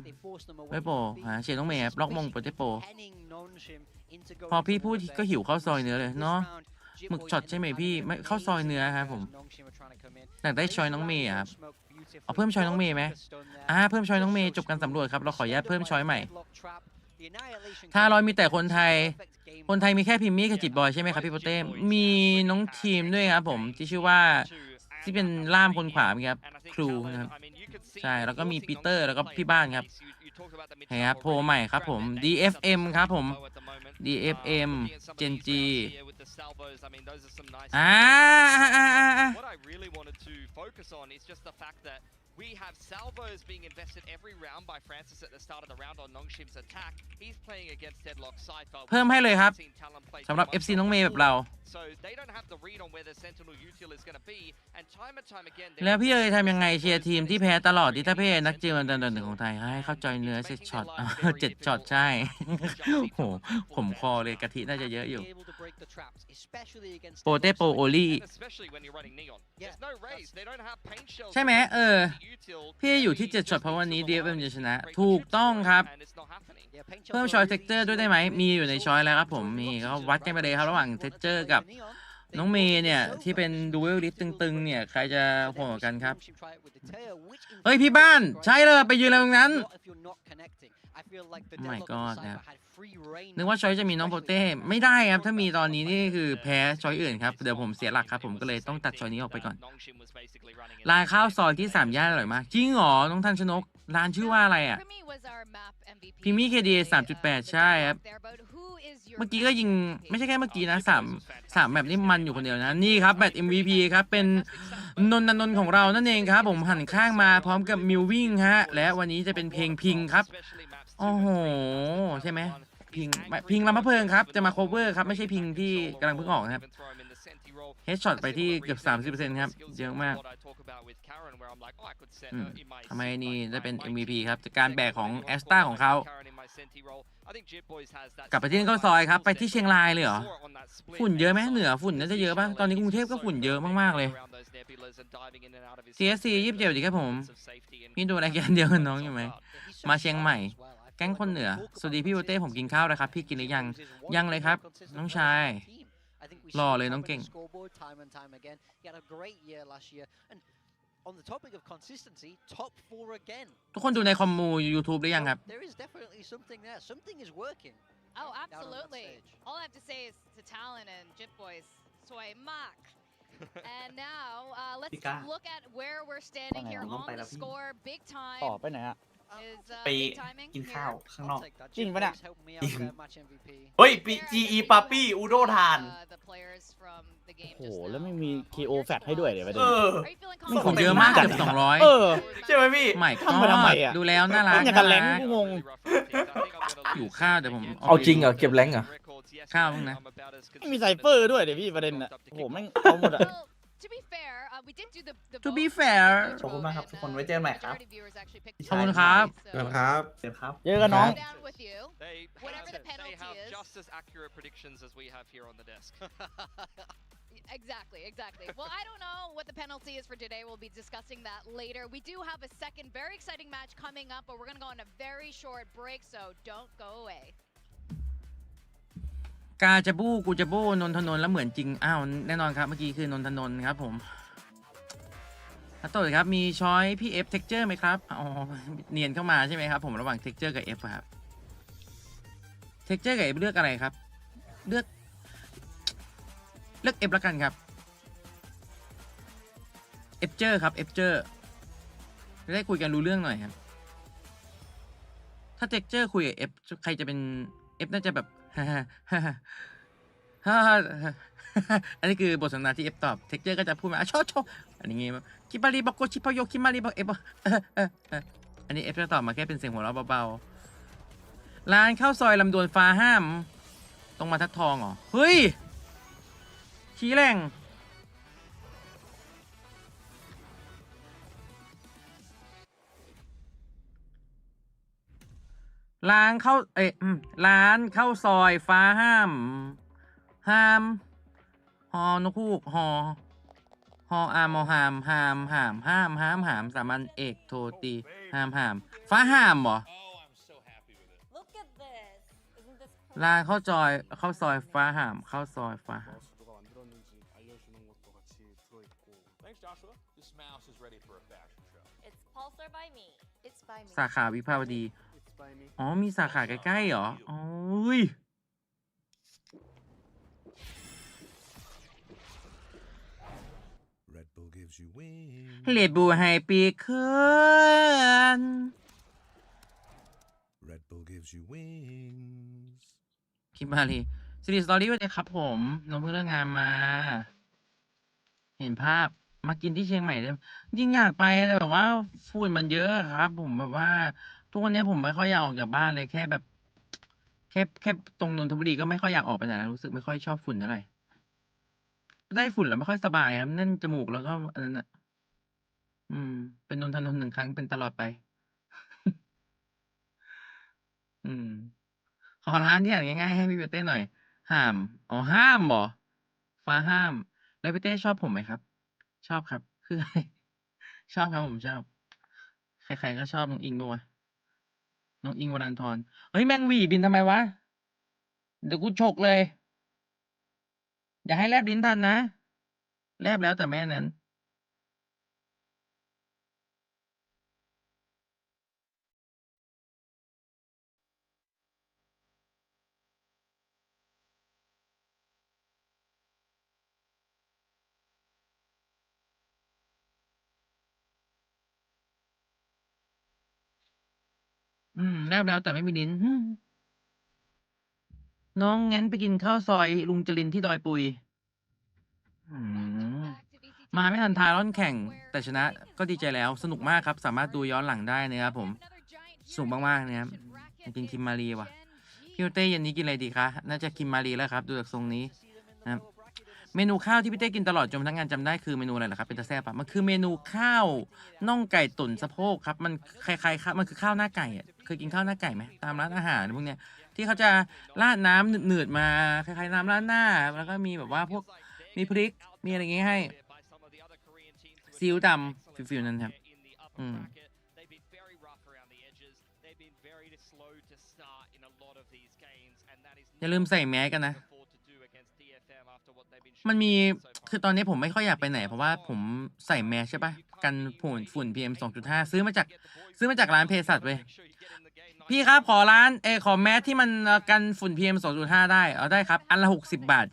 ไม่โปเชียร์น้องเมย์ล็อกมงโปรเจโปพอพี่พูดก็หิวข้าวซอยเนื้อเลยเนาะหมึกช็อตใช่ไหมพี่ไม่ข้าวซอยเนื้อครับผมอยากได้ชอยน้องเมย์ครับเอาเพิ่มชอยน้องเมย์ไหมเพิ่มชอยน้องเมย์จบการสำรวจครับเราขออนุญาตเพิ่มชอยใหม่ถ้ามีแต่คนไทยมีแค่พิมมี่กับจิตบอยใช่ไหมครับพี่โปเต้มีน้องทีมด้วยครับผมที่ชื่อว่าที่เป็นล่ามคนขวาครับครูนะครับใช่แล้วก็มีปีเตอร์แล้วก็พี่บ้านครับครับโพลใหม่ครับผม DFM ครับผม DFM Gen.G We have salvos being invested every round by Francis at the start of the round on Nongshim's attack. He's playing against Deadlock Cypher. เพิ่มให้เลยครับสำหรับ FC น้องเมย์แบบเรา So they don't have the read on where the Sentinel util is going to be, and time and time again. แล้วพี่ทำยังไงเชียร์ทีมที่แพ้ตลอดที่ถ้าพี่นักจิวอันดับ 1ของไทยให้เข้าจอยเนื้อ7 ช็อต7 ช็อตใช่โหผมคอเลยกะทิน่าจะเยอะอยู่โปเต้โปโอลี่ใช่ไหมพี่อยู่ที่7 ช็อตเพราะวันนี้ DFM จะชนะถูกต้องครับเพิ่มชอยเท็กเจอร์ด้วยได้ไหมมีอยู่ในชอยแล้วครับผมมีเขาวัดกันไปเลยครับระหว่างเท็กเจอร์กับน้องเมย์เนี่ยที่เป็นดูเวลลิฟตึงๆเนี่ยใครจะโหดกันครับเฮ้ยพี่บ้านใช่เลยไปยืนอะไรตรงนั้นไม่ก็นะครับนึกว่าชอยจะมีน้องโปเต้ไม่ได้ครับถ้ามีตอนนี้นี่คือแพ้ชอยอื่นครับเดี๋ยวผมเสียหลักครับผมก็เลยต้องตัดชอยนี้ออกไปก่อนร้านข้าวซอยที่3 ย่านอร่อยมากจริงเหรอน้องทันชนกร้านชื่อว่าอะไรอ่ะพิมี่ KD 3.8 ใช่ครับเมื่อกี้ก็ยิงไม่ใช่แค่เมื่อกี้นะ3แบบนี้มันอยู่คนเดียวนะนี่ครับแบต MVP ครับเป็นนนท์ของเรานั่นเองครับผมหันข้างมาพร้อมกับมิววิ่งฮะและวันนี้จะเป็นเพลงพิงครับโอ้โหใช่ไหมพิงลำพะเพิงครับจะมา cover ครับไม่ใช่พิงที่กำลังเพิ่งออกนะครับเฮดช็อตไปที่เกือบ 30% ครับเยอะมากทำไมนี่ได้เป็น MVP ครับจากการแบกของแอสตาของเขากลับไปที่ข้าวซอยครับไปที่เชียงรายเลยเหรอฝุ่นเยอะไหมเหนือฝุ่นน่าจะเยอะป่ะตอนนี้กรุงเทพก็ฝุ่นเยอะมากๆเลย CSC 27ดีครับผมพี่ดูรายการเดียวกับน้องอยู่ไหมมาเชียงใหม่แก๊งคนเหนือสวัสดีพี่โบเต้ผมกินข้าวแล้วครับพี่กินหรือยังเลยครับน้องชายรอเลยน้องเก่งทุกคนดูในคอมมู YouTube หรือยังครับ Oh, absolutely. All I have to say is to Talon and Jit Boys, soy mak. And now let's look at where we're standing here on the score. Big time. ไปกินข้าวข้างนอก จริงปะเนี่ย เฮ้ย GE ปาปี้อูโดทาน โอ้โหแล้วไม่มี KO แฟตให้ด้วยเดี๋ยวไปดู มีของเยอะมากเกือบ200 ใช่ไหมพี่ ใหม่ ทำไปทำไมอะ ดูแล้วน่ารัก อย่างกับแรงกูงง อยู่ข้าวเดี๋ยวผม เอาจริงเหรอเก็บแรงเหรอ ข้าวมึงนะ ไม่มีไซเฟอร์ด้วยเดี๋ยวพี่ประเด็นอ่ะโอ้โหแม่งเอาหมดอ่ะ To be fair ขอบคุณมากครับทุกคนไว้เจอกันใหม่ครับ ขอบคุณครับ ครับ เจอครับ เจอกันน้อง They have just as accurate predictions as we have here on the desk. Exactly. Well, I don't know what the penalty is for today. We'll be discussing that later. We do have a second very exciting match coming up, but we're going to go on a very short break, so don't go away. กาจะบู้กูจะบู้นนทนนท์แล้วเหมือนจริงอ้าวแน่นอนครับเมื่อกี้คือนนทนนท์ครับผมต่อเลยครับมีช้อยพี่ F texture ไหมครับอ๋อเนียนเข้ามาใช่ไหมครับผมระหว่าง texture กับ F ครับ texture กับ F เลือกอะไรครับเลือก F ละกันครับ F เจอร์ครับ F เจอร์จะได้คุยกันรู้เรื่องหน่อยครับถ้า texture คุยกับ F ใครจะเป็น F น่าจะแบบอันนี้คือบทสนทนาที่ F ตอบ texture ก็จะพูดมาโชอันนี้ไงคิมารีบอกโกชิพโยคิมารีบอก F อันนี้ F จะตอบมาแค่เป็นเสียงหัวเราะเบาๆร้านข้าวซอยลำดวนฟ้าห้ามตรงมาทัดทองเหรอเฮ้ยชี้แรงร้านเข้าร้านเข้าซอยฟ้าห้ามฮอนกฮูกฮออามอหามห้ามสามัญเอกโทตีห้ามฟ้าห้ามเหรอร้านเข้าซอยฟ้าห้ามเข้าซอยฟ้าห้ามสาขาวิภาวดีอ๋อมีสาขาใกล้ๆเหรออ๋อยเลดบูให้ปีกขึ้นคิมมารีซีรีส์สตอรี่วันนี้ครับผมน้องเพิ่งเลิกงานมาเห็นภาพมากินที่เชียงใหม่เลยยิ่งอยากไปแต่แบบว่าฝุ่นมันเยอะครับผมแบบว่าทุกวันนี้ผมไม่ค่อยอยากออกจากบ้านเลยแค่แบบแค่ตรงนนทบุรีก็ไม่ค่อยอยากออกไปไหนรู้สึกไม่ค่อยชอบฝุ่นเท่าไหร่ได้ฝุ่นแล้วไม่ค่อยสบายครับแน่นจมูกแล้วก็อันนั้นเป็นนนทนนท์1 ครั้งเป็นตลอดไปขอร้านที่อย่างง่ายๆให้พี่เต้หน่อยห้ามห้ามเหรอฟ้าห้ามแล้วพี่เต้ชอบผมไหมครับชอบครับคือชอบครับผมชอบใครๆก็ชอบน้องอิงด้วยน้องอิงวรันทรเฮ้ยแมงหวีบินทำไมวะเดี๋ยวกูฉกเลยอย่าให้แลบลิ้นทันนะแลบแล้วแต่แม่นั้นแล้วแต่ไม่มีลิ้นน้องงั้นไปกินข้าวซอยลุงจรินที่ดอยปุยมาไม่ทันทายร่อนแข่งแต่ชนะก็ดีใจแล้วสนุกมากครับสามารถดูย้อนหลังได้นะครับผมสนุกมากๆนะครับกินคิมมารีว่ะพี่เต้เย็นนี้กินอะไรดีคะน่าจะคิมมารีแล้วครับดูจากทรงนี้นะครับเมนูข้าวที่พี่เต้กินตลอดจนพนักงานจำได้คือเมนูอะไรล่ะครับเป็นตาแซ่บปะมันคือเมนูข้าวน่องไก่ตุ๋นสะโพกครับมันคล้ายๆครับมันคือข้าวหน้าไก่อ่ะเคยกินข้าวหน้าไก่ไหมตามร้านอาหารพวกเนี้ยที่เขาจะราดน้ำหนืดๆมาคล้ายๆน้ำราดหน้าแล้วก็มีแบบว่าพวกมีพริกมีอะไรอย่างงี้ให้ซีอิ๊วดำฟิวๆนั่นครับอย่าลืมใส่แมสกันนะมันมีคือตอนนี้ผมไม่ค่อยอยากไปไหนเพราะว่าผมใส่แมสใช่ปะกันฝุ่น PM 2.5 ซื้อมาจากร้านเภสัชเว้ยพี่ครับขอขอแมสที่มันกันฝุ่น PM 2.5 ได้ได้ครับอันละ60 บาท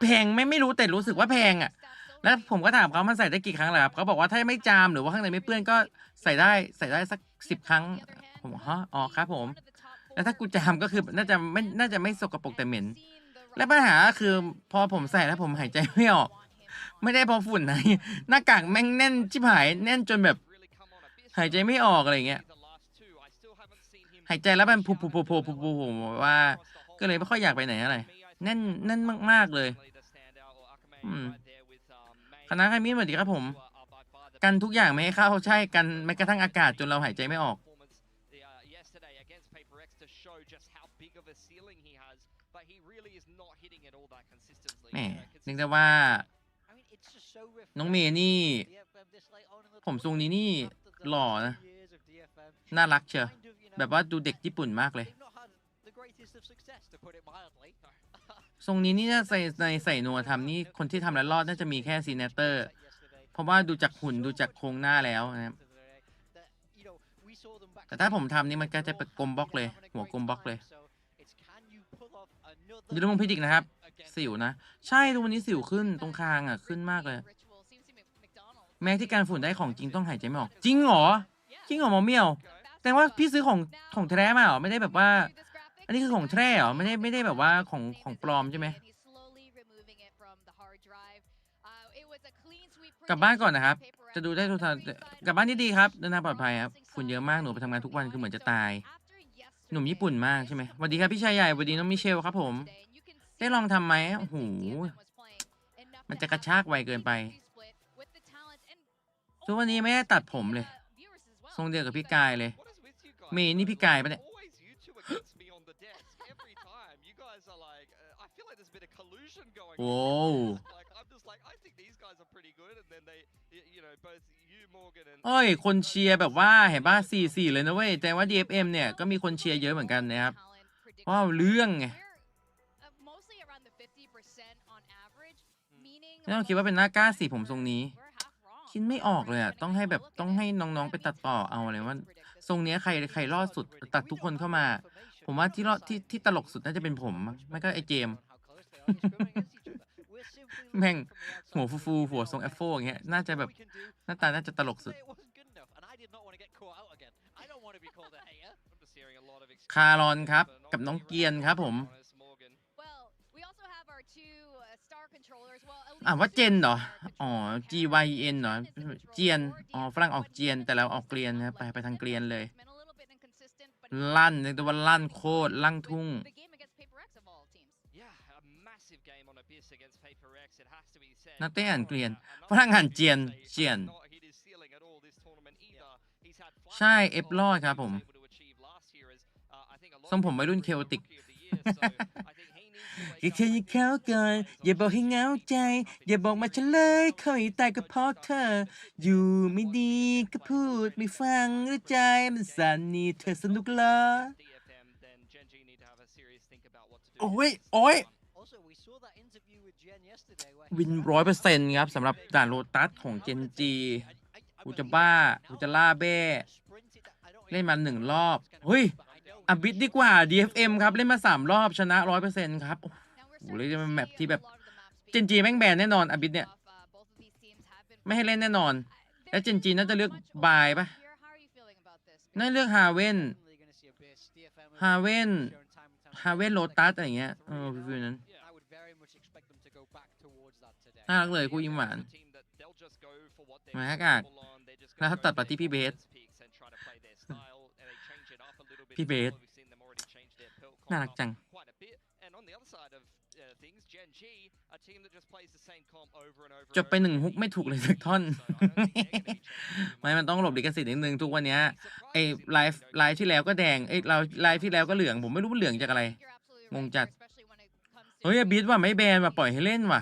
แพงไม่รู้แต่รู้สึกว่าแพงอ่ะ แล้วผมก็ถามเขามันใส่ได้กี่ครั้งแหละครับเขาบอกว่าถ้าไม่จามหรือว่าข้างในไม่เปื้อนก็ใส่ได้สัก10 ครั้งผมบอกฮะอ๋อครับผมแล้วถ้ากูจามก็คือน่าจะไม่สกปรกแต่เหม็นและปัญหาคือพอผมใส่แล้วผมหายใจไม่ออกไม่ได้พอฝุ่นนะหน้ากากแม่งแน่นชิบหายแน่นจนแบบหายใจไม่ออกอะไรเงี้ยหายใจแล้วมันผุผมว่าก็เลยไม่ค่อยอยากไปไหนอะไรแน่นมากๆเลยคณะใครมีสวัสดีครับผมกันทุกอย่างไม่ให้เข้าใช่กันแม้กระทั่งอากาศจนเราหายใจไม่ออกแหมนึกแต่ว่าน้องเมย์นี่ผมทรงนี้นี่หล่อนะน่ารักเชียวแบบว่าดูเด็กญี่ปุ่นมากเลยทรงนี้นี่น่าใส่นัวทำนี่คนที่ทำแล้วรอดน่าจะมีแค่ซีเนเตอร์เพราะว่าดูจากหุ่นดูจากโครงหน้าแล้วนะครับแต่ถ้าผมทำนี่มันก็จะเป็นกลมบล็อกเลยหัวกลมบล็อกเลยอย่าลืมพิจิกนะครับสิวนะใช่ดูวันนี้สิวขึ้นตรงคางอ่ะขึ้นมากเลยแม้ที่การฝุ่นได้ของจริงต้องหายใจไม่ออกจริงเหรอหมอเมี่ยวแต่ว่าพี่ซื้อของแท้มาเหรอไม่ได้แบบว่าอันนี้คือของแท้เหรอไม่ได้แบบว่าของปลอมใช่ไหมกลับบ้านก่อนนะครับจะดูได้ทุกทางกลับบ้านที่ดีครับเดินทางปลอดภัยครับฝุ่นเยอะมากหนูไปทำงานทุกวันคือเหมือนจะตายหนุ่มญี่ปุ่นมากใช่ไหมสวัสดีครับพี่ชายใหญ่สวัสดีน้องมิเชลครับผมได้ลองทำไหมโอ้โหมันจะกระชากไวเกินไปทุกวันนี้ไม่ได้ตัดผมเลยทรงเดียวกับพี่กายเลยเมย์นี่พี่กายปะเนี่ยโว้เอ้ยคนเชียร์แบบว่าเห็นป่ะ4-4เลยนะเว้ยแต่ว่า DFM เนี่ยก็มีคนเชียร์เยอะเหมือนกันนะครับว้าวเรื่องไงไม่ต้องคิดว่าเป็นหน้ากล้าสีผมทรงนี้คิดไม่ออกเลยอ่ะต้องให้น้องๆไปตัดต่อเอาอะไรว่าทรงนี้ใครรอดสุดตัดทุกคนเข้ามาผมว่าที่รอดที่ตลกสุดน่าจะเป็นผมไม่ก็ไอเจม แม่งหัวฟูหัวทรงแอฟโฟอย่างเงี้ยน่าจะแบบหน้าตาน่าจะตลกสุดคารอนครับกับน้องเกียนครับผมว่าเจนเหรออ๋อ GYN เหรอเจียนอ๋อฝรั่งออกเจียนแต่เราออกเกลียนนะไปทางเกลียนเลยลั่นเรียกได้ว่าลั่นโคตรลั่งทุ่งนักเตะอ่านเกลียนฝรั่งอ่านเจียนใช่เอฟรอดครับผมทรงผมวัยรุ่นเคโอติกอย่าเธออย่าเข้าก่อนอย่าบอกให้เหงาใจอย่าบอกมาเฉลยเขาให้ตายก็เพราะเธออยู่ไม่ดีก็พูดไม่ฟังหรือใจมันสั่นนี่เธอสนุกเหรอโอ้ยวิน100%ครับสำหรับด่านโลตัสของ Gen.G กูจะบ้ากูจะล่าแบ้เล่นมา1 รอบเฮ้ยอบิดดีกว่า DFM ครับเล่นมา3 รอบชนะ 100% ครับโอ้โหเลยจะเป็นแมปที่แบบ Gen.G แม่งแบนแน่นอนอบิดเนี่ยไม่ให้เล่นแน่นอนแล้ว Gen.G น่าจะเลือกบายปะน่าเลือกฮาเว่นโลตัสอะไรอย่างเงี้ยฟิวนั้นน่ารักเลยกูยิ้มหวานมาฮักอากแล้วถ้าตัดปาที่พี่เบสน่ารักจังจบไป1 ฮุกไม่ถูกเลยสักท่อน มันต้องหลบลิขสิทธิ์นิดนึงทุกวันนี้ไอ้ไลฟ์ที่แล้วก็แดงไลฟ์ที่แล้วก็เหลืองผมไม่รู้มันเหลืองจากอะไรงงจัดเฮ้ยบิดว่าไม่แบนว่ะปล่อยให้เล่นว่ะ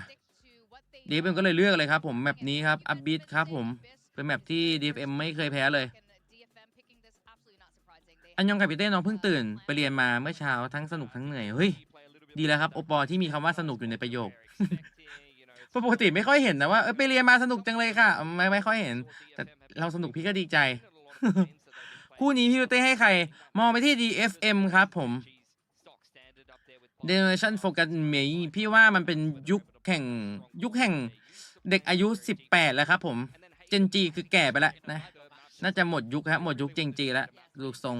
DFM ก็เลยเลือกเลยครับผมแมปนี้ครับอัพบิดครับผมเป็นแมปที่ DFM ไม่เคยแพ้เลยอันยองกับพี่เต้น้องเพิ่งตื่นไปเรียนมาเมื่อเช้าทั้งสนุกทั้งเหนื่อยเฮ้ยดีแล้วครับโอปอที่มีคำว่าสนุกอยู่ในประโยค ปกติไม่ค่อยเห็นนะว่าไปเรียนมาสนุกจังเลยค่ะไม่ค่อยเห็นแต่เราสนุกพี่ก็ดีใจ คู่นี้พี่เต้ให้ใครมองไปที่ DFM ครับผม Generation Focus เมย์พี่ว่ามันเป็นยุคแห่ง เด็กอายุ18แล้วครับผม Gen.G คือแก่ไปแล้วนะน่าจะหมดยุคครับหมดยุค Gen.G แล้วลูกทรง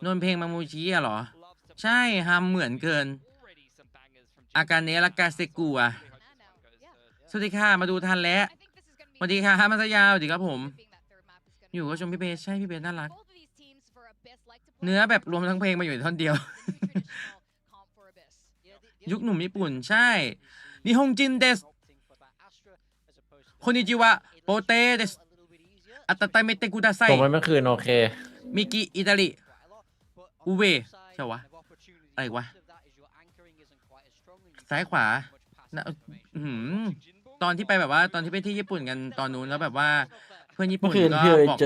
นนเพลงมามูชิอะเหรอใช่ฮัมเหมือนเกินอาการเนและกาเซกูอะสวัสดีค่ะมาดูทันแล้วสวัสดีค่ะมาซะยาวสวัสดีครับผมอยู่ก็ชมพี่เบสใช่พี่เบสน่ารักเนื้อแบบรวมทั้งเพลงมาอยู่ในท่อนเดียว ยุคหนุ่มญี่ปุ่นใช่นิฮงจินเดสโคนิจิวะโปเตเดสอัตตาเมเตกุดาไซ ส่งไปเมื่อคืนโอเค มิกิอิตาลีอูเวใช่วะอะไรวะซ้ายขวานะตอนที่ไปแบบว่าตอนที่ไปที่ญี่ปุ่นกันตอนนู้นแล้วแบบว่าเพื่อนญี่ปุ่นก็บอก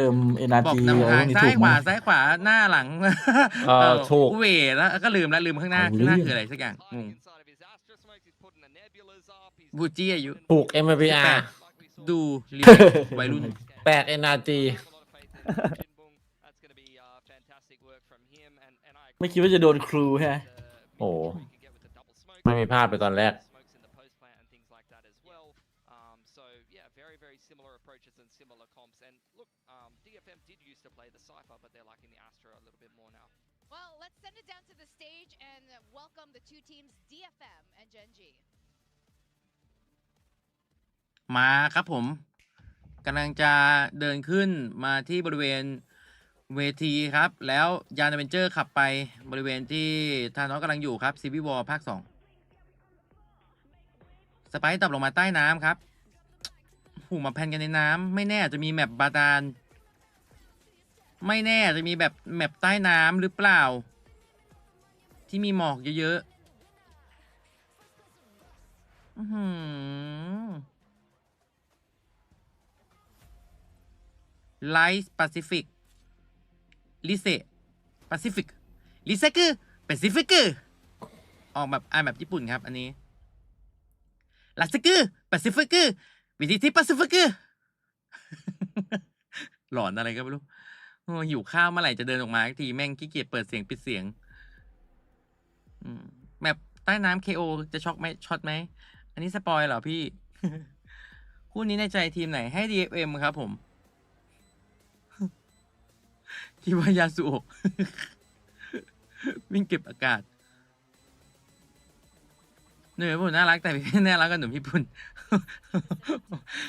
บอกนำทางซ้ายขวาซ้ายขวาหน้าหลัง ถูก อูเวแล้วก็ลืมข้างหน้าคืออะไรสักอย่างงงบูจี้อายุ ถูก MBR ดูรีวัยรุ่น8 NRG ไม่คิดว่าจะโดนครูใช่ไหม โอ้ไม่มีพลาดไปตอนแรก DFM did used to play the Cypher, but they're liking the Astra a little bit more now. Well, let's send it down to the stage and welcome the two teams, DFM and Gen.G. มาครับผมกำลังจะเดินขึ้นมาที่บริเวณเวทีครับแล้วยานอเวนเจอร์ขับไปบริเวณที่ธานอสกำลังอยู่ครับซีบีวอลภาค2สไปซ์ตบลงมาใต้น้ำครับหูมาแพนกันในน้ำไม่แน่จะมีแมปบาดาลไม่แน่จะมีแบบแมปใต้น้ำหรือเปล่าที่มีหมอกเยอะๆไลท์แปซิฟิกลิเซแปซิฟิกลิเซคือแปซิฟิกออกแบบแบบญี่ปุ่นครับอันนี้ลาสคือแปซิฟิกวิธีที่แปซิฟิกหลอนอะไรก็ไม่รู้หิวข้าวเมื่อไหร่จะเดินออกมาทีแม่งขี้เกียจเปิดเสียงปิดเสียงแบบใต้น้ำ KO จะช็อกไหมช็อตไหมอันนี้สปอยเหรอพี่ คู่นี้ในใจทีมไหนให้ DFM ครับผม คิดว่ายาสุโอะ วิ่งเก็บอากาศหนุ่มญี่ปุ่นน่ารักแต่พี่น่ารักกับหนุ่มญี่ปุ่น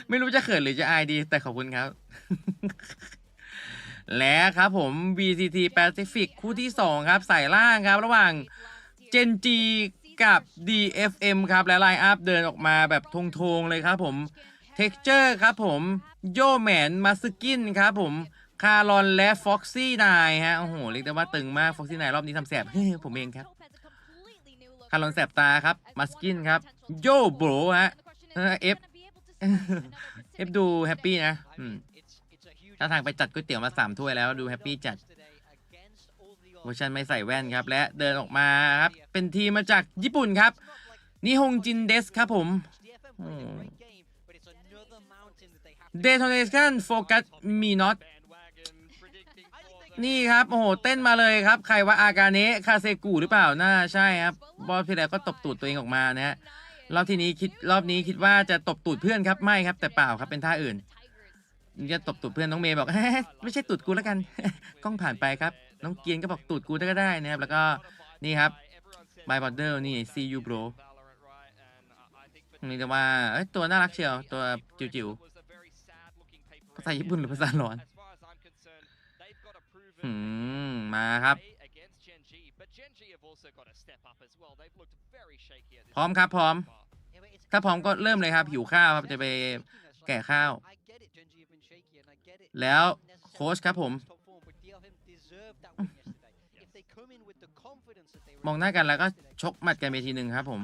ไม่รู้จะเขินหรือจะอายดีแต่ขอบคุณครับ และครับผม VCT Pacific คู่ที่2ครับใส่ล่างครับระหว่าง Gen.G กับ DFM ครับและไลน์อัพเดินออกมาแบบทงๆเลยครับผม Texture ครับผมโยแมนมาซึกินครับผมคารอนและ Foxy 9ฮะโอ้โหเรียกได้ว่าตึงมาก Foxy 9รอบนี้ทำแสบ ผมเองครับคารอนแสบตาครับมาสกินครับโยโบรฮะF ดูแฮปปี้นะถ้าทางไปจัดก๋วยเตี๋ยวมา3 ถ้วยแล้วดูแฮปปี้จัดเวอร์ชันไม่ใส่แว่นครับและเดินออกมาครับเป็นทีมมาจากญี่ปุ่นครับนิฮงจินเดสครับผมเดโทเนชั่นโฟกัสมีน็อตนี่ครับโอ้โหเต้นมาเลยครับใครว่าอากาเนะคาเซกุหรือเปล่าน่าใช่ครับบอลที่แล้วก็ตบตูดตัวเองออกมานะฮะรอบนี้คิดว่าจะตบตูดเพื่อนครับไม่ครับแต่เปล่าครับเป็นท่าอื่นจะตบตูดเพื่อนน้องเมย์บอก ไม่ใช่ตูดกูแล้วกัน กล้องผ่านไปครับน้องเกียนก็บอกตูดกูก็ได้นะครับแล้วก็นี่ครับบายบอร์เดอร์นี่ see you bro นี่จะว่าตัวน่ารักเชียวตัวจิ๋วๆภาษาญี่ปุ่นหรือภาษาหลอนมาครับพร้อมครับพร้อมถ้าพร้อมก็เริ่มเลยครับหิวข้าวครับจะไปแก่ข้าวแล้วโค้ชครับผมมองหน้ากันแล้วก็ชกหมัดกันไปทีหนึ่งครับผม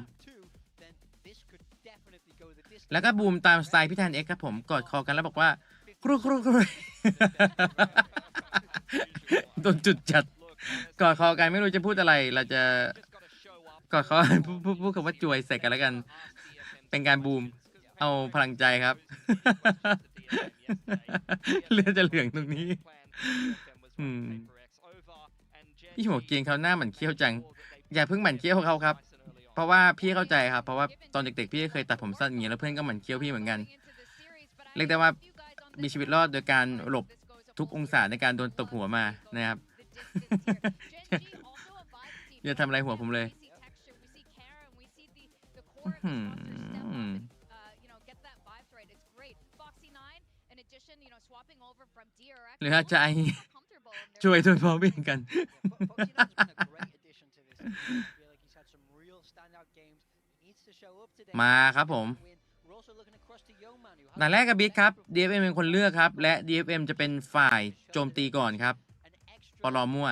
แล้วก็บูมตามสไตล์พี่แทนเอ็กครับผมกอดคอกันแล้วบอกว่าครูโดนจุดจัดกอดคอกันไม่รู้จะพูดอะไรเราจะกอดคอพูดคำว่าจวยใส่กันแล้วกันเป็นการบูมเอาพลังใจครับ เลือดจะเหลืองตรงนี้พี่หัวเกียงเขาหน้าหมันเขี้ยวจังอย่าเพิ่งหมั่นเขี้ยวเขาครับ ราะว่าพี่เข้าใจครับเพราะว่าตอนเด็กๆพี่เคยตัดผมสั้นอย่างเงี้ยแล้วเพื่อนก็เหมือนเคี้ยวพี่เหมือนกันเรียกได้ว่ามีชีวิตรอดโดยการหลบทุกองศาในการโดนตบหัวมานะครับ อย่าทำอะไรหัวผมเลยหรืออาจารย์ช่วยทนพร้อมเองกัน มาครับผมด่านแรกกับบิ๊กครับ DFM เป็นคนเลือกครับและ DFM จะเป็นฝ่ายโจมตีก่อนครับปลอมั่ว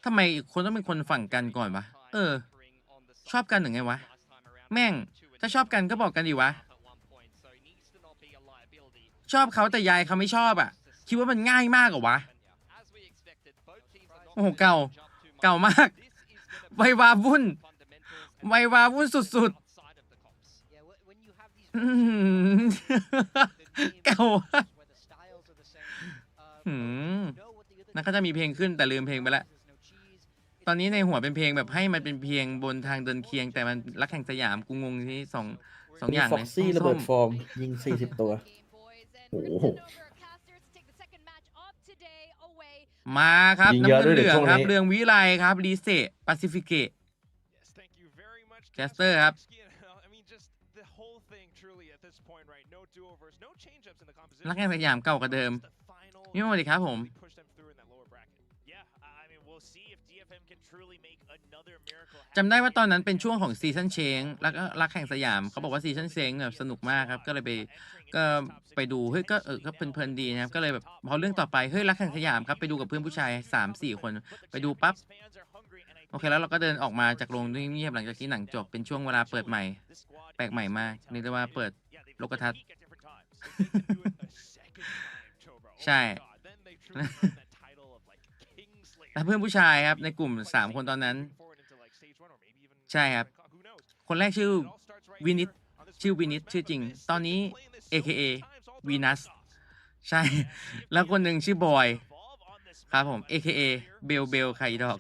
ทำไมคนต้องเป็นคนฝั่งกันก่อนวะชอบกันหรือไงวะแม่งถ้าชอบกันก็บอกกันดิวะชอบเขาแต่ยายเขาไม่ชอบอ่ะคิดว่ามันง่ายมากเหรอวะโอ้โหเก่ามากไววาวุ่นสุดๆเก่านั่นก็จะมีเพลงขึ้นแต่ลืมเพลงไปละตอนนี้ในหัวเป็นเพลงแบบให้มันเป็นเพลงบนทางเดินเคียงแต่มันรักแห่งสยามกูงงที่สองอย่างเลย Foxy ระเบิดฟอร์มยิง40ตัวโอ้โหมาครับน้ำเงินเหลืองครับเรืองวิไลครับรีเซตแปซิฟิกแคสเตอร์ครับรักแห่งสยามเก่ากว่าเดิมนี่มาดิครับผมจำได้ว่าตอนนั้นเป็นช่วงของซีซั่นเชงแล้วก็รักแห่งสยามเขาบอกว่าซีซั่นเชงแบบสนุกมากครับก็เลยไปดูเฮ้ยก็เพลินดีนะครับก็เลยแบบพอเรื่องต่อไปเฮ้ยรักแห่งสยามครับไปดูกับเพื่อนผู้ชาย 3-4 คนไปดูปั๊บโอเคแล้วเราก็เดินออกมาจากโรงเงียบหลังจากที่หนังจบเป็นช่วงเวลาเปิดใหม่แปลกใหม่มากนี่เรียกว่าเปิดโลกทัศน์ ใช่แล้วเพื่อนผู้ชายครับในกลุ่ม3คนตอนนั้นใช่ครับคนแรกชื่อวินิตชื่อจริงตอนนี้ AKA วีนัสใช่แล้วคนหนึ่งชื่อบอยครับผม AKA เบลไข่ดอก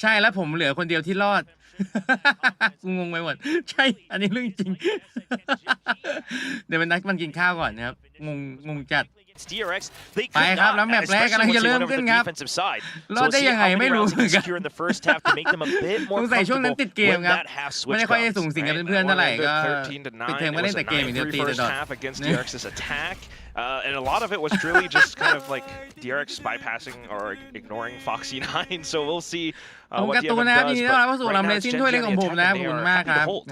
ใช่แล้วผมเหลือคนเดียวที่รอด งงไปหมดใช่อันนี้เรื่องจริง เดี๋ยวมันกินข้าวก่อนนะครับงงจัดไปครับแล้วแมปแรกกำลังจะเริ่มขึ้นครับรอดได้ยังไงไม่รู้เหมือนกันสงสัยช่วงนั้นติดเกมครับไม่ได้ค่อยได้สูงสิงกับเพื่อนๆเท่าไหร่ก็ปิดเทอมก็เล่นแต่เกมอย่างเดียวตีแต่ดอทAnd a lot of it was really just kind of like DRX bypassing or ignoring Foxy 9. So we'll see what DFM does. But right now, Gen.G on the attack, and they are happy to hold.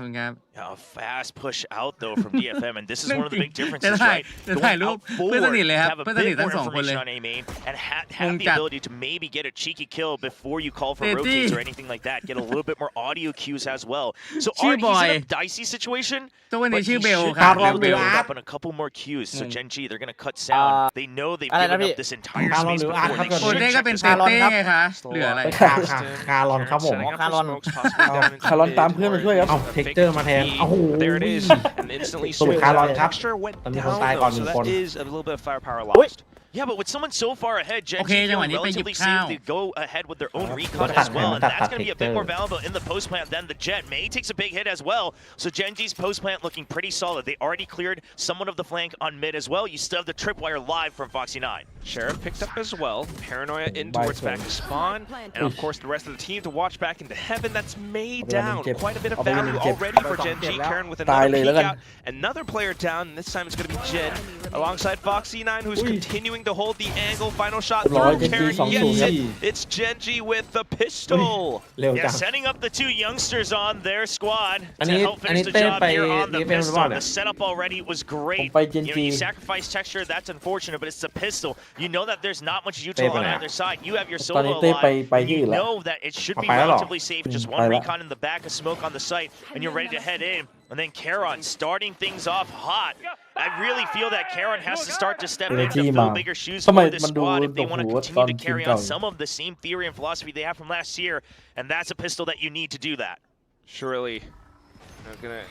A fast push out though from DFM, and this is one of the big differences, right? Going out forward to have a bit more information on A main and have the ability to maybe get a cheeky kill before you call for rotates or anything like that. Get a little bit more audio cues as well. So already he's in a dicey situation, but he should be able to build up on a couple more cues. So Gen.G, they're gonna cut sound. They know they've given up this entire space before. They โปเต้ก็เป็นเต้ไงคะเหลืออะไรคารอนครับผมคารอนตามเพื่อนมาช่วยครับเอาเท็กเจอร์มาแทนโอ้โห There it is, and instantly สูตรคารอนครับ texture went ตอนนี้คน down ตายก่อน though, 1 so คน that is a little bit of firepower lost. Yeah, but with someone so far ahead, Gen.G feeling relatively safe to go ahead with their own recon as well, and that's going to be a bit more valuable in the post plant than the Jet. May takes a big hit as well, so Gen.G's post plant looking pretty solid. They already cleared somewhat of the flank on mid as well. You still have the tripwire live from Foxy 9. Sheriff picked up as well. Paranoia in towards back to spawn, and of course the rest of the team to watch back into heaven. That's May down. Quite a bit of value already for Gen.G. Karen with another peek out. Another player down, and this time it's going to be Jen alongside Foxy 9, who's continuing to hold the angle. Final shot through Karen gets it. It's Gen.G with the pistol. Yeah, setting up the 2 youngsters on their squad to help finish the job here on the pistol. The setup already was great. You sacrifice texture, that's unfortunate, but it's the pistol. You know that there's not much util on either side. You have your solo alive. You know that it should be relatively safe. Just one recon in the back, a smoke on the site, and you're ready to head in. And then Karon starting things off hot. I really feel that Karon has to start to step in to fill bigger shoes for this squad if they want to continue to carry on some of the same theory and philosophy they have from last year, and that's a pistol that you need to do that. Surely, I'm gonna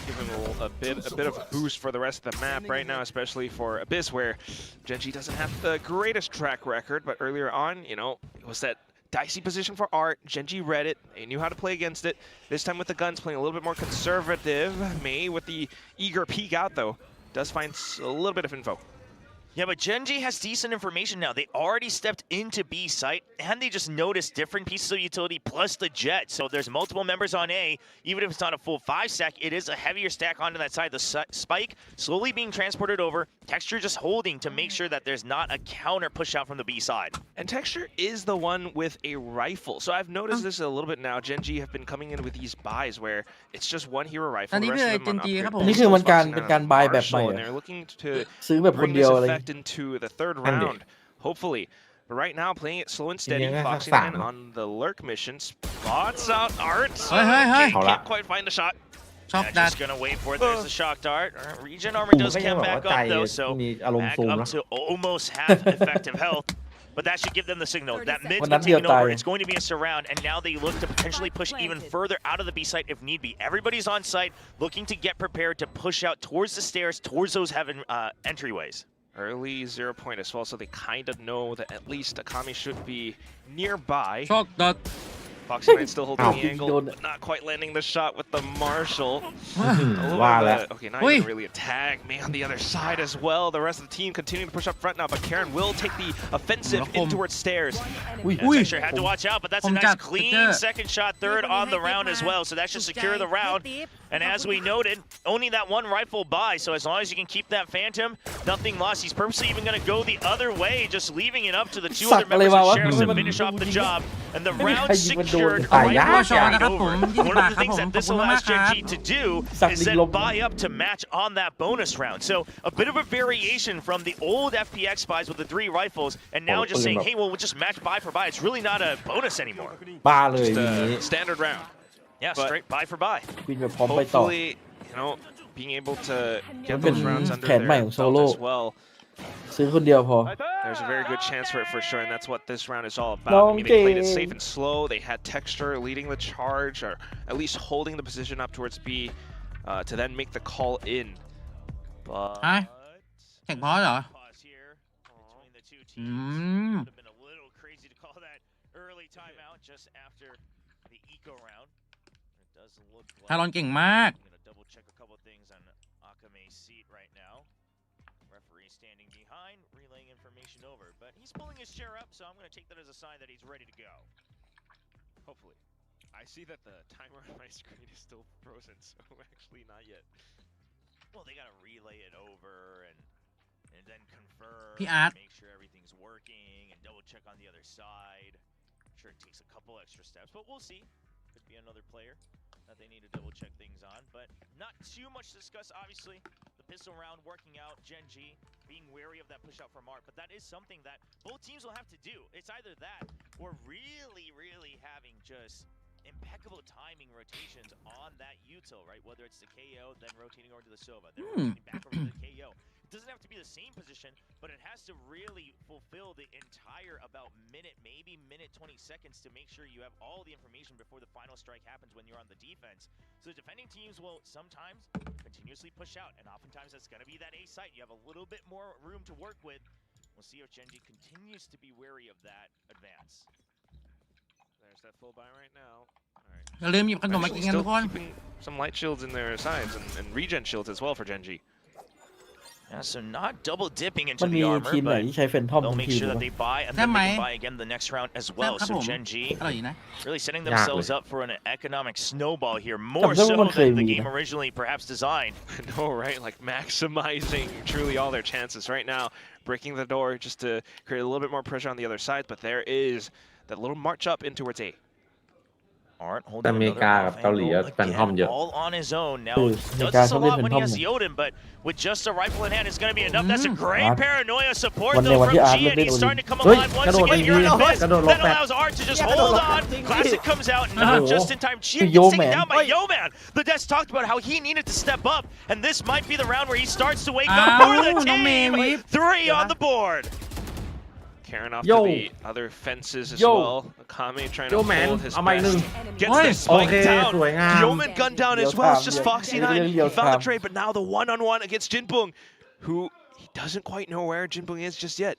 give him a bit of a boost for the rest of the map right now, especially for Abyss, where Gen.G doesn't have the greatest track record, but earlier on, you know, it was that dicey position for Art. Gen.G read it. They knew how to play against it. This time with the guns playing a little bit more conservative. May with the eager peek out though does find a little bit of info. Yeah, but Gen.G has decent information now. They already stepped into B site, and they just noticed different pieces of utility plus the jet. So there's multiple members on A. Even if it's not a full 5 stack, it is a heavier stack onto that side. The spike slowly being transported over. Texture just holding to make sure that there's not a counter push out from the B side. And Texture is the one with a rifle. So I've noticed this a little bit now. Gen.G have been coming in with these buys where it's just one hero rifle. The rest of them on upgrade. นี่คือมันการบายแบบใหม่ And they're looking to ซื้อแบบคน bring เดียว this อะไร effect into the third round, hopefully. But right now, playing it slow and steady, foxing in on the lurk mission, spots out Art. Can't quite find the shot. Just gonna wait for it. There's the shock dart. Regen armor does come back up though, so back up to almost half effective health. But that should give them the signal. That mid's been taken over. It's going to be a surround, and now they look to potentially push even further out of the B site if need be. Everybody's on site, looking to get prepared to push out towards the stairs, towards those heaven entryways. Early 0 point as well, so they kind of know that at least Akami should be nearby. Shock dot. Foxy9 still holding the angle, but not quite landing the shot with the Marshall. Okay, not even really a tag. May on the other side as well. The rest of the team continuing to push up front now, but Karen will take the offensive in towards stairs. Texture had to watch out, but that's a nice clean second shot, third on the round as well, so that should secure the round. And as we noted, only that one rifle buy, so as long as you can keep that Phantom, nothing lost. He's purposely even going to go the other way, just leaving it up to the 2 other members of Sheriffs to finish off the job. And the round secured right over. One of the things that this allows Gen.G to do is then buy up to match on that bonus round. So a bit of a variation from the old FPX buys with the 3 rifles, and now just saying, hey, well, we'll just match buy for buy. It's really not a bonus anymore. Just a standard round. Yeah, straight buy for buy. Hopefully, you know, being able to get those rounds under their belt as well. ซื้อคนเดียวพอ There's a very good chance for it for sure, and that's what this round is all about. I mean, they played it safe and slow. They had Texture leading the charge, or at least holding the position up towards B to then make the call in. But แข่งพอเหรอ Talon เก่งมาก standing behind, relaying information over. But he's pulling his chair up, so I'm going to take that as a sign that he's ready to go. Hopefully. I see that the timer on my screen is still frozen, so actually not yet. Well, they got to relay it over and then confirm, make sure everything's working, and double check on the other side. I'm sure it takes a couple extra steps, but we'll see. Could be another player that they need to double check things on, but not too much to discuss. Obviously, the pistol round working out, Gen.G being wary of that push out from Art, but that is something that both teams will have to do. It's either that or really having just impeccable timing rotations on that util, right? Whether it's the KO, then rotating over to the Sova, then rotating back over to the KO. It doesn't have to be the same position, but it has to really fulfill the entire about minute, maybe minute 20 seconds to make sure you have all the information before the final strike happens when you're on the defense. So the defending teams will sometimes continuously push out, and oftentimes that's going to be that A site. You have a little bit more room to work with. We'll see if Gen.G continues to be wary of that advance. There's that full buy right now. Alright. อย่าลืมหยิบขนมมากินกันทุกคน Keeping some light shields in their sides and regen shields as well for Gen.G. Yeah, so not double dipping into the armor, but they'll make sure that they buy and then they can buy again the next round as well. So Gen.G really setting themselves up for an economic snowball here, more so than the game originally perhaps designed. I know, right? Like maximizing truly all their chances right now, breaking the door just to create a little bit more pressure on the other side. But there is that little march up in towards A. Art holding all on his own. Now, does this a lot when he has the Odin, but with just a rifle in hand, it's going to be enough. That's a great paranoia support, though, from G, and he's starting to come alive once again here in the mist. That allows Art to just hold on. Classic comes out, and not just in time. G gets taken down by Yo-Man. The Death talked about how he needed to step up, and this might be the round where he starts to wake up for the team. 3 on the board. Karen off to the other fences as well. Akame trying to hold his best. Gets the spike down. Yeoman gunned down as well. It's just Foxy9. He found the trade, but now the one-on-one against Jinpung, who he doesn't quite know where Jinpung is just yet.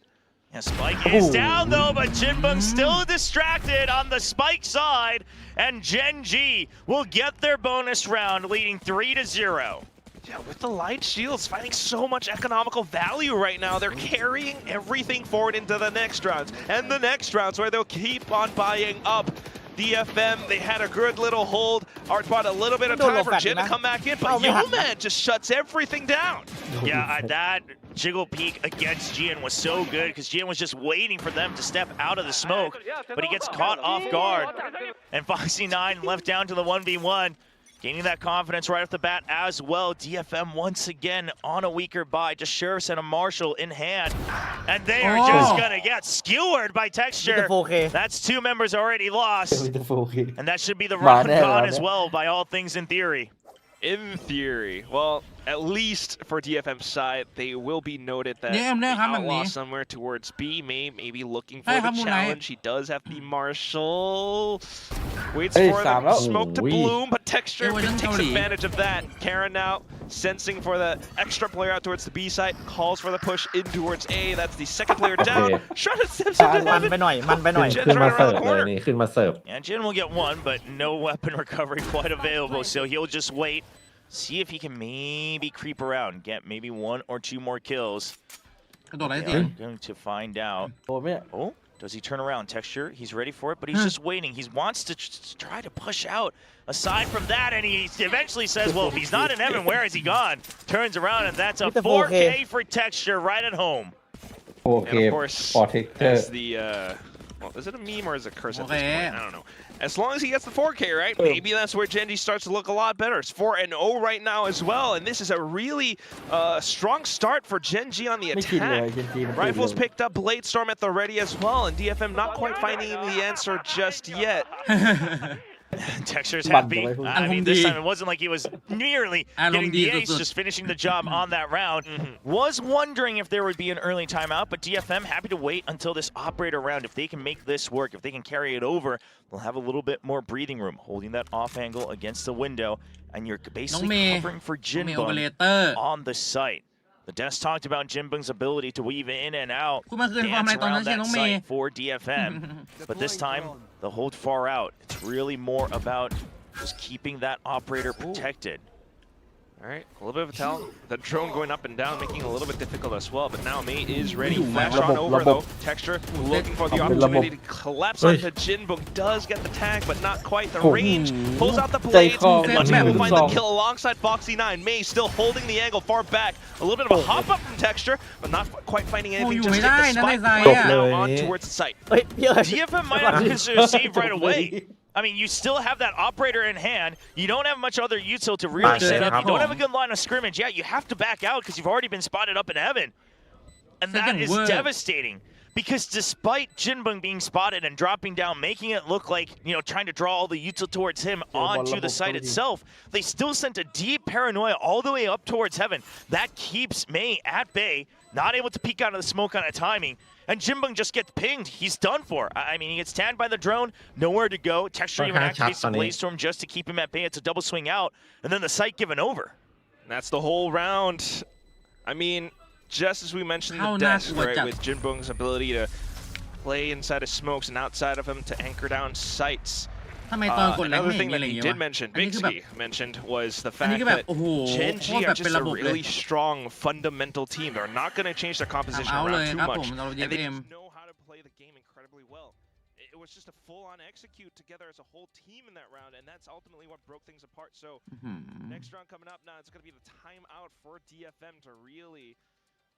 Yeah, Spike is down though, but Jinbung still distracted on the Spike side, and Gen.G will get their bonus round, leading 3-0. Yeah, with the light shields finding so much economical value right now, they're carrying everything forward into the next rounds. And the next rounds where they'll keep on buying up. DFM, they had a good little hold. Art bought a little bit of time for Jin to come back in, but Yo-Man just shuts everything down. Yeah, that jiggle peek against Gian was so good because Gian was just waiting for them to step out of the smoke, but he gets caught off guard. And Foxy9 left down to the 1v1. Gaining that confidence right off the bat as well. DFM once again on a weaker buy. Just Sheriffs and a Marshal in hand. And they are just going to get skewered by Texture. That's 2 members already lost. And that should be the round gone as well by all things in theory. In theory. Well, at least for DFM's side, they will be noted that Outlaw somewhere towards B, maybe looking for the challenge. He does have the Marshal. Waits for the smoke to bloom, but Texture takes advantage of that. Karen now sensing for the extra player out towards the B side, calls for the push in towards A. That's the second player down. Shrouded steps into heaven. ขึ้นมาเสิร์ฟเลยนี่ขึ้นมาเสิร์ฟ And Jin will get 1, but no weapon recovery quite available, so he'll just wait. See if he can maybe creep around, get maybe 1 or 2 more kills. Going to find out. Oh, does he turn around? Texture, he's ready for it, but he's just waiting. He wants to try to push out. Aside from that, and he eventually says, well, if he's not in heaven, where has he gone? Turns around, and that's a 4K for Texture right at home. And of course, as the, well, is it a meme or is it a curse at this point? I don't know. As long as he gets the 4K, right? Maybe that's where Gen.G starts to look a lot better. It's 4-0 right now as well, and this is a really strong start for Gen.G on the attack. Rifles picked up Blade Storm at the ready as well, and DFM not quite finding the answer just yet. Texture's happy. I mean, this time it wasn't like he was nearly getting the ace, just finishing the job on that round. Was wondering if there would be an early timeout, but DFM happy to wait until this operator round. If they can make this work, if they can carry it over, they'll have a little bit more breathing room, holding that off angle against the window, and you're basically covering for Jinbung on the site. The desk talked about Jinbung's ability to weave in and out, dance around that site for DFM. But this time, they'll hold far out. It's really more about just keeping that operator protected. All right, a little bit of a tell. The drone going up and down, making it a little bit difficult as well. But now May is ready. Flash on over though. Texture looking for the opportunity to collapse onto Jinbung. Does get the tag, but not quite the range. Pulls out the blades and lets him find the kill alongside Foxy9. May still holding the angle far back. A little bit of a hop up from Texture, but not quite finding anything. Just get the spike now on towards the site. DFM might have to consider save right away. I mean, you still have that operator in hand. You don't have much other util to really set up. You don't have a good line of scrimmage. Yeah, you have to back out because you've already been spotted up in heaven. And that is devastating. Because despite Jinbung being spotted and dropping down, making it look like, you know, trying to draw all the util towards him onto the site itself, they still sent a deep paranoia all the way up towards heaven. That keeps May at bay, not able to peek out of the smoke on a timing. And Jinbung just gets pinged. He's done for. I mean, he gets tanned by the drone, nowhere to go. Texture even activates the Blaze Storm just to keep him at bay. It's a double swing out, and then the site given over. And that's the whole round. I mean, just as we mentioned the desk, right, with Jinbung's ability to play inside of smokes and outside of him to anchor down sites. Another thing that he did mention, Bixby mentioned, was the fact that Gen.G are just a really strong fundamental team. They're not going to change their composition around too much, and they know how to play the game incredibly well. It was just a full-on execute together as a whole team in that round, and that's ultimately what broke things apart. So next round coming up now, it's going to be the timeout for DFM to really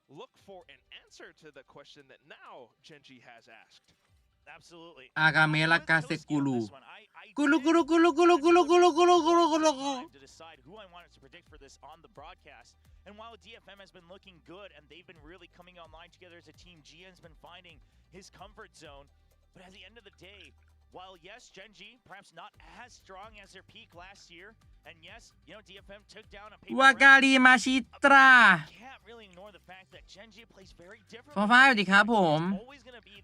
look for an answer to the question that now Gen.G has asked. Absolutely. To decide who I wanted to predict for this on the broadcast. And while DFM has been looking good and they've been really coming online together as a team, Gian's been finding his comfort zone. But at the end of the day, while yes, Gen.G perhaps not as strong as their peak last year, and yes, you know, DFM took down a paper. Can't really ignore the fact that Gen.G plays very differently. ฟ้าสวัสดีครับผม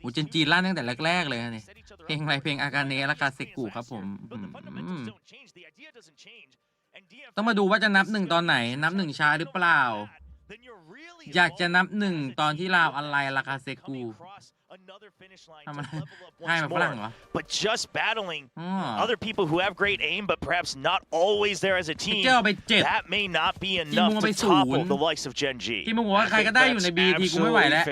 โอ้เจนจีลั่นตั้งแต่แรกๆเลยนี่เพลงอะไรเพลงอากาเนะและกาเซกุครับผมต้องมาดูว่าจะนับ1ตอนไหนนับ1ช้าหรือเปล่า อยากจะนับหนึ่งตอนที่ลาวอะไรราคาเซกูทำอะไรให้มาฝรั่งเหรอ but just battling other people who have great aim but perhaps not always there as a team that may not be enough to topple the likes of Gen.G ที่มึงบอกว่าใครก็ได้อยู่ใน BT กูไม่ไหวแล้ว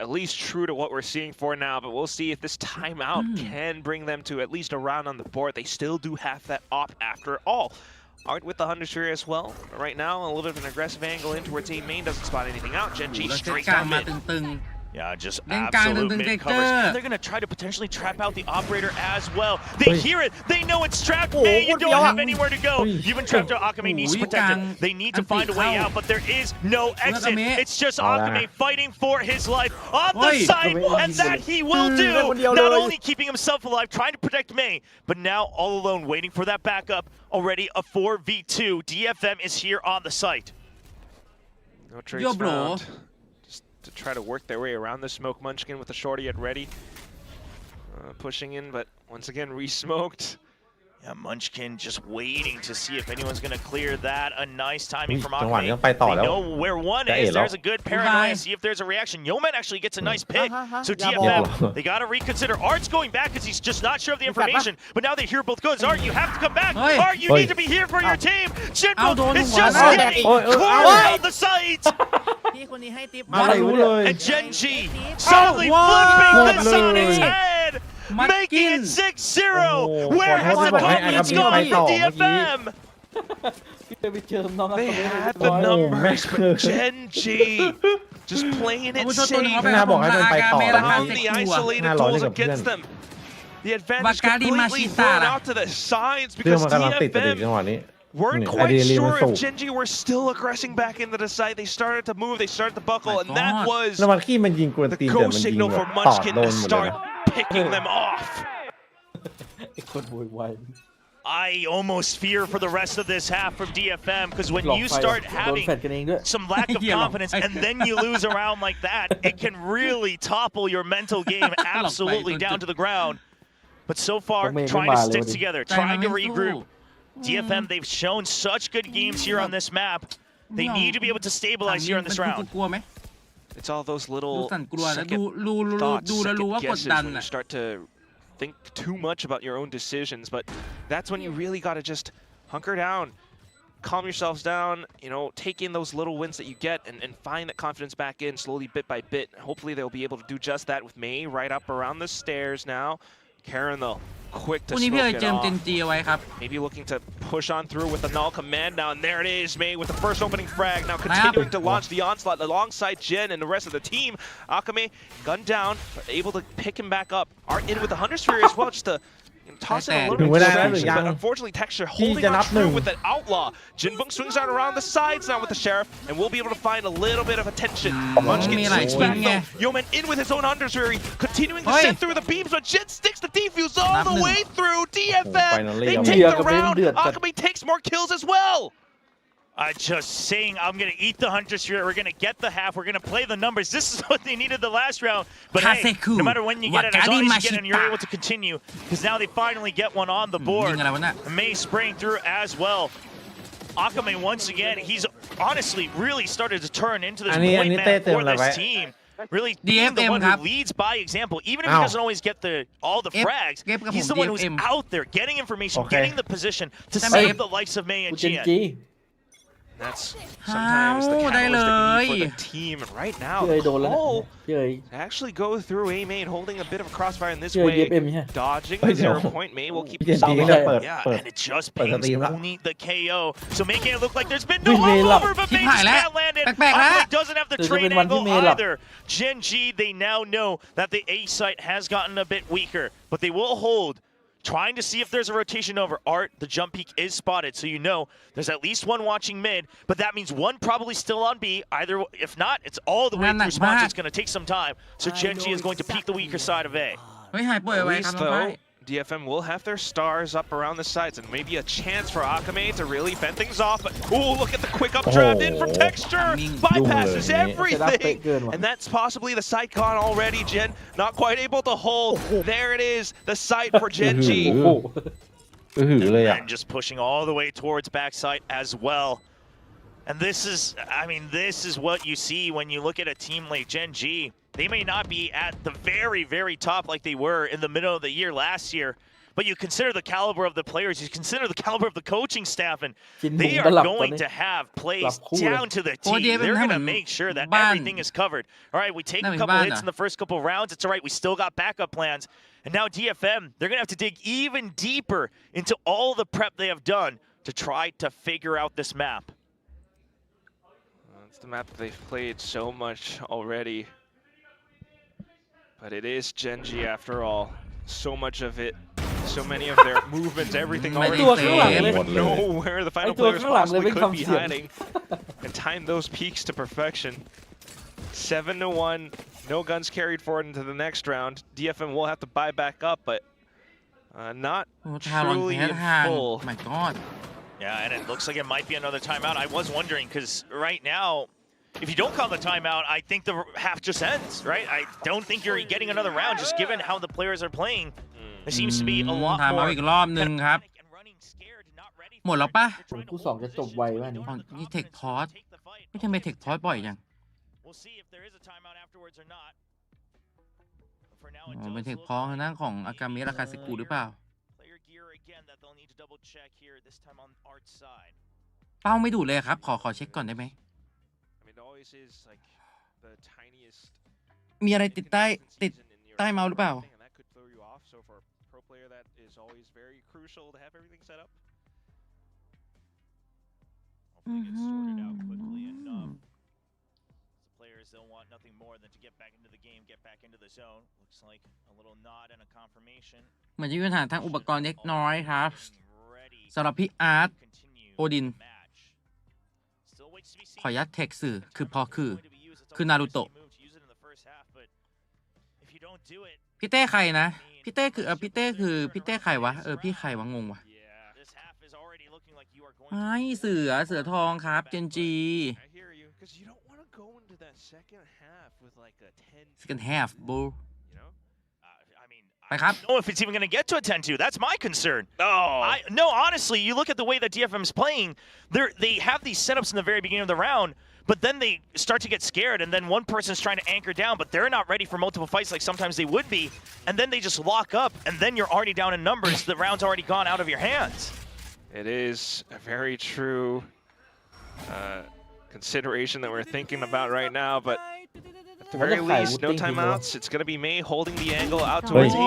at least true to what we're seeing for now, but we'll see if this timeout can bring them to at least a round on the board. They still do have that op after all. Art with the Hunter's Fury as well. Right now, a little bit of an aggressive angle in towards A main, doesn't spot anything out. Gen.G straight down mid. Yeah, just absolute mid covers. And they're going to try to potentially trap out the operator as well. They hear it. They know it's trapped. Hey, you don't have anywhere to go. You've been trapped out. Akame needs to protect it. They need to find a way out, but there is no exit. It's just Akame fighting for his life on the side, and that he will do. Not only keeping himself alive, trying to protect Mei, but now all alone waiting for that backup. Already a 4v2. DFM is here on the site. No trades found. To try to work their way around the smoke. Munchkin with the shorty at ready. Pushing in, but once again re-smoked. Yeah, Munchkin just waiting to see if anyone's going to clear that. A nice timing from Akame. They know where one is. There's a good paranoia. See if there's a reaction. Yeoman actually gets a nice pick. So DFM, they got to reconsider. Art's going back because he's just not sure of the information. But now they hear both goods. Art, you have to come back. Art, you need to be here for your team. Shinbo is just getting cornered on the site. And Gen.G suddenly flipping this on its head. Making it 6-0. Where has the confidence gone for DFM? They had the numbers, but Gen.G just playing it safe. Found the isolated tools against them. The advantage completely thrown out to the sides because DFM weren't quite sure if Gen.G were still aggressing back into the site. They started to move, they started to buckle, and that was the go signal for Munchkin to start picking them off. I almost fear for the rest of this half from DFM because when you start having some lack of confidence and then you lose a round like that, it can really topple your mental game absolutely down to the ground. But so far, trying to stick together, trying to regroup. DFM, they've shown such good games here on this map. They need to be able to stabilize here in this round. It's all those little second thoughts, second guesses when you start to think too much about your own decisions, but that's when you really got to just hunker down, calm yourselves down, you know, take in those little wins that you get and find that confidence back in slowly bit by bit. Hopefully they'll be able to do just that with Mei right up around the stairs now. Karen though, quick to smoke it off. Maybe looking to push on through with the null command now, and there it is, Mei with the first opening frag. Now continuing to launch the onslaught alongside Jen and the rest of the team. Akame gunned down, but able to pick him back up. Art in with the Hunter's Fury as well, just to toss it a little bit strange, but unfortunately Texture holding on through with that Outlaw. Jinbung swings out around the sides now with the Sheriff, and we'll be able to find a little bit of attention. Munchkin swings back though. Yeoman in with his own Hunter's Fury, continuing to send through the beams, but Jin sticks the defuse all the way through. DFM, they take the round. Akame takes more kills as well. Just saying, I'm going to eat the Hunter's Fury. We're going to get the half. We're going to play the numbers. This is what they needed the last round. But hey, no matter when you get it, as long as you get it, you're able to continue. Because now they finally get one on the board. Mei spraying through as well. Akame, once again, he's honestly really started to turn into this point man for this team. Really being the one who leads by example. Even if he doesn't always get all the frags, he's the one who's out there getting information, getting the position to save the likes of Mei and Jian. That's sometimes the catalyst that you need for the team. And right now, Cole actually go through A main, holding a bit of a crossfire in this way, dodging the 0 point. May will keep this yeah, and it just pings only the KO. So making it look like there's been no over, but May just can't land it. Akame doesn't have the trade angle either. Gen.G, they now know that the A site has gotten a bit weaker, but they will hold. Trying to see if there's a rotation over. Art, the jump peak is spotted, so you know there's at least one watching mid, but that means one probably still on B. Either, if not, it's all the way through spawns. It's going to take some time. So Gen.G is going to peek the weaker side of A. At least, though, DFM will have their stars up around the sides and maybe a chance for Akame to really fend things off. But ooh, look at the quick updraft in from Texture. Bypasses everything. And that's possibly the site con already. Gen not quite able to hold. There it is, the site for Gen.G. And just pushing all the way towards backside as well. And this is, I mean, this is what you see when you look at a team like Gen.G. They may not be at the very, very top like they were in the middle of the year last year, but you consider the caliber of the players, you consider the caliber of the coaching staff, and they are going to have plays down to the T. They're going to make sure that everything is covered. All right, we take a couple hits in the first couple rounds. It's all right. We still got backup plans. And now DFM, they're going to have to dig even deeper into all the prep they have done to try to figure out this map. It's the map that they've played so much already. But it is Gen.G after all. So much of it, so many of their movements, everything already. They don't even know where the final players possibly could be hiding. And time those peaks to perfection. 7-1, no guns carried forward into the next round. DFM will have to buy back up, but not truly in full. Oh my god. Yeah, and it looks like it might be another timeout. I was wondering, because right now, if you don't call the timeout, I think the half just ends, right? I don't think you're getting another round, just given how the players are playing. There seems to be a lot more. อีกรอบนึงครับ หมดแล้วปะ คู่สองจะจบไวป่ะนี่ นี่เทคพอสไม่ทำไมเทคพอสบ่อยจังเป็นเทคพอสทางด้านของอากามิราคาเซกุหรือเปล่าเป้าไม่ดูเลยครับขอเช็คก่อนได้ไหมมีอะไรติดใต้เมาส์หรือเปล่าThey'll want nothing more than to get back into the game, get back into the zone. Looks like a little nod and a confirmation. เหมือนจะมีปัญหาทางอุปกรณ์เล็กน้อยครับสำหรับพี่อาร์ตโอดินขอยัดเทคสื่อคือนารูโตะพี่เต้ใครนะพี่เต้คือใครวะพี่ใครวะงงวะไอ้เสือทองครับ Gen.G second half bro ไปครับ I don't know if it's even going to get to a 10-2. That's my concern. No, honestly, you look at the way that DFM's playing, they have these setups in the very beginning of the round, but then they start to get scared, and then one person's trying to anchor down, but they're not ready for multiple fights like sometimes they would be, and then they just lock up, and then you're already down in numbers. The round's already gone out of your hands. It is a very true consideration that we're thinking about right now, but at the very least, no timeouts. It's going to be May holding the angle out towards May.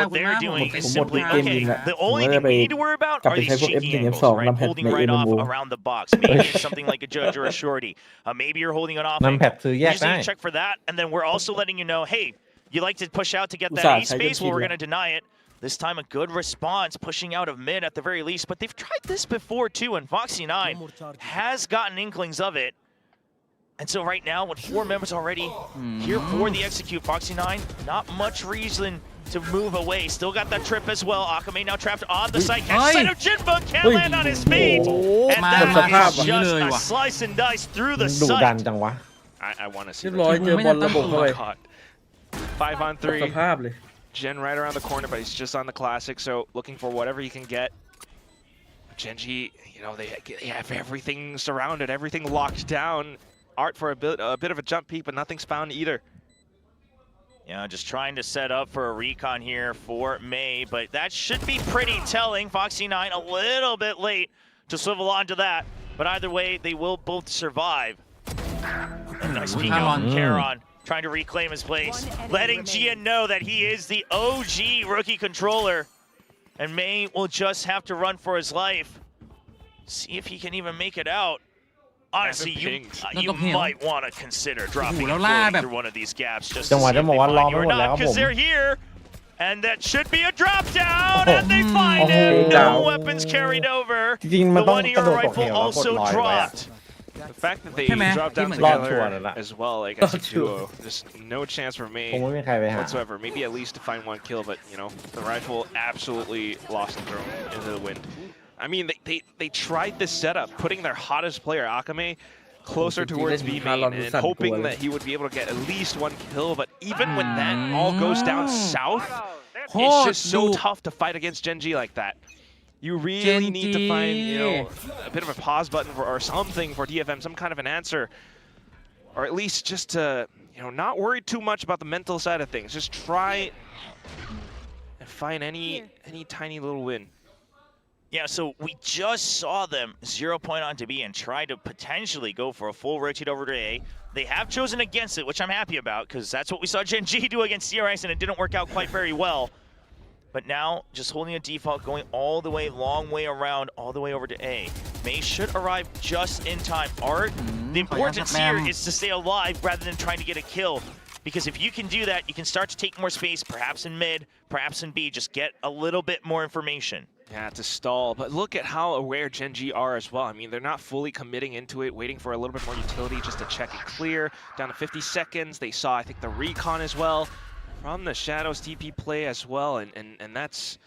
What they're doing is simply, okay, the only thing we need to worry about are these cheeky angles, right? Holding right off around the box. Maybe it's something like a judge or a shorty. Maybe you're holding it off. Usually check for that, and then we're also letting you know, hey, you like to push out to get that A space? Well, we're going to deny it. This time a good response, pushing out of mid at the very least, but they've tried this before too, and Foxy9 has gotten inklings of it. And so right now, with 4 members already here for the execute, Foxy9, not much reason to move away. Still got that trip as well. Akame now trapped on the side. Catch sight of Jinba, can't land on his feet. And that is just a slice and dice through the sight. I want to see that. 5-on-3. Gen right around the corner, but he's just on the classic, so looking for whatever he can get. Gen.G, you know, they have everything surrounded, everything locked down. Art for a bit of a jump peek, but nothing's found either. Yeah, just trying to set up for a recon here for May, but that should be pretty telling. Foxy9 a little bit late to swivel onto that, but either way, they will both survive. And nice peek out from Charon. Trying to reclaim his place, letting Gian know that he is the OG rookie controller. And May will just have to run for his life. See if he can even make it out. Honestly, you might want to consider dropping through one of these gaps just to see if they find you or not, because they're here. And that should be a drop down, and they find him. No weapons carried over. The one-hero rifle also dropped. The fact that they dropped down together as well, like as a duo, just no chance for me whatsoever. Maybe at least to find 1 kill, but you know, the rifle absolutely lost and thrown into the wind. I mean, they tried this setup, putting their hottest player, Akame, closer towards B main and hoping that he would be able to get at least 1 kill, but even when that all goes down south, it's just so tough to fight against Gen.G like that. You really need to find, you know, a bit of a pause button or something for DFM, some kind of an answer, or at least just to, you know, not worry too much about the mental side of things. Just try and find any tiny little win. Yeah, so we just saw them 0 point on to B and try to potentially go for a full rotate over to A. They have chosen against it, which I'm happy about, because that's what we saw Gen.G do against CRX, and it didn't work out quite very well. But now, just holding a default, going all the way, long way around, all the way over to A. May should arrive just in time. Art, the importance here is to stay alive rather than trying to get a kill. Because if you can do that, you can start to take more space, perhaps in mid, perhaps in B, just get a little bit more information. Yeah, to stall. But look at how aware Gen.G are as well. I mean, they're not fully committing into it, waiting for a little bit more utility just to check and clear. Down to 50 seconds. They saw, I think, the recon as well from the Shadows TP play as well. And that's,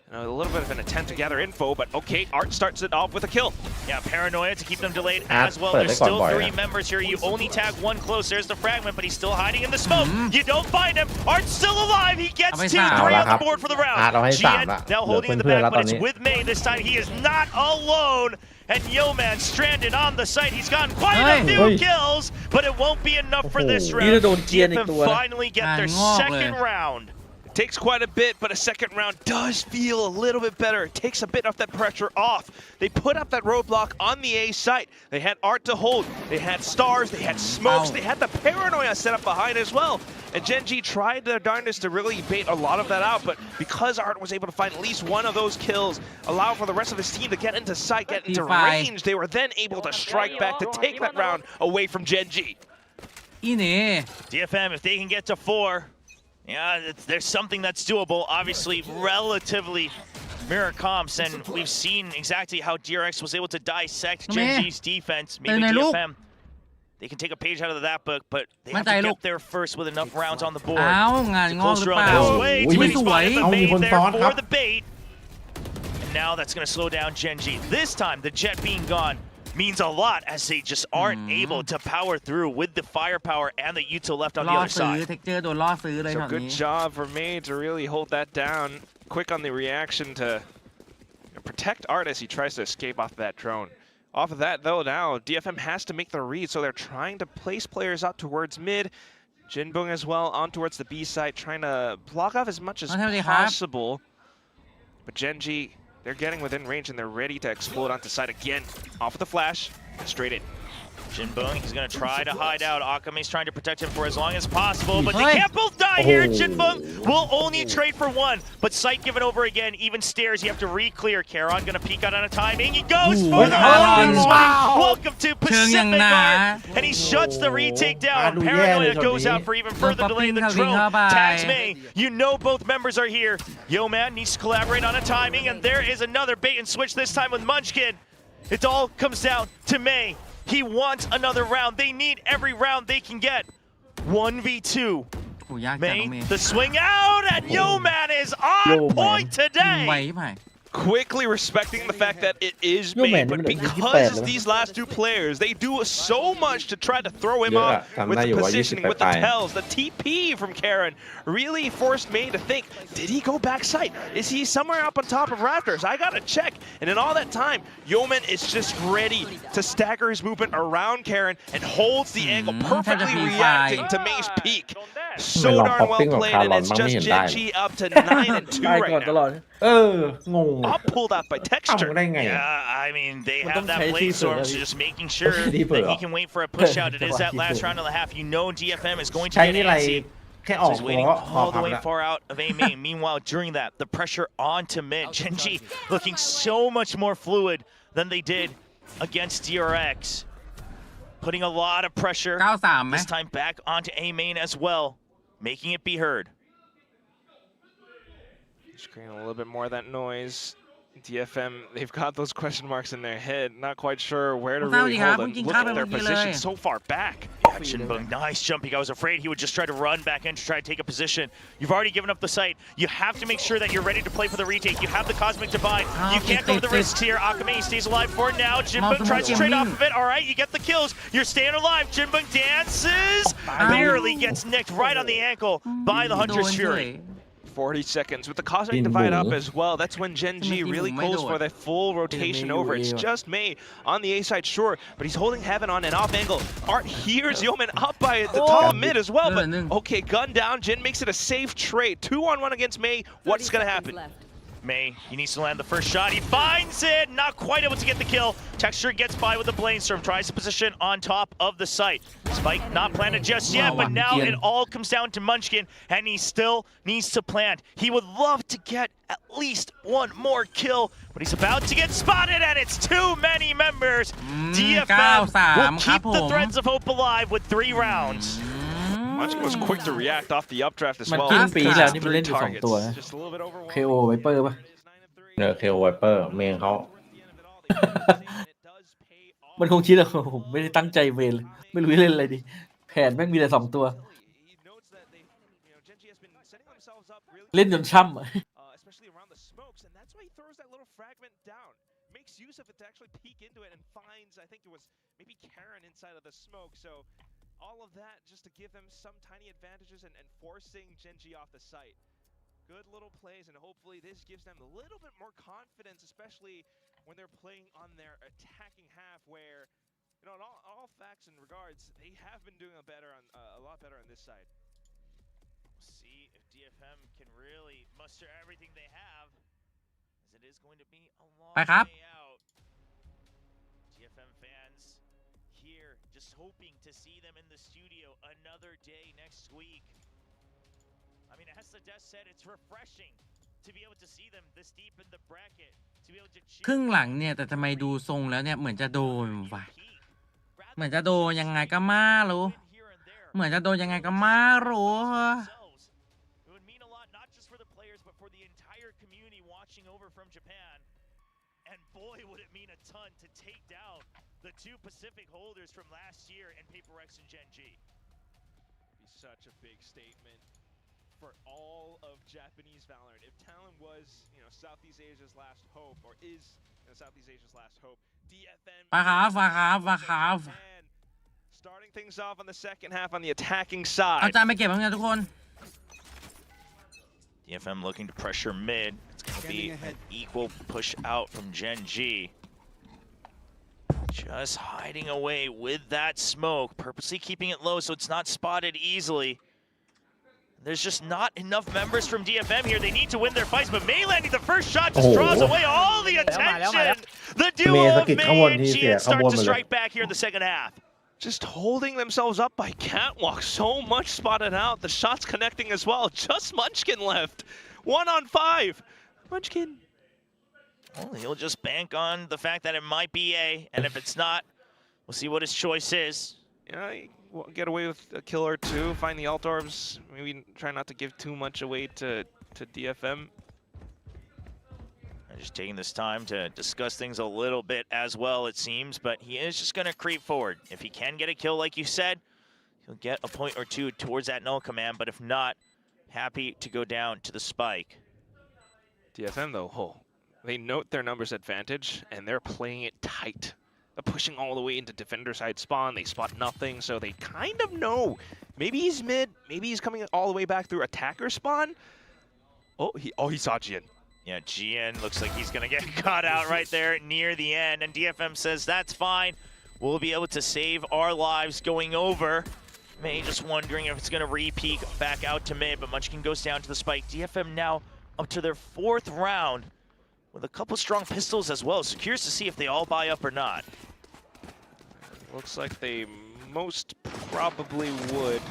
you know, a little bit of an attempt to gather info. But okay, Art starts it off with a kill. Yeah, paranoia to keep them delayed as well. There's still 3 members here. You only tag 1 close. There's the fragment, but he's still hiding in the smoke. You don't find him. Art's still alive. He gets 2-3 on the board for the round. Gen now holding in the back, but it's with May. This time he is not alone. And Yeoman stranded on the site. He's gotten quite a few kills, but it won't be enough for this round. DFM finally get their second round. Takes quite a bit, but a second round does feel a little bit better. It takes a bit of that pressure off. They put up that roadblock on the A site. They had Art to hold. They had stars. They had smokes. They had the paranoia set up behind as well. And Gen.G tried their darndest to really bait a lot of that out, but because Art was able to find at least one of those kills, allow for the rest of his team to get into sight, get into range, they were then able to strike back to take that round away from Gen.G. DFM, if they can get to 4, yeah, there's something that's doable. Obviously, relatively mirror comps, and we've seen exactly how DRX was able to dissect Gen.G's defense. Maybe DFM, they can take a page out of that book, but they have to get there first with enough rounds on the board. Close round this way. Too spotted the main there for the bait. And now that's going to slow down Gen.G. This time, the jet being gone means a lot as they just aren't able to power through with the firepower and the util left on the other side. So good job for May to really hold that down. Quick on the reaction to protect Art as he tries to escape off that drone. Off of that, though, now DFM has to make the read, so they're trying to place players out towards mid. Jinbung as well on towards the B side, trying to block off as much as possible. But Gen.G, they're getting within range and they're ready to explode onto site again. Off with the flash, straight in. Jinbung, he's going to try to hide out. Akame's trying to protect him for as long as possible, but they can't both die here. Jinbung will only trade for 1, but sight given over again. Even stairs, you have to re-clear. Karon going to peek out on a timing. He goes for the long swing. Welcome to Pacific Art, and he shuts the retake down. Paranoia goes out for even further delay. The drone tags May. You know both members are here. Yeoman needs to collaborate on a timing, and there is another bait and switch, this time with Munchkin. It all comes down to May. He wants another round. They need every round they can get. 1v2. May, the swing out, and Yeoman is on point today. Quickly respecting the fact that it is May, but because these last 2 players, they do so much to try to throw him off with the positioning, with the tells. The TP from Karon really forced May to think, did he go backside? Is he somewhere up on top of rafters? I gotta check. And in all that time, Yeoman is just ready to stagger his movement around Karon and holds the angle, perfectly reacting to May's peak. So darn well played, and it's just Gen.G up to 9-2 right now. All pulled out by texture. Yeah, I mean, they have that blade storm, so just making sure that he can wait for a push out. It is that last round and a half. You know DFM is going to get antsy. So he's waiting all the way far out of A main. Meanwhile, during that, the pressure onto mid. Gen.G looking so much more fluid than they did against DRX. Putting a lot of pressure, this time back onto A main as well, making it be heard. Screen a little bit more of that noise. DFM, they've got those question marks in their head, not quite sure where to really hold them. Look at their position so far back. Yeah, Jinbung, nice jumping. I was afraid he would just try to run back in to try to take a position. You've already given up the site. You have to make sure that you're ready to play for the retake. You have the Cosmic Divine. You can't go with the risks here. Akame stays alive for now. Jinbung tries to trade off of it. All right, you get the kills. You're staying alive. Jinbung dances. Barely gets nicked right on the ankle by the Hunter's Fury. 40 seconds with the cosmic divide up as well. That's when Gen.G really goes for the full rotation over. It's just May on the A side, sure, but he's holding Heaven on an off angle. Art hears Yeoman up by the top of mid as well, but okay, gun down. Jin makes it a safe trade. 2-on-1 against May. What's going to happen? May, he needs to land the first shot. He finds it, not quite able to get the kill. Texture gets by with the Bladestorm, tries to position on top of the site. Spike not planted just yet, but now it all comes down to Munchkin, and he still needs to plant. He would love to get at least one more kill, but he's about to get spotted, and it's too many members. DFM will keep the threads of hope alive with 3 rounds. Munchkin was quick to react off the updraft as มัน well. กินปีแล้วนี่มัน 3 เล่นอยู่2 targets. ตัวนะ Just a little bit overwhelmed. KO Viper ป่ะ KO Viper เมนเขา มันคงคิดว่าผมไม่ได้ตั้งใจเวรเลยไม่รู้จะเล่นอะไรดีแผนแม่งมีแต่2 ตัว เล่นจนช่ำอะ especially around the smokes, and that's why he throws that little fragment down. Makes use of it to actually peek into it and finds, I think it was maybe Karen inside of the smoke. So all of that just to give them some tiny advantages and forcing Gen.G off the site. Good little plays, and hopefully this gives them a little bit more confidence, especially when they're playing on their attacking half, where, you know, in all facts and regards, they have been doing a lot better on this side. We'll see if DFM can really muster everything they have, as it is going to be a long ไปครับ way out. DFM fans here just hoping to see them in the studio another day next week. I mean, as the desk said, it's refreshing to be able to see them this deep in the bracket, to be able to cheer. ครึ่งหลังเนี่ยแต่ทำไมดูทรงแล้วเนี่ยเหมือนจะโดนว่ะเหมือนจะโดนยังไงก็ไม่รู้เหมือนจะโดนยังไงก็ไม่รู้ It would mean a lot not just for the players but for the entire community watching over from Japan. And boy, would it mean a ton to take down the 2 Pacific holders from last year in Paper X and Gen.G. Be such a big statement for all of Japanese Valorant. If Talon was, you know, Southeast Asia's last hope, or is, you know, Southeast Asia's last hope, DFM มาครับมาครับมาครับ starting things off on the second half on the attacking side. เอาจานไปเก็บบ้างนะทุกคน DFM looking to pressure mid. It's going to be an equal push out from Gen.G. Just hiding away with that smoke, purposely keeping it low so it's not spotted easily. There's just not enough members from DFM here. They need to win their fights, but May landing the first shot just draws away all the attention. The duo of May and Gian start to strike back here in the second half. Just holding themselves up by Catwalk. So much spotted out. The shots connecting as well. Just Munchkin left. 1-on-5. Munchkin. Well, he'll just bank on the fact that it might be A, and if it's not, we'll see what his choice is. Yeah, get away with a kill or 2. Find the alt orbs. Maybe try not to give too much away to DFM. Just taking this time to discuss things a little bit as well, it seems, but he is just going to creep forward. If he can get a kill, like you said, he'll get a point or 2 towards that null command, but if not, happy to go down to the spike. DFM, though, they note their numbers advantage, and they're playing it tight. They're pushing all the way into defender side spawn. They spot nothing, so they kind of know. Maybe he's mid. Maybe he's coming all the way back through attacker spawn. Oh, he saw Gian. Yeah, Gian looks like he's going to get caught out right there near the end, and DFM says that's fine. We'll be able to save our lives going over. May just wondering if it's going to re-peek back out to mid, but Munchkin goes down to the spike. DFM now up to their 4th round with a couple strong pistols as well. So curious to see if they all buy up or not. Looks like they most probably would.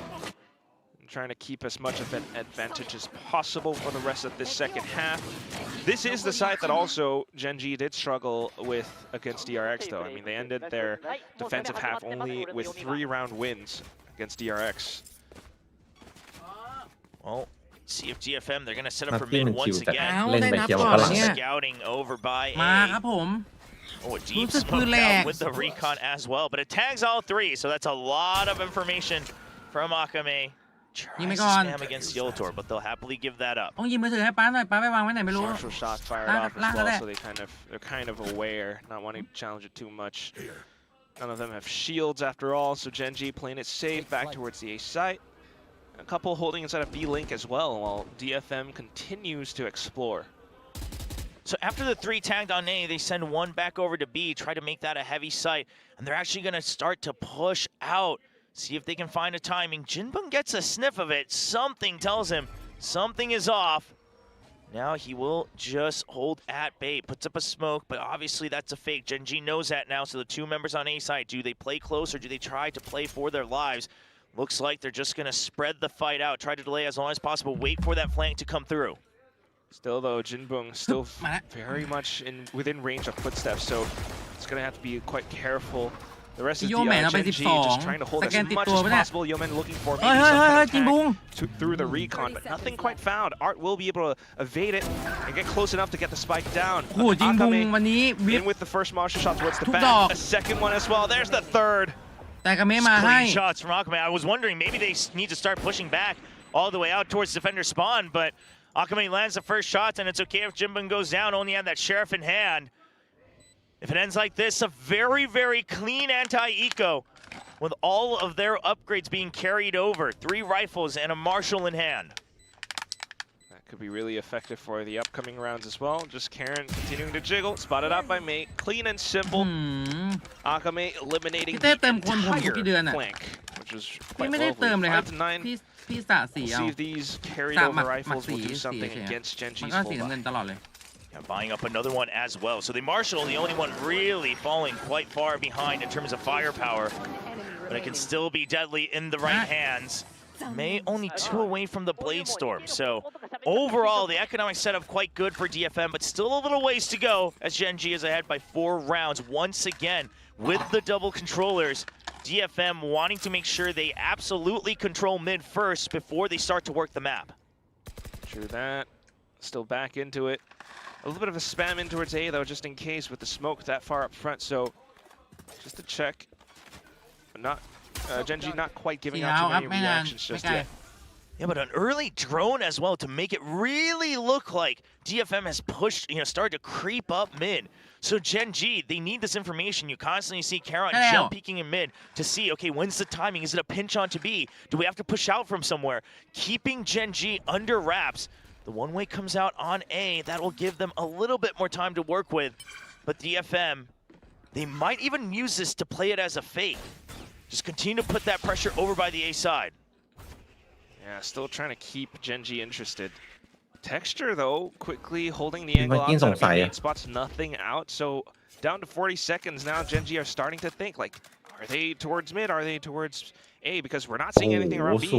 Trying to keep as much of an advantage as possible for the rest of this second half. This is the side that also Gen.G did struggle with against DRX, though. I mean, they ended their defensive half only with 3-round wins against DRX. Well, see if DFM, they're going to set up for mid once again. เอาได้นับก่อนเนี่ย Scouting over by มาครับผม Oh, a deep smoke out with the recon as well, but it tags all 3, so that's a lot of information from Akame. Tries to spam against Yoltor, but they'll happily give that up. ต้องยิงมือถือให้ป้าหน่อยป้าไปวางไว้ไหนไม่รู้ Martial shots fired off as well, so they're kind of aware, not wanting to challenge it too much. None of them have shields after all, so Gen.G playing it safe back towards the A site. A couple holding inside of B-Link as well, while DFM continues to explore. So after the 3 tagged on A, they send 1 back over to B, try to make that a heavy site, and they're actually going to start to push out, see if they can find a timing. Jinbun gets a sniff of it. Something tells him something is off. Now he will just hold at bay, puts up a smoke, but obviously that's a fake. Gen.G knows that now, so the 2 members on A side, do they play close or do they try to play for their lives? Looks like they're just going to spread the fight out, try to delay as long as possible, wait for that flank to come through. Still though, Jinbun still very much within range of footsteps, so it's going to have to be quite careful. The rest of Gen.G just trying to hold as much as possible. Yeoman looking for maybe some kind of through the recon, but nothing quite found. Art will be able to evade it and get close enough to get the spike down. Akame in with the first martial shot towards the back. A second one as well. There's the third. Clean shots from Akame. I was wondering maybe they need to start pushing back all the way out towards defender spawn, but Akame lands the first shot, and it's okay if Jinbun goes down, only had that sheriff in hand. If it ends like this, a very, very clean anti-eco with all of their upgrades being carried over. 3 rifles and a marshal in hand. That could be really effective for the upcoming rounds as well. Just Karen continuing to jiggle, spotted out by Mei. Clean and simple. Akame eliminating the entire flank, which was quite lovely. 5 to 9. พี่สะสีเอา See if these carried over rifles will do something against Gen.G's full. Buying up another one as well. So the Marshal, the only one really falling quite far behind in terms of firepower, but it can still be deadly in the right hands. May only 2 away from the Blade Storm. So overall, the economic setup quite good for DFM, but still a little ways to go as Gen.G is ahead by 4 rounds. Once again, with the double controllers, DFM wanting to make sure they absolutely control mid first before they start to work the map. True that. Still back into it. A little bit of a spam in towards A though, just in case with the smoke that far up front. So just to check, but not Gen.G not quite giving out too many reactions just yet. Yeah, but an early drone as well to make it really look like DFM has pushed, started to creep up mid. So Gen.G, they need this information. You constantly see Karon jump peeking in mid to see, okay, when's the timing? Is it a pinch on to B? Do we have to push out from somewhere? Keeping Gen.G under wraps. The one-way comes out on A. That will give them a little bit more time to work with. But DFM, they might even use this to play it as a fake. Just continue to put that pressure over by the A side. Yeah, still trying to keep Gen.G interested. Texture, though, quickly holding the angle outside of spots nothing out. So down to 40 seconds now, Gen.G are starting to think, like, are they towards mid? Are they towards A? Because we're not seeing anything around B.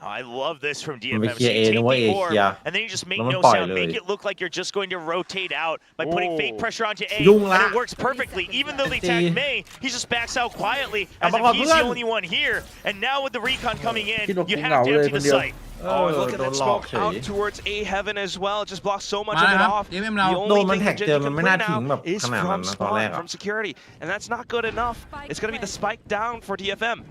I love this from DFM. So you take the orb, and then you just make no sound. Make it look like you're just going to rotate out by putting fake pressure onto A. And it works perfectly. Even though they tagged Mei, he just backs out quietly as if he's the only one here. And now with the recon coming in, you have to empty the site. Oh, look at that smoke out towards A heaven as well. It just blocks so much of it off. The only thing that Gen.G can play now is from spawn, from security. And that's not good enough. It's going to be the spike down for DFM.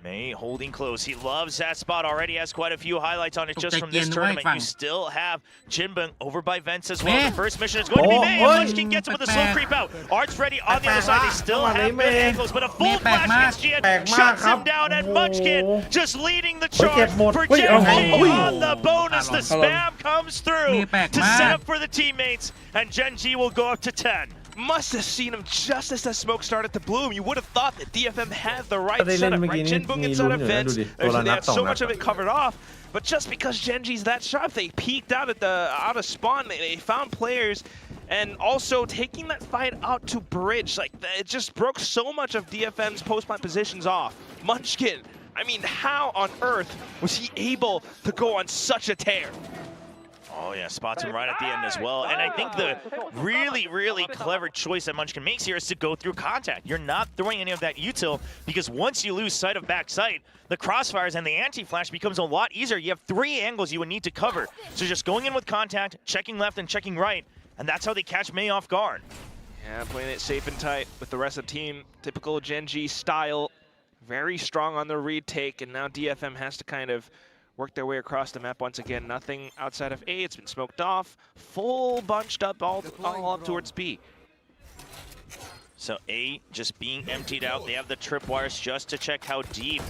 Mei holding close. He loves that spot. Already has quite a few highlights on it just from this tournament. You still have Jinbun over by Vents as well. The first mission is going to be Mei. Munchkin gets him with a slow creep out. Art's ready on the other side. They still have mid angles, but a full flash against Gian shuts him down, and Munchkin just leading the charge for Gen.G on the bonus. The spam comes through to set up for the teammates, and Gen.G will go up to 10. Must have seen him just as the smoke started to bloom. You would have thought that DFM had the right setup, right? Jinbun inside of Vents. They had so much of it covered off. But just because Gen.G's that sharp, they peeked out at out of spawn. They found players, and also taking that fight out to bridge. Like, it just broke so much of DFM's post-plant positions off. Munchkin, I mean, how on earth was he able to go on such a tear? Oh yeah, spots him right at the end as well. And I think the really, really clever choice that Munchkin makes here is to go through contact. You're not throwing any of that util, because once you lose sight of backside, the crossfires and the anti-flash becomes a lot easier. You have 3 angles you would need to cover. So just going in with contact, checking left and checking right, and that's how they catch Mei off guard. Yeah, playing it safe and tight with the rest of the team. Typical Gen.G style. Very strong on the retake, and now DFM has to kind of work their way across the map once again. Nothing outside of A. It's been smoked off. Full bunched up all up towards B. So A just being emptied out. They have the tripwires just to check how deep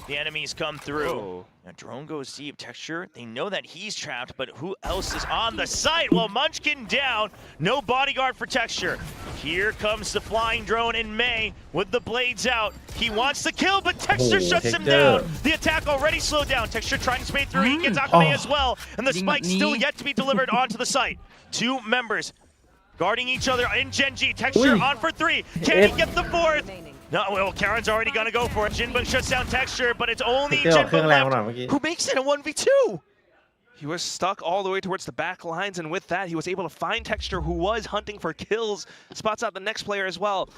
The enemies come through. Now drone goes deep. Texture, they know that he's trapped, but who else is on the site? Well, Munchkin down. No bodyguard for Texture. Here comes the flying drone in May with the blades out. He wants to kill, but Texture shuts him down. The attack already slowed down. Texture trying to spade through. He gets Akame as well. And the spike still yet to be delivered onto the site. Two members guarding each other in Gen.G. Texture on for 3. Can he get the 4th? No, well, Karen's already gonna go for it. Jinbung shuts down Texture, but it's only Jinbung left who makes it a 1v2. He was stuck all the way towards the back lines, and with that, he was able to find Texture, who was hunting for kills. Spots out the next player as well.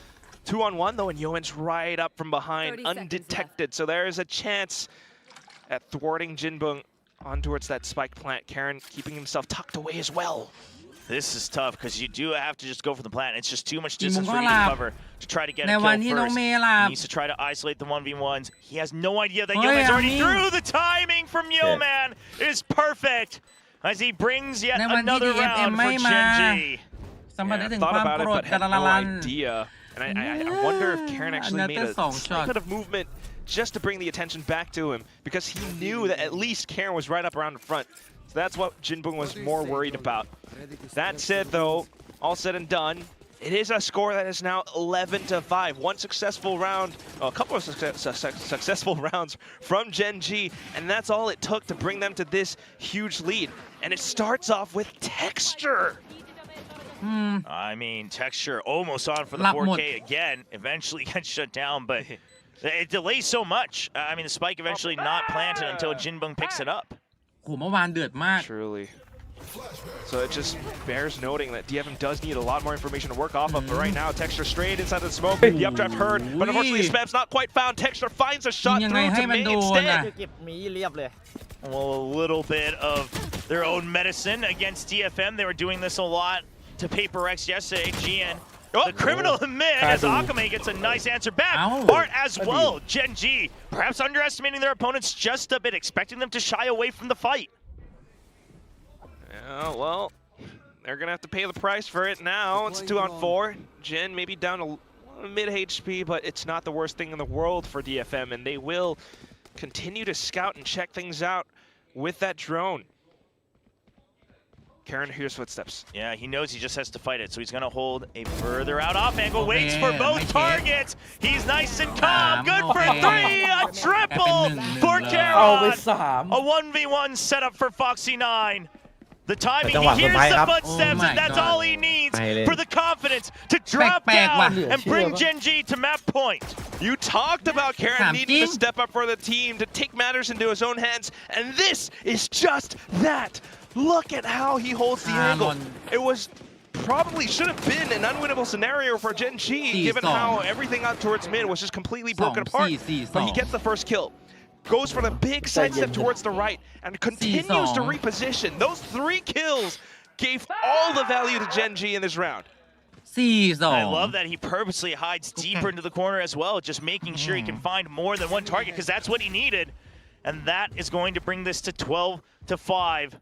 2-on-1, though, and Yeoman's right up from behind, undetected. So there is a chance at thwarting Jinbung on towards that spike plant. Karen keeping himself tucked away as well. This is tough because you do have to just go for the plant. It's just too much distance for you to cover to try to get a kill first. He needs to try to isolate the 1v1s. He has no idea that Yeoman's already through. The timing from Yeoman is perfect as he brings yet another round for Gen.G. I thought about it, but had no idea. And I wonder if Karen actually made a slight bit of movement just to bring the attention back to him, because he knew that at least Karen was right up around the front. So that's what Jinbung was more worried about. That said, though, all said and done, it is a score that is now 11-5. One successful round, a couple of successful rounds from Gen.G, and that's all it took to bring them to this huge lead. And it starts off with Texture. I mean, Texture almost on for the 4K again. Eventually gets shut down, but it delays so much. I mean, the spike eventually not planted until Jinbung picks it up. Truly. So it just bears noting that DFM does need a lot more information to work off of, but right now Texture straight inside the smoke. The updraft heard, but unfortunately Spam's not quite found. Texture finds a shot through to May instead. Well, a little bit of their own medicine against DFM. They were doing this a lot to Paper X yesterday. GN, the criminal in mid as Akame gets a nice answer back. Art as well. Gen.G perhaps underestimating their opponents just a bit, expecting them to shy away from the fight. Yeah, well, they're going to have to pay the price for it now. It's 2-on-4. Jin maybe down to mid HP, but it's not the worst thing in the world for DFM, and they will continue to scout and check things out with that drone. Karen hears footsteps. Yeah, he knows he just has to fight it, so he's going to hold a further out off angle, waits for both targets. He's nice and calm, good for 3, a triple for Karen. A 1v1 setup for Foxy9. The timing, he hears the footsteps, and that's all he needs for the confidence to drop down and bring Gen.G to map point. You talked about Karen needing to step up for the team, to take matters into his own hands, and this is just that. Look at how he holds the angle. It was probably should have been an unwinnable scenario for Gen.G, given how everything out towards mid was just completely broken apart. But he gets the first kill. Goes for the big sidestep towards the right and continues to reposition. Those 3 kills gave all the value to Gen.G in this round. I love that he purposely hides deeper into the corner as well, just making sure he can find more than one target, because that's what he needed. And that is going to bring this to 12-5.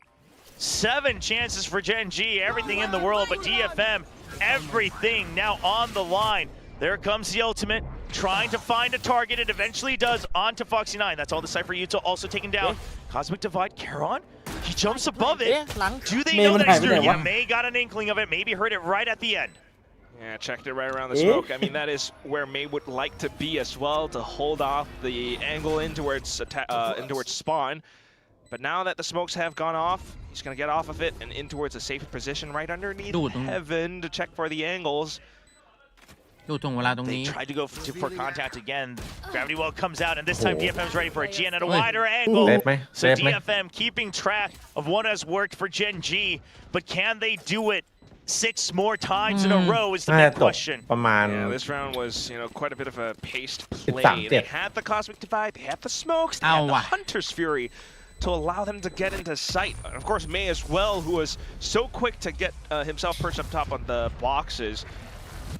7 chances for Gen.G, everything in the world, but DFM, everything now on the line. There comes the ultimate, trying to find a target. It eventually does onto Foxy9. That's all the Cypher Yuta also taken down. Cosmic Divide, Karon, he jumps above it. Do they know that he's through? Yeah, May got an inkling of it, maybe heard it right at the end. Yeah, checked it right around the smoke. I mean, that is where May would like to be as well, to hold off the angle in towards spawn. But now that the smokes have gone off, he's going to get off of it and in towards a safer position right underneath Heaven to check for the angles. They tried to go for contact again. Gravity Well comes out, and this time DFM's ready for it. GN at a wider angle. So DFM keeping track of what has worked for Gen.G, but can they do it 6 more times in a row is the big question. Yeah, this round was, quite a bit of a paced play. They had the Cosmic Divide, they had the smokes, they had the Hunter's Fury to allow them to get into sight. And of course, May as well, who was so quick to get himself perched up top on the boxes.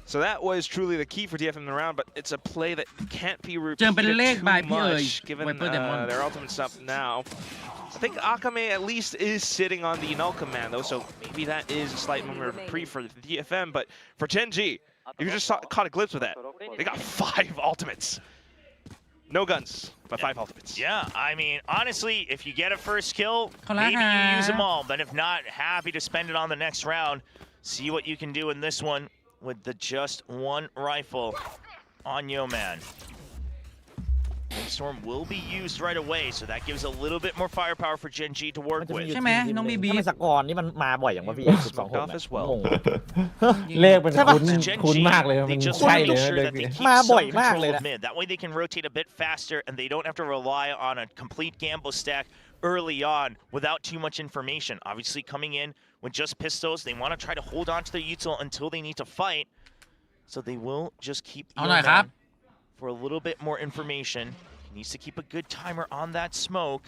So that was truly the key for DFM in the round, but it's a play that can't be repeated too much, given their ultimate stuff now. I think Akame at least is sitting on the null command, though, so maybe that is a slight moment of reprieve for the DFM, but for Gen.G, you just caught a glimpse of that. They got 5 ultimates. No guns, but 5 ultimates. Yeah, I mean, honestly, if you get a first kill, เขาละ maybe ค you รับ use them all. But if not, happy to spend it on the next round. See what you can do in this one with the just one rifle on Yeoman. Storm will be used right away, so that gives a little bit more firepower for Gen.G to มัน work จะมี with. อยู่ ใช่ไหม ทีม น้อง ห บี นึ่ง บี ทำไมสกอร์นี่มันมาบ่อยอย่างวะพี่ X12 Smoked off as well. งง เลขเป็น ใช่ปะ คุ้นมากเลย They มัน just ใช่ want to เลย make นะ sure เลข that they นี้ keep มาบ่อย some มาก control เลย of นะ mid. That way they can rotate a bit faster and they don't have to rely on a complete gamble stack early on without too much information. Obviously coming in with just pistols, they want to try to hold on to their util until they need to fight. So they will just keep เอาหน่อยครับ Yeoman for a little bit more information. He needs to keep a good timer on that smoke.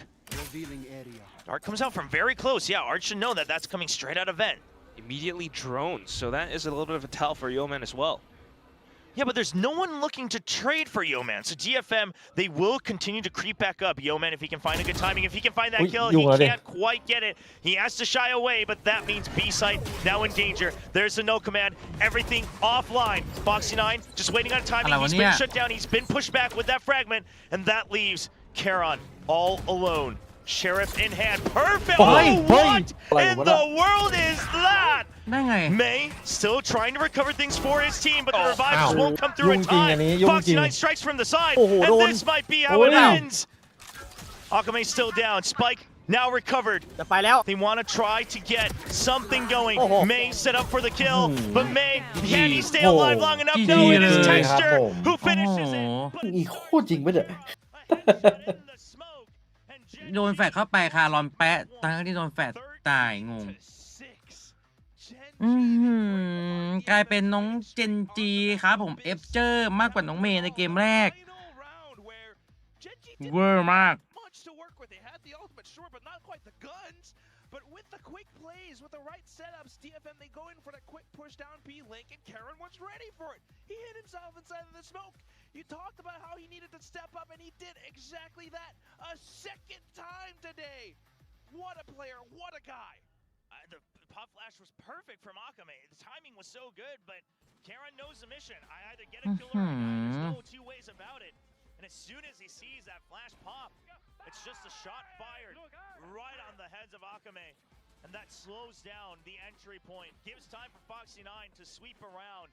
Art comes out from very close. Yeah, Art should know that that's coming straight out of vent. Immediately drones, so that is a little bit of a tell for Yeoman as well. Yeah, but there's no one looking to trade for Yeoman. So DFM, they will continue to creep back up. Yeoman, if he can find a good timing, if he can find that kill, he can't quite get it. He has to shy away, but that means B site now in danger. There's a no command, everything offline. Foxy9 just waiting on timing. He's been shut down. He's been pushed back with that fragment, and that leaves Charon all alone. Sheriff in hand. Perfect. Oh, what in the world is that? ได้ไง May still trying to recover things for his team, but the revives won't come through in time. Foxy9 strikes from the side, and this might be how it ends. Akame still down. Spike now recovered. จะไปแล้ว They want to try to get something going. May set up for the kill, but May, can he stay alive long enough? No, it is Texture who โอ้โห finishes it. อีโคตรจริงปะเนี่ย โดนแฟดเข้าไปคารอนแปะทั้งที่โดนแฟดตายงงกลายเป็นน้องเจนจีครับผมเอฟเจอร์มากกว่าน้องเมย์ในเกมแรกเวอร์มาก But with the quick plays, with the right setups, DFM, they go in for that quick push down B link, and Karen was ready for it. He hit himself inside of the smoke. You talked about how he needed to step up, and he did exactly that a second time today. What a player, what a guy. The pop flash was perfect from Akame. The timing was so good, but Karen knows the mission. I either get a kill or I die. There's no two ways about it. And as soon as he sees that flash pop, it's just a shot fired right on the heads of Akame. And that slows down the entry point. Gives time for Foxy9 to sweep around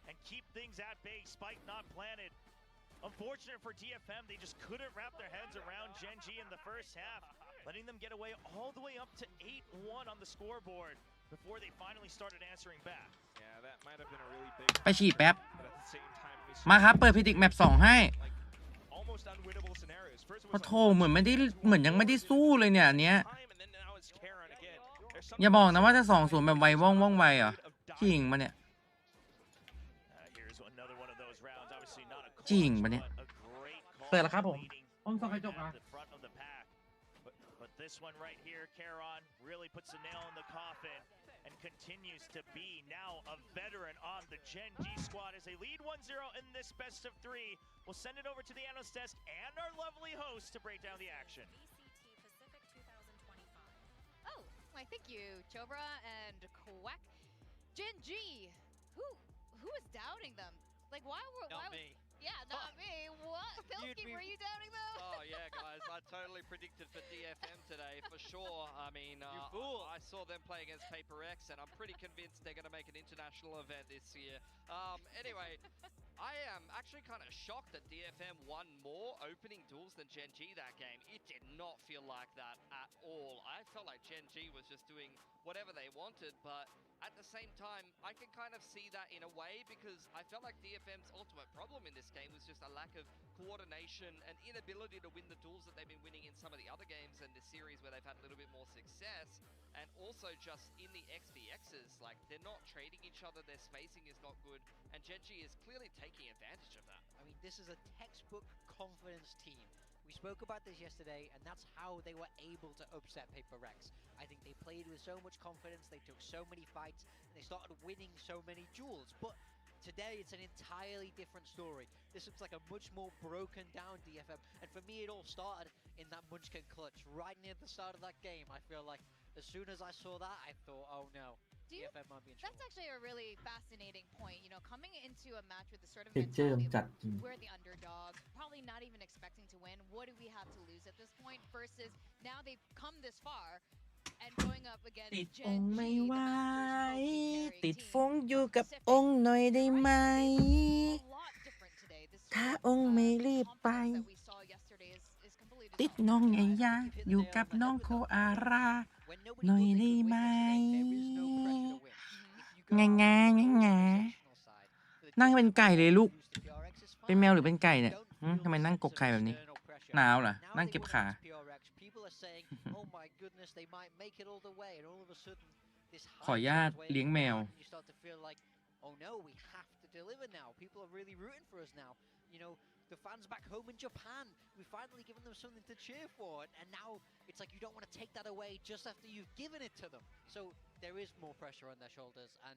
and keep things at bay. Spike not planted. Unfortunate for DFM, they just couldn't wrap their heads around Gen.G in the first half, letting them get away all the way up to 8-1 on the scoreboard before they finally started answering back. Yeah, that might have been a really big ไปฉีดแป๊บ but at the same time, we มาครับ เปิดพิติกแมป2ให้ almost unwinnable scenarios. First it โอ้ was โถเหมือนยังไม่ได้สู้เลยเนี่ยอันเนี้ย time, and then now it's Karen again. There's อย่าบอกนะว่าจะ2-0แบบไวว่องไวเหรอจริงปะเนี่ย Here's another one of those rounds. Obviously not a จริง close, ปะเนี่ย but a great call เปิดแล้วครับผม leading ห้องสองกระจกอ่ะ at the front of the pack. But this one right here, Charon really puts the nail in the coffin and continues to be now a veteran on the Gen.G squad as they lead 1-0 in this best of 3. We'll send it over to the analyst desk and our lovely host to break down the action. VCT Pacific 2025. Oh, why thank you, Chobra and Quack. Gen.G, who is doubting them? Like why me. Yeah, not me. What? Pilsky, were you doubting them? Oh yeah, guys, I totally predicted for DFM today for sure. I mean, I saw them play against Paper X, and I'm pretty convinced they're going to make an international event this year. Anyway, I am actually kind of shocked that DFM won more opening duels than Gen.G that game. It did not feel like that at all. I felt like Gen.G was just doing whatever they wanted, but at the same time, I can kind of see that in a way because I felt like DFM's ultimate problem in this game was just a lack of coordination and inability to win the duels that they've been winning in some of the other games in this series where they've had a little bit more success. And also just in the XVXs, like they're not trading each other, their spacing is not good, and Gen.G is clearly taking advantage of that. I mean, this is a textbook confidence team. We spoke about this yesterday, and that's how they were able to upset Paper Rex. I think they played with so much confidence, they took so many fights, and they started winning so many duels. But today, it's an entirely different story. This looks like a much more broken down DFM, and for me, it all started in that Munchkin clutch right near the start of that game. I feel like as soon as I saw that, I thought, oh no. DFM might be in trouble. That's actually a really fascinating point. You know, coming into a match with the sort of Picture mentalityจัด of จริง we're the underdog, probably really not even expecting to win. What do we have to lose at this point? Versus now they've come this far and going up against ติดอง Gen.G, ค์ไม่ the ไหว Masters Pro ติด team. ฟงอยู่กับองค์หน่อยได้ไหม A lot different today. This ถ้าองค์ไม่รีบไป confidence that we saw yesterday is completely ติด dissolved. น้องไงยะอยู่กับน้องโคอาราหน่อยได้ไหมงางางางานั่งเป็นไก่เลยลูกเป็นแมวหรือเป็นไก่เนี่ยทำไมนั่งกกไข่แบบนี้หนาวเหรอนั่งเก็บขา ขออนุญาตเลี้ยงแมว Oh no, we have to deliver now. People are really rooting for us now. You know, the fans back home in Japan, we've finally given them something to cheer for. And now it's like you don't want to take that away just after you've given it to them. So there is more pressure on their shoulders, and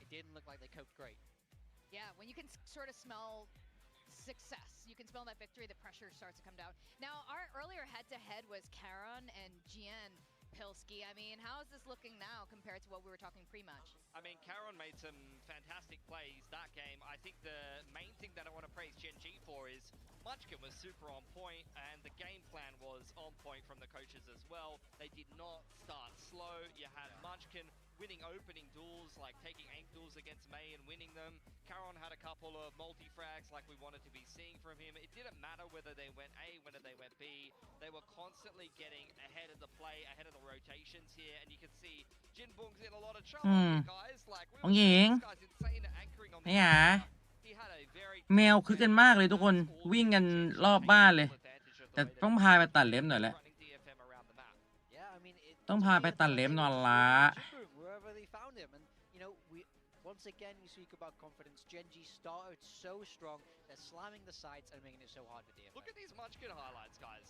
it didn't look like they coped great. Yeah, when you can sort of smell success, you can smell that victory, the pressure starts to come down. Now, our earlier head-to-head was Karon and Gen Pilski. I mean, how is this looking now compared to what we were talking pre-match? I mean, Karon made some fantastic plays that game. I think the main thing that I want to praise Gen.G for is Munchkin was super on point, and the game plan was on point from the coaches as well. They did not start slow. You had Munchkin winning opening duels, like taking 8 duels against May and winning them. Karon had a couple of multi-frags like we wanted to be seeing from him. It didn't matter whether they went A, whether they went B. They were constantly getting ahead of the play, ahead of the rotations here, and you can see Jinbung's in a lot of trouble here, guys. Like, we องหญิง this guy's insane at anchoring on ไม่ the หา He had a very แมวคึกกันมากเลยทุกคนวิ่งกันรอบบ้านเลย แต่ต้องพาไปตัดเล็บหน่อยแหละ running DFM around the map. Yeah, I mean, ต้องพาไปตัดเล็บหน่อยละ wherever they found him, and you know, once again we speak about confidence. Gen.G started so strong, they're slamming the sides and making it so hard for DFM. Look at these Munchkin highlights, guys.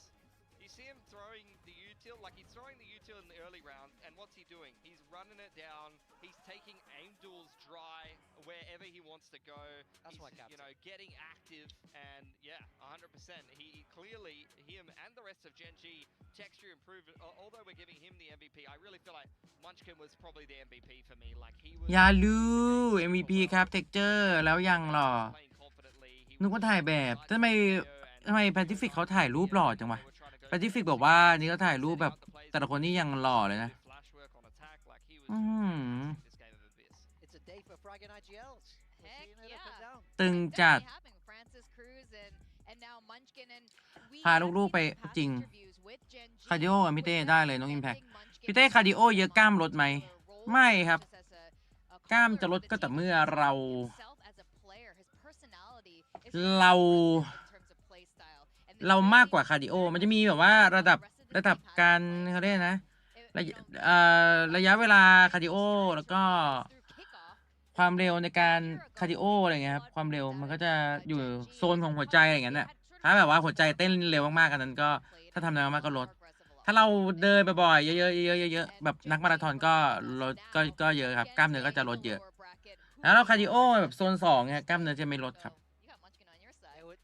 You see him throwing the util, like he's throwing the util in the early round, and what's he doing? He's running it down. He's taking aim duels dry wherever he wants to go. That's he's, why, Captain. you know, getting active, and yeah, 100%. He clearly, him and the rest of Gen.G texture improved. Although we're giving him the MVP, I really feel like Munchkin was probably the MVP for me. Like he was. อย่าลืม MVP ครับเท็กเจอร์แล้วยังหรอ playing confidently. He นึกว่าถ่ายแบบทำไมแพซิฟิกเขาถ่ายรูปหล่อจังวะแพซิฟิกบอกว่านี่เขาถ่ายรูปแบบแต่ละคนนี่ยังหล่อเลยนะ flashwork on attack, like he was อืม this game of abyss. It's a day for Frag and IGLs. We're Heck seeing it up yeah. and down. ตึง It's จัด definitely happening. Francis Cruz and now Munchkin, and we พา have ลูก seen ๆไป in past จริง interviews with Gen.G คาร์ดิโอกับพี่เต้ได้เลยน้องอิมแพค presenting พี่เต้ Munchkin คาร์ดิโอเยอะกล้ามลดไหม ไม่ครับ just as a กล้าม caller จะล of ด the ก็แต่ team, เมื่อเรา himself as a player, his personality is เรา in terms of play style. And this เรา really มากกว่าคาร์ดิโอ มันจะมีแบบว่าระดับการเขาเรียกนะ ระยะเวลาคาร์ดิโอแล้วก็ความเร็วในการคาร์ดิโออะไรเงี้ยครับความเร็วมันก็จะอยู่โซนของหัวใจอะไรอย่างเงี้ยน่ะถ้าแบบว่าหัวใจเต้นเร็วมากๆกันนั้นก็ถ้าทำอะไรมากๆก็ลด ถ้าเราเดินบ่อยๆเยอะๆเยอะๆแบบนักมาราธอนก็ลดก็เยอะครับกล้ามเนื้อก็จะลดเยอะแล้วเราคาร์ดิโอแบบโซน2เนี่ยกล้ามเนื้อจะไม่ลดครับ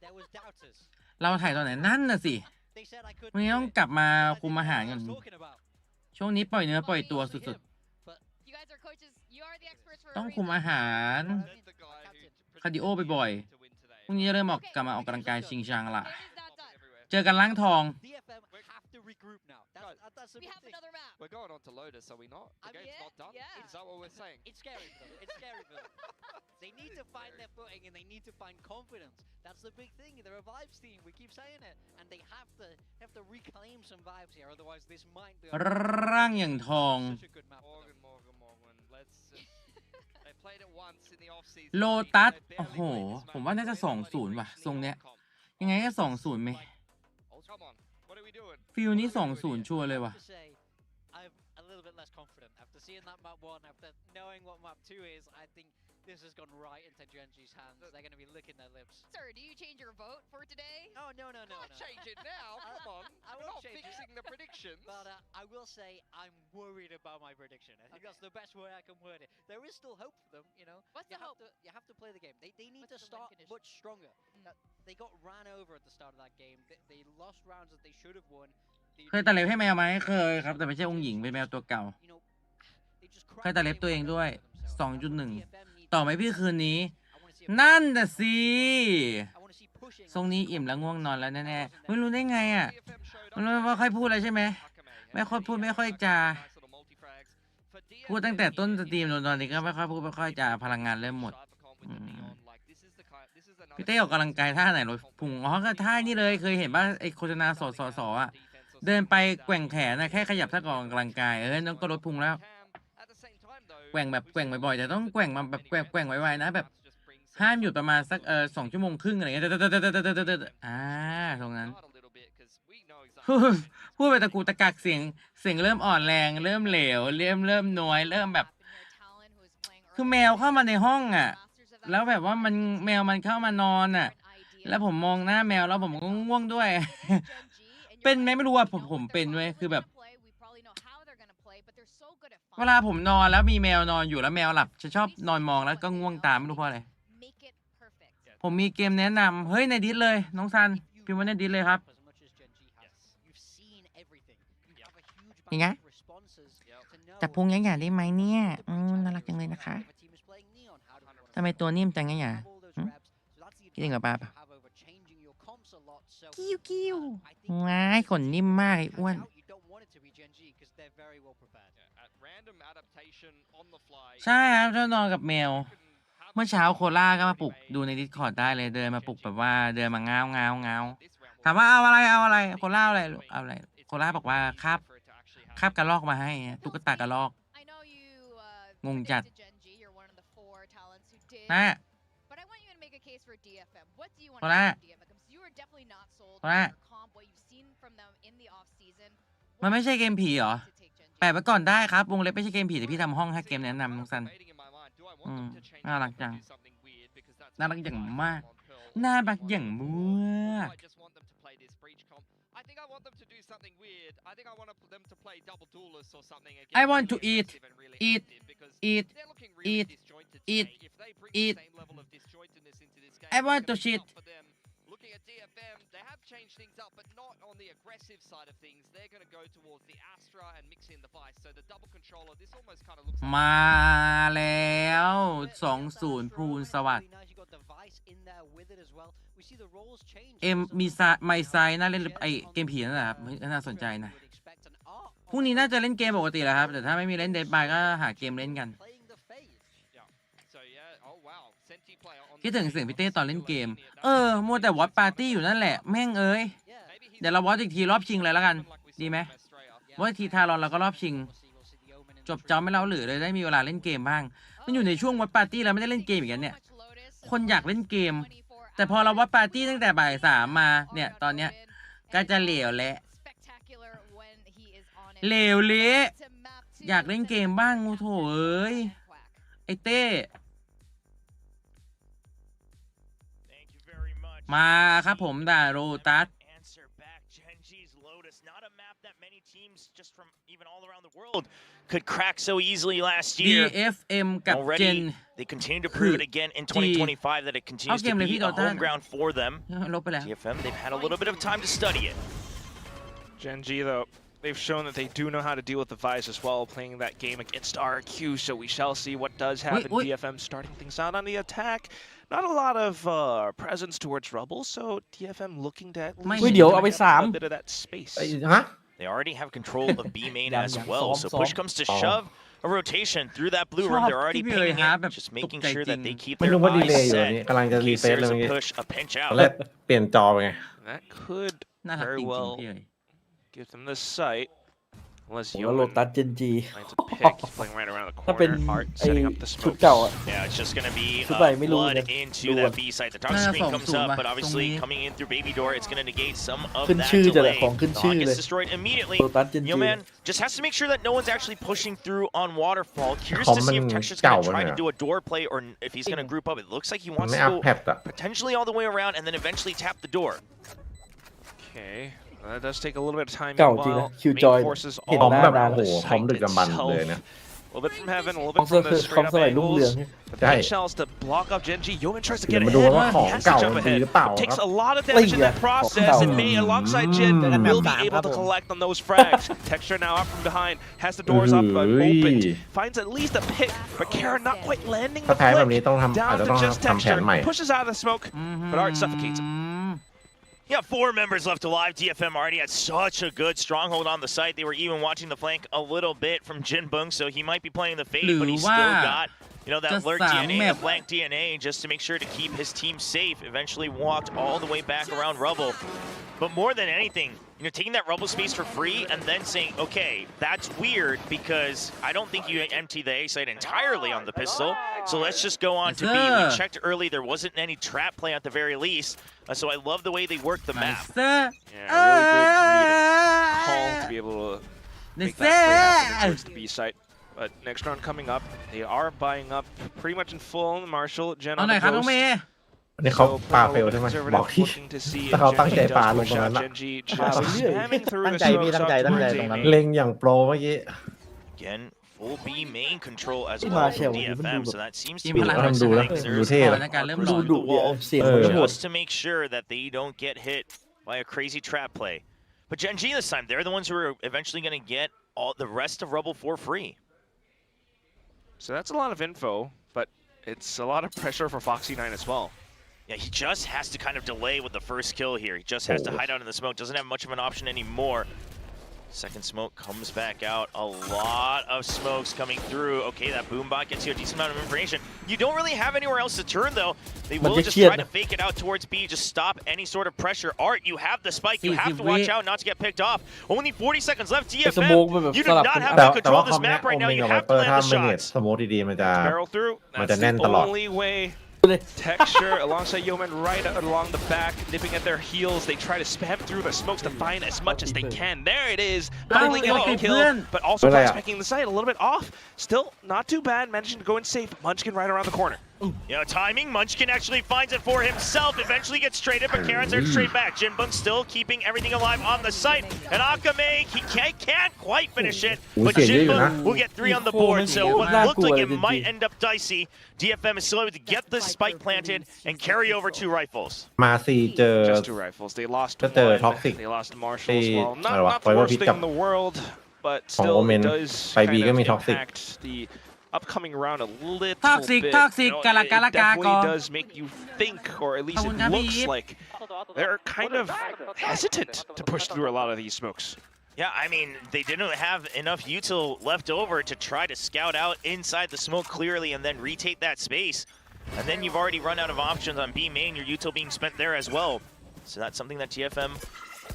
There was doubters. เราถ่ายตอนไหนนั่นน่ะสิ They said I couldn't วันนี้ do ต้อง it. กลับมา But I คุม didn't อาหาร know กั what น I was talking about. ช่วงนี้ปล่อยเนื้อปล่อยตัวสุด you guys are coaches. You are the experts for ๆ a ต้องคุม reason. อาหาร Led the guy who คาร์ดิโอบ่อยๆพรุ่งนี้จะเริ่มกลับมาออกกำลังกายชิงชังละ Game is not done. everywhere. เจอกันล้างทอง DFM have to regroup now. That's the We big have thing. another map. We're going on to Lotus, are we not? The game's yeah, not done? yeah. Is that what we're saying? It's scary for them. It's scary for them. They need to find their footing and they need to find confidence. That's the big thing. They're a vibes team. We keep saying it, and they have to reclaim some vibes here. Otherwise, this might be ร่างอย่างทอง such a good map for them. Morgan. Let's. They played it once in the off season. โลตัสโอ้โหผมว่าน่าจะ 2-0 ว่ะทรงเนี้ยยังไงก็ 2-0 ไหม Come on. What are we doing? ฟิลนี้ 2-0 ชัวร์เลยว่ะ To say, I'm a little bit less confident after seeing that map 1, after knowing what map 2 is. I think this has gone right into Gen.G's hands. They're going to be licking their lips. Sir, do you change your vote for today? Oh, no. Can't change it now. Come on. I We're won't not change it. fixing the predictions. But I will say I'm worried about my prediction. I think that's the best way I can word it. There is still hope for them, you know. What's the hope? You have to play the game. They need What's to the win start condition? much stronger. They got ran over at the start of that game. They lost rounds that they should have won. เคยตัดเล็บให้แมวไหมเคยครับแต่ไม่ใช่องค์หญิงเป็นแมวตัวเก่า You know, they just เคยตัดเล็บตัวเองด้วย 2.1 DFM needs ต่อไหมพี่คืนนี้ I want to see a นั่นน่ะสิ I want to see push ทรงนี้อิ่มแล้วง่วงนอนแล้วแน่ๆไม่รู้ได้ไงอ่ะมันไม่ค่อยพูดเลยใช่ไหมไม่ค่อยพูดไม่ค่อยจะพูดตั้งแต่ต้นสตรีมตอนนี้ก็ไม่ค่อยพูดไม่ค่อยจะพลังงานเริ่มหมดพี่เต้ออกกำลังกายท่าไหนรถพุงอ๋อก็ท่านี่เลยเคยเห็นป่ะไอโฆษณาสอ่ะเดินไปแกว่งแขนนะแค่ขยับท่าออกกำลังกายน้องก็ลดพุงแล้วแกว่งแบบแกว่งบ่อยๆแต่ต้องแกว่งมาแบบแกว่งไวๆนะแบบห้ามหยุดประมาณสัก2 ชั่วโมงครึ่งอะไรเงี้ยตรงนั้นพูดไปตะกูตะกักเสียงเริ่มอ่อนแรงเริ่มเหลวเริ่มน้อยเริ่มแบบคือแมวเข้ามาในห้องอ่ะแล้วแบบว่าแมวมันเข้ามานอนอ่ะแล้วผมมองหน้าแมวแล้วผมก็ง่วงด้วย เป็นไหมไม่รู้ว่าผมเป็นด้วยคือแบบเวลาผมนอนแล้วมีแมวนอนอยู่แล้วแมวหลับจะชอบนอนมองแล้วก็ง่วงตามไม่รู้เพราะอะไรผมมีเกมแนะนำเฮ้ยในดิสเลยน้องซันพิมพ์ว่าในดิสเลยครับยังไงจับพุงยังไงได้ไหมเนี่ยน่ารักจังเลยนะคะทำไมตัวนิ่มจังไงคิดถึงกับป้าปะกิ้วง่ายขนนิ่มมากไอ้อ้วนใช่ครับชอบนอนกับแมวเมื่อเช้าโคล่าก็มาปลุกดูในดิสคอร์ดได้เลยเดินมาปลุกแบบว่าเดินมาเงาถามว่าเอาอะไรโคล่าเอาอะไรโคล่าบอกว่าคาบกระรอกมาให้ตุ๊กตากระรอกงงจัดนะโคล่ามันไม่ใช่เกมผีเหรอแปะไว้ก่อนได้ครับวงเล็บไม่ใช่เกมผีแต่พี่ทำห้องให้เกมแนะนำน้องซันน่ารักจังน่ารักอย่างมากน่ารักอย่างมาก I want to eat I want to shit Looking at DFM, they have changed things up, but not on the aggressive side of things. They're going to go towards the Astra and mix in the Vice. So the double controller, this almost kind of looks like... มาแล้ว20พูนสวัสดิ์มีไมไซน่าเล่นไอเกมผีนั่นแหละครับน่าสนใจนะพรุ่งนี้น่าจะเล่นเกมปกติแหละครับแต่ถ้าไม่มีเล่นเดดบายก็หาเกมเล่นกันคิดถึงเสียงพี่เต้ตอนเล่นเกมมัวแต่วอตปาร์ตี้อยู่นั่นแหละแม่งเอ้ยเดี๋ยวเราวอตอีกทีรอบชิงเลยแล้วกันดีไหมวอตทีทารอนเราก็รอบชิงจบจอไม่เล่าหรือเลยได้มีเวลาเล่นเกมบ้างมันอยู่ในช่วงวอตปาร์ตี้เราไม่ได้เล่นเกมอีกแล้วเนี่ยคนอยากเล่นเกมแต่พอเราวอตปาร์ตี้ตั้งแต่บ่าย3มาเนี่ยตอนเนี้ยก็จะเหลวและเหลวเละอยากเล่นเกมบ้างงูโถเอ้ยไอเต้มาครับผมด่าโรตัส could crack so easily last year. DFM กับ Gen They continue to prove it again in 2025 that it continues to be a home ground for them. DFM, they've had a little bit of time to study it. Gen.G though, they've shown that they do know how to deal with the Vice as well, playing that game against RQ, so we shall see what does happen. DFM starting things out on the attack. Not a lot of presence towards Rubble, so DFM looking to at least a bit of that space. They already have control of B main as well, so push comes to shove. A rotation through that blue room. They're already pinging it, just making sure that they keep their eyes set in case there's a push, a pinch out. That could very well give them the sight. Unless Lotus Gen.G playing right around the corner. Art setting up the smoke. Yeah, it's just gonna be blood into that B site. The top screen comes up, but obviously coming in through Baby Door, it's gonna negate some of that delay. Gets destroyed immediately. Yo man just has to make sure that no one's actually pushing through on Waterfall. Curious to see if Texture's gonna try to do a door play or if he's gonna group up. It looks like he wants to go potentially all the way around and then eventually tap the door. Okay. That does take a little bit of time. เก่าจริงนะคิวจอยเห็นหน้านานเลย a little bit from heaven, a little bit from the straight up angles. The pin shells to block up Gen.G. Yeoman tries to get ahead. He has to jump ahead. Takes a lot of damage in that process, and May alongside Jin will be able to collect on those frags. Texture now up from behind, has the doors up opened, finds at least a pick, but Kara not quite landing the flick. Down to just Texture, pushes out of the smoke, but Art suffocates him. Yeah, 4 members left alive. DFM already had such a good stronghold on the site. They were even watching the flank a little bit from Jinbung, so he might be playing the fade, but he's still got, you know, that lurk DNA, the flank DNA, just to make sure to keep his team safe. Eventually walked all the way back around Rubble. But more than anything, you know, taking that Rubble space for free and then saying, okay, that's weird because I don't think you empty the A site entirely on the pistol. So let's just go on to B. We checked early, there wasn't any trap play at the very least. So I love the way they worked the map. Yeah, really good call to be able to make that play happen towards the B site. But next round coming up, they are buying up pretty much in full. Marshall, Gen เอา on หน่อย the ครับน้องเม ghost. ย์ อันนี้เขาปาเฟลใช่ไหมบอกที่ ถ้าเขาตั้งใจปาลงตรงนั้นอะ Gen.G just spamming through ตั้ง the ใจพี่ smokes ตั้งใจ out ตั้งใจ towards ตรงนั้น A เล็งอย่างโปรเมื่อกี้ Again, full B main control as ที่ well มา from เชล DFM, so that seems to ทีม be พลัง the เรา right ดูแล้ว things. ดู There's เท่ a เลย lot ใน of การเริ่ม markers หลอ ดู น on ดุ the เดี๋ยว wall เสียงมันจะหมด just to make sure that they don't get hit by a crazy trap play. But Gen.G this time, they're the ones who are eventually going to get all the rest of Rubble for free. So that's a lot of info, but it's a lot of pressure for Foxy9 as well. Yeah, he just has to kind of delay with the first kill here. He just has to hide out in the smoke. Doesn't have much of an option anymore. Second smoke comes back out. A lot of smokes coming through. Okay, that boombot gets you a decent amount of information. You don't really have anywhere else to turn, though. They will just try to fake it out towards B. Just stop any sort of pressure. Art, you have the spike. You have to watch out not to get picked off. Only 40 seconds left. DFM, you do not have to แต่ control ว่า this คอมเนี้ย map โอ right เม now. ง You กับไว have เป to อร์ land ถ้า the ไม่เน็ต shots. สโมคดีๆมันจะ Barrel through. Mà That'sจะแน่น the ตลอด only way. Texture alongside Yeoman right along the back, nipping at their heels. They try to spam through the smokes to find as much as they can. There it is. Finally getting a kill, but also prospecting the site a little bit off. Still not too bad. Managing to go in safe. Munchkin right around the corner. Yeah, timing. Munchkin actually finds it for himself. Eventually gets traded, but Karen's there straight back. Jinbun still keeping everything alive on the site. And Akame, he can't quite finish it, but Jinbun will get 3 on the board. So what looked like it might end up dicey. DFM is still able to get the spike planted and carry over 2 rifles. มาซีเจอ Just 2 rifles. They lost ก็เจอ one. ท็อกซิก They lost Marshall as well. อะไร Not วะ the ไฟว่า worst พิษ thing กับ in the world, but ของ still โอเมน it does ไฟบีก็มี kind ท็ of อกซิก impact the upcoming round a little Toxic, bit. toxic, You know, kala, it kala, definitely kako. does make you think, or at least it Kauna looks beep. like they're kind of hesitant to push through a lot of these smokes. Yeah, I mean, they didn't have enough util left over to try to scout out inside the smoke clearly and then retake that space. And then you've already run out of options on B main, your util being spent there as well. So that's something that TFM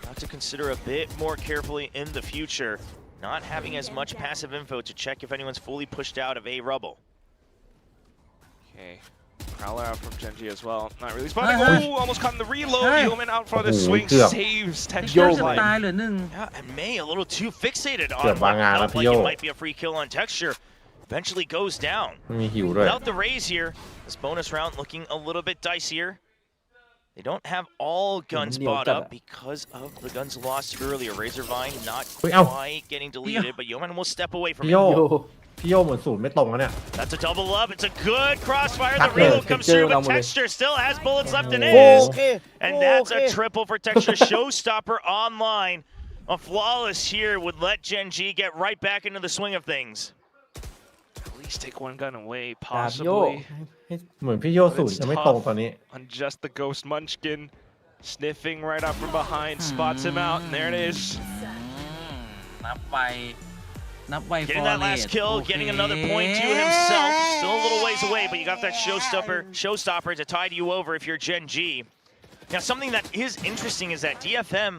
have to consider a bit more carefully in the future. Not having as much passive info to check if anyone's fully pushed out of A Rubble. Okay. Prowler out from Gen.G as well. Not really spotting. Oh, almost caught in the reload. Yeoman out for the swing. Saves เ Texture's กือบ life. ตายเหลือ1 Yeah, and May a little too fixated เกือบ on วาง what งานแล้ว felt พี่ like โย it might be a free kill on Texture. Eventually goes down. มีหิวด้วย Without the raise here, this bonus round looking a little bit dicier. They don't have all guns bought up because of the guns lost earlier. Razorvine not quite getting deleted, but Yeoman will step away from พี่โย it. พี่โยเหมือนศูนย์ไม่ตรงแล้วเนี่ย That's a double up. It's a good crossfire. The Tackle. reload comes through, but Texture Texture still has bullets left in Oh. his. Okay. And that's a triple for Texture. Showstopper online. A flawless here would let Gen.G get right back into the swing of things. At least take one gun away, ดาบโย possibly. เหมือนพี่โยศูนย์จะไม่ตรงตอนนี้ On just the ghost Munchkin. Sniffing right up from behind. Spots him out, and there it is. นับไปนับไป Getting that last kill, getting another point to himself. Still a little ways away, but you got that showstopper to tide you over if you're Gen.G. Now, something that is interesting is that DFM,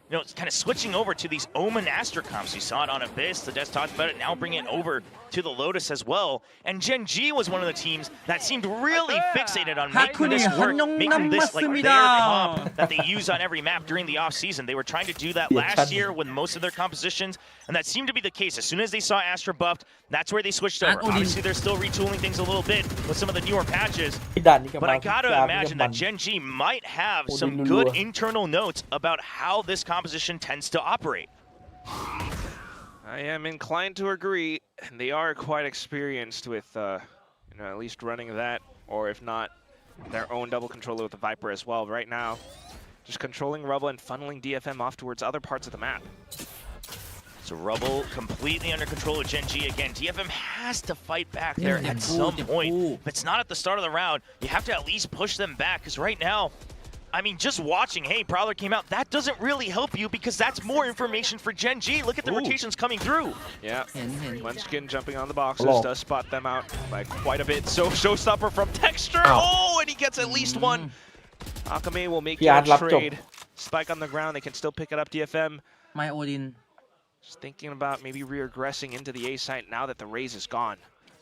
you know, it's kind of switching over to these Omen Astra comps. You saw it on Abyss, the Des talked about it, now bringing it over to the Lotus as well. And Gen.G was one of the teams that seemed really fixated on making this work, making this like their comp that they use on every map during the off-season. They were trying to do that last year with most of their compositions, and that seemed to be the case. As soon as they saw Astra buffed, that's where they switched over. Obviously, they're still retooling things a little bit with some of the newer patches, ที่ด่านนี้กับ but เรา I gotta ดาบ imagine กับมั that น Gen.G might have Oh, some Lulu. good internal notes about how this composition tends to operate. I am inclined to agree, and they are quite experienced with, you know, at least running that, or if not, their own double controller with the Viper as well. Right now, just controlling Rubble and funneling DFM off towards other parts of the map. So Rubble completely under control of Gen.G again. DFM has to fight back there at some point. If it's not at the start of the round, you have to at least push them back, because right now, I mean, just watching, hey, Prowler came out, that doesn't really help you because that's more information for Gen.G. Look at the rotations coming through. Yeah, Munchkin jumping on the boxes does spot them out by quite a bit. So Showstopper from Texture, and he gets at least one. Akame will make a trade. Spike on the ground, they can still pick it up, DFM. My Odin. Just thinking about maybe regressing into the A site now that the Raze is gone.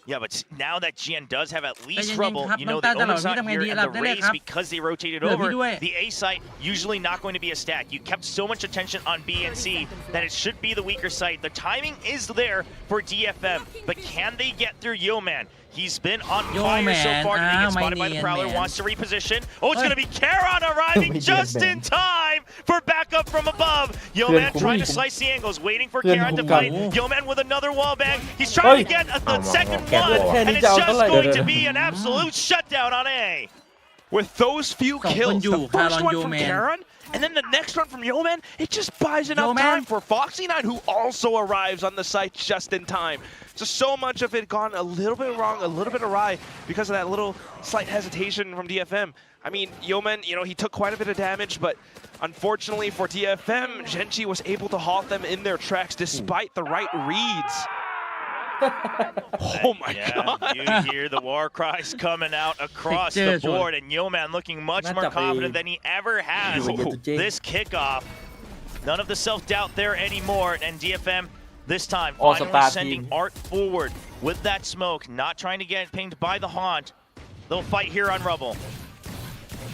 Yeah, but now that GN does have at least Rubble, you know, the Omen's not here, and the Raze, because they rotated over, the A site usually not going to be a stack. You kept so much attention on B and C that it should be the weaker site. The timing is there for DFM, but can they get through Yeoman? He's been on fire so far. He gets spotted by the Prowler, wants to reposition. Oh, it's going to be Charon arriving just in time for backup from above. Yeoman trying to slice the angles, waiting for Charon to fight. Yeoman with another wall bang. He's trying to get a second one, and it's just going to be an absolute shutdown on A. With those few kills, the first one from Charon, and then the next one from Yeoman, it just buys enough time for Foxy9, who also arrives on the site just in time. So much of it gone a little bit wrong, a little bit awry because of that little slight hesitation from DFM. I mean, Yeoman, you know, he took quite a bit of damage, but unfortunately for DFM, Gen.G was able to halt them in their tracks despite the right reads. Oh my god. You hear the war cries coming out across the board, and Yeoman looking much more confident than he ever has this kickoff. None of the self-doubt there anymore, and DFM this time finally sending Art forward with that smoke, not trying to get pinged by the Haunt. They'll fight here on Rubble.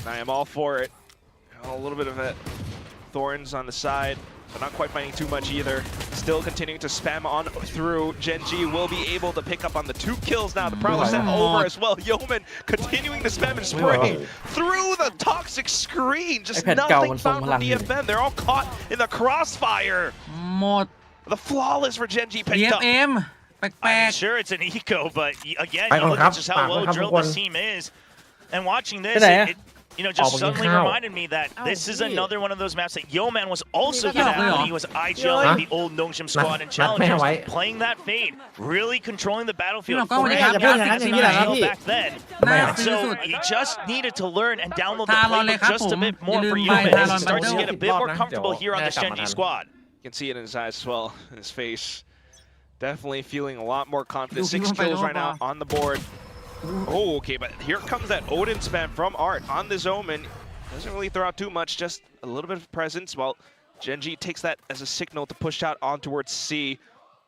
I am all for it. A little bit of it. Thorns on the side, but not quite finding too much either. Still continuing to spam on through. Gen.G will be able to pick up on the 2 kills now. The Prowler sent over as well. Yeoman continuing to spam and spray through the toxic screen. Just nothing found from DFM. They're all caught in the crossfire. The flawless for Gen.G picked up. I'm sure it's an eco, but again, you look at just how well drilled this team is. And watching this, it you know, just suddenly reminded me that this is another one of those maps that Yeoman was also good at when he was IGLing the old Nongshim squad and Challengers, playing that fade, really controlling the battlefield back then. And so he just needed to learn and download the playbook just a bit more for Yeoman as he starts to get a bit more comfortable here on this Gen.G squad. You can see it in his eyes as well, in his face. Definitely feeling a lot more confident. 6 kills right now on the board. Oh, okay, but here comes that Odin spam from Art on this Omen. Doesn't really throw out too much, just a little bit of presence, while Gen.G takes that as a signal to push out on towards C.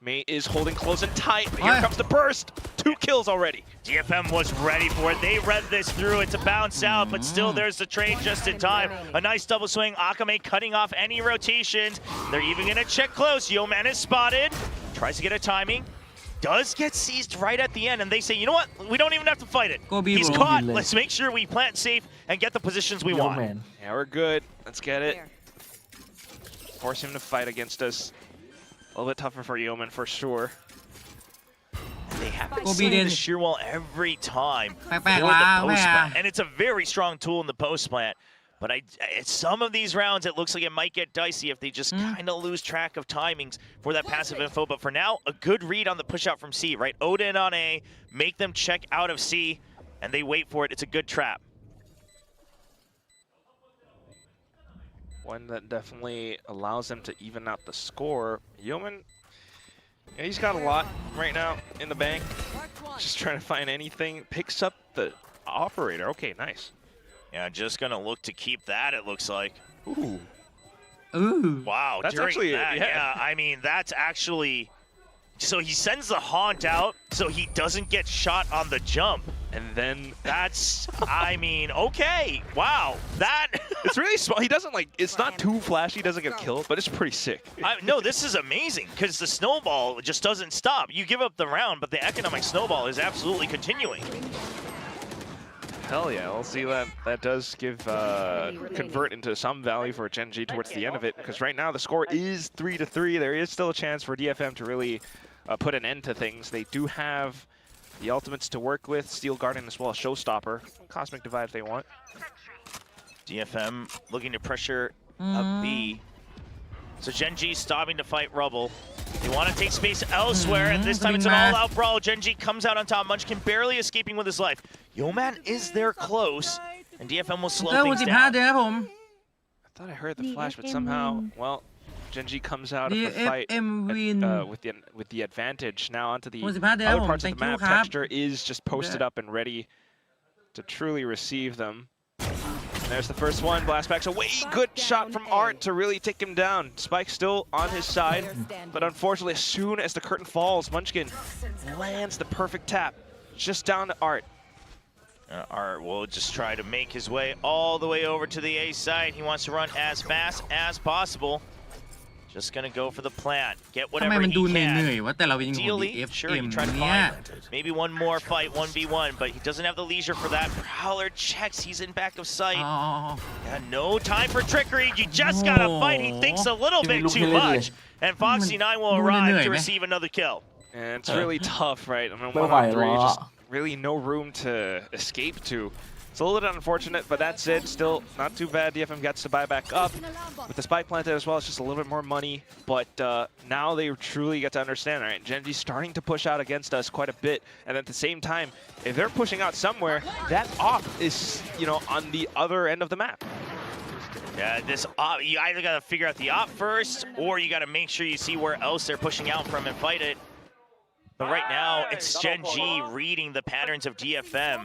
May is holding close and tight, but here comes the burst. 2 kills already. DFM was ready for it. They read this through. It's a bounce out, but still there's the trade just in time. A nice double swing. Akame cutting off any rotations. They're even going to check close. Yeoman is spotted. Tries to get a timing. Does get seized right at the end, and they say, you know what? We don't even have to fight it. He's caught. Let's make sure we plant safe and get the positions we want. Yeah, we're good. Let's get it. Force him to fight against us. A little bit tougher for Yeoman for sure. They have to see the shear wall every time for the post plant, and it's a very strong tool in the post plant. But some of these rounds, it looks like it might get dicey if they just kind of lose track of timings for that passive info. But for now, a good read on the push out from C, right? Odin on A, make them check out of C, and they wait for it. It's a good trap. One that definitely allows them to even out the score. Yeoman, yeah, he's got a lot right now in the bank. Just trying to find anything. Picks up the operator. Okay, nice. Yeah, just gonna look to keep that, it looks like. Ooh. Ooh. Wow, that's actually, yeah, I mean, that's actually... So he sends the Haunt out so he doesn't get shot on the jump. And then that's, I mean, okay, wow, that... It's really small. He doesn't like, it's not too flashy, doesn't get killed, but it's pretty sick. No, this is amazing because the snowball just doesn't stop. You give up the round, but the economic snowball is absolutely continuing. Hell yeah, we'll see that. That does give convert into some value for Gen.G towards the end of it, because right now the score is 3-3. There is still a chance for DFM to really put an end to things. They do have the ultimates to work with, Steel Guardian as well as Showstopper, Cosmic Divide if they want. DFM looking to pressure a B. So Gen.G stopping to fight Rubble. They want to take space elsewhere, and this time it's an all-out brawl. Gen.G comes out on top. Munchkin barely escaping with his life. Yeoman is there close. And DFM will เต slow อร์คูณ things 15 down. เดือนครับผม I thought I heard the flash, but somehow, well, Gen.G comes out of the fight DFM win with the advantage. Now onto the คูณ15 เดือนครับ other ผม parts of thank the you map. ครับ Texture is just posted up and ready to truly receive them. And there's the first one. Blastback's away. Good shot from Art to really take him down. Spike still on his side, but unfortunately, as soon as the curtain falls, Munchkin lands the perfect tap just down to Art. Art will just try to make his way all the way over to the A side. He wants to run as fast as possible. Just gonna go for the plant. Get ทำไม whatever มัน he ดูเหนื่อย can. ๆวะแต่เรายิงของ Ideally, DFM sure, you try to เนี่ย find maybe one more fight, 1v1, but he doesn't have the leisure for that. Prowler checks, he's in back of sight. อ๋อ Yeah, no time for trickery. You just gotta fight. He thinks a little bit too much. And Foxy9 will arrive to receive another kill. And it's really tough, right? I mean, ไม่ 1 ไหว on 3, หรอ just really no room to escape to. It's a little bit unfortunate, but that's it. Still not too bad. DFM gets to buy back up. With the spike planted as well, it's just a little bit more money. But now they truly get to understand, right? Gen.G starting to push out against us quite a bit. And at the same time, if they're pushing out somewhere, that op is, you know, on the other end of the map. Yeah, this op, you either gotta figure out the op first, or you gotta make sure you see where else they're pushing out from and fight it. But right now, it's Gen.G reading the patterns of DFM.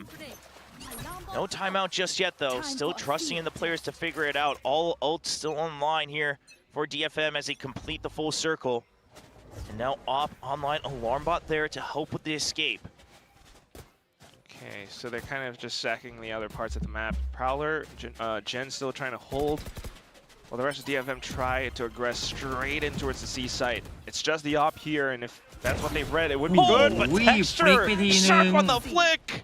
No timeout just yet, though. Still trusting in the players to figure it out. All ults still online here for DFM as they complete the full circle. And now op online alarm bot there to help with the escape. Okay, so they're kind of just sacking the other parts of the map. Prowler, Gen still trying to hold, while the rest of DFM try to aggress straight in towards the C site. It's just the op here, and if that's what they've read, it would be good, but Texture, sharp on the flick!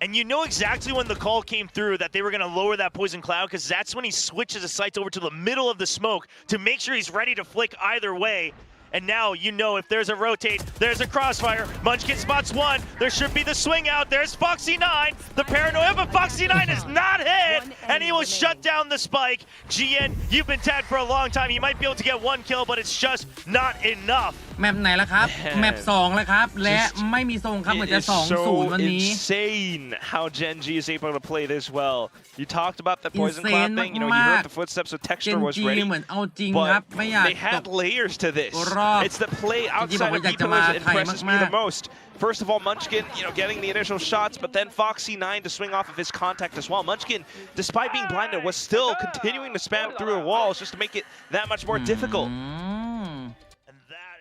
And you know exactly when the call came through that they were going to lower that poison cloud, because that's when he switches his sights over to the middle of the smoke to make sure he's ready to flick either way. And now you know if there's a rotate, there's a crossfire. Munchkin spots one. There should be the swing out. There's Foxy9. The paranoia, but Foxy9 is not hit, and he will shut down the spike. GN, you've been tagged for a long time. You might be able to get one kill, but it's just not enough. แมปไหนล่ะครับ แมป2แล้วครับ และไม่มีทรงครับเหมือนจะ It is 2-0 so วันนี้ insane how Gen.G is able to play this well. You talked about the poison Insane cloud thing. You know, you มาก heard the footsteps, so Texture was Gen.G ready. เหมือนเอาจริงครับ But ไม่อยาก they had ตก layers to this. รอบ It's the play outside of บอกว่าอยาก B จะมา pillars that ไทย impresses me มาก the most. First of all, Munchkin, you know, getting the initial shots, but then Foxy9 to swing off of his contact as well. Munchkin, despite being blinded, was still continuing to spam through the walls just to make it that much more difficult.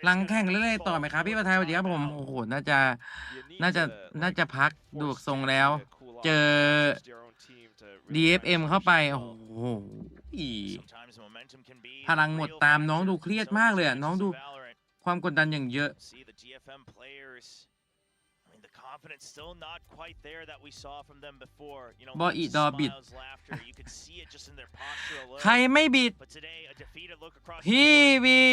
หลังแข่งเรื่อยๆต่อไหมครับพี่ประทายสวัสดีครับผมโอ้โหน่าจะพักดูทรงแล้ว เจอ DFM เข้าไปโอ้โหพลังหมดตามน้องดูเครียดมากเลยน้องดูความกดดันอย่างเยอะ Confidence still not quite there that we saw from them before. You know, บออีดอบิด laughter. You could see it just in their posture alone. ใครไม่บิด But today, a defeated look across พี่บิ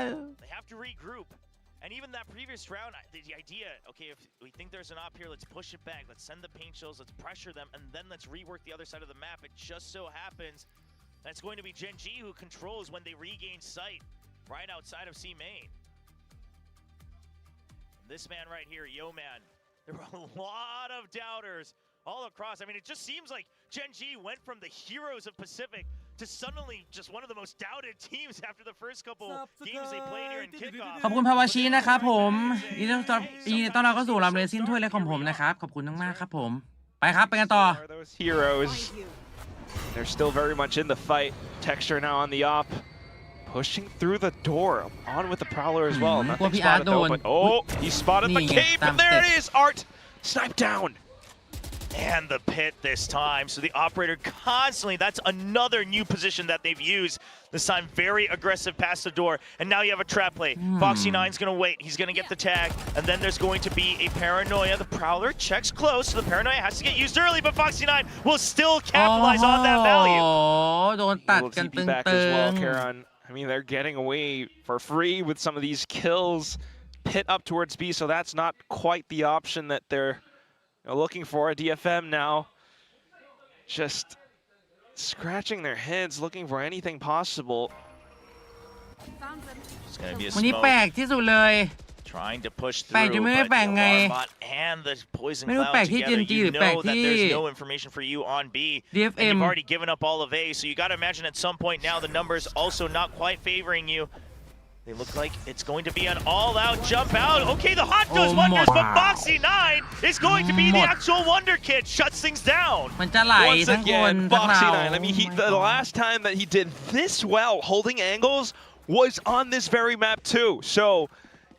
ด They have to regroup. And even that previous round, the idea, okay, if we think there's an op here, let's push it back. Let's send the paint chills, let's pressure them, and then let's rework the other side of the map. It just so happens that's going to be Gen.G who controls when they regain sight right outside of C main. This man right here, Yo Man, there were a lot of doubters all across. I mean, it just seems like Gen.G went from the heroes of Pacific to suddenly just one of the most doubted teams after the first couple games they played here in Kickoff. ขอบคุณภาวาชีนะครับผมยินดีต้อนรับเข้าสู่รำเรซินถ้วยและของผมนะครับขอบคุณมากๆครับผมไปครับไปกันต่อ Those heroes, they're still very much in the fight. Texture now on the op. Pushing through the door, on with the Prowler as well. Nothing spotted though, but oh, he spotted the cape, and there it is! Art, sniped down. And the pit this time. So the operator constantly, that's another new position that they've used. This time, very aggressive past the door. And now you have a trap play. Foxy9's going to wait. He's going to get the tag. And then there's going to be a paranoia. The Prowler checks close, so the paranoia has to get used early, but Foxy9 will still capitalize on that value. โดนตัดกันตึง I mean, they're getting away for free with some of these kills. Pit up towards B, so that's not quite the option that they're looking for. DFM now just scratching their heads, looking for anything possible. วันนี้แปลกที่สุดเลย Trying to push แปลก through, จะไม่ but แปลกไง Alarmbot and the poison ไม่รู้ cloud แปลกที่ together. Gen.G ห You รือแปลก know that ที่ there's no information for you on B. And DFM you've already given up all of A, so you got to imagine at some point now the numbers also not quite favoring you. They look like it's going to be an all-out jump out. Okay, the hot does wonders, but Foxy 9 is going to be the actual wonder kid. Shuts things down. มันจะไหล Once ทั้งคน again, ทั้งเรา Foxy 9. I mean, the last time that he did this well holding angles was on this very map too. So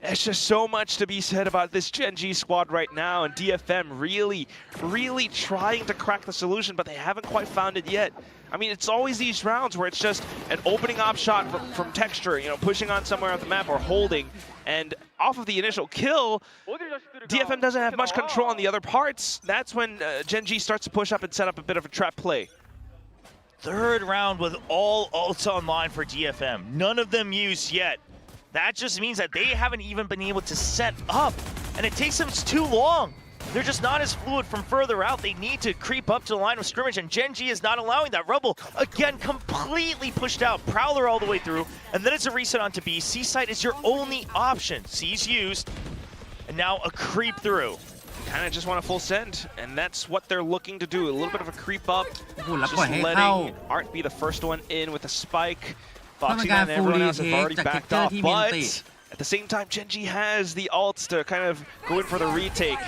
there's just so much to be said about this Gen.G squad right now, and DFM really trying to crack the solution, but they haven't quite found it yet. I mean, it's always these rounds where it's just an opening op shot from texture, you know, pushing on somewhere on the map or holding, and off of the initial kill, DFM doesn't have much control on the other parts. That's when Gen.G starts to push up and set up a bit of a trap play. Third round with all ults online for DFM. None of them used yet. That just means that they haven't even been able to set up, and it takes them too long. They're just not as fluid from further out. They need to creep up to the line of scrimmage, and Gen.G is not allowing that. Rubble, again, completely pushed out. Prowler all the way through, and then it's a reset onto B. C-side is your only option. C's used, and now a creep through. Kind of just want a full send, and that's what they're looking to do. A little bit of a creep up, โอ้โหแล้ว just ปล่อยให้ letting เข้า Art be the first one in with a spike. เพื่อเป็ Foxy นการ and ฟูล everyone รี else เท have ค already จากเก็ก backed เตอร์ off, ที่มีอันติ but at the same time, Gen.G has the ults to kind of go in for the retake.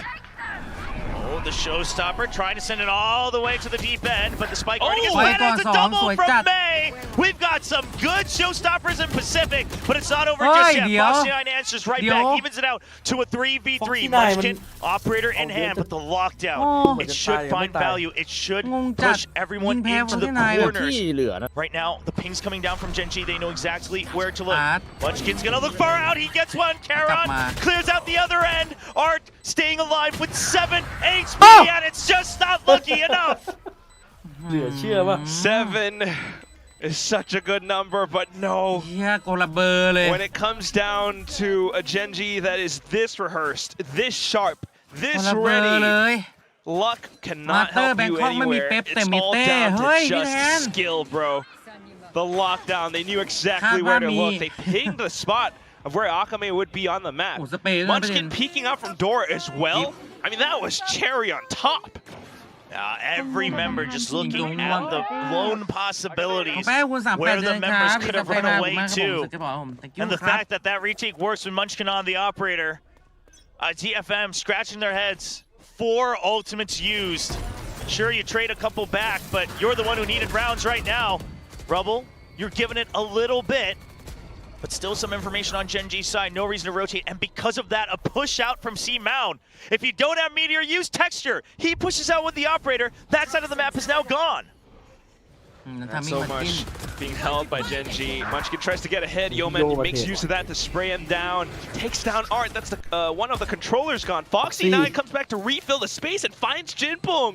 Oh, the showstopper trying to send it all the way to the deep end, but the spike already gets สวย bad. ก่อน It's a สอง double สวย from จัด May. We've got some good showstoppers in Pacific, but it's not over เฮ้ just ย yet. เดี๋ยว Foxy 9 answers right เดี๋ยว back, evens it out to a 3v3. Foxy 9 Munchkin, operator in hand, but the lockdown. โอ้ It should find value. It should งงจัด push everyone ยิงแพ้ into the Foxy 9 corners. ที่เหลือนะ Right now, the ping's coming down from Gen.G. They know exactly where to look. Art. Munchkin's gonna look far out. He gets one. Charon กลับมา clears out the other end. Art staying alive with 7 HP, Oh! and it's just not lucky enough. เหลือเชื่อป่ะ 7 is such a good number, but no. เฮียโกละเบอร์เลย When it comes down to a Gen.G that is this rehearsed, this sharp, โก this ละเบอร์เล ready, ย luck cannot Master help you Bangkok ไม่มี anywhere. เป๊ปแต่ It's มี all เต้ down เฮ้ย to พี่ just แทน skill, bro. The lockdown, they knew คา exactly ดว่า where to มี look. They pinged the spot of where Akame would be on the map. โอ้สเปรย์ด้วยนะประเด็น Munchkin peeking out from door as well. I mean, that was cherry on top. Every member just looking at the lone ขอ possibilities แป้งคุณ38 where เดื the อนครับ members could ส have เปรย์ run มาผม away มากครับผม to. สเปรย์บอกผม thank you And the ครับ fact that that retake works with Munchkin on the operator. DFM scratching their heads. 4 ultimates used. Sure, you trade a couple back, but you're the one who needed rounds right now. Rubble, you're giving it a little bit, but still some information on Gen.G's side. No reason to rotate, and because of that, a push out from C Mound. If you don't have Meteor, use Texture. He pushes out with the operator. That side of the map is now gone. อืม Not ทำให้ so มันกิน much being held by Gen.G. Munchkin tries to get ahead. Yeoman makes use of that to spray him down. Takes down Art. That's the one of the controllers gone. Foxy 9 comes back to refill the space and finds Jinpung.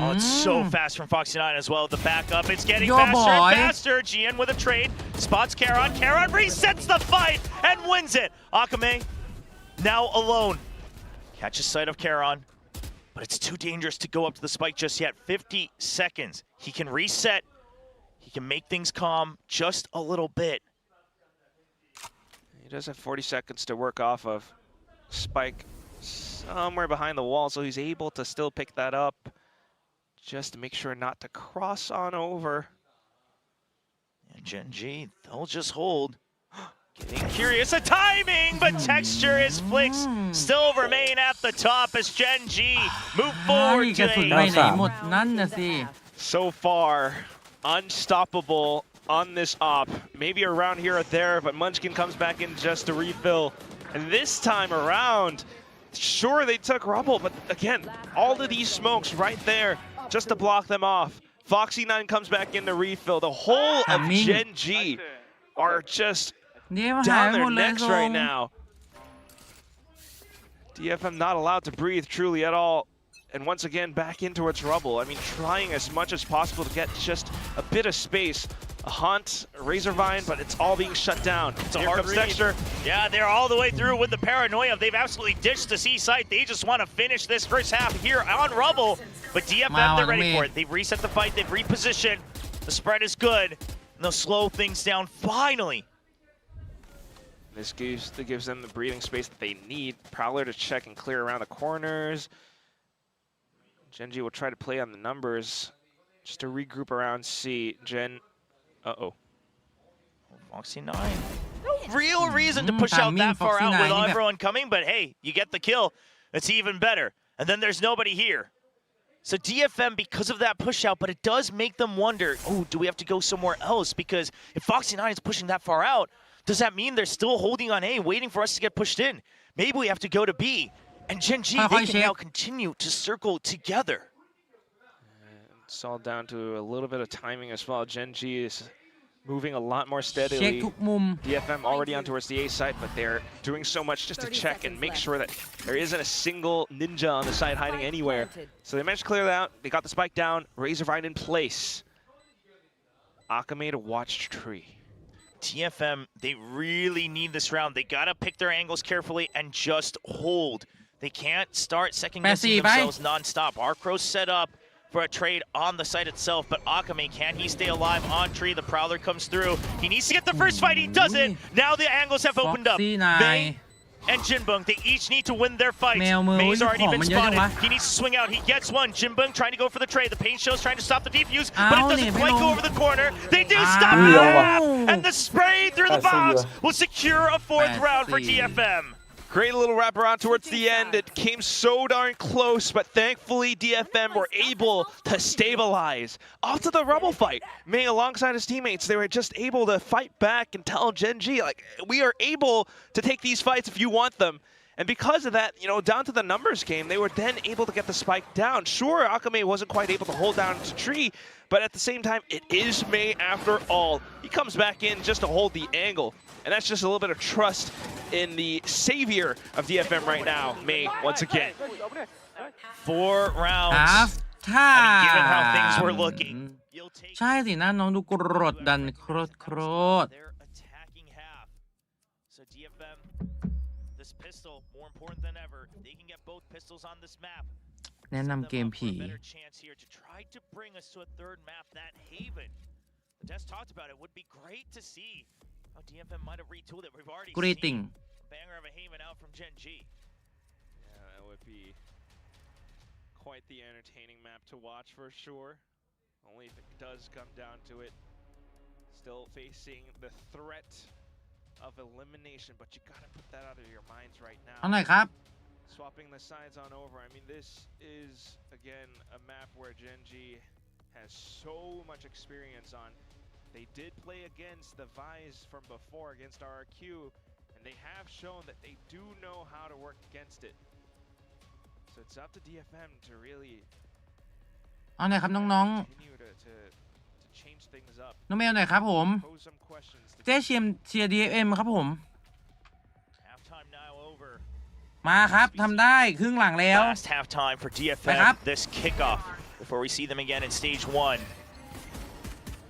Oh, it's so fast from Foxy 9 as well. The backup, it's getting Yo, faster boy. and faster. GN with a trade. Spots Charon. Charon resets the fight and wins it. Akame now alone. Catches sight of Charon, but it's too dangerous to go up to the spike just yet. 50 seconds. He can reset. He can make things calm just a little bit. He does have 40 seconds to work off of. Spike somewhere behind the wall, so he's able to still pick that up. Just to make sure not to cross on over. And Gen.G, they'll just hold. Getting curious, a timing, but Texture is Flicks still remain at the top as Gen.G move เฮ้ย forward กระ to สุน A. ไปไหนหมดนั่นน่ะสิ So far, unstoppable on this op. Maybe a round here or there, but Munchkin comes back in just to refill. And this time around, sure they took Rubble, but again, all of these smokes right there just to block them off. Foxy 9 comes back in to refill. The whole of Gen.G are just เดี๋ยวหาย down ไปหม their ดเลย necks ทรง right now. DFM not allowed to breathe truly at all. And once again, back in towards Rubble. I mean, trying as much as possible to get just a bit of space. A Haunt, a Razorvine, but it's all being shut down. Here comes Texture. Yeah, they're all the way through with the paranoia. They've absolutely ditched the C site. They just want to finish this first half here on Rubble. But DFM, they're ready for it. They've reset the fight. They've repositioned. The spread is good. And they'll slow things down finally. This gives them the breathing space that they need. Prowler to check and clear around the corners. Gen.G will try to play on the numbers just to regroup around C. Foxy 9. No real reason to push out that far out with everyone coming, but hey, you get the kill. It's even better. And then there's nobody here. So DFM, because of that push out, but it does make them wonder, oh, do we have to go somewhere else? Because if Foxy 9 is pushing that far out, does that mean they're still holding on A, waiting for us to get pushed in? Maybe we have to go to B. And Gen.G, they can now continue to circle together. And it's all down to a little bit of timing as well. Gen.G is moving a lot more steadily. DFM already on towards the A side, but they're doing so much just to check and make sure that there isn't a single ninja on the side hiding anywhere. So they managed to clear that out. They got the spike down. Razorvine in place. Akame to watch tree. TFM, they really need this round. They gotta pick their angles carefully and just hold. They can't start second-guessing themselves non-stop. Arcro's set up for a trade on the site itself, but Akame, can he stay alive on tree? The Prowler comes through. He needs to get the first fight. He doesn't. Now the angles have opened up. May and Jinbung, they each need to win their fights. May's already been spotted. He needs to swing out. He gets one. Jinbung trying to go for the trade. The Pain Shell's trying to stop the defuse, but it doesn't quite go over the corner. They do stop it! And the spray through the box will secure a fourth round for DFM. Great little wraparound towards the end. It came so darn close, but thankfully DFM were able to stabilize. Off to the Rebel fight. May, alongside his teammates, they were just able to fight back and tell Gen.G, like, we are able to take these fights if you want them. And because of that, you know, down to the numbers game, they were then able to get the spike down. Sure, Akame wasn't quite able to hold down to tree, but at the same time, it is May after all. He comes back in just to hold the angle. And that's just a little bit of trust in the savior of DFM right now, May, once again. 4 rounds. Half time. Given how things were looking. ใช่สินะน้องดูกรดดันโครด They're attacking half. So DFM, this pistol, more important than ever. They can get both pistols on this map. แนะนำเกมผี Better chance here to try to bring us to a third map, that Haven. The Des talked about it. Would be great to see how DFM might have retooled it. We've already seen a banger of a Haven out from Gen.G. Yeah, that would be quite the entertaining map to watch for sure. Only if it does come down to it. Still facing the threat of elimination, but you gotta put that out of your minds right now. เอาหน่อยครับ Swapping the sides on over. I mean, this is again a map where Gen.G has so much experience on. They did play against the Vice from before against RRQ, and they have shown that they do know how to work against it. So it's up to DFM to really เอาหน่อยครับน้อง continue to change things up. ๆน้องแมวหน่อยครับผม Pose some questions. เจ๊เชียร์ DFM ครับผม Halftime now over. มาครับทำได้ครึ่งหลังแล้ว Last halftime for DFM. This kickoff before we see them again in stage 1.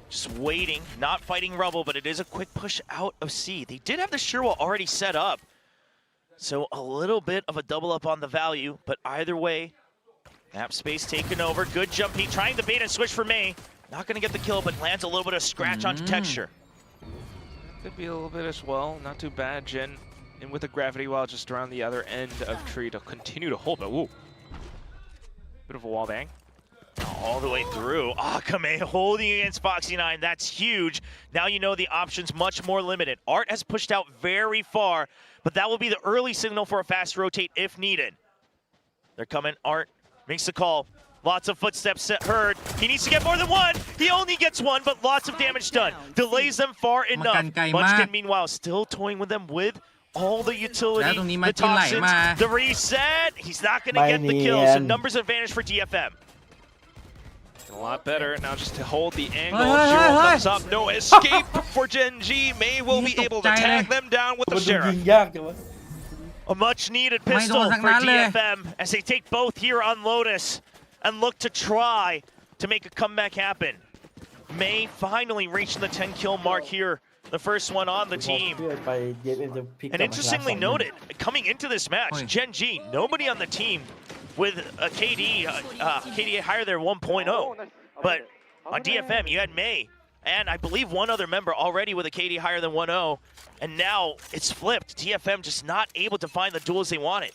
Just waiting, not fighting rubble, but it is a quick push out of C. They did have the sure wall already set up. So a little bit of a double up on the value, but either way, map space taken over. Good jump. He trying the bait and switch for May. Not going to get the kill, but lands a little bit of scratch onto texture. Could be a little bit as well. Not too bad. Gen in with the gravity wall just around the other end of tree to continue to hold. But whoa, bit of a wall bang. All the way through. Akame holding against Foxy 9. That's huge. Now you know the options much more limited. Art has pushed out very far, but that will be the early signal for a fast rotate if needed. They're coming. Art makes the call. Lots of footsteps heard. He needs to get more than one. He only gets one, but lots of damage done. Delays them far enough. Munchkin, meanwhile, still toying with them with all the utility, the toxins, the reset. He's not going to get the kill, so numbers advantage for DFM. A lot better now just to hold the angle. Shiro comes up, no escape for Gen.G. May will be able to tag them down with the Sheriff. A much needed pistol for DFM as they take both here on Lotus and look to try to make a comeback happen. May finally reaching the 10 kill mark here. The first one on the team. And interestingly noted, coming into this match, Gen.G, nobody on the team with a KD higher than 1.0. But on DFM, you had May and I believe one other member already with a KD higher than 1-0. And now it's flipped. DFM just not able to find the duels they wanted.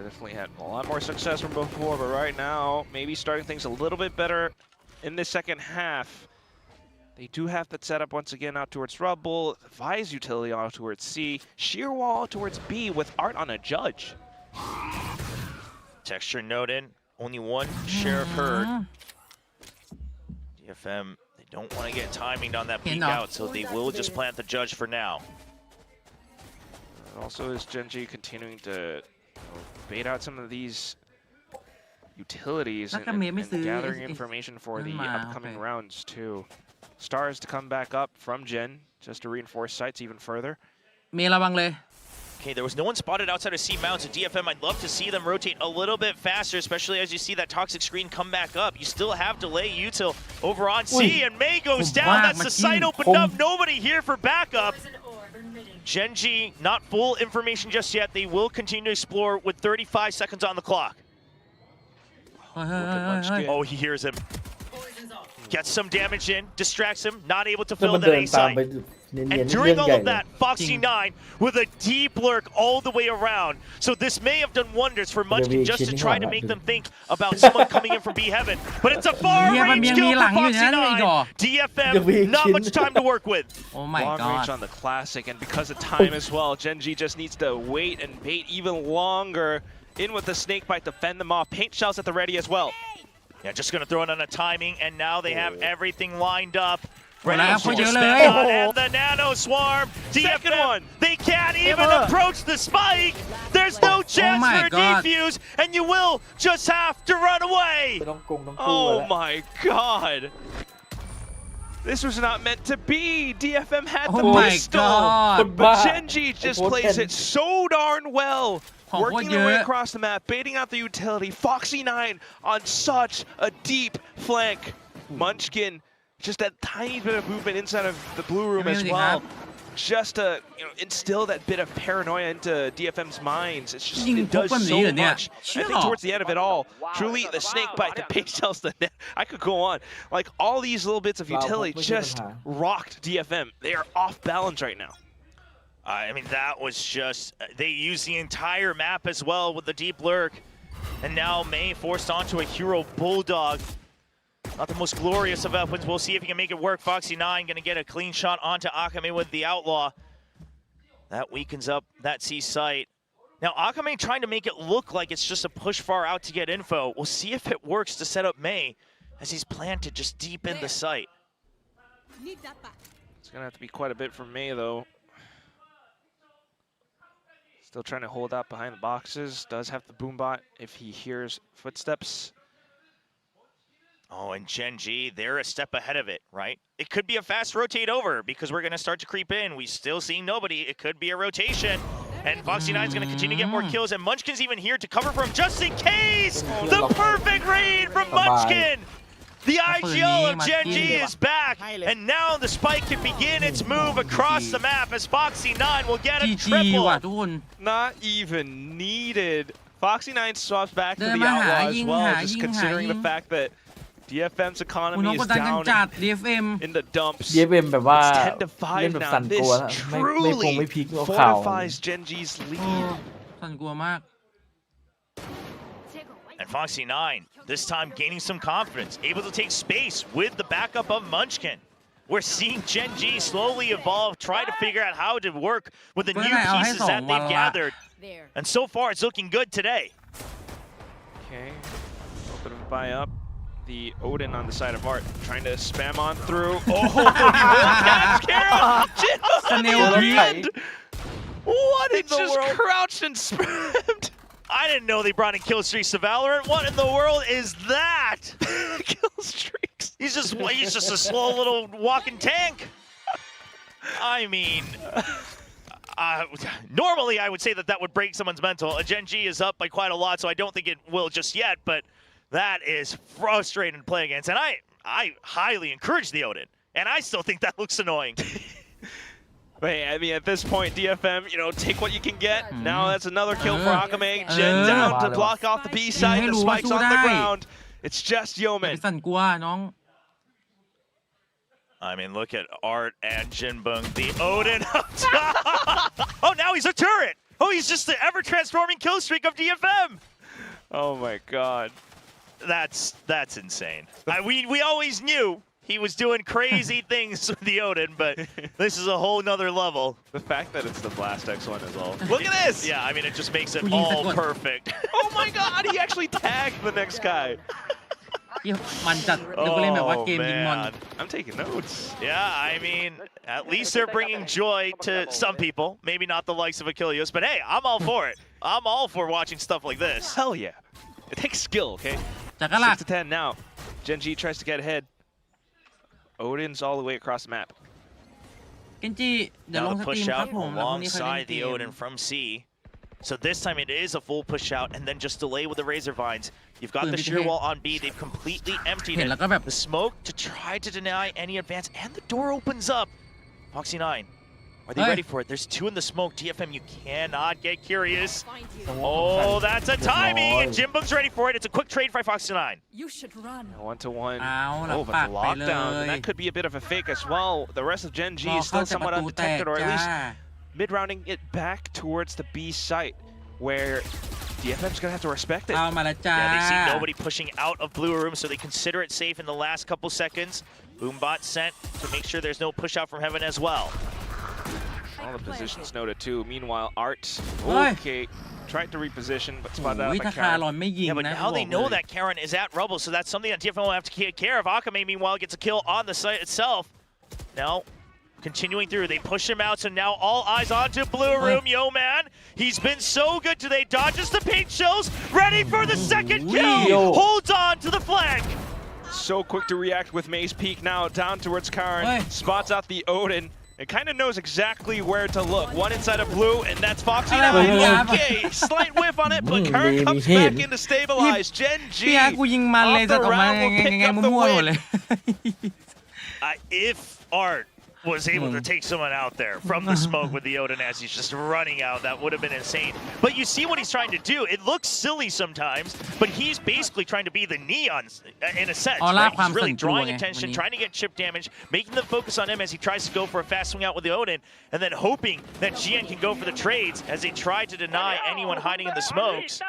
Definitely had a lot more success from before, but right now, maybe starting things a little bit better in the second half. They do have that setup once again out towards Rubble, Vise utility out towards C, Sheer Wall towards B with Art on a Judge. Texture node in, only one Sheriff heard. DFM, they don't want to get timing on that peek out, so they will just plant the Judge for now. Also is Gen.G continuing to bait out some of these utilities and gathering information for the upcoming rounds too. Stars to come back up from Gen just to reinforce sites even further. เมย์ระวังเลย Okay, there was no one spotted outside of C Mounts at DFM. I'd love to see them rotate a little bit faster, especially as you see that toxic screen come back up. You still have delay util over on C, and May goes down. That's the site opened up. Nobody here for backup. Gen.G, not full information just yet. They will continue to explore with 35 seconds on the clock. Oh, he hears him. Gets some damage in, distracts him, not able to fill that A site. And during all of that, Foxy9 with a deep lurk all the way around. So this may have done wonders for Munchkin just to try to make them think about someone coming in from B Heaven. But it's a far-range kill for Foxy9. DFM, not much time to work with. Oh my god. Long range on the Classic, and because of time as well, Gen.G just needs to wait and bait even longer. In with the snake bite to fend them off. Paint shells at the ready as well. Yeah, just going to throw it on a timing, and now they have everything lined up. Ready to spend on, and the Nano Swarm. DFM, they can't even approach the spike. There's no chance for a defuse, and you will just have to run away. Oh my god. This was not meant to be. DFM had the pistol, but Gen.G just plays it so darn well. Working their way across the map, baiting out the utility. Foxy9 on such a deep flank. Munchkin, just that tiny bit of movement inside of the blue room as well. Just to instill that bit of paranoia into DFM's minds. It's just, it does so much. I think towards the end of it all, truly the snake bite, the pace tells the net. I could go on. Like all these little bits of utility just rocked DFM. They are off balance right now. I mean, that was just, they used the entire map as well with the deep lurk. And now May forced onto a hero Bulldog. Not the most glorious of weapons. We'll see if he can make it work. Foxy9 going to get a clean shot onto Akame with the Outlaw. That weakens up that C site. Now, Akame trying to make it look like it's just a push far out to get info. We'll see if it works to set up May as he's planted just deep in the site. It's going to have to be quite a bit for May, though. Still trying to hold out behind the boxes. Does have the boombot if he hears footsteps. Oh, and Gen.G, they're a step ahead of it, right? It could be a fast rotate over because we're going to start to creep in. We still see nobody. It could be a rotation. And Foxy9 is going to continue to get more kills. And Munchkin's even here to cover for him just in case. The perfect read from Munchkin. The IGL of Gen.G is back, and now the spike can begin its move across the map as Foxy9 will get a triple. Not even needed. Foxy9 swaps back to the Outlaw as well, just considering the fact that DFM's economy is down in the dumps. DFM แบบว่า It's 10 to 5 เล่นแบบ now. สั่นกลัว This ไม่ truly พลิกเอาข่าว fortifies Gen.G's lead. สั่นกลัวมาก And Foxy9, this time gaining some confidence, able to take space with the backup of Munchkin. We're seeing Gen.G slowly evolve, try to figure out how to work with the new pieces that they've gathered. And so far, it's looking good today. Okay, a little bit of a buy up. The Odin on the side of Art, trying to spam on through. Oh, he will catch Carol! What? It just crouched and spammed. I didn't know they brought in kill streaks to Valorant. What in the world is that? Kill streaks. He's just a slow little walking tank. I mean, normally I would say that would break someone's mental. Gen.G is up by quite a lot, so I don't think it will just yet, but that is frustrating to play against. And I highly encourage the Odin, and I still think that looks annoying. But hey, I mean, at this point, DFM, take what you can get. Now that's another kill for Akame. Gen down to block off the B side. The spike's on the ground. It's just Yeoman. สั่นกลัวน้อง I mean, look at Art and Jinbung, the Odin up top. Oh, now he's a turret. Oh, he's just the ever-transforming kill streak of DFM. Oh my God. That's insane. We always knew he was doing crazy things with the Odin, but this is a whole nother level. The fact that it's the Blast X one is all. Look at this! Yeah, I mean, it just makes it all perfect. Oh my God, he actually tagged the next guy. มันจัดเดี๋ยวกูเล่นแบบว่าเกมยิงมอน I'm taking notes. Yeah, I mean, at least they're bringing joy to some people. Maybe not the likes of Achilles, but hey, I'm all for it. I'm all for watching stuff like this. Hell yeah. It takes skill, okay? จากกะลัก 6 to 10 now. Gen.G tries to get ahead. Odin's all the way across the map. เกนจิเดี๋ยวล Now ง the สตรีม push ครับ out ผมแล้วพรุ่งนี้ค่อยเล่น alongside เก the ม Odin from C. So this time it is a full push out and then just delay with the Razor Vines. You've got the sheer wall on B. They've completely emptied it. The smoke to try to deny any advance, and the door opens up. Foxy 9, are they ready for it? There's two in the smoke. DFM, you cannot get curious. Oh, that's a timing, and Jinbung's ready for it. It's a quick trade by Foxy 9. You should run. 1-to-1. Oh, but the lockdown, and that could be a bit of a fake as well. The rest of Gen.G is still somewhat undetected, or at least mid-rounding it back towards the B site, where DFM's gonna have to respect it. เอามาแล้วจ้า Yeah, they see nobody pushing out of blue room, so they consider it safe in the last couple seconds. Boombot sent to make sure there's no push out from heaven as well. All the positions noted too. Meanwhile, Art, okay, tried to reposition, but spotted out by Karen. Yeah, but now they know that Karen is at rubble, so that's something that DFM will have to take care of. Akame, meanwhile, gets a kill on the site itself. Now, continuing through, they push him out, so now all eyes onto blue room. Yo, man, he's been so good today. Dodges the paint shells, ready for the second kill. Holds on to the flank. So quick to react with Maze Peak now down towards Karen. Spots out the Odin. It kind of knows exactly where to look. One inside of blue, and that's Foxy 9. Okay, slight whiff on it, but Karen comes back in to stabilize. Gen.G กูยิงมันเลยแต่ออกมายังไงมั่วๆหมดเลย If Art was able to take someone out there from the smoke with the Odin as he's just running out, that would have been insane. But you see what he's trying to do. It looks silly sometimes, but he's basically trying to be the Neon in a sense. Right? He's really drawing attention, trying to get chip damage, making them focus on him as he tries to go for a fast swing out with the Odin, and then hoping that GN can go for the trades as they try to deny anyone hiding in the smokes.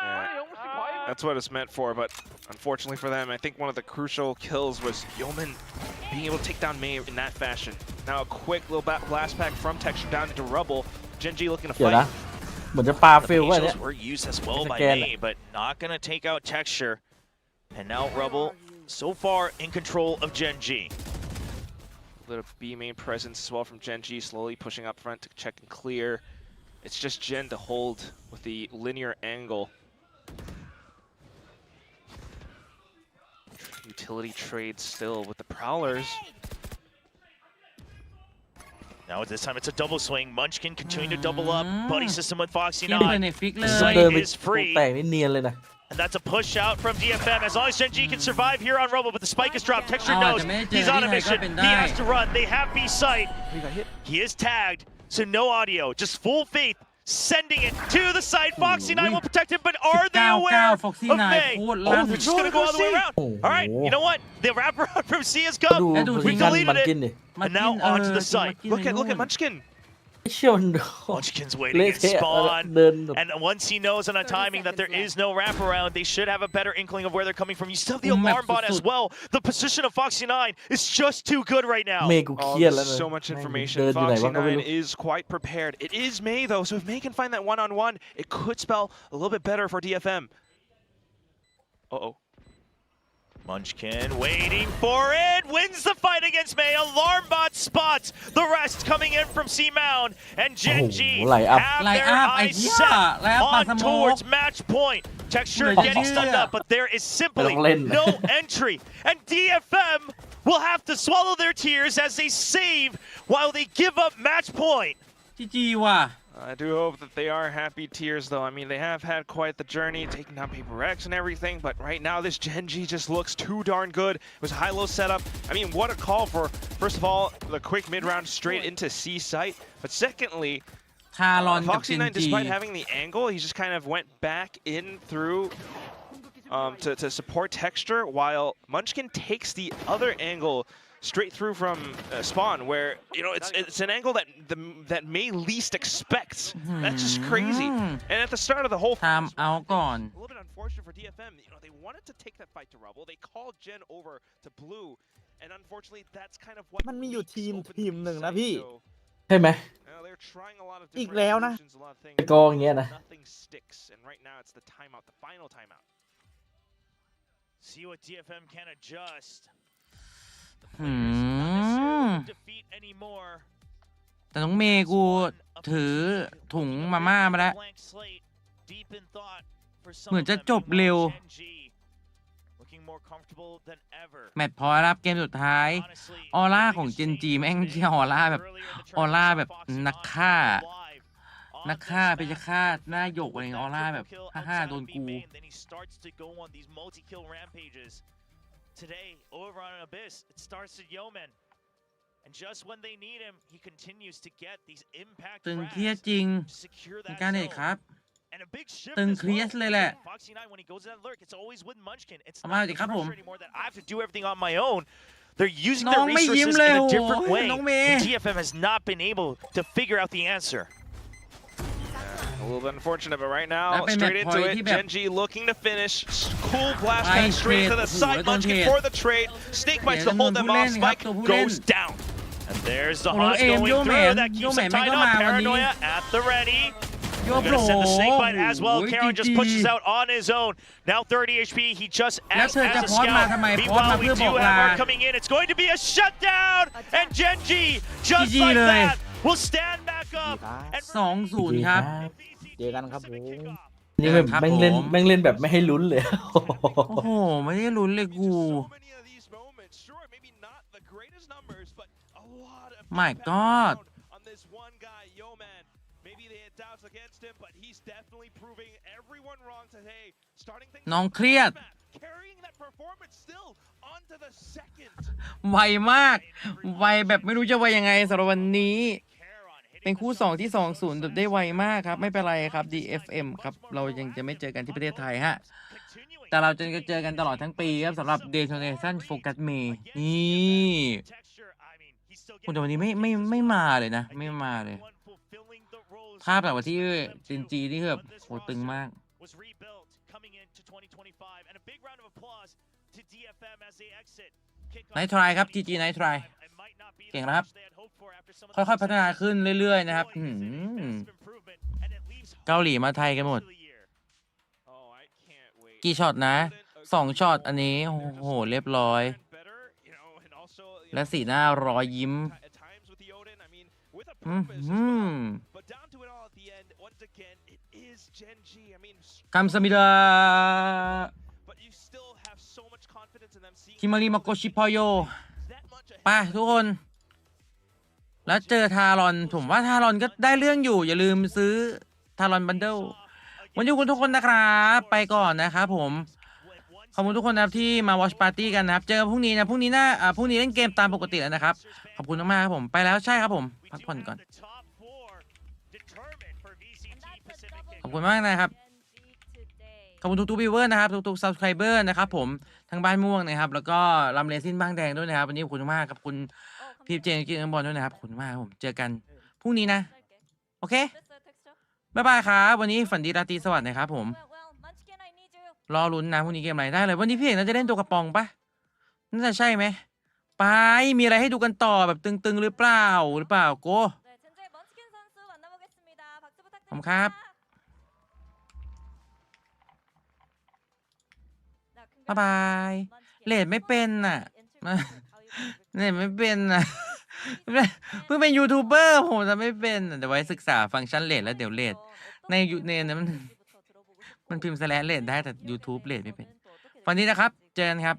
That's what it's meant for, but unfortunately for them, I think one of the crucial kills was Yeoman being able to take down May in that fashion. Now a quick little blast pack from Texture down into rubble. Gen.G looking to fight. เหมือนจะปาฟิลไว้เนี่ย Were used as well by May, but not gonna take out Texture. And now Rubble, so far in control of Gen.G. A little B main presence as well from Gen.G, slowly pushing up front to check and clear. It's just Gen to hold with the linear angle. Utility trade still with the Prowlers. Now this time it's a double swing. Munchkin continuing to double up. Buddy system with Foxy 9. Sight is free. แต่ไม่เนียนเลยนะ And that's a push out from DFM. As long as Gen.G can survive here on Rubble, but the spike is dropped. Texture knows he's on a mission. He has to run. They have B sight. He is tagged, so no audio. Just full faith. Sending it to the side. Foxy 9 will protect him, but are they aware of May? Oh, they're just going to go all the way around. All right, you know what? The wraparound from C has come. We deleted it. And now onto the site. Look at Munchkin. Munchkin's waiting in spawn. And once he knows on a timing that there is no wraparound, they should have a better inkling of where they're coming from. You still have the alarm bot as well. The position of Foxy 9 is just too good right now. There's so much information. Foxy 9 is quite prepared. It is May though, so if May can find that one-on-one, it could spell a little bit better for DFM. Uh-oh. Munchkin waiting for it, wins the fight against May. Alarmbot spots the rest coming in from C-Mound, and Gen.G have their eyes set on towards match point. Texture getting stunned up, but there is simply no entry, and DFM will have to swallow their tears as they save while they give up match point. GG ว่ะ I do hope that they are happy tears, though. I mean, they have had quite the journey, taking down Paper X and everything, but right now this Gen.G just looks too darn good. It was a high-low setup. I mean, what a call for, first of all, the quick mid-round straight into C site, but secondly, Talon Foxy 9, despite having the angle, he just kind of went back in through to support Texture, while Munchkin takes the other angle straight through from spawn, where it's an angle that May least expects. That's just crazy. And at the start of the whole time out ก่อน a little bit unfortunate for DFM. They wanted to take that fight to Rubble. They called Gen over to Blue, and unfortunately, that's kind of what. มันมีอยู่ทีมหนึ่งนะพี่ ใช่ไหม They're trying a lot of อีก different แล้วนะ solutions, a lot of things. กองอย่างเงี้ยนะ Nothing sticks, and right now it's the timeout, the final timeout. See what DFM can adjust. แต่น้องเมย์กูถือถุงมาม่ามาแล้วเหมือนจะจบเร็วแมตช์พอรับเกมสุดท้ายออร่าของ Gen.G แม่งที่ออร่าแบบนักฆ่าไปจะฆ่าหน้าหยกอะไรออร่าแบบ55โดนกู Today, over on Abyss, it starts at Yeoman. And just when they need him, he continues to get these impact ตึงเครียดจริง to secure ใน that การเด็ก zone. ครับ And a big shift ตึง as เครียด well. เลยแหละ Foxy 9, when he goes to that lurk, it's always with Munchkin. It's มา not ดิ the ครับผม pressure anymore that I have to do everything on my own. They're using น้ their องไม่ยิ้ม resources เลย in โอ้ a different โห way. น้องเมย์ And DFM has not been able to figure out the answer. A little bit unfortunate, but right now, และเป็น straight แมตช์ into พอยต์ it. ที่แบบ Gen.G looking to finish. Cool blast ไป back straight to the เทรด side. โอ้โหโดน Munchkin เทรด for the trade. Snake bites to hold them เดี๋ยว off. ผู้เล่นครับ Spike ตัวผู้เล่น goes down. And there's the โอ้โห Hawk เอม going โยแม through น that โย keeps แม him นแม่ง tied ก็ up. มาวันนี้ Paranoia at the ready. โย Gonna โผล่ send the snake bite as well. โอ้ย Karen just GG pushes out on his own. Now 30 HP. He just แล้ว acts เธอ as จะ a พอดมา scout. ทำไมพอดมา Meanwhile, we เพื่อ do บอก have ลา her coming in. It's going to be a shutdown. And Gen.G, just GG like เลย that, will stand back up. And 2-0 ครับ เจอกันครับผม นี่แบบ ครับ แม่งเล่น ผม แม่งเล่นแบบไม่ให้ลุ้นเลย โอ้โห ไม่ได้ลุ้นเลยกู My God On this one guy, Yeoman. Maybe they had doubts against him, but he's definitely proving everyone wrong today. Starting things น้องเครียด carrying that performance still onto the second. ไวมาก ไวแบบไม่รู้จะไวยังไงสำหรับวันนี้ เป็นคู่ 2 ที่ 2-0 แบบได้ไวมากครับ ไม่เป็นไรครับ DFM ครับ เรายังจะไม่เจอกันที่ประเทศไทยฮะ แต่เราจะเจอกันตลอดทั้งปีครับสำหรับ Detonation Focus May นี่คุณแต่วันนี้ไม่มาเลยนะ ไม่มาเลย ภาพแบบว่าที่ Gen.G นี่คือแบบโหตึงมาก was rebuilt coming into 2025 and a big round of applause to DFM as they exit. ไนท์ทรายครับ GG ไนท์ทรายเก่งแล้วครับ ค่อยๆพัฒนาขึ้นเรื่อยๆนะครับเกาหลีมาไทยกันหมด กี่ช็อตนะ 2 ช็อตอันนี้ โอ้โห เรียบร้อย และสีหน้ารอยยิ้มคำสมิดาคิมารีมาโกชิพโยไปทุกคน แล้วเจอทารอนผมว่าทารอนก็ได้เรื่องอยู่ อย่าลืมซื้อทารอนบันเดิลวันนี้คุณทุกคนนะครับไปก่อนนะครับผมขอบคุณทุกคนนะครับที่มาวอชปาร์ตี้กันนะครับเจอกันพรุ่งนี้นะพรุ่งนี้เล่นเกมตามปกติแล้วนะครับขอบคุณมากๆครับผมไปแล้วใช่ครับผมพักผ่อนก่อนขอบคุณมากนะครับขอบคุณทุกๆวิวเวอร์นะครับทุกๆซับสไครเบอร์นะครับผมทางบ้านม่วงนะครับแล้วก็ลำเลซินบ้างแดงด้วยนะครับวันนี้ขอบคุณมากครับคุณพี่เจนกินบอลด้วยนะครับขอบคุณมากครับผมเจอกันพรุ่งนี้นะโอเคบ๊ายบายครับวันนี้ฝันดีราตรีสวัสดิ์นะครับผมรอลุ้นนะพรุ่งนี้เกมอะไรได้เลยวันนี้พี่เอกน่าจะเล่นตัวกระป๋องปะน่าจะใช่ไหมไปมีอะไรให้ดูกันต่อแบบตึงๆหรือเปล่าโก้ผมครับบ๊ายบายเลดไม่เป็นน่ะเลดไม่เป็นน่ะเพิ่งเป็นยูทูบเบอร์ผมจะไม่เป็นเดี๋ยวไว้ศึกษาฟังก์ชันเลดแล้วเดี๋ยวเลดในนั้นมันพิมพ์สแลชเลดได้แต่ YouTube เลดไม่เป็นวันนี้นะครับเจอกันครับ